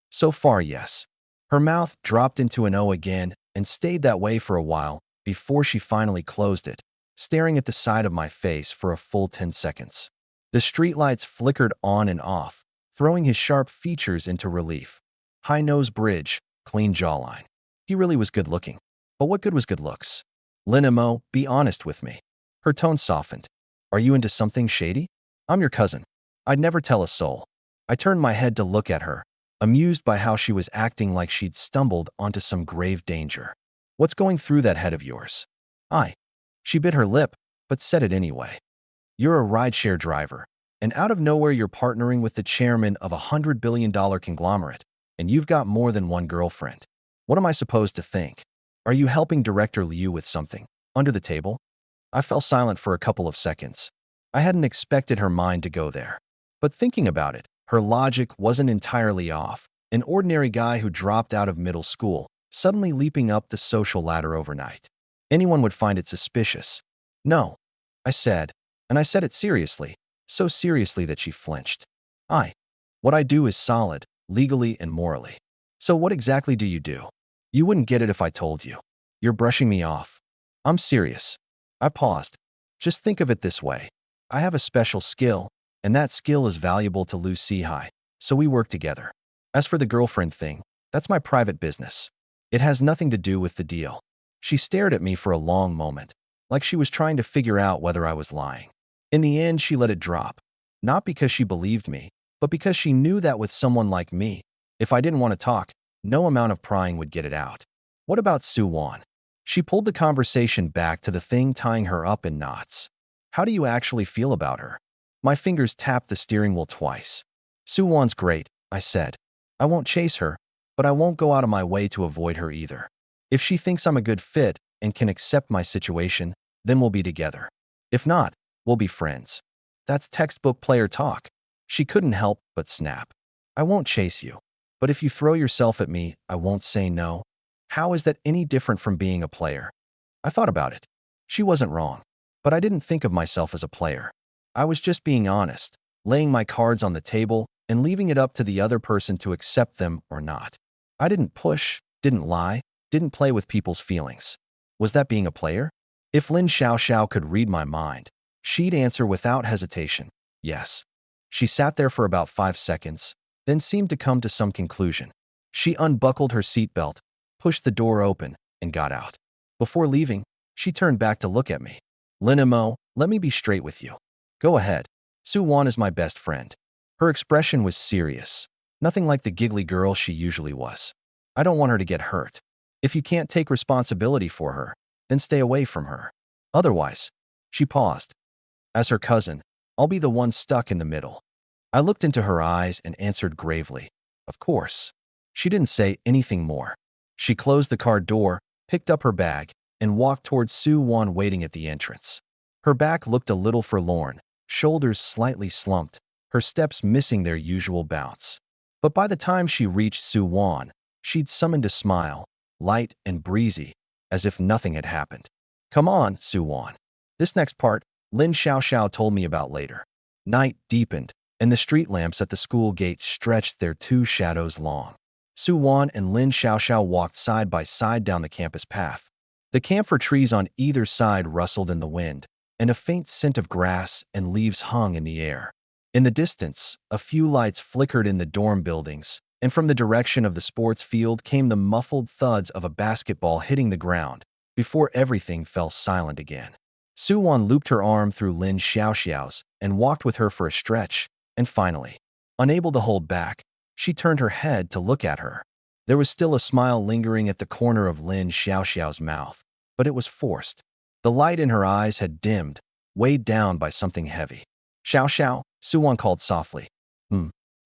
So far, yes. Her mouth dropped into an O again and stayed that way for a while before she finally closed it, staring at the side of my face for a full 10 seconds. The streetlights flickered on and off, throwing his sharp features into relief. High nose bridge, clean jawline. He really was good looking. But what good was good looks? Lin-mo, be honest with me. Her tone softened. Are you into something shady? I'm your cousin. I'd never tell a soul. I turned my head to look at her, amused by how she was acting like she'd stumbled onto some grave danger. What's going through that head of yours? She bit her lip, but said it anyway. You're a rideshare driver, and out of nowhere you're partnering with the chairman of $100 billion conglomerate, and you've got more than one girlfriend. What am I supposed to think? Are you helping Director Liu with something? Under the table? I fell silent for a couple of seconds. I hadn't expected her mind to go there. But thinking about it, her logic wasn't entirely off. An ordinary guy who dropped out of middle school, suddenly leaping up the social ladder overnight. Anyone would find it suspicious. No, I said, and I said it seriously, so seriously that she flinched. What I do is solid, legally and morally. So what exactly do you do? You wouldn't get it if I told you. You're brushing me off. I'm serious. I paused. Just think of it this way. I have a special skill, and that skill is valuable to Lu Sihai, so we work together. As for the girlfriend thing, that's my private business. It has nothing to do with the deal. She stared at me for a long moment, like she was trying to figure out whether I was lying. In the end, she let it drop. Not because she believed me, but because she knew that with someone like me, if I didn't want to talk, no amount of prying would get it out. What about Suwan? She pulled the conversation back to the thing tying her up in knots. How do you actually feel about her? My fingers tapped the steering wheel twice. Suwan's great, I said. I won't chase her, but I won't go out of my way to avoid her either. If she thinks I'm a good fit and can accept my situation, then we'll be together. If not, we'll be friends. That's textbook player talk. She couldn't help but snap. I won't chase you. But if you throw yourself at me, I won't say no. How is that any different from being a player? I thought about it. She wasn't wrong. But I didn't think of myself as a player. I was just being honest, laying my cards on the table and leaving it up to the other person to accept them or not. I didn't push, didn't lie, didn't play with people's feelings. Was that being a player? If Lin Xiaoxiao could read my mind, she'd answer without hesitation, yes. She sat there for about 5 seconds, then seemed to come to some conclusion. She unbuckled her seatbelt, pushed the door open, and got out. Before leaving, she turned back to look at me. Lin-mo, let me be straight with you. Go ahead. Su-won is my best friend. Her expression was serious. Nothing like the giggly girl she usually was. I don't want her to get hurt. If you can't take responsibility for her, then stay away from her. Otherwise, she paused. As her cousin, I'll be the one stuck in the middle. I looked into her eyes and answered gravely, of course. She didn't say anything more. She closed the car door, picked up her bag, and walked towards Su-won waiting at the entrance. Her back looked a little forlorn, shoulders slightly slumped, her steps missing their usual bounce. But by the time she reached Su-won, she'd summoned a smile, light and breezy, as if nothing had happened. Come on, Su-won. This next part, Lin Xiaoxiao told me about later. Night deepened, and the street lamps at the school gate stretched their two shadows long. Su-won and Lin Xiaoxiao walked side by side down the campus path. The camphor trees on either side rustled in the wind, and a faint scent of grass and leaves hung in the air. In the distance, a few lights flickered in the dorm buildings, and from the direction of the sports field came the muffled thuds of a basketball hitting the ground, before everything fell silent again. Su-won looped her arm through Lin Xiaoxiao's and walked with her for a stretch, and finally, unable to hold back, she turned her head to look at her. There was still a smile lingering at the corner of Lin Xiaoxiao's mouth, but it was forced. The light in her eyes had dimmed, weighed down by something heavy. Xiaoxiao, Su-won called softly.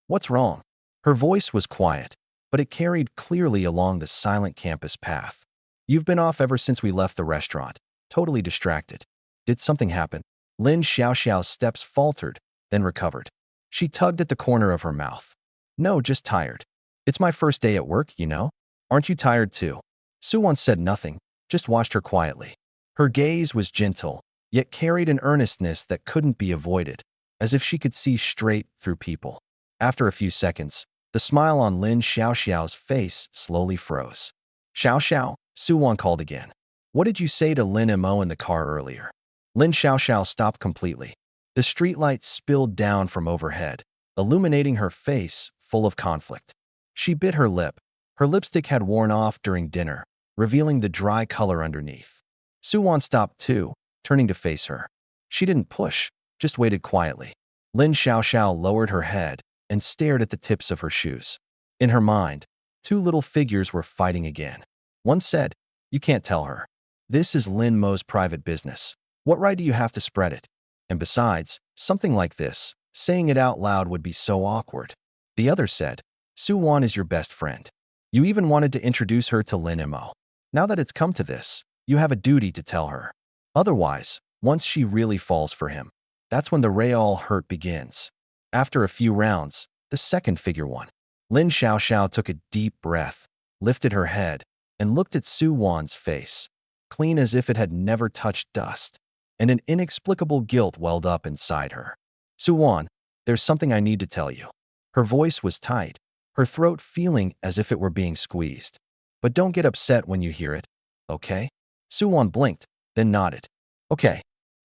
What's wrong? Her voice was quiet, but it carried clearly along the silent campus path. You've been off ever since we left the restaurant, totally distracted. Did something happen? Lin Xiaoxiao's steps faltered, then recovered. She tugged at the corner of her mouth. No, just tired. It's my first day at work, you know. Aren't you tired too? Su-won said nothing, just watched her quietly. Her gaze was gentle, yet carried an earnestness that couldn't be avoided, as if she could see straight through people. After a few seconds, the smile on Lin Xiaoxiao's face slowly froze. Xiaoxiao, Su-won called again. What did you say to Lin Mo in the car earlier? Lin Xiaoxiao stopped completely. The streetlights spilled down from overhead, illuminating her face full of conflict. She bit her lip. Her lipstick had worn off during dinner, revealing the dry color underneath. Su-won stopped too, turning to face her. She didn't push, just waited quietly. Lin Xiaoxiao lowered her head and stared at the tips of her shoes. In her mind, two little figures were fighting again. One said, "You can't tell her. This is Lin Mo's private business. What right do you have to spread it? And besides, something like this, saying it out loud would be so awkward." The other said, "Su-won is your best friend. You even wanted to introduce her to Lin Mo. Now that it's come to this, you have a duty to tell her. Otherwise, once she really falls for him, that's when the real hurt begins." After a few rounds, the second figure won. Lin Xiaoxiao took a deep breath, lifted her head, and looked at Su-won's face, clean as if it had never touched dust, and an inexplicable guilt welled up inside her. "Su-won, there's something I need to tell you." Her voice was tight, her throat feeling as if it were being squeezed. "But don't get upset when you hear it, okay?" Su-won blinked, then nodded. "Okay."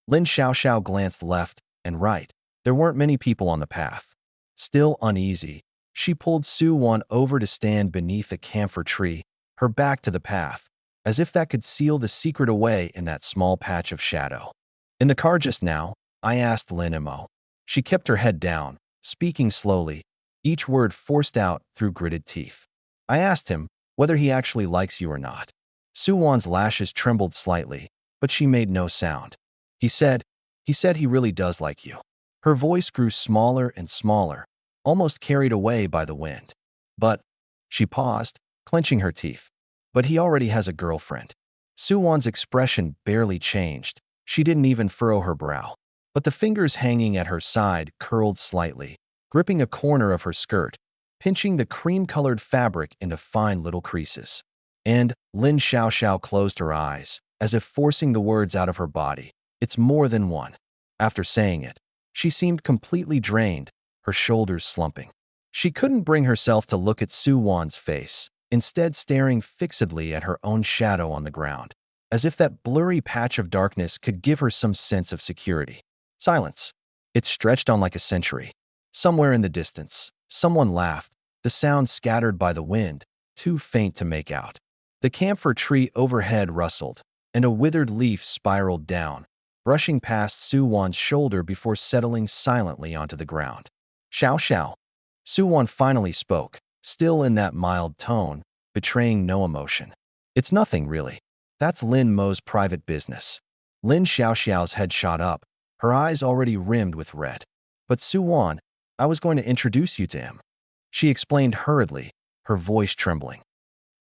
Lin Xiaoxiao glanced left and right. There weren't many people on the path. Still uneasy, she pulled Su-won over to stand beneath a camphor tree, her back to the path, as if that could seal the secret away in that small patch of shadow. "In the car just now, I asked Lin Mo." She kept her head down, speaking slowly, each word forced out through gritted teeth. "I asked him whether he actually likes you or not." Su-won's lashes trembled slightly, but she made no sound. He said he really does like you." Her voice grew smaller and smaller, almost carried away by the wind. "But," she paused, clenching her teeth, "but he already has a girlfriend." Su-won's expression barely changed. She didn't even furrow her brow. But the fingers hanging at her side curled slightly, gripping a corner of her skirt, pinching the cream-colored fabric into fine little creases. And Lin Xiaoxiao closed her eyes, as if forcing the words out of her body. "It's more than one." After saying it, she seemed completely drained, her shoulders slumping. She couldn't bring herself to look at Su-won's face, instead staring fixedly at her own shadow on the ground, as if that blurry patch of darkness could give her some sense of security. Silence. It stretched on like a century. Somewhere in the distance, someone laughed, the sound scattered by the wind, too faint to make out. The camphor tree overhead rustled, and a withered leaf spiraled down, brushing past Su-won's shoulder before settling silently onto the ground. Xiao Xiao. Su-won finally spoke, still in that mild tone, betraying no emotion. It's nothing, really. That's Lin Mo's private business. Lin Xiaoxiao's head shot up, her eyes already rimmed with red. But Su-won, I was going to introduce you to him. She explained hurriedly, her voice trembling.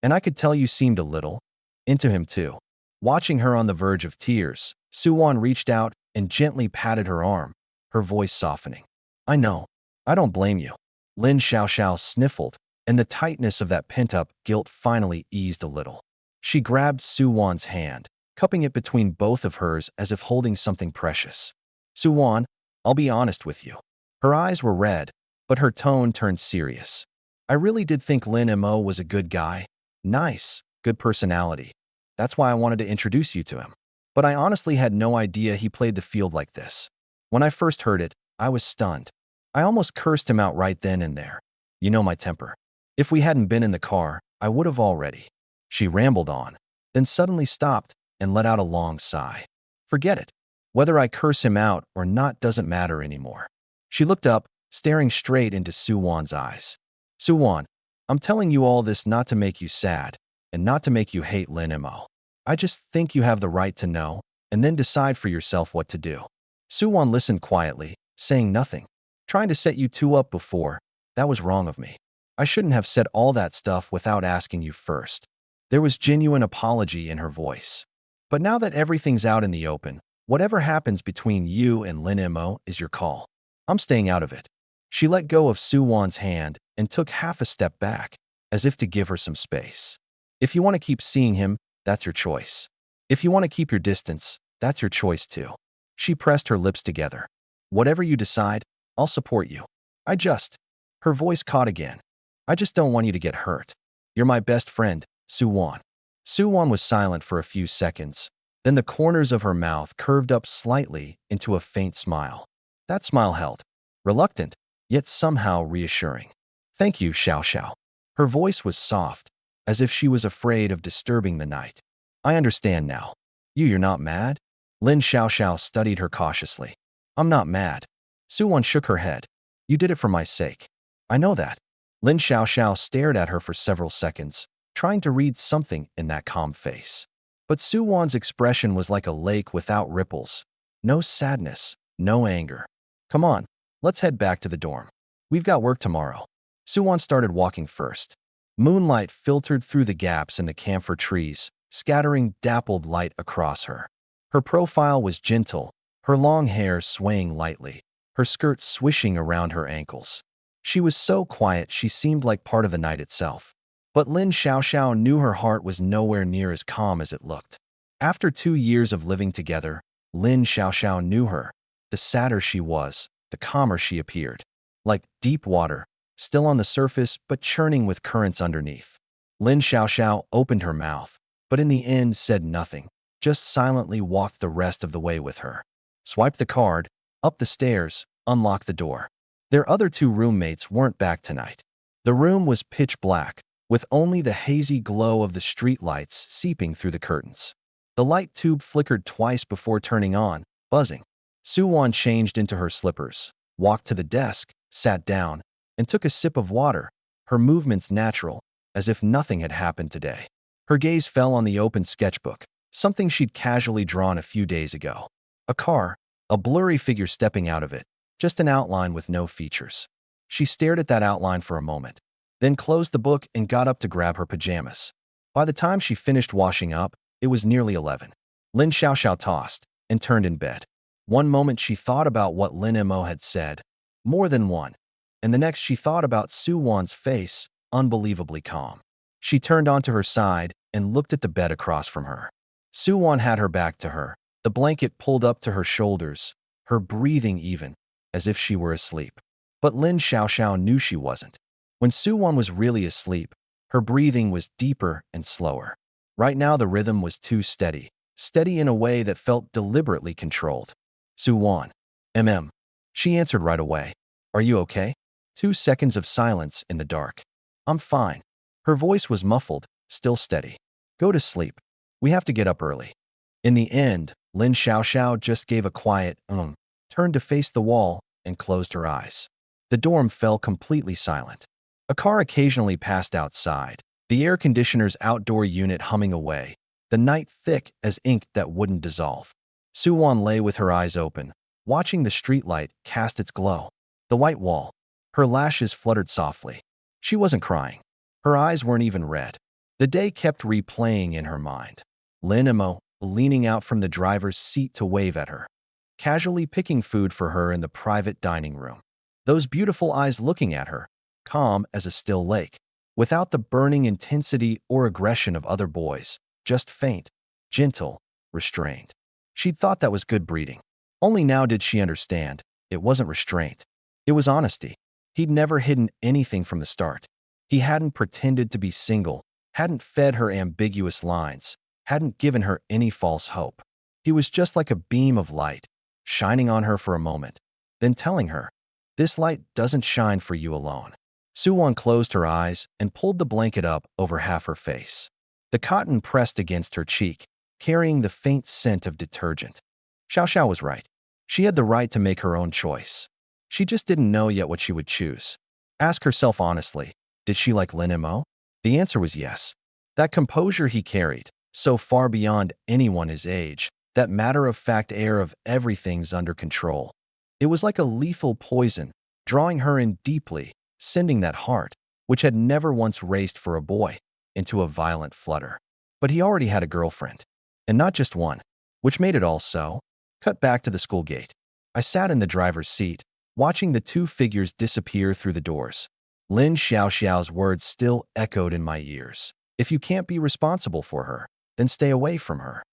And I could tell you seemed a little into him too. Watching her on the verge of tears, Su-won reached out and gently patted her arm, her voice softening. I know. I don't blame you. Lin Xiaoxiao sniffled, and the tightness of that pent-up guilt finally eased a little. She grabbed Su-won's hand, cupping it between both of hers as if holding something precious. Su-won, I'll be honest with you. Her eyes were red, but her tone turned serious. I really did think Lin Mo was a good guy. Nice, good personality. That's why I wanted to introduce you to him. But I honestly had no idea he played the field like this. When I first heard it, I was stunned. I almost cursed him out right then and there. You know my temper. If we hadn't been in the car, I would have already. She rambled on, then suddenly stopped and let out a long sigh. Forget it. Whether I curse him out or not doesn't matter anymore. She looked up, staring straight into Su-won's eyes. Su-won, I'm telling you all this not to make you sad, and not to make you hate Lin Mo. I just think you have the right to know, and then decide for yourself what to do. Su-won listened quietly, saying nothing. Trying to set you two up before, that was wrong of me. I shouldn't have said all that stuff without asking you first. There was genuine apology in her voice. But now that everything's out in the open, whatever happens between you and Lin Mo is your call. I'm staying out of it. She let go of Su-won's hand and took half a step back, as if to give her some space. If you want to keep seeing him, that's your choice. If you want to keep your distance, that's your choice too. She pressed her lips together. Whatever you decide, I'll support you. Her voice caught again. I just don't want you to get hurt. You're my best friend, Su-won. Su-won was silent for a few seconds. Then the corners of her mouth curved up slightly into a faint smile. That smile held. Reluctant, yet somehow reassuring. Thank you, Xiao Xiao. Her voice was soft, as if she was afraid of disturbing the night. I understand now. You're not mad? Lin Xiaoxiao studied her cautiously. I'm not mad. Su-won shook her head. You did it for my sake. I know that. Lin Xiaoxiao stared at her for several seconds, trying to read something in that calm face. But Su-won's expression was like a lake without ripples. No sadness, no anger. Come on, let's head back to the dorm. We've got work tomorrow. Su-won started walking first. Moonlight filtered through the gaps in the camphor trees, scattering dappled light across her. Her profile was gentle, her long hair swaying lightly, her skirt swishing around her ankles. She was so quiet she seemed like part of the night itself. But Lin Xiaoxiao knew her heart was nowhere near as calm as it looked. After 2 years of living together, Lin Xiaoxiao knew her. The sadder she was, the calmer she appeared. Like deep water, still on the surface but churning with currents underneath. Lin Xiaoxiao opened her mouth, but in the end said nothing, just silently walked the rest of the way with her. Swiped the card, up the stairs, unlocked the door. Their other 2 roommates weren't back tonight. The room was pitch black, with only the hazy glow of the streetlights seeping through the curtains. The light tube flickered twice before turning on, buzzing. Su-won changed into her slippers, walked to the desk, sat down, and took a sip of water, her movements natural, as if nothing had happened today. Her gaze fell on the open sketchbook, something she'd casually drawn a few days ago. A car, a blurry figure stepping out of it, just an outline with no features. She stared at that outline for a moment, then closed the book and got up to grab her pajamas. By the time she finished washing up, it was nearly 11. Lin Xiaoxiao tossed and turned in bed. One moment she thought about what Lin Mo had said, more than one, and the next she thought about Su-won's face, unbelievably calm. She turned onto her side and looked at the bed across from her. Su-won had her back to her, the blanket pulled up to her shoulders, her breathing even, as if she were asleep. But Lin Xiaoxiao knew she wasn't. When Su-won was really asleep, her breathing was deeper and slower. Right now the rhythm was too steady, steady in a way that felt deliberately controlled. Su-won. She answered right away. Are you okay? 2 seconds of silence in the dark. I'm fine. Her voice was muffled, still steady. Go to sleep. We have to get up early. In the end, Lin Xiaoxiao just gave a quiet, turned to face the wall, and closed her eyes. The dorm fell completely silent. A car occasionally passed outside, the air conditioner's outdoor unit humming away, the night thick as ink that wouldn't dissolve. Suwon lay with her eyes open, watching the streetlight cast its glow. The white wall. Her lashes fluttered softly. She wasn't crying. Her eyes weren't even red. The day kept replaying in her mind. Lin Emo, leaning out from the driver's seat to wave at her, casually picking food for her in the private dining room. Those beautiful eyes looking at her, calm as a still lake, without the burning intensity or aggression of other boys, just faint, gentle, restrained. She'd thought that was good breeding. Only now did she understand. It wasn't restraint. It was honesty. He'd never hidden anything from the start. He hadn't pretended to be single, hadn't fed her ambiguous lines, hadn't given her any false hope. He was just like a beam of light, shining on her for a moment, then telling her, "This light doesn't shine for you alone." Suwon closed her eyes and pulled the blanket up over half her face. The cotton pressed against her cheek, carrying the faint scent of detergent. Xiao was right. She had the right to make her own choice. She just didn't know yet what she would choose. Ask herself honestly, did she like Lin Mo? The answer was yes. That composure he carried, so far beyond anyone his age, that matter-of-fact air of everything's under control. It was like a lethal poison, drawing her in deeply, sending that heart, which had never once raced for a boy, into a violent flutter. But he already had a girlfriend, and not just one, which made it all so. Cut back to the school gate. I sat in the driver's seat, watching the two figures disappear through the doors. Lin Xiaoxiao's words still echoed in my ears. If you can't be responsible for her, then stay away from her.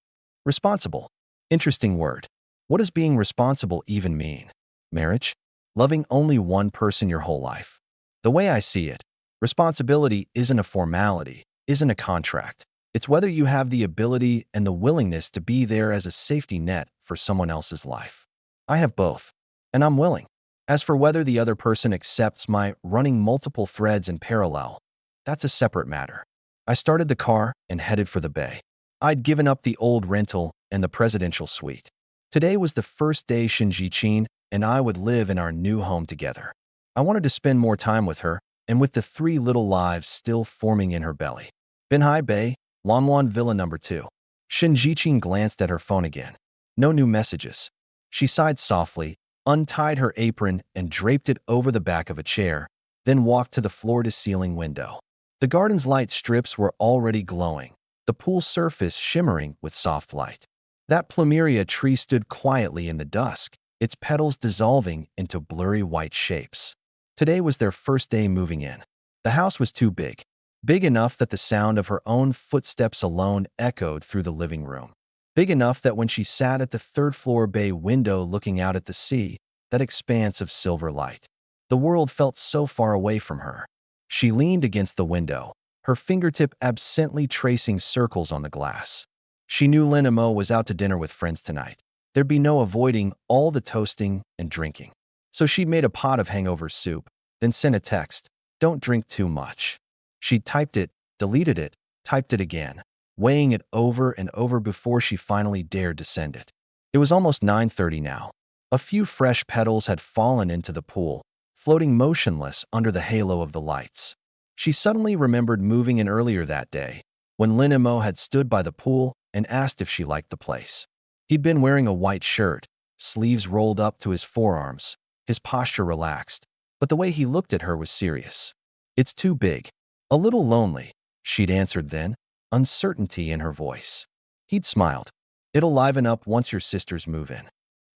Responsible. Interesting word. What does being responsible even mean? Marriage? Loving only one person your whole life? The way I see it, responsibility isn't a formality, isn't a contract. It's whether you have the ability and the willingness to be there as a safety net for someone else's life. I have both, and I'm willing. As for whether the other person accepts my running multiple threads in parallel, that's a separate matter. I started the car and headed for the bay. I'd given up the old rental and the presidential suite. Today was the first day Shinji-chin and I would live in our new home together. I wanted to spend more time with her and with the three little lives still forming in her belly. Binhai Bay, Lanwan Villa No. 2. Shinji-chin glanced at her phone again. No new messages. She sighed softly, untied her apron and draped it over the back of a chair, then walked to the floor-to-ceiling window. The garden's light strips were already glowing, the pool surface shimmering with soft light. That plumeria tree stood quietly in the dusk, its petals dissolving into blurry white shapes. Today was their first day moving in. The house was too big. Big enough that the sound of her own footsteps alone echoed through the living room. Big enough that when she sat at the third-floor bay window looking out at the sea, that expanse of silver light, the world felt so far away from her. She leaned against the window, her fingertip absently tracing circles on the glass. She knew Lin Mo was out to dinner with friends tonight. There'd be no avoiding all the toasting and drinking. So she made a pot of hangover soup, then sent a text, "Don't drink too much." She typed it, deleted it, typed it again, weighing it over and over before she finally dared to send it. It was almost 9:30 now. A few fresh petals had fallen into the pool, floating motionless under the halo of the lights. She suddenly remembered moving in earlier that day, when Lin Mo had stood by the pool and asked if she liked the place. He'd been wearing a white shirt, sleeves rolled up to his forearms, his posture relaxed, but the way he looked at her was serious. "It's too big. A little lonely," she'd answered then, uncertainty in her voice. He'd smiled. "It'll liven up once your sisters move in."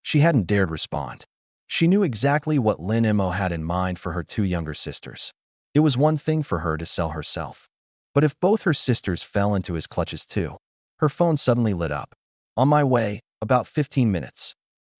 She hadn't dared respond. She knew exactly what Lin Mo had in mind for her two younger sisters. It was one thing for her to sell herself. But if both her sisters fell into his clutches too, her phone suddenly lit up. "On my way, about 15 minutes."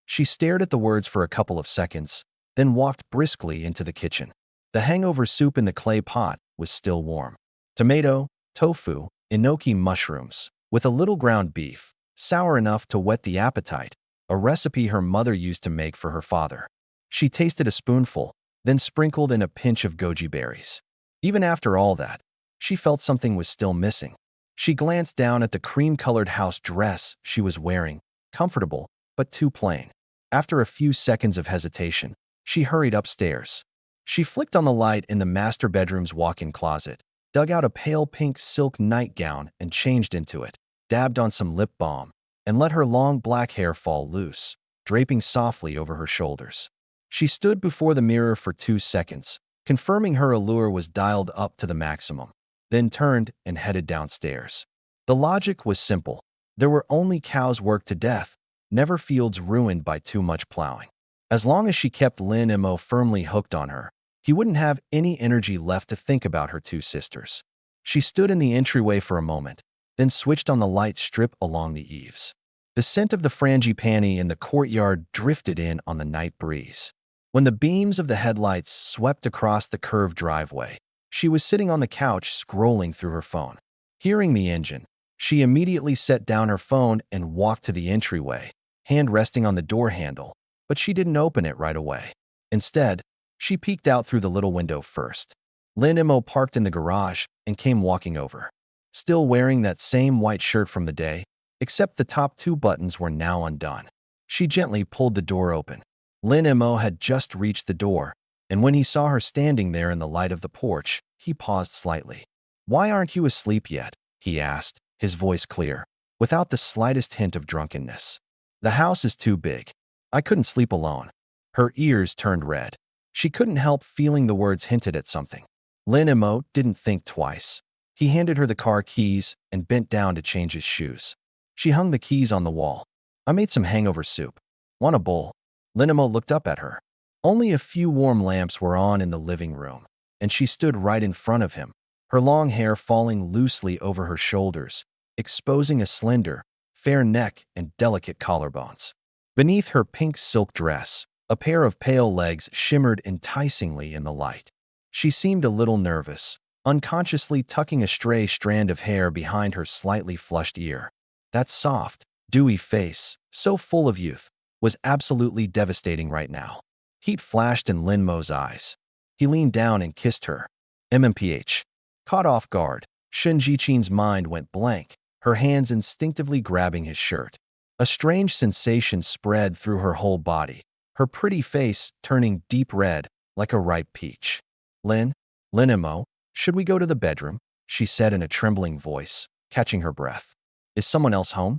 She stared at the words for a couple of seconds, then walked briskly into the kitchen. The hangover soup in the clay pot was still warm. Tomato, tofu, enoki mushrooms, with a little ground beef, sour enough to whet the appetite, a recipe her mother used to make for her father. She tasted a spoonful, then sprinkled in a pinch of goji berries. Even after all that, she felt something was still missing. She glanced down at the cream-colored house dress she was wearing, comfortable, but too plain. After a few seconds of hesitation, she hurried upstairs. She flicked on the light in the master bedroom's walk-in closet, dug out a pale pink silk nightgown and changed into it, dabbed on some lip balm, and let her long black hair fall loose, draping softly over her shoulders. She stood before the mirror for 2 seconds, confirming her allure was dialed up to the maximum, then turned and headed downstairs. The logic was simple. There were only cows worked to death, never fields ruined by too much plowing. As long as she kept Lin Mo firmly hooked on her, he wouldn't have any energy left to think about her 2 sisters. She stood in the entryway for a moment, then switched on the light strip along the eaves. The scent of the frangipani in the courtyard drifted in on the night breeze. When the beams of the headlights swept across the curved driveway, she was sitting on the couch scrolling through her phone. Hearing the engine, she immediately set down her phone and walked to the entryway, hand resting on the door handle, but she didn't open it right away. Instead, she peeked out through the little window first. Lin Mo parked in the garage and came walking over. Still wearing that same white shirt from the day, except the top 2 buttons were now undone. She gently pulled the door open. Lin Mo had just reached the door, and when he saw her standing there in the light of the porch, he paused slightly. "Why aren't you asleep yet?" he asked, his voice clear, without the slightest hint of drunkenness. "The house is too big. I couldn't sleep alone." Her ears turned red. She couldn't help feeling the words hinted at something. Lin Mo didn't think twice. He handed her the car keys and bent down to change his shoes. She hung the keys on the wall. "I made some hangover soup. Want a bowl?" Lin Mo looked up at her. Only a few warm lamps were on in the living room, and she stood right in front of him, her long hair falling loosely over her shoulders, exposing a slender, fair neck and delicate collarbones. Beneath her pink silk dress, a pair of pale legs shimmered enticingly in the light. She seemed a little nervous, unconsciously tucking a stray strand of hair behind her slightly flushed ear. That soft, dewy face, so full of youth, was absolutely devastating right now. Heat flashed in Lin Mo's eyes. He leaned down and kissed her. MMPH. Caught off guard, Shun Jichin's mind went blank, her hands instinctively grabbing his shirt. A strange sensation spread through her whole body, her pretty face turning deep red like a ripe peach. Lin Mo, should we go to the bedroom?" she said in a trembling voice, catching her breath. "Is someone else home?"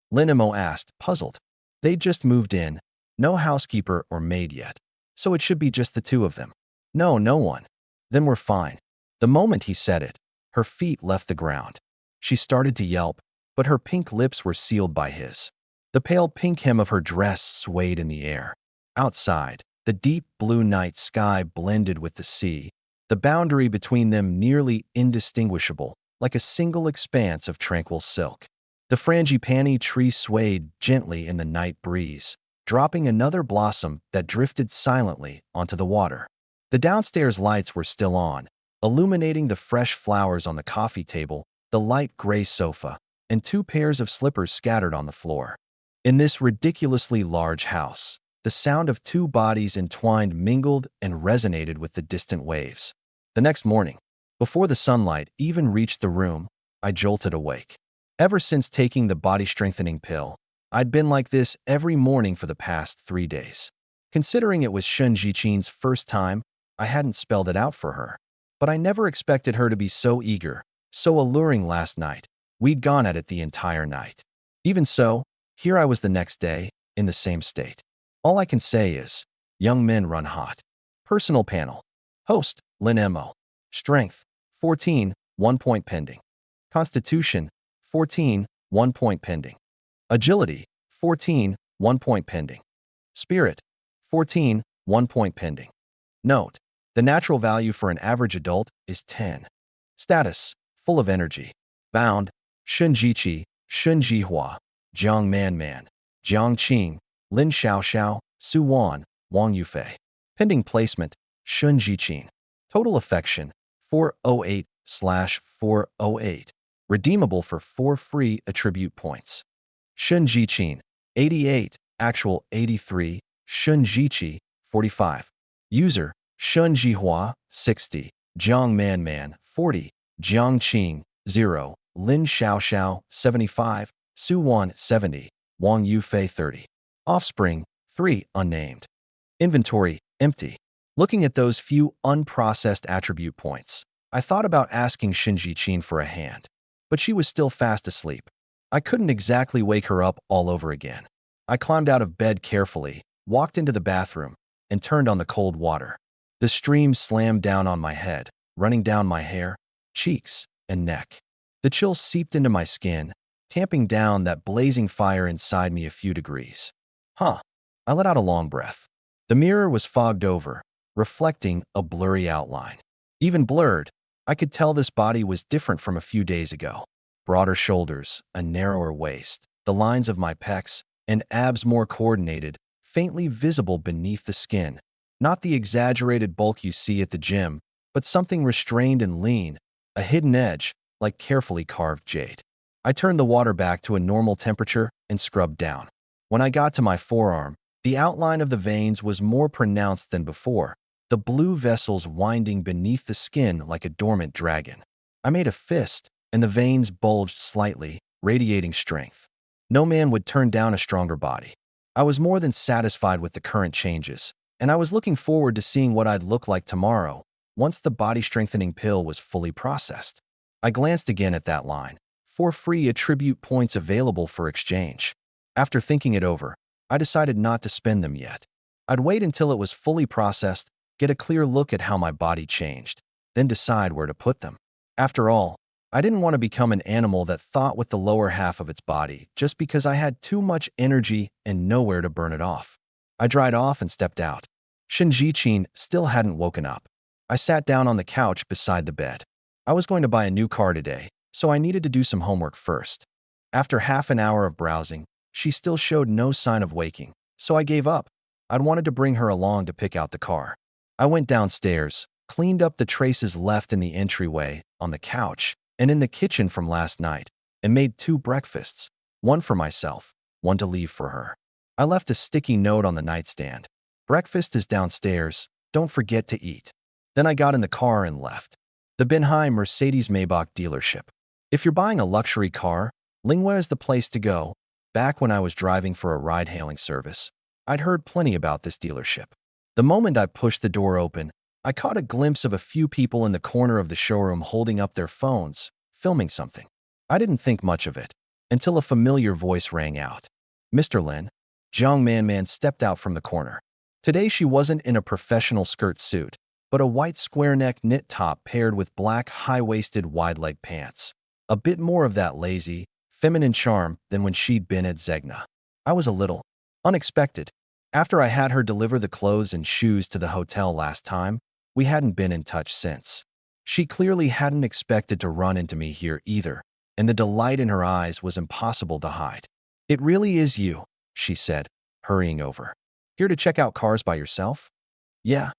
Lin Mo asked, puzzled. "They'd just moved in. No housekeeper or maid yet. So it should be just the 2 of them." "No, no one." "Then we're fine." The moment he said it, her feet left the ground. She started to yelp, but her pink lips were sealed by his. The pale pink hem of her dress swayed in the air. Outside, the deep blue night sky blended with the sea, the boundary between them nearly indistinguishable, like a single expanse of tranquil silk. The frangipani tree swayed gently in the night breeze, dropping another blossom that drifted silently onto the water. The downstairs lights were still on, illuminating the fresh flowers on the coffee table, the light gray sofa, and 2 pairs of slippers scattered on the floor. In this ridiculously large house, the sound of 2 bodies entwined mingled and resonated with the distant waves. The next morning, before the sunlight even reached the room, I jolted awake. Ever since taking the body-strengthening pill, I'd been like this every morning for the past 3 days. Considering it was Shun Jichin's first time, I hadn't spelled it out for her. But I never expected her to be so eager, so alluring last night. We'd gone at it the entire night. Even so, here I was the next day, in the same state. All I can say is, young men run hot. Personal panel. Host, Lin Mo. Strength, 14, 1 point pending. Constitution, 14, 1 point pending. Agility, 14, 1 point pending. Spirit, 14, 1 point pending. Note, the natural value for an average adult is 10. Status, full of energy. Bound, Shun Jichi, Shun Jihua, Jiang Man, Jiang Qing, Lin Xiao, Su Wan, Wang Yufei. Pending placement, Shun Jichin. Total affection, 408/408. Redeemable for 4 free attribute points. Shun Jichin, 88, actual 83, Shun Jichi, 45. User, Shun Jihua, 60, Jiang Man, 40, Jiang Qing, 0, Lin Xiao, 75, Su Wan, 70. Wang Yufei 30. Offspring, 3, unnamed. Inventory, empty. Looking at those few unprocessed attribute points, I thought about asking Shinji Qin for a hand, but she was still fast asleep. I couldn't exactly wake her up all over again. I climbed out of bed carefully, walked into the bathroom, and turned on the cold water. The stream slammed down on my head, running down my hair, cheeks, and neck. The chill seeped into my skin, tamping down that blazing fire inside me a few degrees. Huh. I let out a long breath. The mirror was fogged over, reflecting a blurry outline. Even blurred, I could tell this body was different from a few days ago. Broader shoulders, a narrower waist, the lines of my pecs, and abs more coordinated, faintly visible beneath the skin. Not the exaggerated bulk you see at the gym, but something restrained and lean, a hidden edge, like carefully carved jade. I turned the water back to a normal temperature and scrubbed down. When I got to my forearm, the outline of the veins was more pronounced than before, the blue vessels winding beneath the skin like a dormant dragon. I made a fist, and the veins bulged slightly, radiating strength. No man would turn down a stronger body. I was more than satisfied with the current changes, and I was looking forward to seeing what I'd look like tomorrow, once the body-strengthening pill was fully processed. I glanced again at that line. 4 free attribute points available for exchange. After thinking it over, I decided not to spend them yet. I'd wait until it was fully processed, get a clear look at how my body changed, then decide where to put them. After all, I didn't want to become an animal that thought with the lower half of its body just because I had too much energy and nowhere to burn it off. I dried off and stepped out. Shinji Qin still hadn't woken up. I sat down on the couch beside the bed. I was going to buy a new car today, so I needed to do some homework first. After half an hour of browsing, she still showed no sign of waking, so I gave up. I'd wanted to bring her along to pick out the car. I went downstairs, cleaned up the traces left in the entryway, on the couch, and in the kitchen from last night, and made 2 breakfasts, one for myself, one to leave for her. I left a sticky note on the nightstand. Breakfast is downstairs, don't forget to eat. Then I got in the car and left. The Binhai Mercedes-Maybach dealership. If you're buying a luxury car, Linghua is the place to go. Back when I was driving for a ride-hailing service, I'd heard plenty about this dealership. The moment I pushed the door open, I caught a glimpse of a few people in the corner of the showroom holding up their phones, filming something. I didn't think much of it, until a familiar voice rang out. Mr. Lin. Jiang Man stepped out from the corner. Today she wasn't in a professional skirt suit, but a white square-neck knit top paired with black high-waisted wide-leg pants. A bit more of that lazy, feminine charm than when she'd been at Zegna. I was a little unexpected. After I had her deliver the clothes and shoes to the hotel last time, we hadn't been in touch since. She clearly hadn't expected to run into me here either, and the delight in her eyes was impossible to hide. "It really is you," she said, hurrying over. "Here to check out cars by yourself?" "Yeah.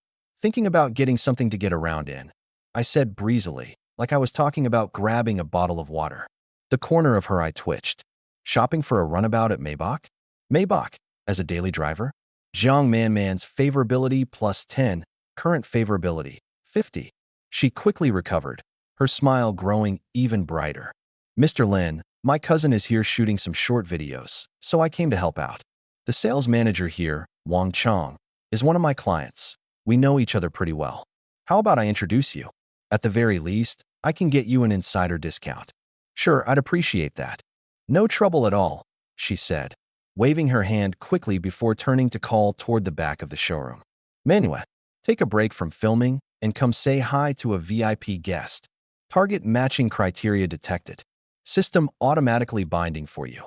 Thinking about getting something to get around in," I said breezily, like I was talking about grabbing a bottle of water. The corner of her eye twitched. "Shopping for a runabout at Maybach?" "Maybach, as a daily driver?" Jiang Man's favorability +10, current favorability 50. She quickly recovered, her smile growing even brighter. "Mr. Lin, my cousin is here shooting some short videos, so I came to help out. The sales manager here, Wang Chong, is one of my clients. We know each other pretty well. How about I introduce you? At the very least, I can get you an insider discount." "Sure, I'd appreciate that." "No trouble at all," she said, waving her hand quickly before turning to call toward the back of the showroom. "Manhwa, take a break from filming and come say hi to a VIP guest. Target matching criteria detected. System automatically binding for you.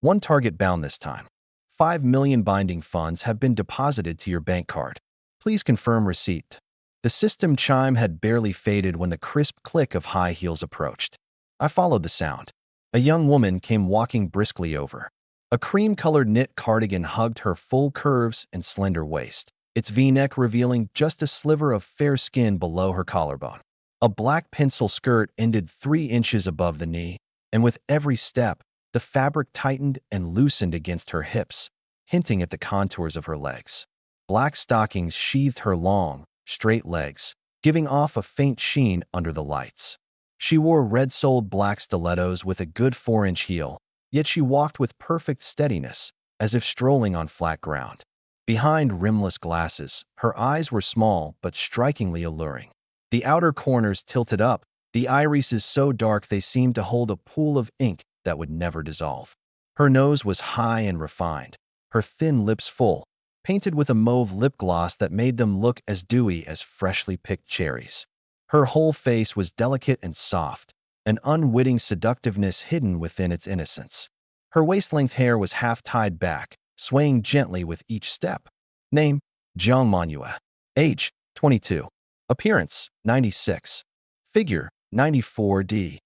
1 target bound this time. 5 million binding funds have been deposited to your bank card. Please confirm receipt." The system chime had barely faded when the crisp click of high heels approached. I followed the sound. A young woman came walking briskly over. A cream-colored knit cardigan hugged her full curves and slender waist, its V-neck revealing just a sliver of fair skin below her collarbone. A black pencil skirt ended 3 inches above the knee, and with every step, the fabric tightened and loosened against her hips, hinting at the contours of her legs. Black stockings sheathed her long, straight legs, giving off a faint sheen under the lights. She wore red-soled black stilettos with a good 4-inch heel, yet she walked with perfect steadiness, as if strolling on flat ground. Behind rimless glasses, her eyes were small but strikingly alluring. The outer corners tilted up, the irises so dark they seemed to hold a pool of ink that would never dissolve. Her nose was high and refined, her thin lips full, painted with a mauve lip gloss that made them look as dewy as freshly picked cherries. Her whole face was delicate and soft, an unwitting seductiveness hidden within its innocence. Her waist-length hair was half tied back, swaying gently with each step. Name: Jiang Manhua. Age: 22. Appearance: 96. Figure: 94D.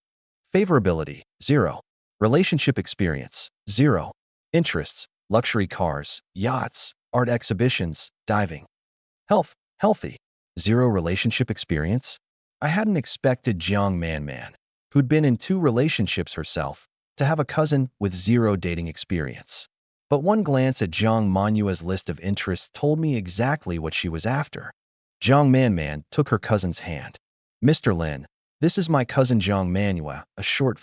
Favorability: 0. Relationship experience: 0. Interests: luxury cars, yachts, art exhibitions, diving. Health: healthy. 0 relationship experience? I hadn't expected Jiang Man, who'd been in 2 relationships herself, to have a cousin with 0 dating experience. But one glance at Jiang Manhua's list of interests told me exactly what she was after. Jiang Man took her cousin's hand. Mr. Lin, this is my cousin Jiang Manhua, a short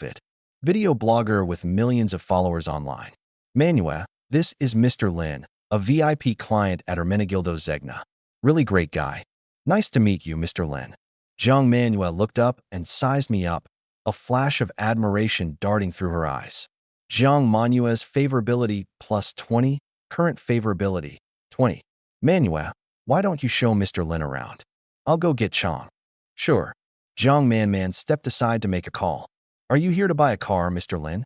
video blogger with millions of followers online. Manhua, this is Mr. Lin, a VIP client at Hermenegildo Zegna. Really great guy. Nice to meet you, Mr. Lin. Jiang Manhua looked up and sized me up, a flash of admiration darting through her eyes. Jiang Manhua's favorability plus 20, current favorability 20. Manhua, why don't you show Mr. Lin around? I'll go get Chong. Sure. Jiang Man stepped aside to make a call. Are you here to buy a car, Mr. Lin?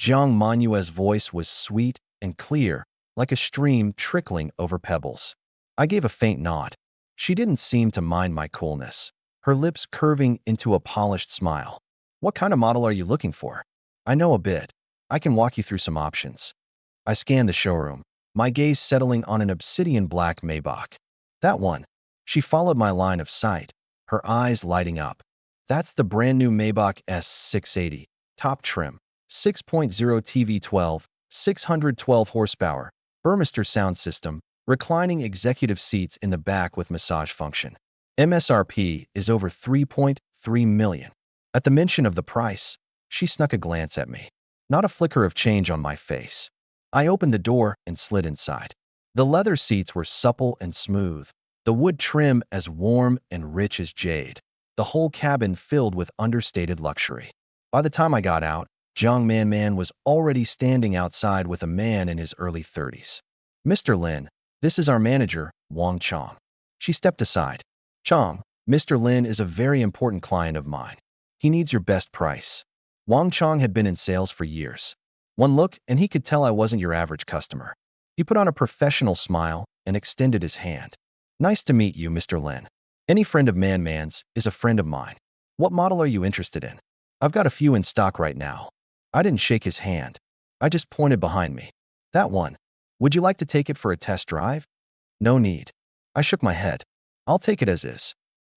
Jiang Manhua's voice was sweet and clear, like a stream trickling over pebbles. I gave a faint nod. She didn't seem to mind my coolness, her lips curving into a polished smile. What kind of model are you looking for? I know a bit. I can walk you through some options. I scanned the showroom, my gaze settling on an obsidian black Maybach. That one. She followed my line of sight, her eyes lighting up. That's the brand new Maybach S680, top trim, 6.0 TV12, 612 horsepower, Burmester sound system, reclining executive seats in the back with massage function. MSRP is over 3.3 million. At the mention of the price, she snuck a glance at me. Not a flicker of change on my face. I opened the door and slid inside. The leather seats were supple and smooth, the wood trim as warm and rich as jade, the whole cabin filled with understated luxury. By the time I got out, Jiang Man was already standing outside with a man in his early 30s. Mr. Lin, this is our manager, Wang Chong. She stepped aside. Chong, Mr. Lin is a very important client of mine. He needs your best price. Wang Chong had been in sales for years. One look and he could tell I wasn't your average customer. He put on a professional smile and extended his hand. Nice to meet you, Mr. Lin. Any friend of Man's is a friend of mine. What model are you interested in? I've got a few in stock right now. I didn't shake his hand. I just pointed behind me. That one. Would you like to take it for a test drive? No need. I shook my head. I'll take it as is.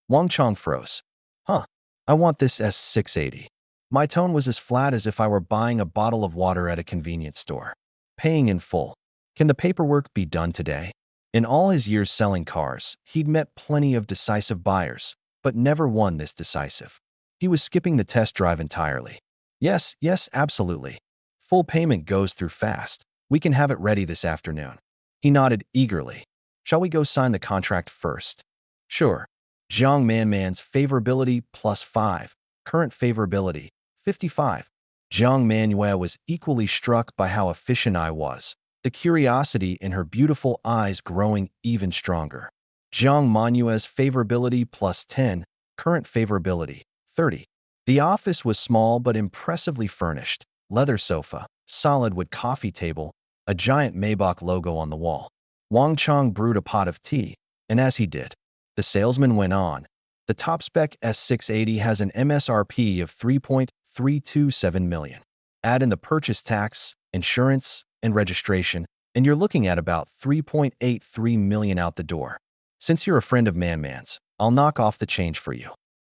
Wang Chong froze. Huh. I want this S680. My tone was as flat as if I were buying a bottle of water at a convenience store. Paying in full. Can the paperwork be done today? In all his years selling cars, he'd met plenty of decisive buyers, but never one this decisive. He was skipping the test drive entirely. Yes, absolutely. Full payment goes through fast. We can have it ready this afternoon. He nodded eagerly. Shall we go sign the contract first? Sure. Jiang Man's favorability plus 5. Current favorability, 55. Jiang Manhua was equally struck by how efficient I was, the curiosity in her beautiful eyes growing even stronger. Jiang Manhua's favorability plus 10. Current favorability, 30. The office was small but impressively furnished. Leather sofa, solid wood coffee table, a giant Maybach logo on the wall. Wang Chong brewed a pot of tea, and as he did, the salesman went on. The top spec S680 has an MSRP of 3.327 million. Add in the purchase tax, insurance, and registration, and you're looking at about 3.83 million out the door. Since you're a friend of Man's, I'll knock off the change for you.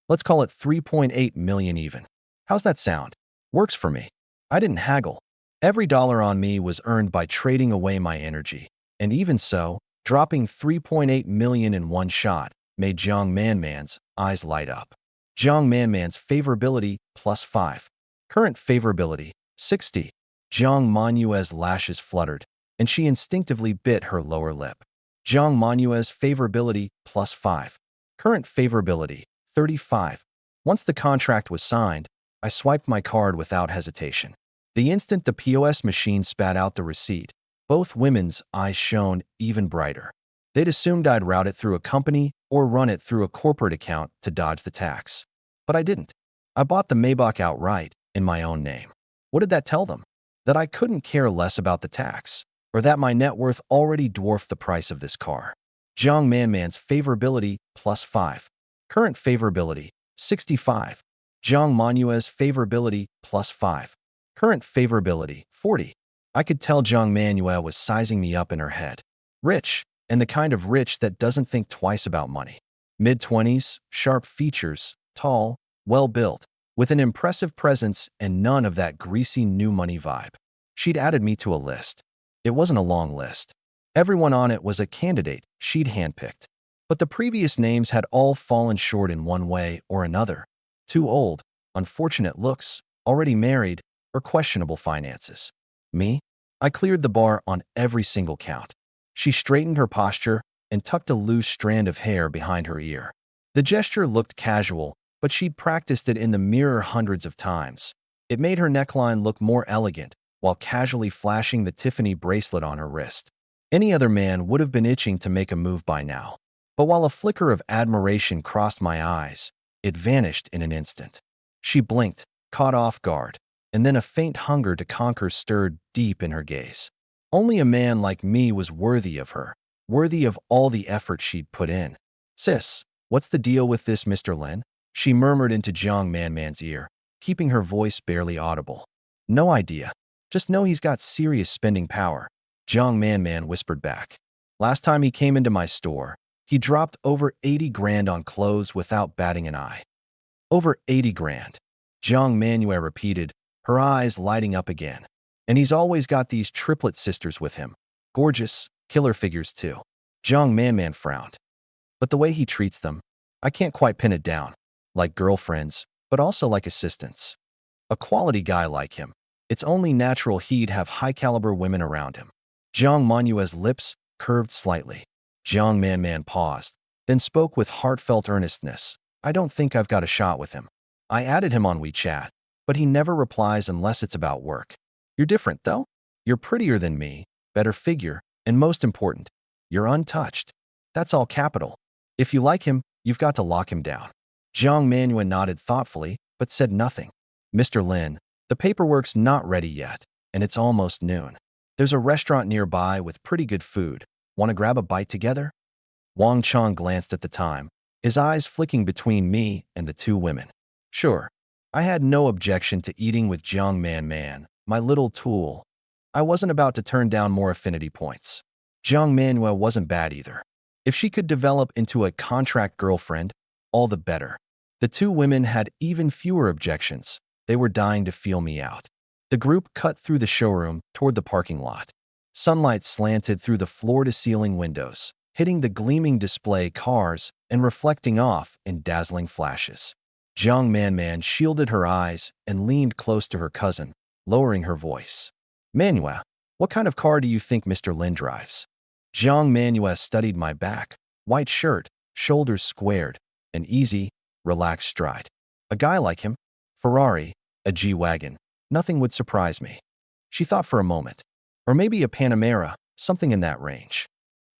Let's call it 3.8 million even. How's that sound? Works for me. I didn't haggle. Every dollar on me was earned by trading away my energy. And even so, dropping 3.8 million in one shot made Jiang Man's eyes light up. Jiang Man's favorability plus 5. Current favorability, 60. Jiang Manuel's lashes fluttered, and she instinctively bit her lower lip. Jiang Manuel's favorability +5. Current favorability 35. Once the contract was signed, I swiped my card without hesitation. The instant the POS machine spat out the receipt, both women's eyes shone even brighter. They'd assumed I'd route it through a company or run it through a corporate account to dodge the tax. But I didn't. I bought the Maybach outright in my own name. What did that tell them? That I couldn't care less about the tax, or that my net worth already dwarfed the price of this car. Jiang Manman's favorability +5. Current favorability 65. Jiang Manuel's favorability +5. Current favorability 40. I could tell Jiang Manuel was sizing me up in her head. Rich, and the kind of rich that doesn't think twice about money. Mid-20s, sharp features, tall, well-built, with an impressive presence and none of that greasy new money vibe. She'd added me to a list. It wasn't a long list. Everyone on it was a candidate she'd handpicked. But the previous names had all fallen short in one way or another. Too old, unfortunate looks, already married, or questionable finances. Me? I cleared the bar on every single count. She straightened her posture and tucked a loose strand of hair behind her ear. The gesture looked casual, but she'd practiced it in the mirror hundreds of times. It made her neckline look more elegant, while casually flashing the Tiffany bracelet on her wrist. Any other man would have been itching to make a move by now. But while a flicker of admiration crossed my eyes, it vanished in an instant. She blinked, caught off guard, and then a faint hunger to conquer stirred deep in her gaze. Only a man like me was worthy of her, worthy of all the effort she'd put in. "Sis, what's the deal with this Mr. Lin?" she murmured into Jiang Manman's ear, keeping her voice barely audible. "No idea. Just know he's got serious spending power," Jiang Manman whispered back. "Last time he came into my store, he dropped over 80 grand on clothes without batting an eye." "Over 80 grand," Jiang Manuel repeated, her eyes lighting up again. "And he's always got these triplet sisters with him. Gorgeous, killer figures too." Jiang Manman frowned. "But the way he treats them, I can't quite pin it down. Like girlfriends, but also like assistants. A quality guy like him, it's only natural he'd have high-caliber women around him." Jiang Manuel's lips curved slightly. Jiang Manman paused, then spoke with heartfelt earnestness. "I don't think I've got a shot with him. I added him on WeChat, but he never replies unless it's about work. You're different, though. You're prettier than me, better figure, and most important, you're untouched. That's all capital. If you like him, you've got to lock him down." Jiang Manuel nodded thoughtfully, but said nothing. "Mr. Lin, the paperwork's not ready yet, and it's almost noon. There's a restaurant nearby with pretty good food. Want to grab a bite together?" Wang Chong glanced at the time, his eyes flicking between me and the two women. Sure, I had no objection to eating with Jiang Man, my little tool. I wasn't about to turn down more affinity points. Jiang Manuel wasn't bad either. If she could develop into a contract girlfriend, all the better. The two women had even fewer objections. They were dying to feel me out. The group cut through the showroom toward the parking lot. Sunlight slanted through the floor-to-ceiling windows, hitting the gleaming display cars and reflecting off in dazzling flashes. Jiang Man shielded her eyes and leaned close to her cousin, lowering her voice. "Manuel, what kind of car do you think Mr. Lin drives?" Jiang Manuel studied my back, white shirt, shoulders squared, an easy, relaxed stride. "A guy like him? Ferrari, a G-Wagon. Nothing would surprise me." She thought for a moment. "Or maybe a Panamera, something in that range."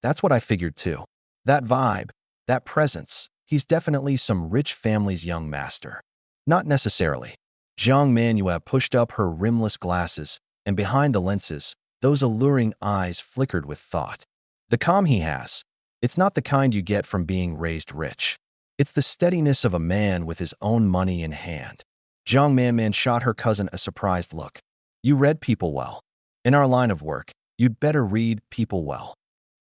That's what I figured too. That vibe, that presence, he's definitely some rich family's young master. Not necessarily. Jiang Manuel pushed up her rimless glasses, and behind the lenses, those alluring eyes flickered with thought. "The calm he has, it's not the kind you get from being raised rich. It's the steadiness of a man with his own money in hand." Jiang Man shot her cousin a surprised look. "You read people well. In our line of work, you'd better read people well."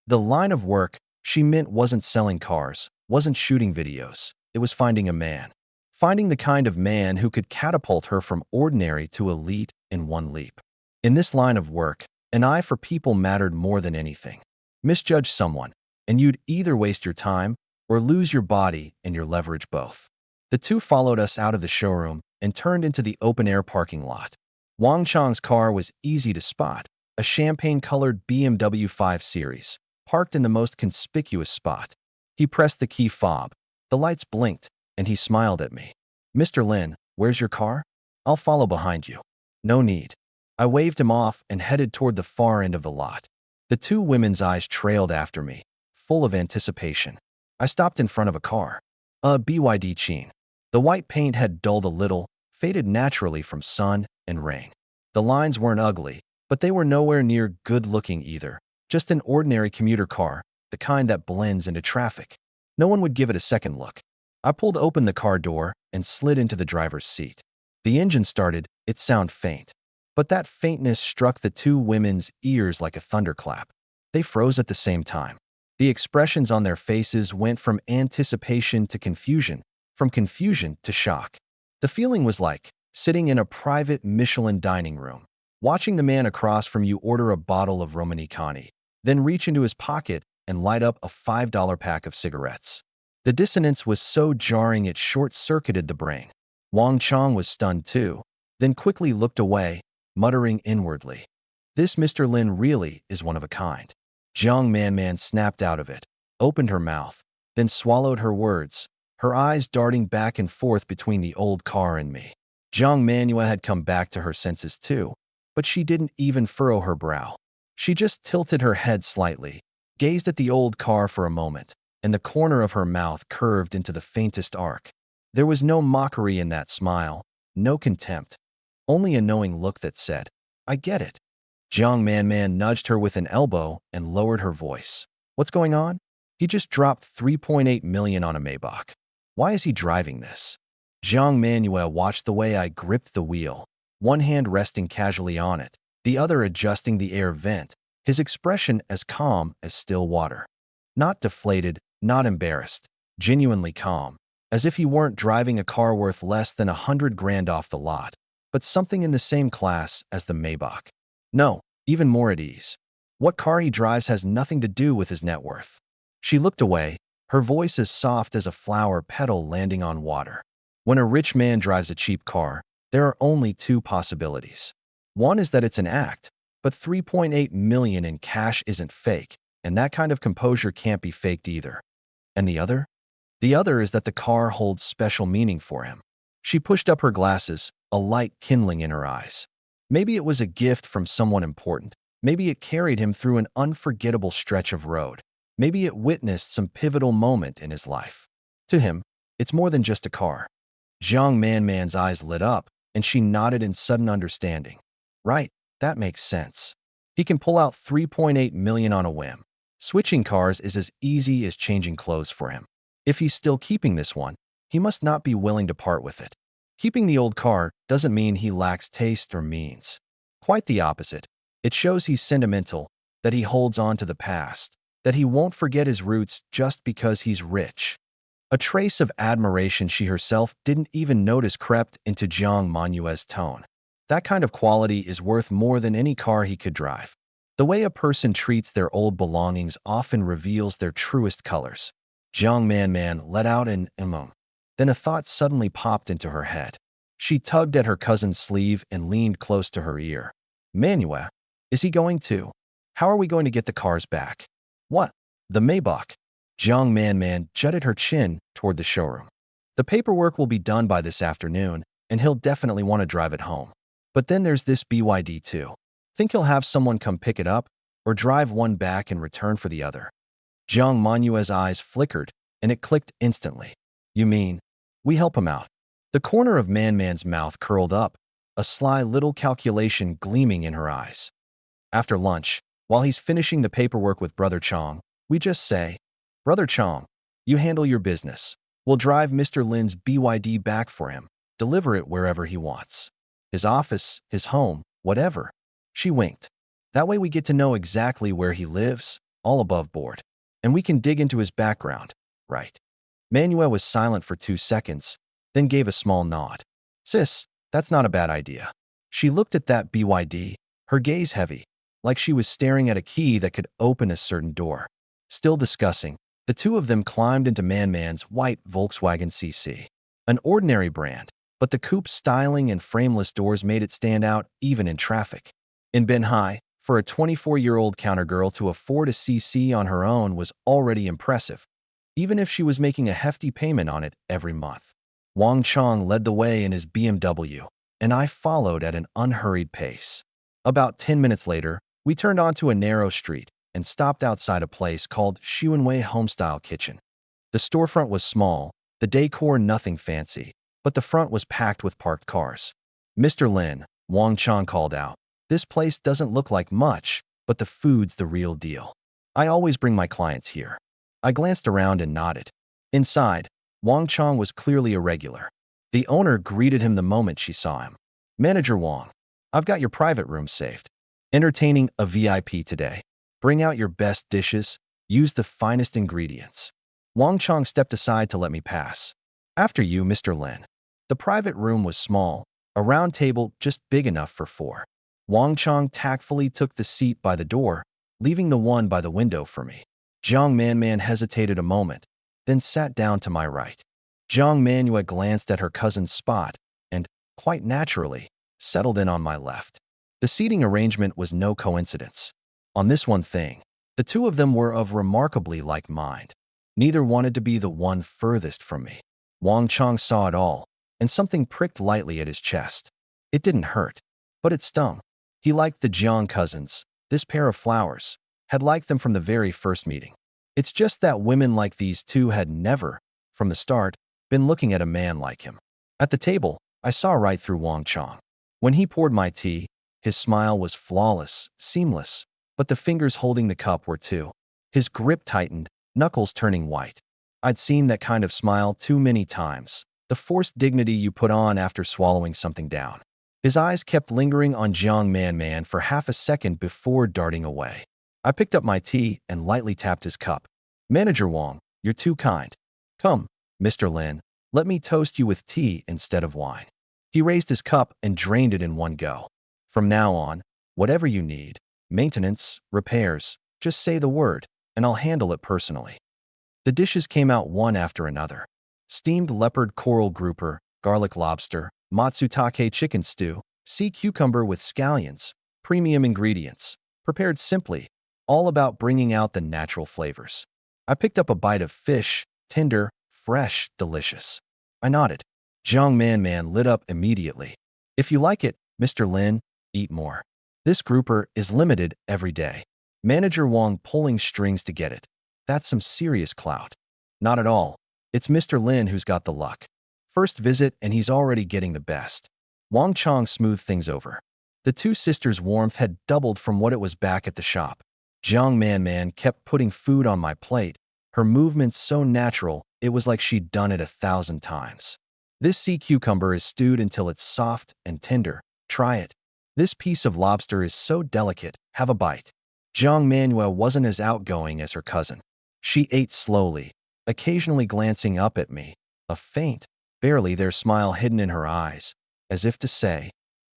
The line of work she meant wasn't selling cars, wasn't shooting videos. It was finding a man. Finding the kind of man who could catapult her from ordinary to elite in one leap. In this line of work, an eye for people mattered more than anything. Misjudge someone, and you'd either waste your time or lose your body and your leverage both. The two followed us out of the showroom and turned into the open-air parking lot. Wang Chang's car was easy to spot, a champagne-colored BMW 5 Series, parked in the most conspicuous spot. He pressed the key fob. The lights blinked, and he smiled at me. "Mr. Lin, where's your car? I'll follow behind you." "No need." I waved him off and headed toward the far end of the lot. The two women's eyes trailed after me, full of anticipation. I stopped in front of a car. A BYD Cheen. The white paint had dulled a little, faded naturally from sun and rain. The lines weren't ugly, but they were nowhere near good-looking either. Just an ordinary commuter car, the kind that blends into traffic. No one would give it a second look. I pulled open the car door and slid into the driver's seat. The engine started, its sound faint. But that faintness struck the two women's ears like a thunderclap. They froze at the same time. The expressions on their faces went from anticipation to confusion, from confusion to shock. The feeling was like sitting in a private Michelin dining room, watching the man across from you order a bottle of Romanicani, then reach into his pocket and light up a $5 pack of cigarettes. The dissonance was so jarring it short-circuited the brain. Wang Chang was stunned too, then quickly looked away, muttering inwardly, "This Mr. Lin really is one of a kind." Jiang Manman snapped out of it, opened her mouth, then swallowed her words, her eyes darting back and forth between the old car and me. Jiang Manhua had come back to her senses too, but she didn't even furrow her brow. She just tilted her head slightly, gazed at the old car for a moment, and the corner of her mouth curved into the faintest arc. There was no mockery in that smile, no contempt, only a knowing look that said, "I get it." Jiang Manman nudged her with an elbow and lowered her voice. "What's going on?" "He just dropped 3.8 million on a Maybach. Why is he driving this?" Jiang Manhua watched the way I gripped the wheel, one hand resting casually on it, the other adjusting the air vent, his expression as calm as still water. Not deflated, not embarrassed, genuinely calm, as if he weren't driving a car worth less than 100 grand off the lot, but something in the same class as the Maybach. No, even more at ease. What car he drives has nothing to do with his net worth. She looked away, her voice as soft as a flower petal landing on water. When a rich man drives a cheap car, there are only two possibilities. One is that it's an act, but 3.8 million in cash isn't fake, and that kind of composure can't be faked either. And the other? The other is that the car holds special meaning for him. She pushed up her glasses, a light kindling in her eyes. Maybe it was a gift from someone important. Maybe it carried him through an unforgettable stretch of road. Maybe it witnessed some pivotal moment in his life. To him, it's more than just a car. Jiang Manman's eyes lit up, and she nodded in sudden understanding. Right, that makes sense. He can pull out 3.8 million on a whim. Switching cars is as easy as changing clothes for him. If he's still keeping this one, he must not be willing to part with it. Keeping the old car doesn't mean he lacks taste or means. Quite the opposite. It shows he's sentimental, that he holds on to the past, that he won't forget his roots just because he's rich. A trace of admiration she herself didn't even notice crept into Jiang Manhua's tone. That kind of quality is worth more than any car he could drive. The way a person treats their old belongings often reveals their truest colors. Jiang Manman let out an Then a thought suddenly popped into her head. She tugged at her cousin's sleeve and leaned close to her ear. "Manhua, is he going to? How are we going to get the cars back?" "What? The Maybach?" Jiang Manman jutted her chin toward the showroom. "The paperwork will be done by this afternoon, and he'll definitely want to drive it home. But then there's this BYD too. Think he'll have someone come pick it up, or drive one back in return for the other?" Jiang Manhua's eyes flickered, and it clicked instantly. "You mean, we help him out?" The corner of Manman's mouth curled up, a sly little calculation gleaming in her eyes. "After lunch, while he's finishing the paperwork with Brother Chong, we just say, 'Brother Chong, you handle your business. We'll drive Mr. Lin's BYD back for him, deliver it wherever he wants. His office, his home, whatever.'" She winked. "That way we get to know exactly where he lives, all above board. And we can dig into his background, right?" Manhua was silent for 2 seconds, then gave a small nod. "Sis, that's not a bad idea." She looked at that BYD, her gaze heavy, like she was staring at a key that could open a certain door. Still discussing, the two of them climbed into Manman's white Volkswagen CC. An ordinary brand, but the coupe's styling and frameless doors made it stand out even in traffic. In Benhai, for a 24-year-old countergirl to afford a CC on her own was already impressive, even if she was making a hefty payment on it every month. Wang Chong led the way in his BMW, and I followed at an unhurried pace. About 10 minutes later, we turned onto a narrow street and stopped outside a place called Xuanwei Homestyle Kitchen. The storefront was small, the decor nothing fancy, but the front was packed with parked cars. "Mr. Lin," Wang Chong called out, "this place doesn't look like much, but the food's the real deal. I always bring my clients here." I glanced around and nodded. Inside, Wang Chong was clearly a regular. The owner greeted him the moment she saw him. "Manager Wang, I've got your private room saved. Entertaining a VIP today. Bring out your best dishes, use the finest ingredients." Wang Chong stepped aside to let me pass. "After you, Mr. Lin." The private room was small, a round table just big enough for four. Wang Chong tactfully took the seat by the door, leaving the one by the window for me. Jiang Manman hesitated a moment, then sat down to my right. Jiang Manhua glanced at her cousin's spot and, quite naturally, settled in on my left. The seating arrangement was no coincidence. On this one thing, the two of them were of remarkably like mind. Neither wanted to be the one furthest from me. Wang Chong saw it all, and something pricked lightly at his chest. It didn't hurt, but it stung. He liked the Jiang cousins, this pair of flowers, had liked them from the very first meeting. It's just that women like these two had never, from the start, been looking at a man like him. At the table, I saw right through Wang Chong. When he poured my tea, his smile was flawless, seamless, but the fingers holding the cup were too. His grip tightened, knuckles turning white. I'd seen that kind of smile too many times, the forced dignity you put on after swallowing something down. His eyes kept lingering on Jiang Man for half a second before darting away. I picked up my tea and lightly tapped his cup. "Manager Wang, you're too kind. Come, Mr. Lin, let me toast you with tea instead of wine." He raised his cup and drained it in one go. "From now on, whatever you need, maintenance, repairs, just say the word, and I'll handle it personally." The dishes came out one after another. Steamed leopard coral grouper, garlic lobster, matsutake chicken stew, sea cucumber with scallions, premium ingredients, prepared simply, all about bringing out the natural flavors. I picked up a bite of fish, tender, fresh, delicious. I nodded. Jiang Man lit up immediately. "If you like it, Mr. Lin, eat more. This grouper is limited every day." Manager Wang pulling strings to get it. That's some serious clout. "Not at all. It's Mr. Lin who's got the luck. First visit and he's already getting the best." Wang Chong smoothed things over. The two sisters' warmth had doubled from what it was back at the shop. Jiang Man kept putting food on my plate, her movements so natural it was like she'd done it 1,000 times. "This sea cucumber is stewed until it's soft and tender. Try it. This piece of lobster is so delicate. Have a bite." Jiang Manuel wasn't as outgoing as her cousin. She ate slowly, occasionally glancing up at me, a faint, barely there smile hidden in her eyes, as if to say,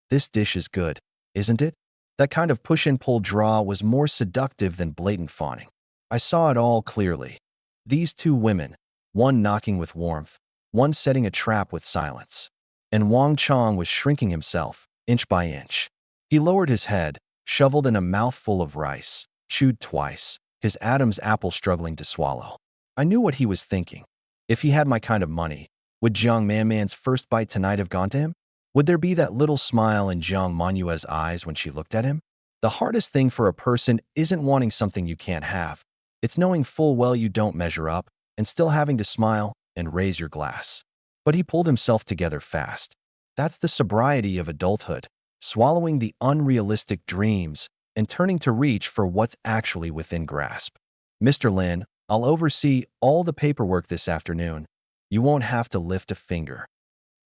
"This dish is good, isn't it?" That kind of push-and-pull draw was more seductive than blatant fawning. I saw it all clearly. These two women, one knocking with warmth, one setting a trap with silence. And Wang Chong was shrinking himself, inch by inch. He lowered his head, shoveled in a mouthful of rice, chewed twice, his Adam's apple struggling to swallow. I knew what he was thinking. If he had my kind of money, would Jiang Manman's first bite tonight have gone to him? Would there be that little smile in Jiang Manua's eyes when she looked at him? The hardest thing for a person isn't wanting something you can't have. It's knowing full well you don't measure up and still having to smile and raise your glass. But he pulled himself together fast. That's the sobriety of adulthood, swallowing the unrealistic dreams and turning to reach for what's actually within grasp. "Mr. Lin, I'll oversee all the paperwork this afternoon. You won't have to lift a finger."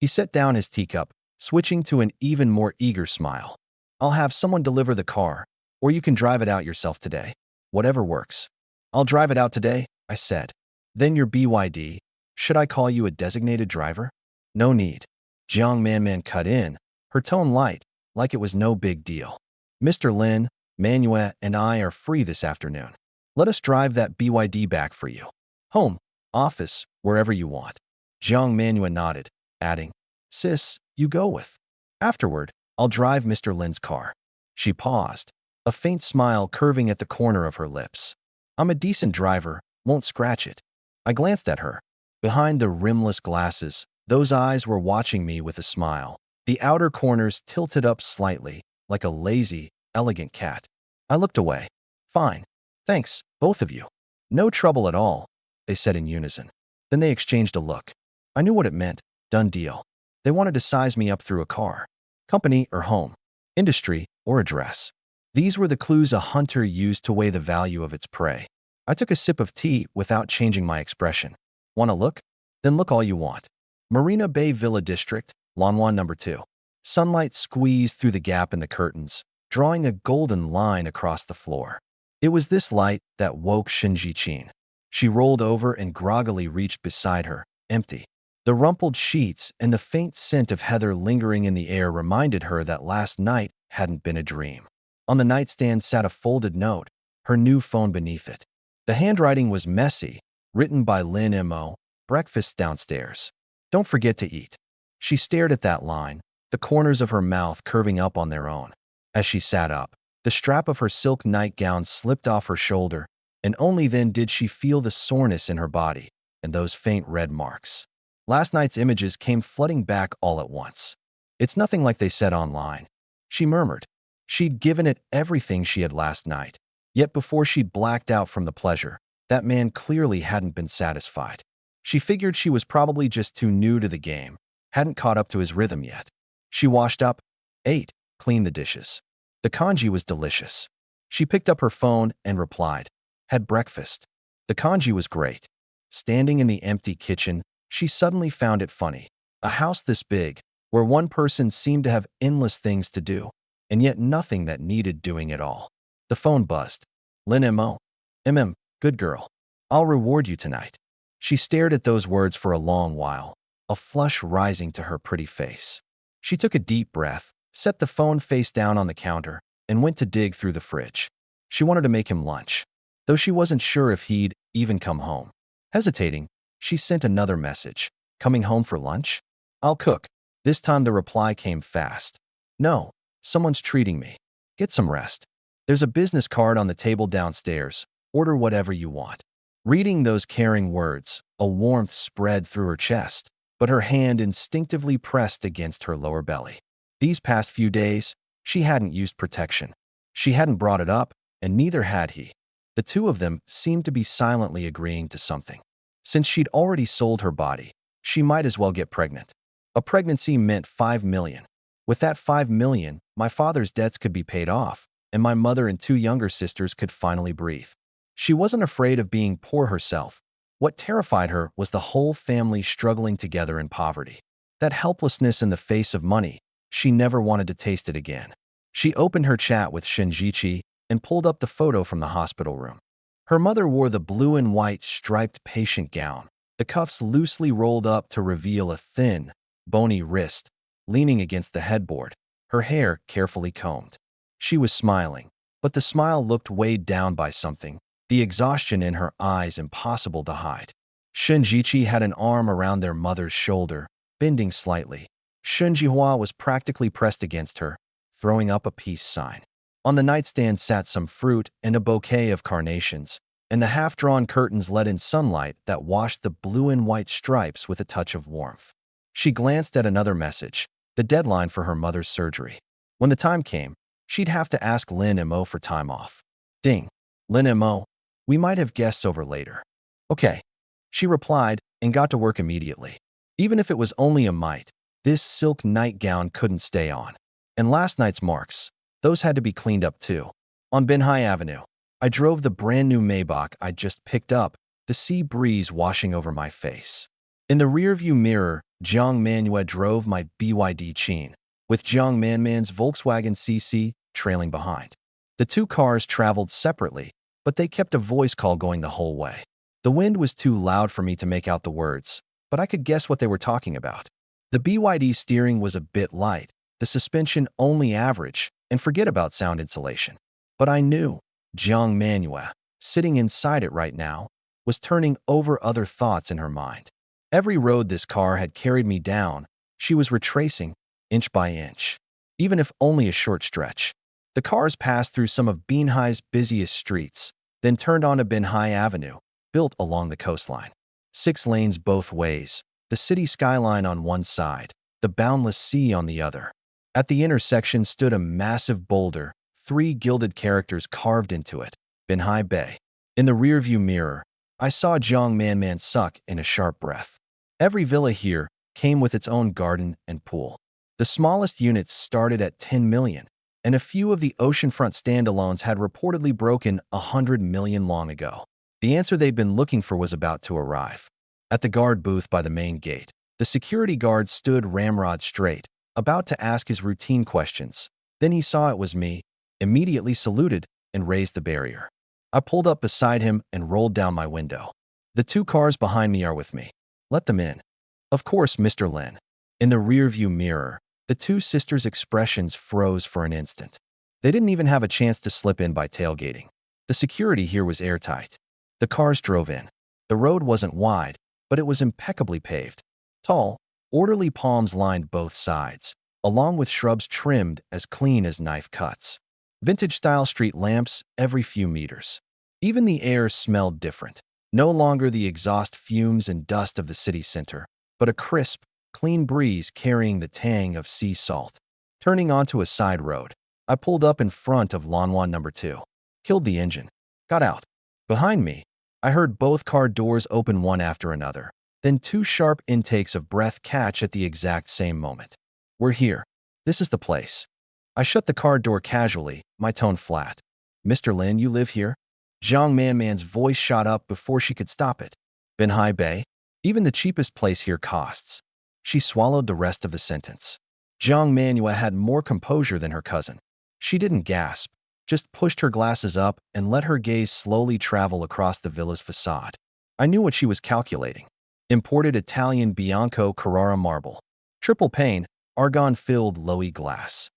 He set down his teacup, switching to an even more eager smile. "I'll have someone deliver the car, or you can drive it out yourself today. Whatever works." "I'll drive it out today," I said. "Then your BYD. Should I call you a designated driver?" "No need." Jiang Man cut in, her tone light, like it was no big deal. "Mr. Lin, Manuel, and I are free this afternoon. Let us drive that BYD back for you. Home, office, wherever you want." Jiang Manuel nodded, adding, Sis, you go with. Afterward, I'll drive Mr. Lin's car. She paused, a faint smile curving at the corner of her lips. I'm a decent driver, won't scratch it. I glanced at her. Behind the rimless glasses, those eyes were watching me with a smile. The outer corners tilted up slightly, like a lazy, elegant cat. I looked away. Fine. Thanks, both of you. No trouble at all, they said in unison. Then they exchanged a look. I knew what it meant. Done deal. They wanted to size me up through a car. Company or home. Industry or address. These were the clues a hunter used to weigh the value of its prey. I took a sip of tea without changing my expression. Want to look? Then look all you want. Marina Bay Villa District, Lanwan number 2. Sunlight squeezed through the gap in the curtains, drawing a golden line across the floor. It was this light that woke Shinji-chin. She rolled over and groggily reached beside her, empty. The rumpled sheets and the faint scent of heather lingering in the air reminded her that last night hadn't been a dream. On the nightstand sat a folded note, her new phone beneath it. The handwriting was messy, written by Lin Mo. Breakfast downstairs. Don't forget to eat. She stared at that line, the corners of her mouth curving up on their own. As she sat up, the strap of her silk nightgown slipped off her shoulder, and only then did she feel the soreness in her body and those faint red marks. Last night's images came flooding back all at once. It's nothing like they said online, she murmured. She'd given it everything she had last night, yet before she'd blacked out from the pleasure, that man clearly hadn't been satisfied. She figured she was probably just too new to the game, hadn't caught up to his rhythm yet. She washed up, ate, cleaned the dishes. The congee was delicious. She picked up her phone and replied, had breakfast. The congee was great. Standing in the empty kitchen, she suddenly found it funny. A house this big, where one person seemed to have endless things to do, and yet nothing that needed doing at all. The phone buzzed. Lin Mo. Good girl. I'll reward you tonight. She stared at those words for a long while, a flush rising to her pretty face. She took a deep breath, set the phone face down on the counter, and went to dig through the fridge. She wanted to make him lunch, though she wasn't sure if he'd even come home. Hesitating, she sent another message. Coming home for lunch? I'll cook. This time the reply came fast. No, someone's treating me. Get some rest. There's a business card on the table downstairs. Order whatever you want. Reading those caring words, a warmth spread through her chest, but her hand instinctively pressed against her lower belly. These past few days, she hadn't used protection. She hadn't brought it up, and neither had he. The two of them seemed to be silently agreeing to something. Since she'd already sold her body, she might as well get pregnant. A pregnancy meant $5 million. With that $5 million, my father's debts could be paid off, and my mother and 2 younger sisters could finally breathe. She wasn't afraid of being poor herself. What terrified her was the whole family struggling together in poverty. That helplessness in the face of money, she never wanted to taste it again. She opened her chat with Shinji and pulled up the photo from the hospital room. Her mother wore the blue and white striped patient gown, the cuffs loosely rolled up to reveal a thin, bony wrist, leaning against the headboard, her hair carefully combed. She was smiling, but the smile looked weighed down by something, the exhaustion in her eyes impossible to hide. Shinji had an arm around their mother's shoulder, bending slightly. Shunjihua was practically pressed against her, throwing up a peace sign. On the nightstand sat some fruit and a bouquet of carnations, and the half-drawn curtains let in sunlight that washed the blue and white stripes with a touch of warmth. She glanced at another message, the deadline for her mother's surgery. When the time came, she'd have to ask Lin Mo for time off. Ding. Lin Mo. We might have guests over later. Okay. She replied and got to work immediately. Even if it was only a mite, this silk nightgown couldn't stay on. And last night's marks, those had to be cleaned up too. On Binhai Avenue, I drove the brand new Maybach I'd just picked up, the sea breeze washing over my face. In the rearview mirror, Jiang Manhwa drove my BYD Chin, with Jiang Manman's Volkswagen CC trailing behind. The two cars traveled separately, but they kept a voice call going the whole way. The wind was too loud for me to make out the words, but I could guess what they were talking about. The BYD steering was a bit light, the suspension only average, and forget about sound insulation. But I knew Jiang Manhwa, sitting inside it right now, was turning over other thoughts in her mind. Every road this car had carried me down She was retracing, inch by inch, even if only a short stretch. The cars passed through some of Binhai's busiest streets, then turned onto Binhai Avenue, built along the coastline. 6 lanes both ways, the city skyline on one side, the boundless sea on the other. At the intersection stood a massive boulder, 3 gilded characters carved into it, Binhai Bay. In the rearview mirror, I saw Jiang Man suck in a sharp breath. Every villa here came with its own garden and pool. The smallest units started at 10 million, and a few of the oceanfront standalones had reportedly broken 100 million long ago. The answer they'd been looking for was about to arrive. At the guard booth by the main gate, the security guard stood ramrod straight, about to ask his routine questions. Then he saw it was me, immediately saluted, and raised the barrier. I pulled up beside him and rolled down my window. The 2 cars behind me are with me. Let them in. Of course, Mr. Lin. In the rearview mirror, the 2 sisters' expressions froze for an instant. They didn't even have a chance to slip in by tailgating. The security here was airtight. The cars drove in. The road wasn't wide, but it was impeccably paved. Tall, orderly palms lined both sides, along with shrubs trimmed as clean as knife cuts. Vintage-style street lamps every few meters. Even the air smelled different. No longer the exhaust fumes and dust of the city center, but a crisp, clean breeze carrying the tang of sea salt. Turning onto a side road, I pulled up in front of Lanwan number 2. Killed the engine. Got out. Behind me, I heard both car doors open one after another, then 2 sharp intakes of breath catch at the exact same moment. We're here. This is the place. I shut the car door casually, my tone flat. Mr. Lin, you live here? Jiang Man's voice shot up before she could stop it. Binhai Bay? Even the cheapest place here costs. She swallowed the rest of the sentence. Jiang Manhua had more composure than her cousin. She didn't gasp, just pushed her glasses up and let her gaze slowly travel across the villa's facade. I knew what she was calculating. Imported Italian Bianco Carrara marble. Triple pane, argon-filled Loewe glass.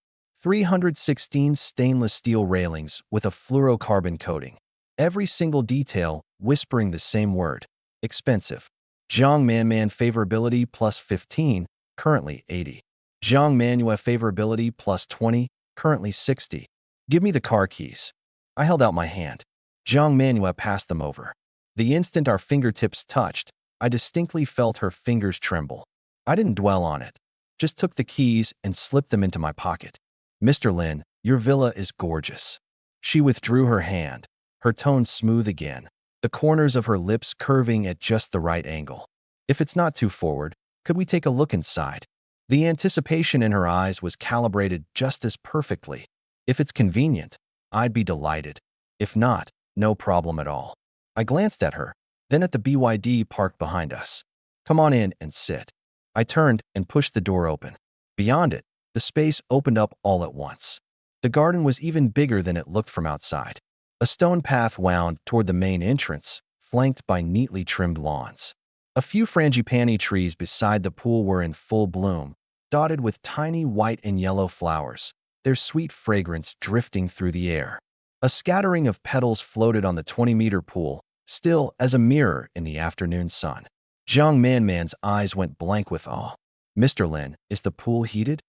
316 stainless steel railings with a fluorocarbon coating. Every single detail whispering the same word. Expensive. Jiang Man favorability plus 15, currently 80. Jiang Manhua favorability plus 20, currently 60. Give me the car keys. I held out my hand. Jiang Manhua passed them over. The instant our fingertips touched, I distinctly felt her fingers tremble. I didn't dwell on it. Just took the keys and slipped them into my pocket. Mr. Lin, your villa is gorgeous. She withdrew her hand, her tone smooth again, the corners of her lips curving at just the right angle. If it's not too forward, could we take a look inside? The anticipation in her eyes was calibrated just as perfectly. If it's convenient, I'd be delighted. If not, no problem at all. I glanced at her, then at the BYD parked behind us. Come on in and sit. I turned and pushed the door open. Beyond it, the space opened up all at once. The garden was even bigger than it looked from outside. A stone path wound toward the main entrance, flanked by neatly trimmed lawns. A few frangipani trees beside the pool were in full bloom, dotted with tiny white and yellow flowers, their sweet fragrance drifting through the air. A scattering of petals floated on the 20-meter pool, still as a mirror in the afternoon sun. Jiang Man's eyes went blank with awe. Mr. Lin, is the pool heated?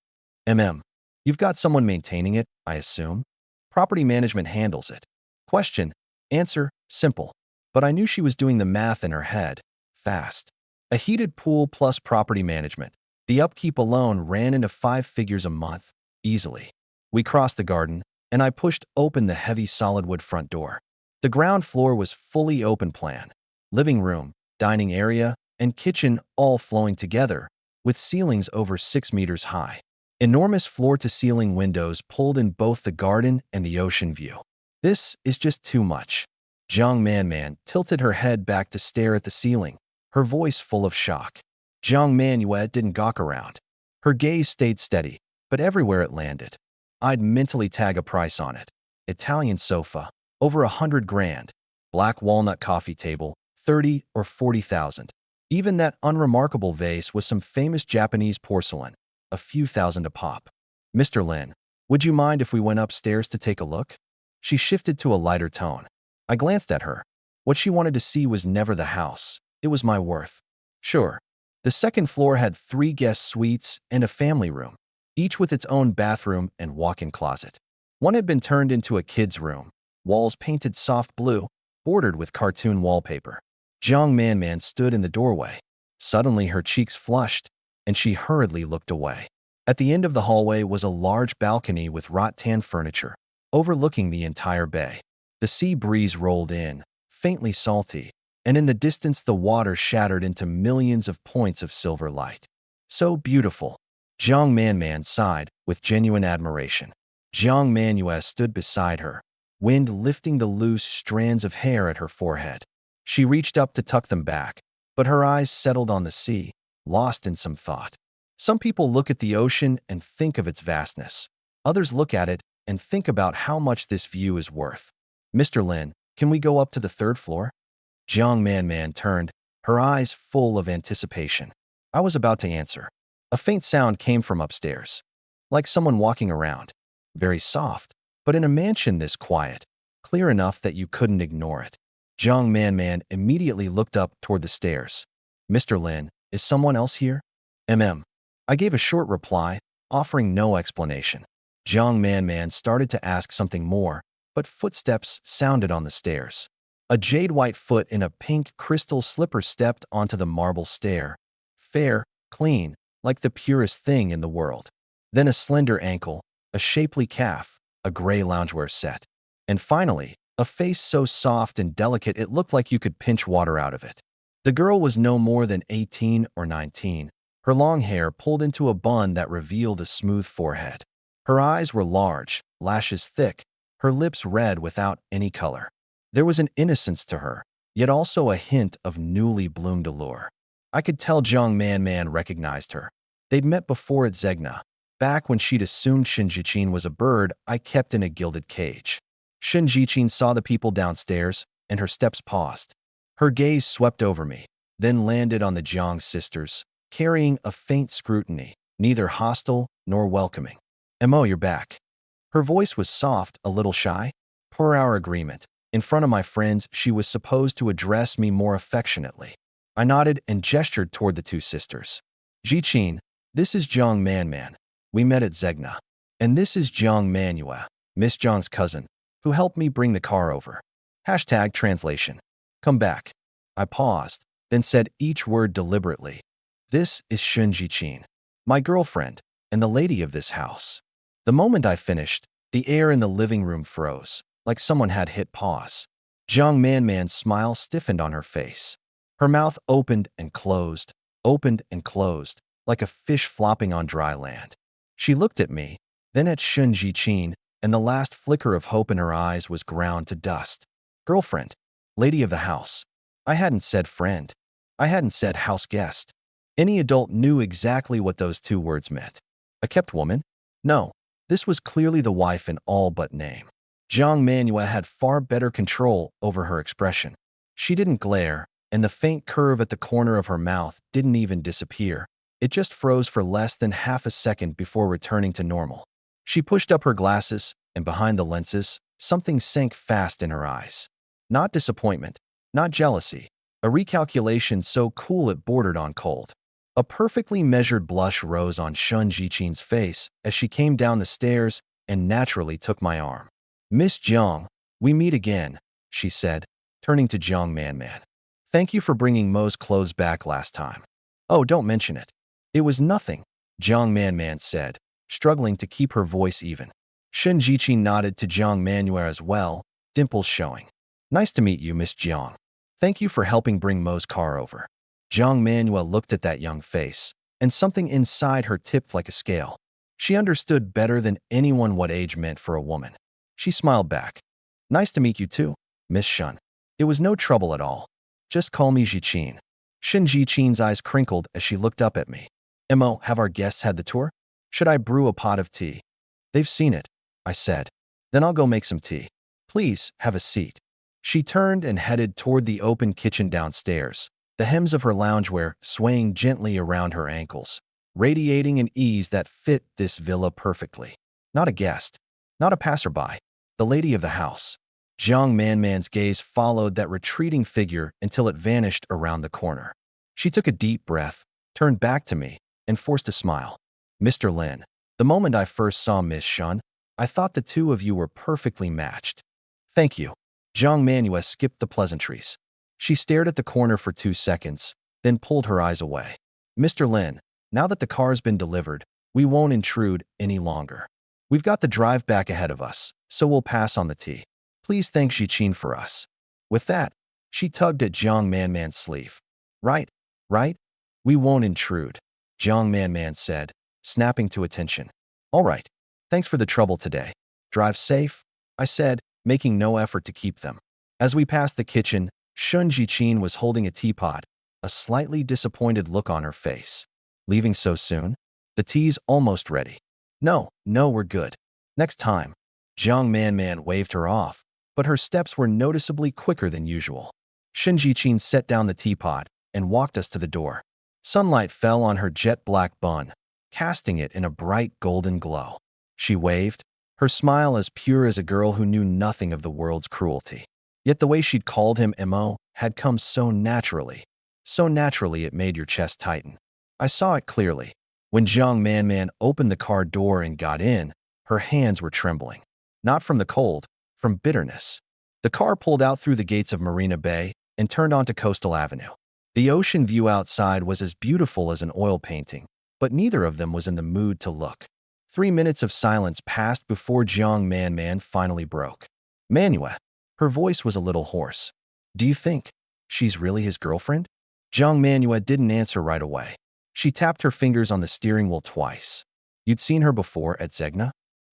You've got someone maintaining it, I assume? Property management handles it. Question, answer, simple. But I knew she was doing the math in her head, fast. A heated pool plus property management. The upkeep alone ran into 5 figures a month, easily. We crossed the garden, and I pushed open the heavy solid wood front door. The ground floor was fully open plan. Living room, dining area, and kitchen all flowing together, with ceilings over 6 meters high. Enormous floor-to-ceiling windows pulled in both the garden and the ocean view. This is just too much. Jiang Man tilted her head back to stare at the ceiling, her voice full of shock. Jiang Manhua didn't gawk around. Her gaze stayed steady, but everywhere it landed, I'd mentally tag a price on it. Italian sofa, over 100 grand. Black walnut coffee table, 30 or 40,000. Even that unremarkable vase was some famous Japanese porcelain, a few thousand a pop. Mr. Lin, would you mind if we went upstairs to take a look? She shifted to a lighter tone. I glanced at her. What she wanted to see was never the house. It was my worth. Sure. The second floor had 3 guest suites and a family room, each with its own bathroom and walk-in closet. One had been turned into a kid's room, walls painted soft blue, bordered with cartoon wallpaper. Jiang Manman stood in the doorway. Suddenly her cheeks flushed, and she hurriedly looked away. At the end of the hallway was a large balcony with rattan furniture, overlooking the entire bay. The sea breeze rolled in, faintly salty, and in the distance the water shattered into millions of points of silver light. So beautiful. Jiang Manman sighed with genuine admiration. Jiang Manhua stood beside her, wind lifting the loose strands of hair at her forehead. She reached up to tuck them back, but her eyes settled on the sea, lost in some thought. Some people look at the ocean and think of its vastness. Others look at it and think about how much this view is worth. Mr. Lin, can we go up to the 3rd floor? Jiang Manman turned, her eyes full of anticipation. I was about to answer. A faint sound came from upstairs, like someone walking around. Very soft, but in a mansion this quiet, clear enough that you couldn't ignore it. Jiang Manman immediately looked up toward the stairs. Mr. Lin, is someone else here? I gave a short reply, offering no explanation. Jiang Manman started to ask something more, but footsteps sounded on the stairs. A jade-white foot in a pink crystal slipper stepped onto the marble stair. Fair, clean, like the purest thing in the world. Then a slender ankle, a shapely calf, a gray loungewear set. And finally, a face so soft and delicate it looked like you could pinch water out of it. The girl was no more than 18 or 19, her long hair pulled into a bun that revealed a smooth forehead. Her eyes were large, lashes thick, her lips red without any color. There was an innocence to her, yet also a hint of newly bloomed allure. I could tell Jiang Manman recognized her. They'd met before at Zegna, back when she'd assumed Shinjichin was a bird I kept in a gilded cage. Shinjichin saw the people downstairs, and her steps paused. Her gaze swept over me, then landed on the Jiang sisters, carrying a faint scrutiny, neither hostile nor welcoming. You're back. Her voice was soft, a little shy. Per our agreement, in front of my friends, she was supposed to address me more affectionately. I nodded and gestured toward the 2 sisters. Jichin, this is Jiang Manman. We met at Zegna. And this is Jiang Manhua, Miss Jiang's cousin, who helped me bring the car over. #translation. Come back. I paused, then said each word deliberately. This is Shun Jichin, my girlfriend, and the lady of this house. The moment I finished, the air in the living room froze, like someone had hit pause. Jiang Manman's smile stiffened on her face. Her mouth opened and closed, like a fish flopping on dry land. She looked at me, then at Shun Jichin, and the last flicker of hope in her eyes was ground to dust. Girlfriend, lady of the house. I hadn't said friend. I hadn't said house guest. Any adult knew exactly what those 2 words meant. A kept woman? No, this was clearly the wife in all but name. Jiang Manhua had far better control over her expression. She didn't glare, and the faint curve at the corner of her mouth didn't even disappear. It just froze for less than half a second before returning to normal. She pushed up her glasses, and behind the lenses, something sank fast in her eyes. Not disappointment, not jealousy, a recalculation so cool it bordered on cold. A perfectly measured blush rose on Shun Jichin's face as she came down the stairs and naturally took my arm. Miss Jiang, we meet again, she said, turning to Jiang Manman. Thank you for bringing Mo's clothes back last time. Oh, don't mention it. It was nothing, Jiang Manman said, struggling to keep her voice even. Shun Jichin nodded to Jiang Manhua as well, dimples showing. Nice to meet you, Miss Jiang. Thank you for helping bring Mo's car over. Jiang Manhua looked at that young face, and something inside her tipped like a scale. She understood better than anyone what age meant for a woman. She smiled back. Nice to meet you too, Miss Shun. It was no trouble at all. Just call me Jichin. Shun Jichin's eyes crinkled as she looked up at me. Have our guests had the tour? Should I brew a pot of tea? They've seen it, I said. Then I'll go make some tea. Please, have a seat. She turned and headed toward the open kitchen downstairs, the hems of her loungewear swaying gently around her ankles, radiating an ease that fit this villa perfectly. Not a guest, not a passerby, the lady of the house. Jiang Manman's gaze followed that retreating figure until it vanished around the corner. She took a deep breath, turned back to me, and forced a smile. Mr. Lin, the moment I first saw Miss Shun, I thought the two of you were perfectly matched. Thank you. Jiang Manhua skipped the pleasantries. She stared at the corner for 2 seconds, then pulled her eyes away. Mr. Lin, now that the car's been delivered, we won't intrude any longer. We've got the drive back ahead of us, so we'll pass on the tea. Please thank Xichin for us. With that, she tugged at Jiang Manman's sleeve. Right, right? We won't intrude, Jiang Manman said, snapping to attention. All right, thanks for the trouble today. Drive safe, I said, making no effort to keep them. As we passed the kitchen, Shun Jichin was holding a teapot, a slightly disappointed look on her face. Leaving so soon? The tea's almost ready. No, we're good. Next time. Jiang Manman waved her off, but her steps were noticeably quicker than usual. Shun Jichin set down the teapot and walked us to the door. Sunlight fell on her jet-black bun, casting it in a bright golden glow. She waved, her smile as pure as a girl who knew nothing of the world's cruelty. Yet the way she'd called him Mo had come so naturally it made your chest tighten. I saw it clearly. When Jiang Manman opened the car door and got in, her hands were trembling. Not from the cold, from bitterness. The car pulled out through the gates of Marina Bay and turned onto Coastal Avenue. The ocean view outside was as beautiful as an oil painting, but neither of them was in the mood to look. 3 minutes of silence passed before Jiang Manman finally broke. Manhua. Her voice was a little hoarse. Do you think she's really his girlfriend? Jiang Manhua didn't answer right away. She tapped her fingers on the steering wheel twice. You'd seen her before at Zegna?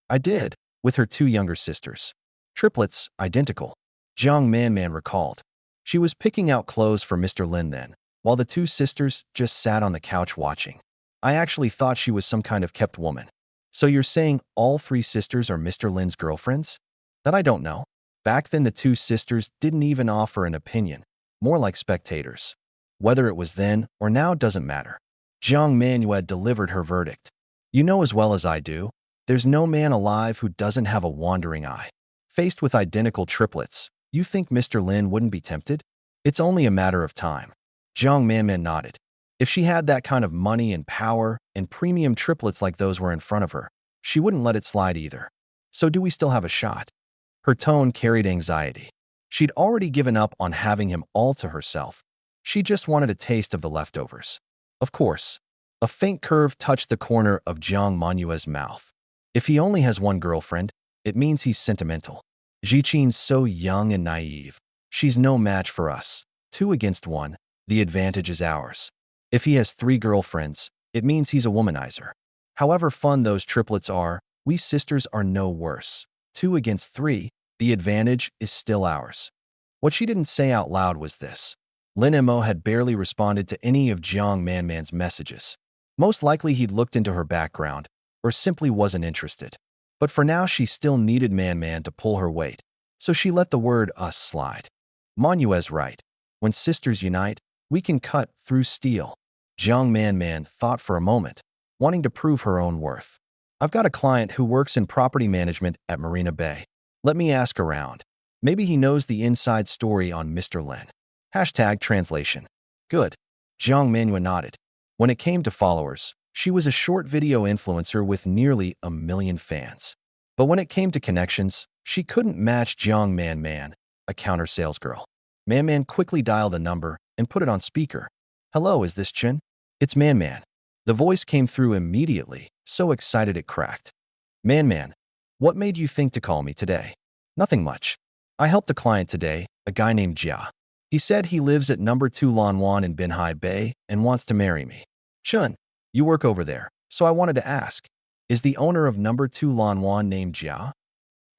I did, with her 2 younger sisters. Triplets, identical. Jiang Manman recalled. She was picking out clothes for Mr. Lin then, while the 2 sisters just sat on the couch watching. I actually thought she was some kind of kept woman. So you're saying all 3 sisters are Mr. Lin's girlfriends? That I don't know. Back then the 2 sisters didn't even offer an opinion, more like spectators. Whether it was then or now doesn't matter. Jiang Manhua delivered her verdict. You know as well as I do, there's no man alive who doesn't have a wandering eye. Faced with identical triplets, you think Mr. Lin wouldn't be tempted? It's only a matter of time. Jiang Manman nodded. If she had that kind of money and power and premium triplets like those were in front of her, she wouldn't let it slide either. So do we still have a shot? Her tone carried anxiety. She'd already given up on having him all to herself. She just wanted a taste of the leftovers. Of course. A faint curve touched the corner of Jiang Manhua's mouth. If he only has one girlfriend, it means he's sentimental. Jichin's so young and naive. She's no match for us. 2 against 1, the advantage is ours. If he has 3 girlfriends, it means he's a womanizer. However fun those triplets are, we sisters are no worse. 2 against 3, the advantage is still ours. What she didn't say out loud was this. Lin Mo had barely responded to any of Jiang Manman's messages. Most likely he'd looked into her background, or simply wasn't interested. But for now she still needed Man to pull her weight, so she let the word us slide. Manhua's right. When sisters unite, we can cut through steel. Jiang Man thought for a moment, wanting to prove her own worth. I've got a client who works in property management at Marina Bay. Let me ask around. Maybe he knows the inside story on Mr. Lin. #translation. Good. Jiang Manhua nodded. When it came to followers, she was a short video influencer with nearly 1 million fans. But when it came to connections, she couldn't match Jiang Man, a counter salesgirl. Man quickly dialed a number and put it on speaker. Hello, is this Chin? It's Man. The voice came through immediately, so excited it cracked. Man, what made you think to call me today? Nothing much. I helped a client today, a guy named Jia. He said he lives at number 2 Lanwan in Binhai Bay and wants to marry me. Chun, you work over there, so I wanted to ask, is the owner of number 2 Lanwan named Jia?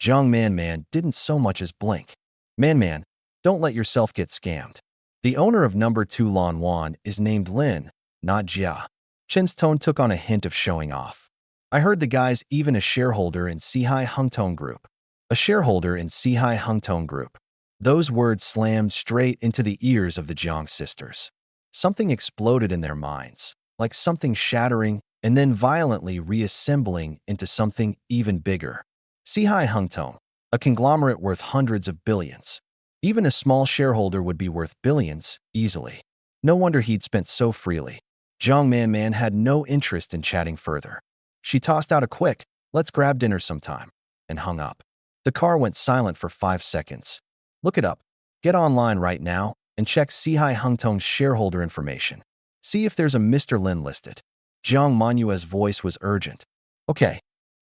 Jiang Man didn't so much as blink. Man, don't let yourself get scammed. The owner of number 2 Lanwan is named Lin, not Jia. Chin's tone took on a hint of showing off. I heard the guy's even a shareholder in Sihai Hungtone Group. A shareholder in Sihai Hungtone Group. Those words slammed straight into the ears of the Jiang sisters. Something exploded in their minds, like something shattering and then violently reassembling into something even bigger. Sihai Hungtone, a conglomerate worth hundreds of billions. Even a small shareholder would be worth billions, easily. No wonder he'd spent so freely. Jiang Man had no interest in chatting further. She tossed out a quick, "Let's grab dinner sometime," and hung up. The car went silent for 5 seconds. "Look it up. Get online right now and check Sihai Hungtong's shareholder information. See if there's a Mr. Lin listed." Jiang Manua's voice was urgent. "Okay."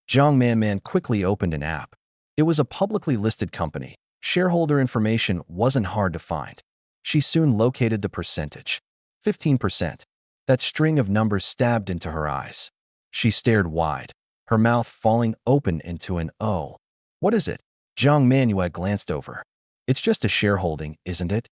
Jiang Man quickly opened an app. It was a publicly listed company. Shareholder information wasn't hard to find. She soon located the percentage. 15%. That string of numbers stabbed into her eyes. She stared wide, her mouth falling open into an O. "What is it?" Jiang Manua glanced over. "It's just a shareholding, isn't it?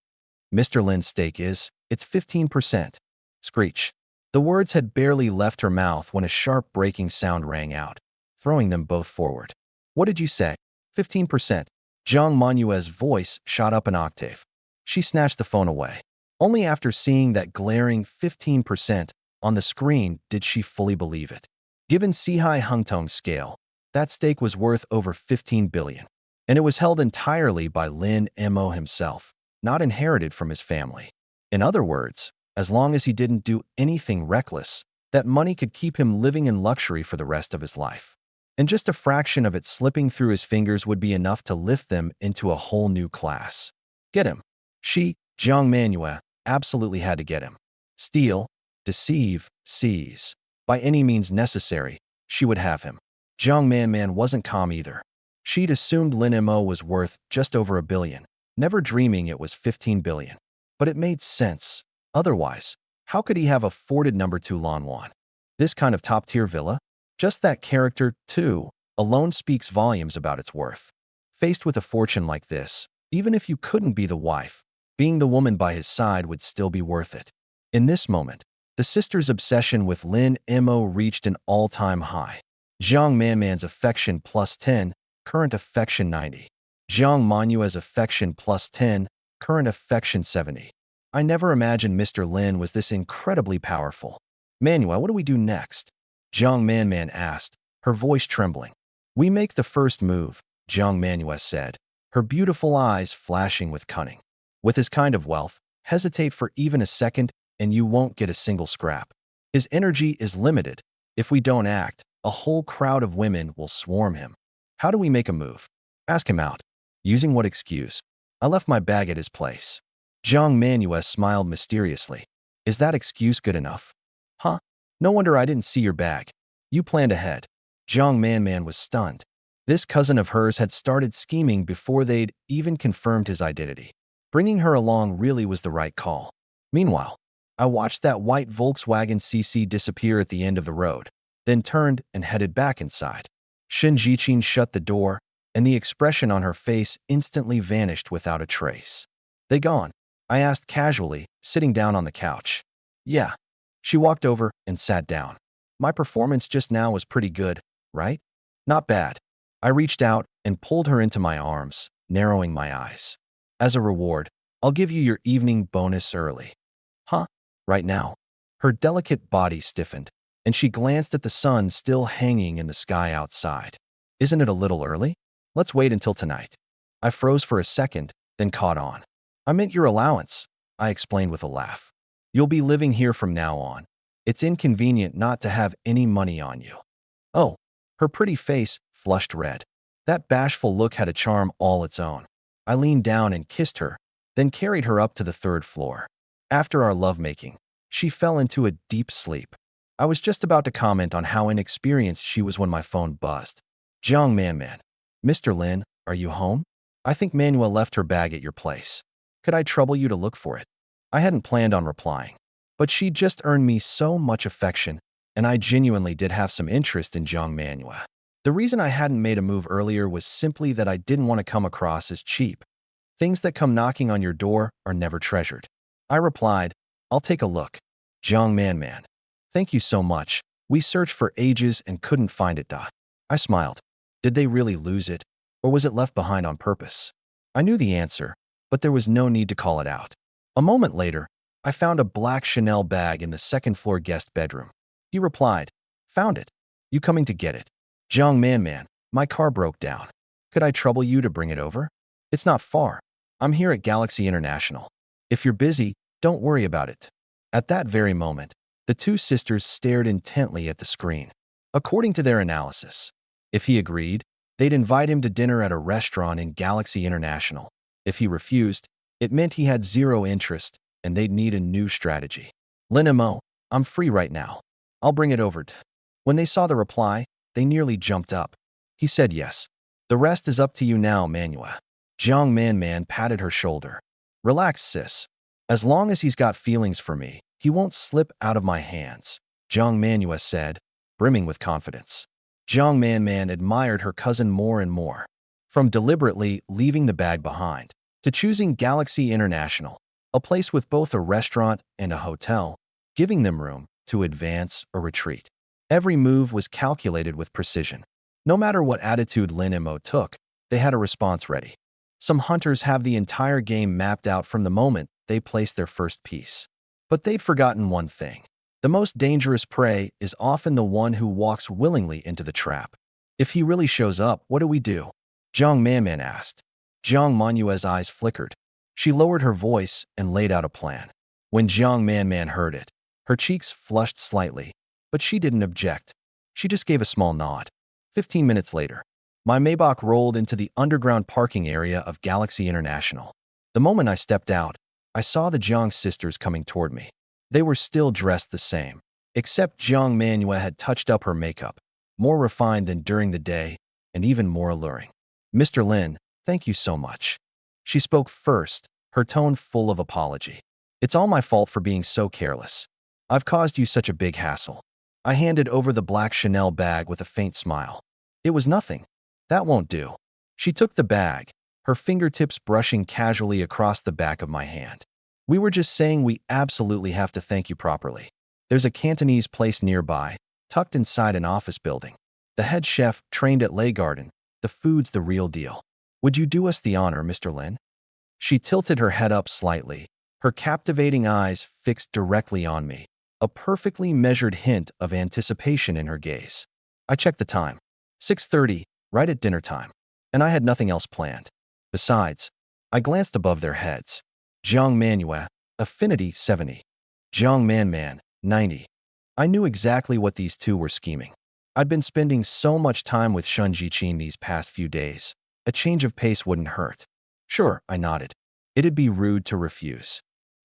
Mr. Lin's stake is, it's 15%. Screech. The words had barely left her mouth when a sharp breaking sound rang out, throwing them both forward. "What did you say? 15%. Jiang Manua's voice shot up an octave. She snatched the phone away. Only after seeing that glaring 15% on the screen did she fully believe it. Given Sihai Hungtong's scale, that stake was worth over 15 billion, and it was held entirely by Lin Mo himself, not inherited from his family. In other words, as long as he didn't do anything reckless, that money could keep him living in luxury for the rest of his life. And just a fraction of it slipping through his fingers would be enough to lift them into a whole new class. Get him. She, Jiang Manua, absolutely had to get him. Steal, deceive, seize. By any means necessary, she would have him. Jiang Man wasn't calm either. She'd assumed Lin Mo was worth just over $1 billion, never dreaming it was 15 billion. But it made sense. Otherwise, how could he have afforded number 2 Lan Wan? This kind of top-tier villa? Just that character, too, alone speaks volumes about its worth. Faced with a fortune like this, even if you couldn't be the wife, being the woman by his side would still be worth it. In this moment, the sister's obsession with Lin Mo reached an all-time high. Jiang Man's affection plus 10, current affection 90. Jiang Manua's affection plus 10, current affection 70. I never imagined Mr. Lin was this incredibly powerful. "Manua, what do we do next?" Jiang Man asked, her voice trembling. "We make the first move," Jiang Manua said, her beautiful eyes flashing with cunning. "With his kind of wealth, hesitate for even a second and you won't get a single scrap. His energy is limited. If we don't act, a whole crowd of women will swarm him. How do we make a move? Ask him out. Using what excuse? I left my bag at his place." Jiang Manua smiled mysteriously. "Is that excuse good enough?" "Huh? No wonder I didn't see your bag. You planned ahead." Jiang Man was stunned. This cousin of hers had started scheming before they'd even confirmed his identity. Bringing her along really was the right call. Meanwhile, I watched that white Volkswagen CC disappear at the end of the road, then turned and headed back inside. Shin Jichin shut the door, and the expression on her face instantly vanished without a trace. "They gone?" I asked casually, sitting down on the couch. "Yeah." She walked over and sat down. "My performance just now was pretty good, right?" "Not bad." I reached out and pulled her into my arms, narrowing my eyes. "As a reward, I'll give you your evening bonus early." "Huh? Right now?" Her delicate body stiffened, and she glanced at the sun still hanging in the sky outside. "Isn't it a little early? Let's wait until tonight." I froze for a second, then caught on. "I meant your allowance," I explained with a laugh. "You'll be living here from now on. It's inconvenient not to have any money on you." "Oh." Her pretty face flushed red. That bashful look had a charm all its own. I leaned down and kissed her, then carried her up to the 3rd floor. After our lovemaking, she fell into a deep sleep. I was just about to comment on how inexperienced she was when my phone buzzed. "Jiang Man. Mr. Lin, are you home? I think Manua left her bag at your place. Could I trouble you to look for it?" I hadn't planned on replying, but she'd just earned me so much affection, and I genuinely did have some interest in Jiang Manua. The reason I hadn't made a move earlier was simply that I didn't want to come across as cheap. Things that come knocking on your door are never treasured. I replied, "I'll take a look." Jiang Man. "Thank you so much. We searched for ages and couldn't find it." I smiled. Did they really lose it? Or was it left behind on purpose? I knew the answer, but there was no need to call it out. A moment later, I found a black Chanel bag in the 2nd-floor guest bedroom. He replied, "Found it. You coming to get it?" "Jiang Man, my car broke down. Could I trouble you to bring it over?" "It's not far. I'm here at Galaxy International. If you're busy, don't worry about it." At that very moment, The two sisters stared intently at the screen. According to their analysis, if he agreed, they'd invite him to dinner at a restaurant in Galaxy International. If he refused, it meant he had zero interest and they'd need a new strategy. Lin and Mo, I'm free right now. I'll bring it over. When they saw the reply, they nearly jumped up. He said yes. The rest is up to you now, Manhwa. Jiang Man patted her shoulder. Relax, sis. As long as he's got feelings for me, he won't slip out of my hands, Jiang Manhwa said, brimming with confidence. Jiang Man admired her cousin more and more. From deliberately leaving the bag behind, to choosing Galaxy International, a place with both a restaurant and a hotel, giving them room to advance or retreat. Every move was calculated with precision. No matter what attitude Lin and Mo took, they had a response ready. Some hunters have the entire game mapped out from the moment they place their first piece. But they'd forgotten one thing. The most dangerous prey is often the one who walks willingly into the trap. If he really shows up, what do we do? Jiang Man asked. Jiang Manhua's eyes flickered. She lowered her voice and laid out a plan. When Jiang Man heard it, her cheeks flushed slightly, but she didn't object. She just gave a small nod. 15 minutes later, my Maybach rolled into the underground parking area of Galaxy International. The moment I stepped out, I saw the Jiang sisters coming toward me. They were still dressed the same, except Jiang Manhwa had touched up her makeup, more refined than during the day and even more alluring. Mr. Lin, thank you so much. She spoke first, her tone full of apology. It's all my fault for being so careless. I've caused you such a big hassle. I handed over the black Chanel bag with a faint smile. It was nothing. That won't do. She took the bag, her fingertips brushing casually across the back of my hand. We were just saying we absolutely have to thank you properly. There's a Cantonese place nearby, tucked inside an office building. The head chef trained at Lei Garden. The food's the real deal. Would you do us the honor, Mr. Lin? She tilted her head up slightly, her captivating eyes fixed directly on me, a perfectly measured hint of anticipation in her gaze. I checked the time. 6:30, right at dinner time. And I had nothing else planned. Besides, I glanced above their heads. Jiang Manhwa, Affinity 70. Jiang Man, 90. I knew exactly what these two were scheming. I'd been spending so much time with Shun Jichin these past few days. A change of pace wouldn't hurt. Sure, I nodded. It'd be rude to refuse.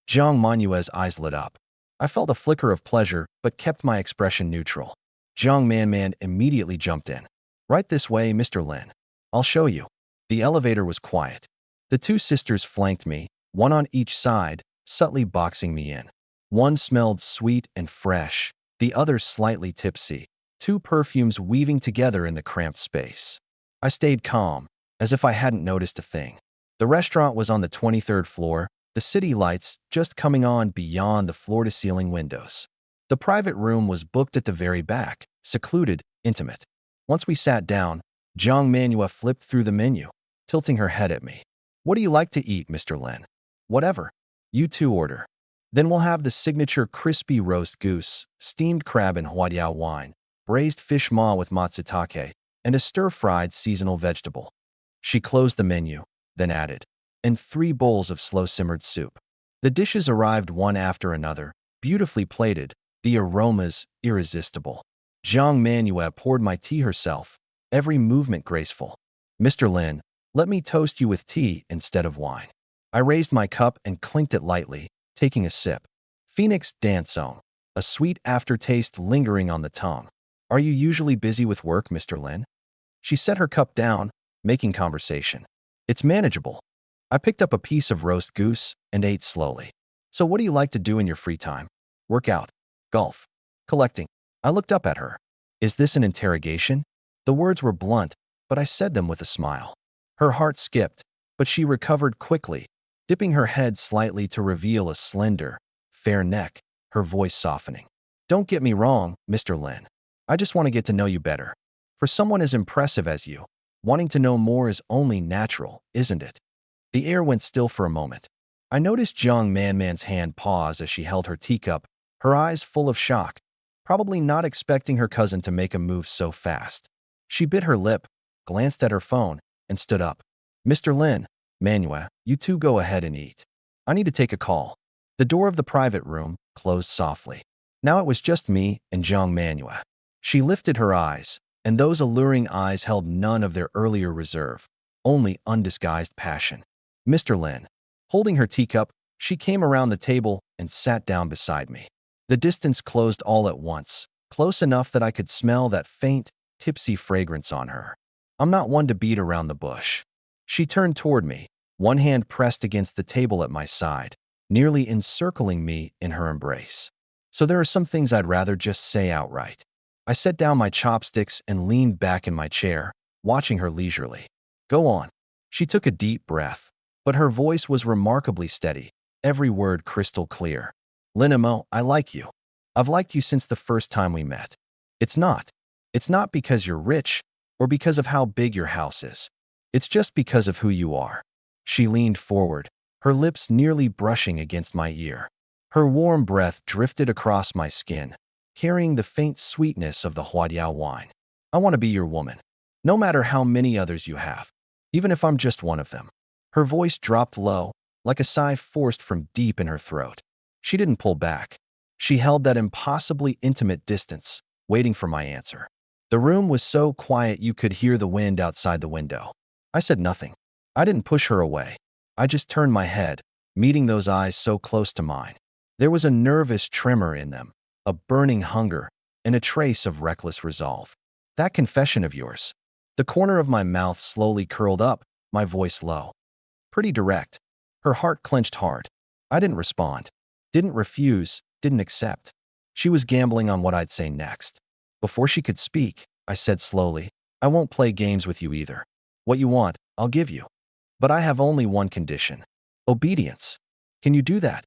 Jiang Manhua's eyes lit up. I felt a flicker of pleasure, but kept my expression neutral. Jiang Man immediately jumped in. Right this way, Mr. Lin. I'll show you. The elevator was quiet. The two sisters flanked me, one on each side, subtly boxing me in. One smelled sweet and fresh, the other slightly tipsy, two perfumes weaving together in the cramped space. I stayed calm, as if I hadn't noticed a thing. The restaurant was on the 23rd floor, the city lights just coming on beyond the floor-to-ceiling windows. The private room was booked at the very back, secluded, intimate. Once we sat down, Jiang Manhwa flipped through the menu, tilting her head at me. What do you like to eat, Mr. Lin? Whatever. You two order. Then we'll have the signature crispy roast goose, steamed crab and huadiao wine, braised fish maw with matsutake, and a stir-fried seasonal vegetable. She closed the menu, then added, and 3 bowls of slow-simmered soup. The dishes arrived one after another, beautifully plated, the aromas irresistible. Jiang Manhwa poured my tea herself, every movement graceful. Mr. Lin, let me toast you with tea instead of wine. I raised my cup and clinked it lightly, taking a sip. Phoenix Dancong, a sweet aftertaste lingering on the tongue. Are you usually busy with work, Mr. Lin? She set her cup down, making conversation. It's manageable. I picked up a piece of roast goose and ate slowly. So what do you like to do in your free time? Work out, golf, collecting. I looked up at her. Is this an interrogation? The words were blunt, but I said them with a smile. Her heart skipped, but she recovered quickly, dipping her head slightly to reveal a slender, fair neck, her voice softening. Don't get me wrong, Mr. Lin. I just want to get to know you better. For someone as impressive as you, wanting to know more is only natural, isn't it? The air went still for a moment. I noticed Jiang Man's hand pause as she held her teacup, her eyes full of shock, probably not expecting her cousin to make a move so fast. She bit her lip, glanced at her phone, and stood up. Mr. Lin, Manhwa, you two go ahead and eat. I need to take a call. The door of the private room closed softly. Now it was just me and Jiang Manhua. She lifted her eyes, and those alluring eyes held none of their earlier reserve, only undisguised passion. Mr. Lin. Holding her teacup, she came around the table and sat down beside me. The distance closed all at once, close enough that I could smell that faint, tipsy fragrance on her. I'm not one to beat around the bush. She turned toward me, one hand pressed against the table at my side, nearly encircling me in her embrace. So there are some things I'd rather just say outright. I set down my chopsticks and leaned back in my chair, watching her leisurely. Go on. She took a deep breath, but her voice was remarkably steady, every word crystal clear. Linimo, I like you. I've liked you since the first time we met. It's not. It's not because you're rich or because of how big your house is. It's just because of who you are. She leaned forward, her lips nearly brushing against my ear. Her warm breath drifted across my skin, carrying the faint sweetness of the Huadiao wine. I want to be your woman, no matter how many others you have, even if I'm just one of them. Her voice dropped low, like a sigh forced from deep in her throat. She didn't pull back. She held that impossibly intimate distance, waiting for my answer. The room was so quiet you could hear the wind outside the window. I said nothing. I didn't push her away. I just turned my head, meeting those eyes so close to mine. There was a nervous tremor in them, a burning hunger, and a trace of reckless resolve. That confession of yours. The corner of my mouth slowly curled up, my voice low. Pretty direct. Her heart clenched hard. I didn't respond. Didn't refuse, didn't accept. She was gambling on what I'd say next. Before she could speak, I said slowly, I won't play games with you either. What you want, I'll give you. But I have only one condition. Obedience. Can you do that?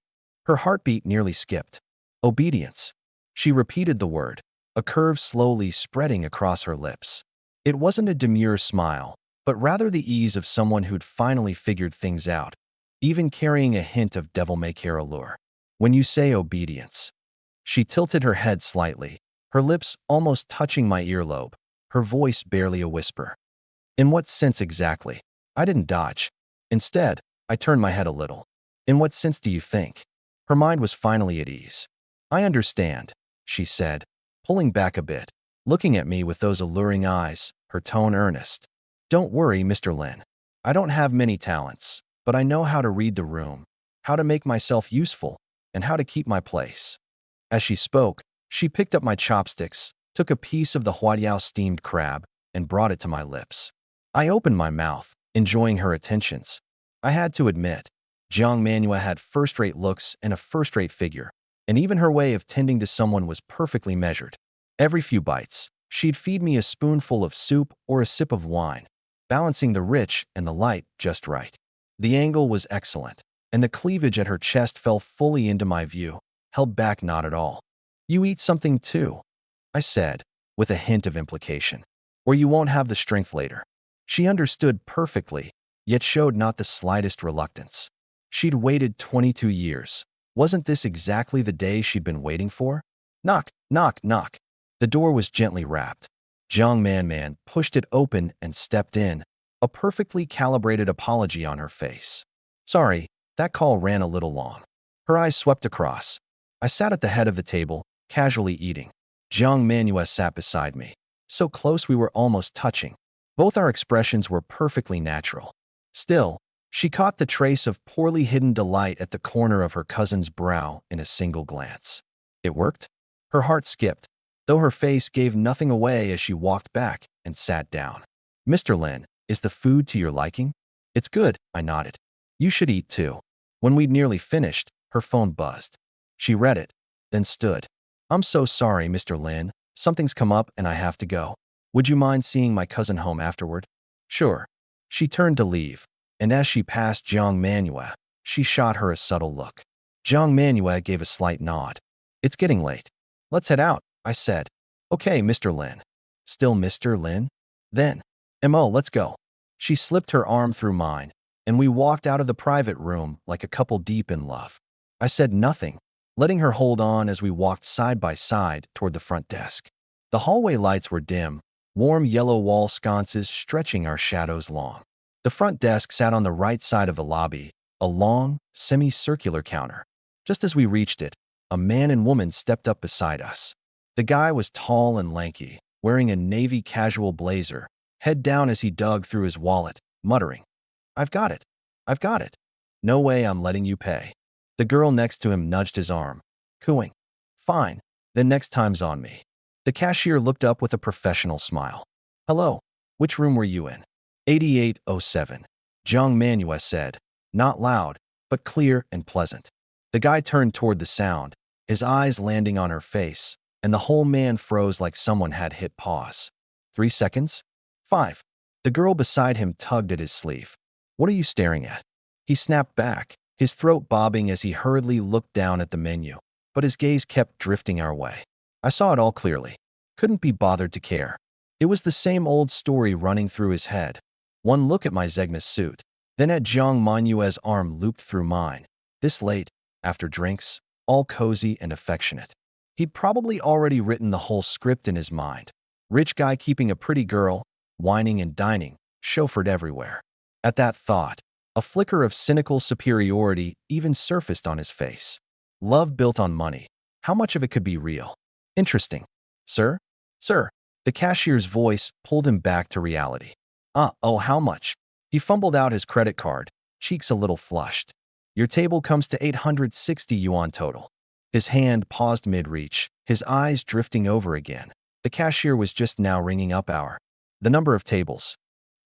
Her heartbeat nearly skipped. Obedience. She repeated the word, a curve slowly spreading across her lips. It wasn't a demure smile, but rather the ease of someone who'd finally figured things out, even carrying a hint of devil-may-care allure. When you say obedience. She tilted her head slightly, her lips almost touching my earlobe, her voice barely a whisper. In what sense exactly? I didn't dodge. Instead, I turned my head a little. In what sense do you think? Her mind was finally at ease. I understand, she said, pulling back a bit, looking at me with those alluring eyes, her tone earnest. Don't worry, Mr. Lin. I don't have many talents, but I know how to read the room, how to make myself useful, and how to keep my place. As she spoke, she picked up my chopsticks, took a piece of the Huadiao steamed crab, and brought it to my lips. I opened my mouth, enjoying her attentions. I had to admit, Jiang Manhua had first-rate looks and a first-rate figure, and even her way of tending to someone was perfectly measured. Every few bites, she'd feed me a spoonful of soup or a sip of wine, balancing the rich and the light just right. The angle was excellent, and the cleavage at her chest fell fully into my view, held back not at all. You eat something too, I said, with a hint of implication, or you won't have the strength later. She understood perfectly, yet showed not the slightest reluctance. She'd waited 22 years. Wasn't this exactly the day she'd been waiting for? Knock, knock, knock. The door was gently rapped. Jiang Manman pushed it open and stepped in, a perfectly calibrated apology on her face. Sorry, that call ran a little long. Her eyes swept across. I sat at the head of the table, casually eating. Jiang Manhua sat beside me, so close we were almost touching. Both our expressions were perfectly natural. Still, she caught the trace of poorly hidden delight at the corner of her cousin's brow in a single glance. It worked? Her heart skipped, though her face gave nothing away as she walked back and sat down. Mr. Lin, is the food to your liking? It's good, I nodded. You should eat too. When we'd nearly finished, her phone buzzed. She read it, then stood. I'm so sorry, Mr. Lin. Something's come up and I have to go. Would you mind seeing my cousin home afterward? Sure. She turned to leave, and as she passed Jiang Manhua, she shot her a subtle look. Jiang Manhua gave a slight nod. It's getting late. Let's head out, I said. Okay, Mr. Lin. Still Mr. Lin? Then. Mo, let's go. She slipped her arm through mine, and we walked out of the private room like a couple deep in love. I said nothing, letting her hold on as we walked side by side toward the front desk. The hallway lights were dim, warm yellow wall sconces stretching our shadows long. The front desk sat on the right side of the lobby, a long, semicircular counter. Just as we reached it, a man and woman stepped up beside us. The guy was tall and lanky, wearing a navy casual blazer, head down as he dug through his wallet, muttering, "I've got it. I've got it. No way I'm letting you pay." The girl next to him nudged his arm, cooing, "Fine, then next time's on me." The cashier looked up with a professional smile. "Hello, which room were you in?" 8807. Jiang Manhua said, not loud, but clear and pleasant. The guy turned toward the sound, his eyes landing on her face, and the whole man froze like someone had hit pause. 3 seconds? 5. The girl beside him tugged at his sleeve. "What are you staring at?" He snapped back, his throat bobbing as he hurriedly looked down at the menu, but his gaze kept drifting our way. I saw it all clearly. Couldn't be bothered to care. It was the same old story running through his head. One look at my Zegna suit, then at Jiang Manhua's arm looped through mine. This late, after drinks, all cozy and affectionate. He'd probably already written the whole script in his mind. Rich guy keeping a pretty girl, whining and dining, chauffeured everywhere. At that thought, a flicker of cynical superiority even surfaced on his face. Love built on money. How much of it could be real? Interesting. Sir? Sir? The cashier's voice pulled him back to reality. Oh, how much? He fumbled out his credit card, cheeks a little flushed. Your table comes to 860 yuan total. His hand paused mid-reach, his eyes drifting over again. The cashier was just now ringing up the number of tables.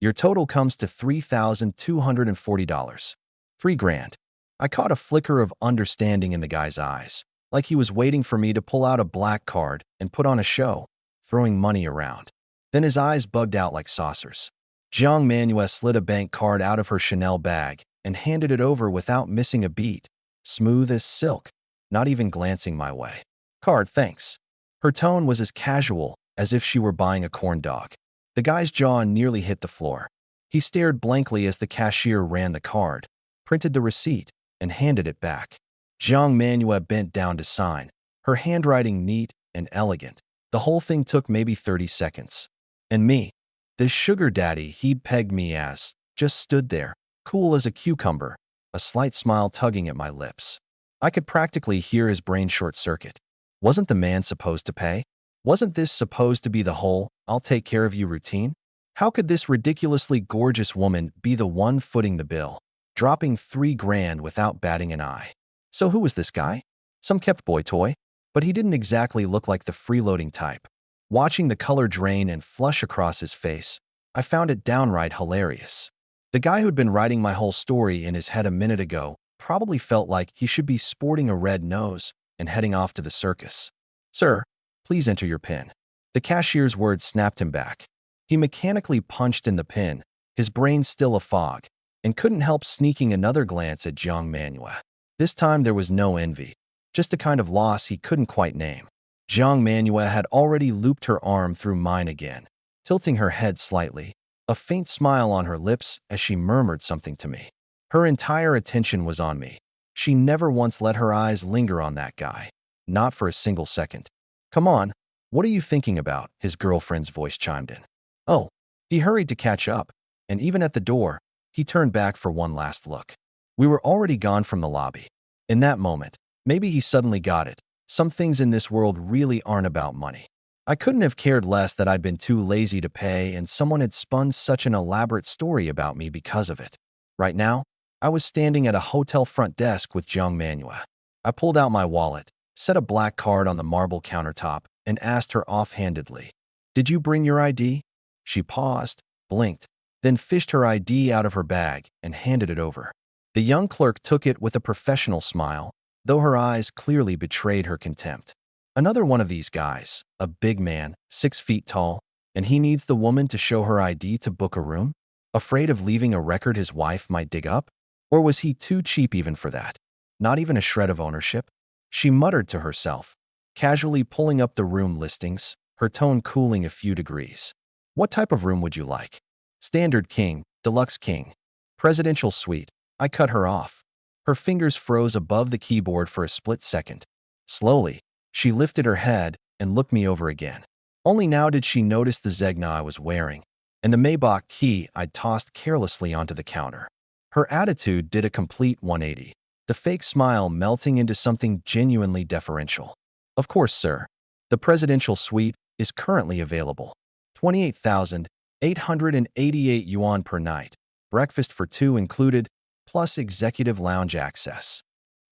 Your total comes to $3,240. 3 grand. I caught a flicker of understanding in the guy's eyes, like he was waiting for me to pull out a black card and put on a show, throwing money around. Then his eyes bugged out like saucers. Jiang Manhua slid a bank card out of her Chanel bag and handed it over without missing a beat, smooth as silk, not even glancing my way. "Card, thanks." Her tone was as casual as if she were buying a corn dog. The guy's jaw nearly hit the floor. He stared blankly as the cashier ran the card, printed the receipt, and handed it back. Jiang Manhua bent down to sign, her handwriting neat and elegant. The whole thing took maybe 30 seconds. And me, this sugar daddy he'd pegged me as, just stood there, cool as a cucumber, a slight smile tugging at my lips. I could practically hear his brain short-circuit. Wasn't the man supposed to pay? Wasn't this supposed to be the whole, "I'll take care of you" routine? How could this ridiculously gorgeous woman be the one footing the bill, dropping 3 grand without batting an eye? So who was this guy? Some kept boy toy? But he didn't exactly look like the freeloading type. Watching the color drain and flush across his face, I found it downright hilarious. The guy who'd been writing my whole story in his head a minute ago probably felt like he should be sporting a red nose and heading off to the circus. "Sir, please enter your PIN." The cashier's words snapped him back. He mechanically punched in the PIN, his brain still afog, and couldn't help sneaking another glance at Jiang Manhua. This time there was no envy, just a kind of loss he couldn't quite name. Jiang Manhua had already looped her arm through mine again, tilting her head slightly, a faint smile on her lips as she murmured something to me. Her entire attention was on me. She never once let her eyes linger on that guy, not for a single second. "Come on, what are you thinking about?" his girlfriend's voice chimed in. Oh, he hurried to catch up, and even at the door, he turned back for one last look. We were already gone from the lobby. In that moment, maybe he suddenly got it. Some things in this world really aren't about money. I couldn't have cared less that I'd been too lazy to pay and someone had spun such an elaborate story about me because of it. Right now, I was standing at a hotel front desk with Jiang Manhua. I pulled out my wallet, set a black card on the marble countertop, and asked her offhandedly, "Did you bring your ID?" She paused, blinked, then fished her ID out of her bag and handed it over. The young clerk took it with a professional smile, though her eyes clearly betrayed her contempt. Another one of these guys, a big man, 6 feet tall, and he needs the woman to show her ID to book a room? Afraid of leaving a record his wife might dig up? Or was he too cheap even for that? Not even a shred of ownership? She muttered to herself, casually pulling up the room listings, her tone cooling a few degrees. "What type of room would you like?" "Standard king, deluxe king, presidential suite." I cut her off. Her fingers froze above the keyboard for a split second. Slowly, she lifted her head and looked me over again. Only now did she notice the Zegna I was wearing, and the Maybach key I'd tossed carelessly onto the counter. Her attitude did a complete 180. the fake smile melting into something genuinely deferential. Of course, sir. The presidential suite is currently available. 28,888 yuan per night. Breakfast for two included, plus executive lounge access.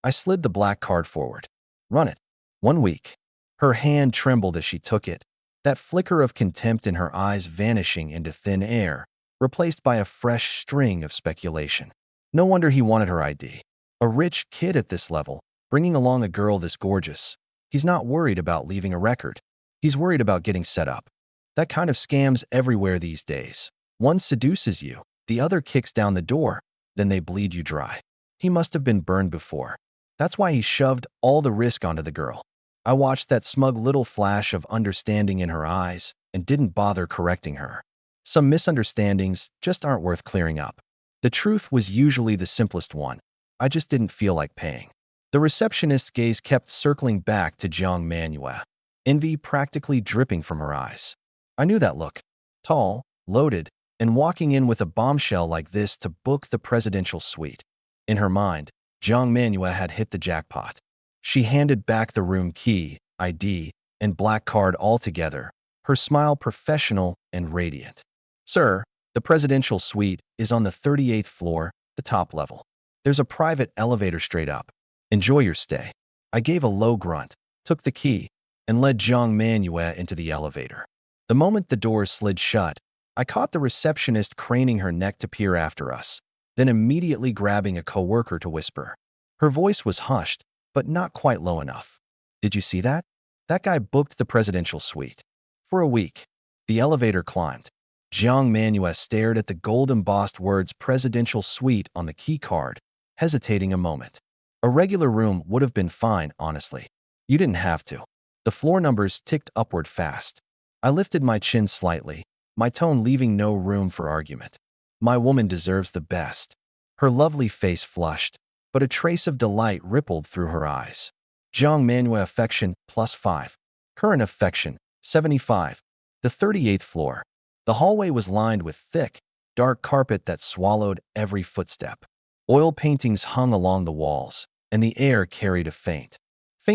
I slid the black card forward. Run it. 1 week. Her hand trembled as she took it, that flicker of contempt in her eyes vanishing into thin air, replaced by a fresh string of speculation. No wonder he wanted her ID. A rich kid at this level, bringing along a girl this gorgeous. He's not worried about leaving a record. He's worried about getting set up. That kind of scam's everywhere these days. One seduces you, the other kicks down the door, then they bleed you dry. He must have been burned before. That's why he shoved all the risk onto the girl. I watched that smug little flash of understanding in her eyes and didn't bother correcting her. Some misunderstandings just aren't worth clearing up. The truth was usually the simplest one. I just didn't feel like paying. The receptionist's gaze kept circling back to Jiang Manhua, envy practically dripping from her eyes. I knew that look. Tall, loaded, and walking in with a bombshell like this to book the presidential suite. In her mind, Jiang Manhua had hit the jackpot. She handed back the room key, ID, and black card all together, her smile professional and radiant. Sir, the presidential suite is on the 38th floor, the top level. There's a private elevator straight up. Enjoy your stay. I gave a low grunt, took the key, and led Jiang Manhua into the elevator. The moment the doors slid shut, I caught the receptionist craning her neck to peer after us, then immediately grabbing a coworker to whisper. Her voice was hushed, but not quite low enough. Did you see that? That guy booked the presidential suite. For a week. The elevator climbed. Jiang Manhua stared at the gold-embossed words presidential suite on the key card, hesitating a moment. A regular room would have been fine, honestly. You didn't have to. The floor numbers ticked upward fast. I lifted my chin slightly, my tone leaving no room for argument. My woman deserves the best. Her lovely face flushed, but a trace of delight rippled through her eyes. Jiang Manhua affection +5. Current affection 75. The 38th floor. The hallway was lined with thick, dark carpet that swallowed every footstep. Oil paintings hung along the walls, and the air carried a faint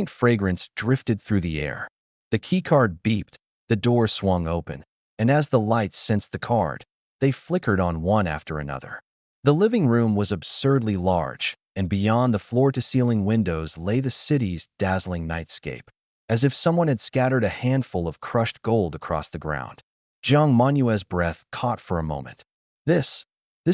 fragrance drifted through the air. The keycard beeped, the door swung open, and as the lights sensed the card, they flickered on one after another. The living room was absurdly large, and beyond the floor-to-ceiling windows lay the city's dazzling nightscape, as if someone had scattered a handful of crushed gold across the ground. Jiang Manhua's breath caught for a moment. This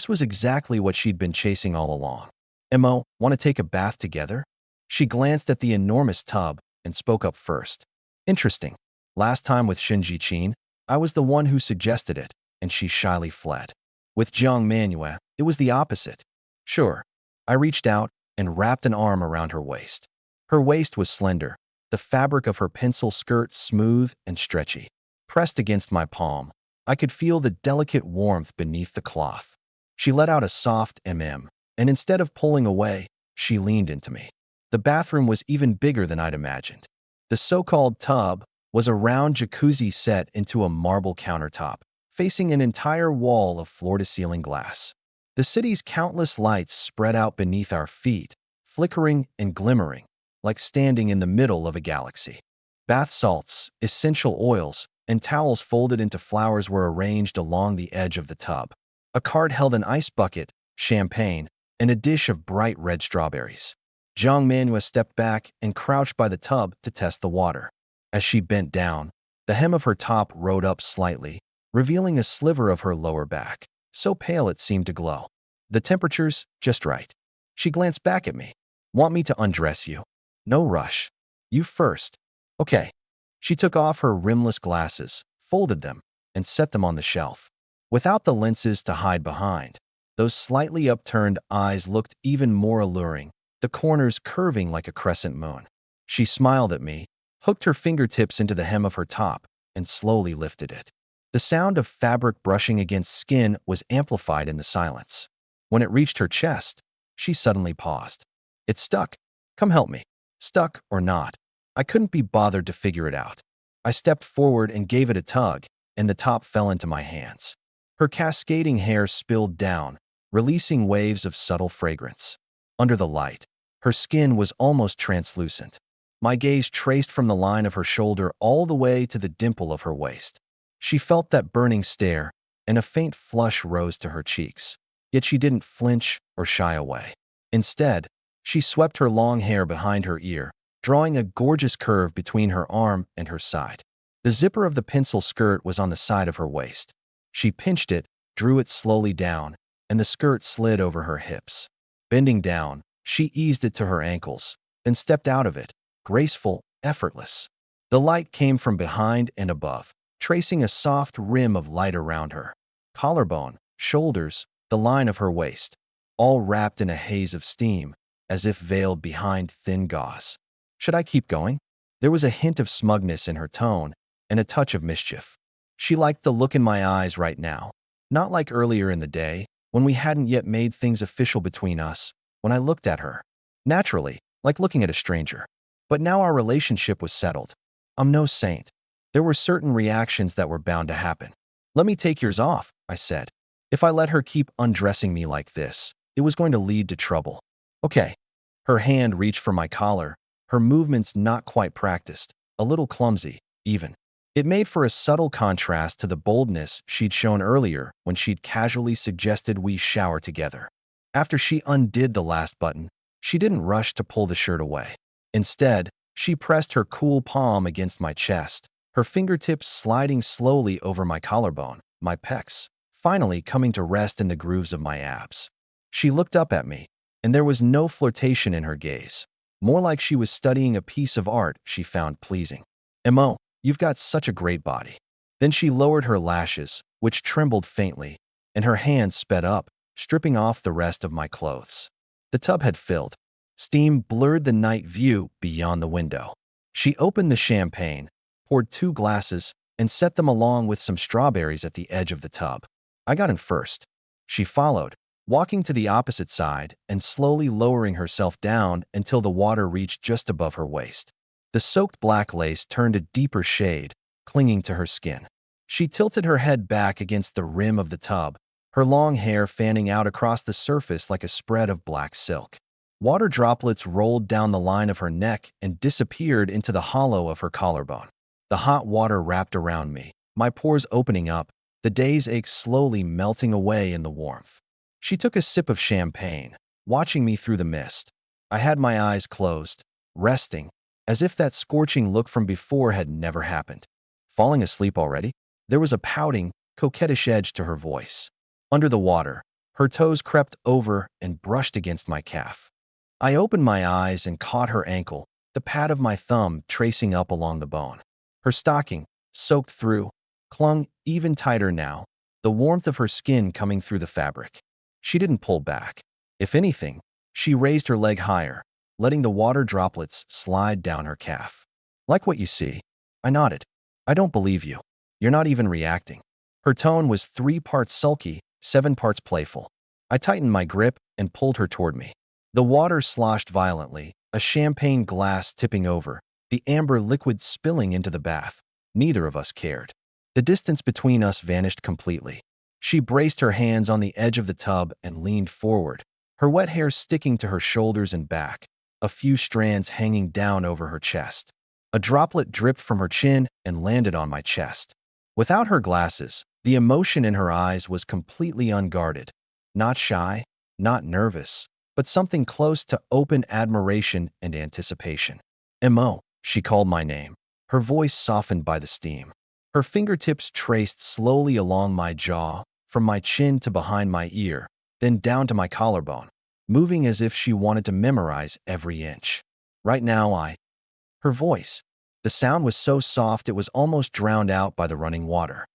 was exactly what she'd been chasing all along. Mo, want to take a bath together? She glanced at the enormous tub and spoke up first. Interesting. Last time with Shinji Qin, I was the one who suggested it, and she shyly fled. With Jiang Manhua, it was the opposite. Sure. I reached out and wrapped an arm around her waist. Her waist was slender, the fabric of her pencil skirt smooth and stretchy. Pressed against my palm, I could feel the delicate warmth beneath the cloth. She let out a soft mm, and instead of pulling away, she leaned into me. The bathroom was even bigger than I'd imagined. The so-called tub was a round jacuzzi set into a marble countertop, facing an entire wall of floor-to-ceiling glass. The city's countless lights spread out beneath our feet, flickering and glimmering, like standing in the middle of a galaxy. Bath salts, essential oils, and towels folded into flowers were arranged along the edge of the tub. A cart held an ice bucket, champagne, and a dish of bright red strawberries. Jiang Manhua stepped back and crouched by the tub to test the water. As she bent down, the hem of her top rode up slightly, revealing a sliver of her lower back, so pale it seemed to glow. The temperature's just right. She glanced back at me. Want me to undress you? No rush. You first. Okay. She took off her rimless glasses, folded them, and set them on the shelf. Without the lenses to hide behind, those slightly upturned eyes looked even more alluring, the corners curving like a crescent moon. She smiled at me, hooked her fingertips into the hem of her top, and slowly lifted it. The sound of fabric brushing against skin was amplified in the silence. When it reached her chest, she suddenly paused. It stuck. Come help me. Stuck or not. I couldn't be bothered to figure it out. I stepped forward and gave it a tug, and the top fell into my hands. Her cascading hair spilled down, releasing waves of subtle fragrance. Under the light, Her skin was almost translucent. My gaze traced from the line of her shoulder all the way to the dimple of her waist. She felt that burning stare, and a faint flush rose to her cheeks. Yet she didn't flinch or shy away. Instead, she swept her long hair behind her ear, drawing a gorgeous curve between her arm and her side. The zipper of the pencil skirt was on the side of her waist. She pinched it, drew it slowly down, and the skirt slid over her hips. Bending down, she eased it to her ankles, then stepped out of it, graceful, effortless. The light came from behind and above, tracing a soft rim of light around her. Collarbone, shoulders, the line of her waist, all wrapped in a haze of steam, as if veiled behind thin gauze. Should I keep going? There was a hint of smugness in her tone and a touch of mischief. She liked the look in my eyes right now, not like earlier in the day, when we hadn't yet made things official between us, when I looked at her. Naturally, like looking at a stranger. But now our relationship was settled. I'm no saint. There were certain reactions that were bound to happen. Let me take yours off, I said. If I let her keep undressing me like this, it was going to lead to trouble. Okay. Her hand reached for my collar, her movements not quite practiced, a little clumsy, even. It made for a subtle contrast to the boldness she'd shown earlier when she'd casually suggested we shower together. After she undid the last button, she didn't rush to pull the shirt away. Instead, she pressed her cool palm against my chest, her fingertips sliding slowly over my collarbone, my pecs, finally coming to rest in the grooves of my abs. She looked up at me, and there was no flirtation in her gaze, more like she was studying a piece of art she found pleasing. "Mo, you've got such a great body." Then she lowered her lashes, which trembled faintly, and her hand sped up, stripping off the rest of my clothes. The tub had filled. Steam blurred the night view beyond the window. She opened the champagne, poured 2 glasses, and set them along with some strawberries at the edge of the tub. I got in first. She followed, walking to the opposite side and slowly lowering herself down until the water reached just above her waist. The soaked black lace turned a deeper shade, clinging to her skin. She tilted her head back against the rim of the tub, her long hair fanning out across the surface like a spread of black silk. Water droplets rolled down the line of her neck and disappeared into the hollow of her collarbone. The hot water wrapped around me, my pores opening up, the day's ache slowly melting away in the warmth. She took a sip of champagne, watching me through the mist. I had my eyes closed, resting, as if that scorching look from before had never happened. Falling asleep already? There was a pouting, coquettish edge to her voice. Under the water, her toes crept over and brushed against my calf. I opened my eyes and caught her ankle, the pad of my thumb tracing up along the bone. Her stocking, soaked through, clung even tighter now, the warmth of her skin coming through the fabric. She didn't pull back. If anything, she raised her leg higher, letting the water droplets slide down her calf. "Like what you see?" I nodded. "I don't believe you. You're not even reacting." Her tone was 3 parts sulky, 7 parts playful. I tightened my grip and pulled her toward me. The water sloshed violently, a champagne glass tipping over, the amber liquid spilling into the bath. Neither of us cared. The distance between us vanished completely. She braced her hands on the edge of the tub and leaned forward, her wet hair sticking to her shoulders and back, a few strands hanging down over her chest. A droplet dripped from her chin and landed on my chest. Without her glasses, the emotion in her eyes was completely unguarded. Not shy, not nervous, but something close to open admiration and anticipation. "Mo," she called my name, her voice softened by the steam. Her fingertips traced slowly along my jaw, from my chin to behind my ear, then down to my collarbone, moving as if she wanted to memorize every inch. Right now Her voice. The sound was so soft it was almost drowned out by the running water.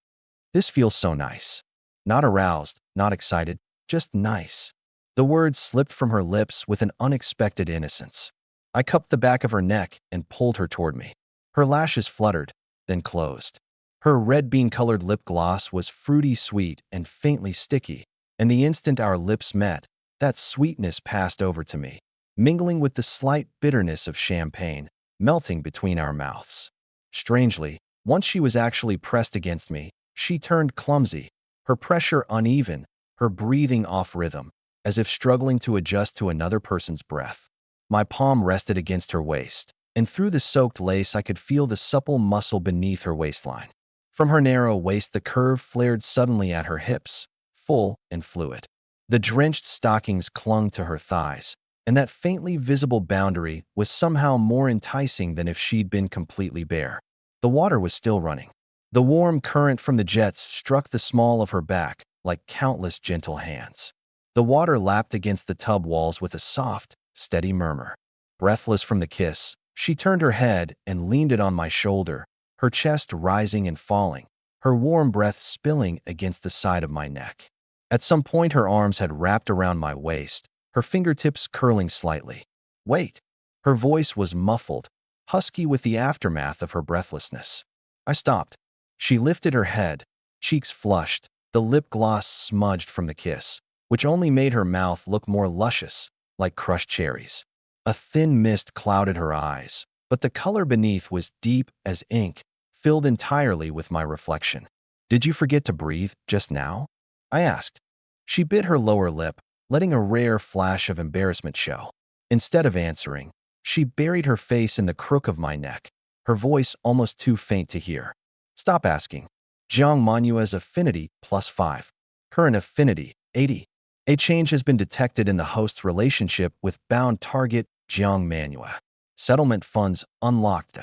"This feels so nice." Not aroused, not excited, just nice. The words slipped from her lips with an unexpected innocence. I cupped the back of her neck and pulled her toward me. Her lashes fluttered, then closed. Her red bean-colored lip gloss was fruity sweet and faintly sticky, and the instant our lips met, that sweetness passed over to me, mingling with the slight bitterness of champagne, melting between our mouths. Strangely, once she was actually pressed against me, she turned clumsy, her pressure uneven, her breathing off rhythm, as if struggling to adjust to another person's breath. My palm rested against her waist, and through the soaked lace I could feel the supple muscle beneath her waistline. From her narrow waist the curve flared suddenly at her hips, full and fluid. The drenched stockings clung to her thighs, and that faintly visible boundary was somehow more enticing than if she'd been completely bare. The water was still running. The warm current from the jets struck the small of her back like countless gentle hands. The water lapped against the tub walls with a soft, steady murmur. Breathless from the kiss, she turned her head and leaned it on my shoulder, her chest rising and falling, her warm breath spilling against the side of my neck. At some point her arms had wrapped around my waist, her fingertips curling slightly. Wait! Her voice was muffled, husky with the aftermath of her breathlessness. I stopped. She lifted her head, cheeks flushed, the lip gloss smudged from the kiss, which only made her mouth look more luscious, like crushed cherries. A thin mist clouded her eyes, but the color beneath was deep as ink, filled entirely with my reflection. "Did you forget to breathe just now?" I asked. She bit her lower lip, letting a rare flash of embarrassment show. Instead of answering, she buried her face in the crook of my neck, her voice almost too faint to hear. "Stop asking. Jiang Manua's affinity +5. Current affinity 80. A change has been detected in the host's relationship with bound target Jiang Manhua. Settlement funds unlocked.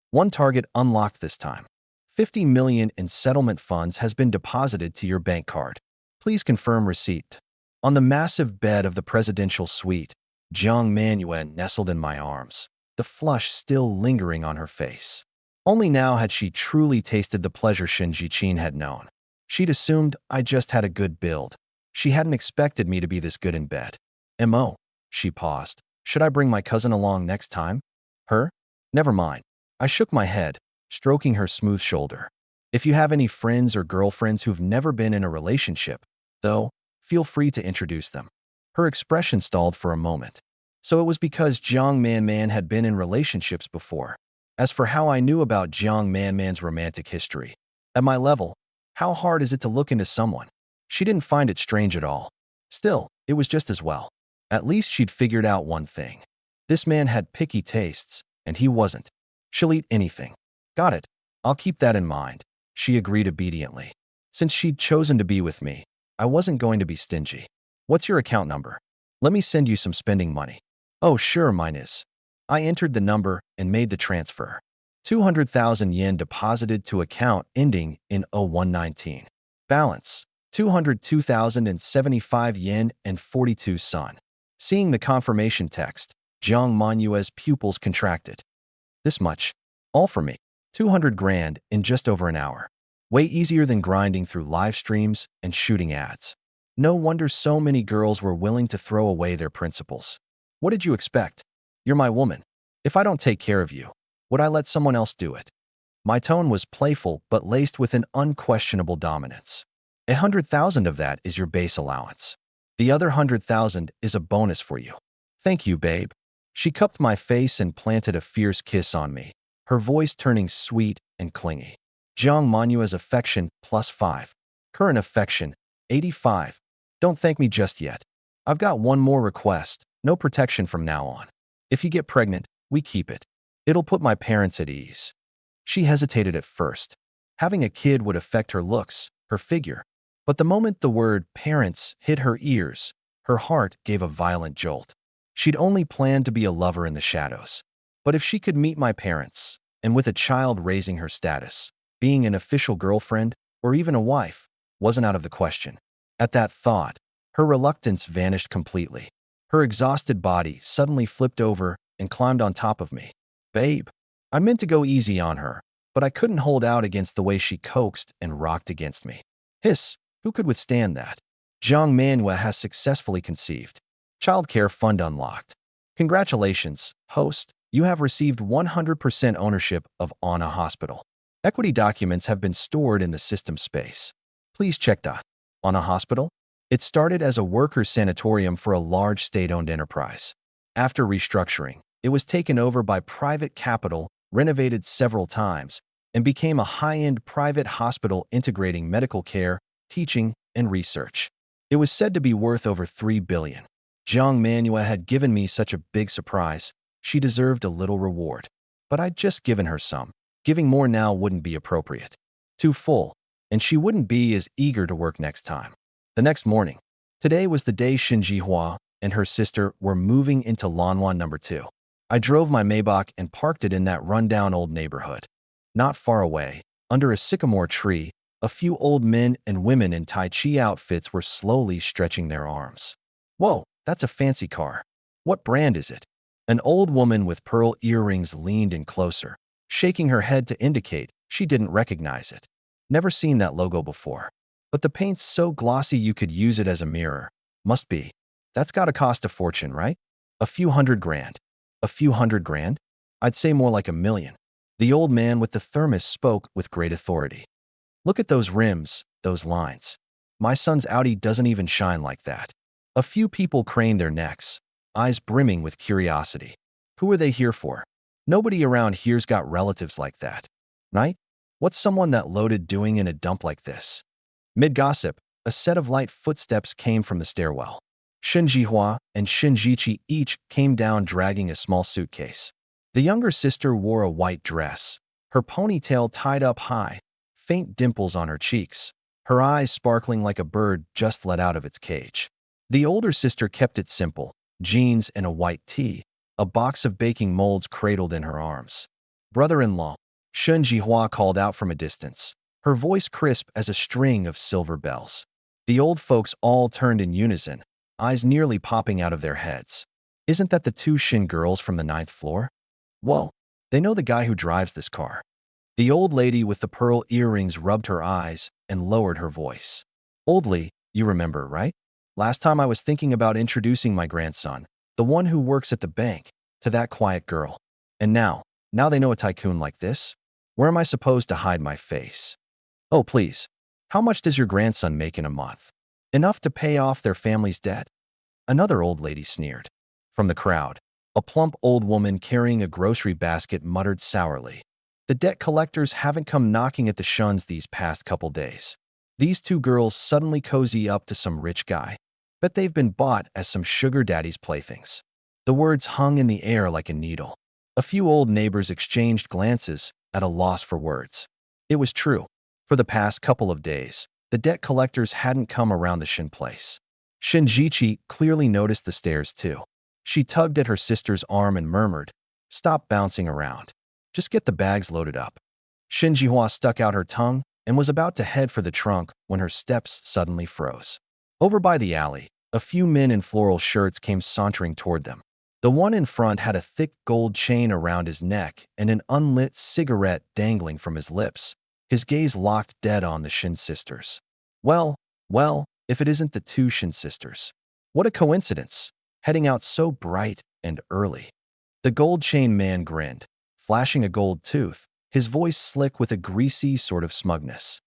One target unlocked this time. 50 million in settlement funds has been deposited to your bank card. Please confirm receipt." On the massive bed of the presidential suite, Jiang Manhua nestled in my arms, the flush still lingering on her face. Only now had she truly tasted the pleasure Shinji Qin had known. She'd assumed I just had a good build. She hadn't expected me to be this good in bed. "M.O." She paused. "Should I bring my cousin along next time?" "Her? Never mind." I shook my head, stroking her smooth shoulder. "If you have any friends or girlfriends who've never been in a relationship, though, feel free to introduce them." Her expression stalled for a moment. So it was because Jiang Man had been in relationships before. As for how I knew about Jiang Man's romantic history, at my level, how hard is it to look into someone? She didn't find it strange at all. Still, it was just as well. At least she'd figured out one thing. This man had picky tastes, and he wasn't. She'll eat anything. Got it. I'll keep that in mind. She agreed obediently. Since she'd chosen to be with me, I wasn't going to be stingy. "What's your account number? Let me send you some spending money." "Oh, sure, mine is." I entered the number and made the transfer. 200,000 yen deposited to account ending in 0119. Balance: 202,075 yen and 42 sun. Seeing the confirmation text, Jiang Manua's pupils contracted. "This much? All for me. 200 grand in just over an hour. Way easier than grinding through live streams and shooting ads. No wonder so many girls were willing to throw away their principles. What did you expect? You're my woman. If I don't take care of you, would I let someone else do it?" My tone was playful but laced with an unquestionable dominance. 100,000 of that is your base allowance. The other 100,000 is a bonus for you. "Thank you, babe." She cupped my face and planted a fierce kiss on me, her voice turning sweet and clingy. Jiang Manua's affection +5. Current affection 85. Don't thank me just yet. I've got one more request. No protection from now on. If you get pregnant, we keep it. It'll put my parents at ease. She hesitated at first. Having a kid would affect her looks, her figure. But the moment the word parents hit her ears, her heart gave a violent jolt. She'd only planned to be a lover in the shadows. But if she could meet my parents, and with a child raising her status, being an official girlfriend, or even a wife, wasn't out of the question. At that thought, her reluctance vanished completely. Her exhausted body suddenly flipped over and climbed on top of me. "Babe." I meant to go easy on her, but I couldn't hold out against the way she coaxed and rocked against me. Hiss, who could withstand that? Jiang Manhua has successfully conceived. Childcare fund unlocked. Congratulations, host. You have received 100% ownership of Anna Hospital. Equity documents have been stored in the system space. Please check that. Anna Hospital? It started as a workers' sanatorium for a large state-owned enterprise. After restructuring, it was taken over by private capital, renovated several times, and became a high-end private hospital integrating medical care, teaching, and research. It was said to be worth over 3 billion. Jiang Manhua had given me such a big surprise. She deserved a little reward. But I'd just given her some. Giving more now wouldn't be appropriate. Too full, and she wouldn't be as eager to work next time. The next morning. Today was the day Xin Jihua and her sister were moving into Lanwan number 2. I drove my Maybach and parked it in that rundown old neighborhood. Not far away, under a sycamore tree, a few old men and women in Tai Chi outfits were slowly stretching their arms. Whoa, that's a fancy car. What brand is it? An old woman with pearl earrings leaned in closer, shaking her head to indicate she didn't recognize it. Never seen that logo before. But the paint's so glossy you could use it as a mirror. Must be. That's gotta cost a fortune, right? A few $100,000. A few $100,000? I'd say more like $1 million. The old man with the thermos spoke with great authority. Look at those rims, those lines. My son's Audi doesn't even shine like that. A few people craned their necks, eyes brimming with curiosity. Who are they here for? Nobody around here's got relatives like that. Right? What's someone that loaded doing in a dump like this? Mid-gossip, a set of light footsteps came from the stairwell. Xin Jihua and Xin Jiqi each came down dragging a small suitcase. The younger sister wore a white dress, her ponytail tied up high, faint dimples on her cheeks, her eyes sparkling like a bird just let out of its cage. The older sister kept it simple, jeans and a white tee, a box of baking molds cradled in her arms. Brother-in-law, Xin Jihua called out from a distance, her voice crisp as a string of silver bells. The old folks all turned in unison, eyes nearly popping out of their heads. Isn't that the 2 Xin girls from the 9th floor? Whoa, they know the guy who drives this car. The old lady with the pearl earrings rubbed her eyes and lowered her voice. Oldly, you remember, right? Last time I was thinking about introducing my grandson, the one who works at the bank, to that quiet girl. And now they know a tycoon like this? Where am I supposed to hide my face? Oh, please. How much does your grandson make in a month? Enough to pay off their family's debt? Another old lady sneered. From the crowd, a plump old woman carrying a grocery basket muttered sourly. The debt collectors haven't come knocking at the shuns these past couple days. These 2 girls suddenly cozy up to some rich guy. Bet they've been bought as some sugar daddy's playthings. The words hung in the air like a needle. A few old neighbors exchanged glances, at a loss for words. It was true. For the past couple of days, the debt collectors hadn't come around the Shin place. Xin Jiqi clearly noticed the stares too. She tugged at her sister's arm and murmured, "Stop bouncing around. Just get the bags loaded up." Xin Jihua stuck out her tongue and was about to head for the trunk when her steps suddenly froze. Over by the alley, a few men in floral shirts came sauntering toward them. The one in front had a thick gold chain around his neck and an unlit cigarette dangling from his lips. His gaze locked dead on the Shin sisters. Well, if it isn't the 2 Shin sisters. What a coincidence, heading out so bright and early. The gold chain man grinned, flashing a gold tooth, his voice slick with a greasy sort of smugness.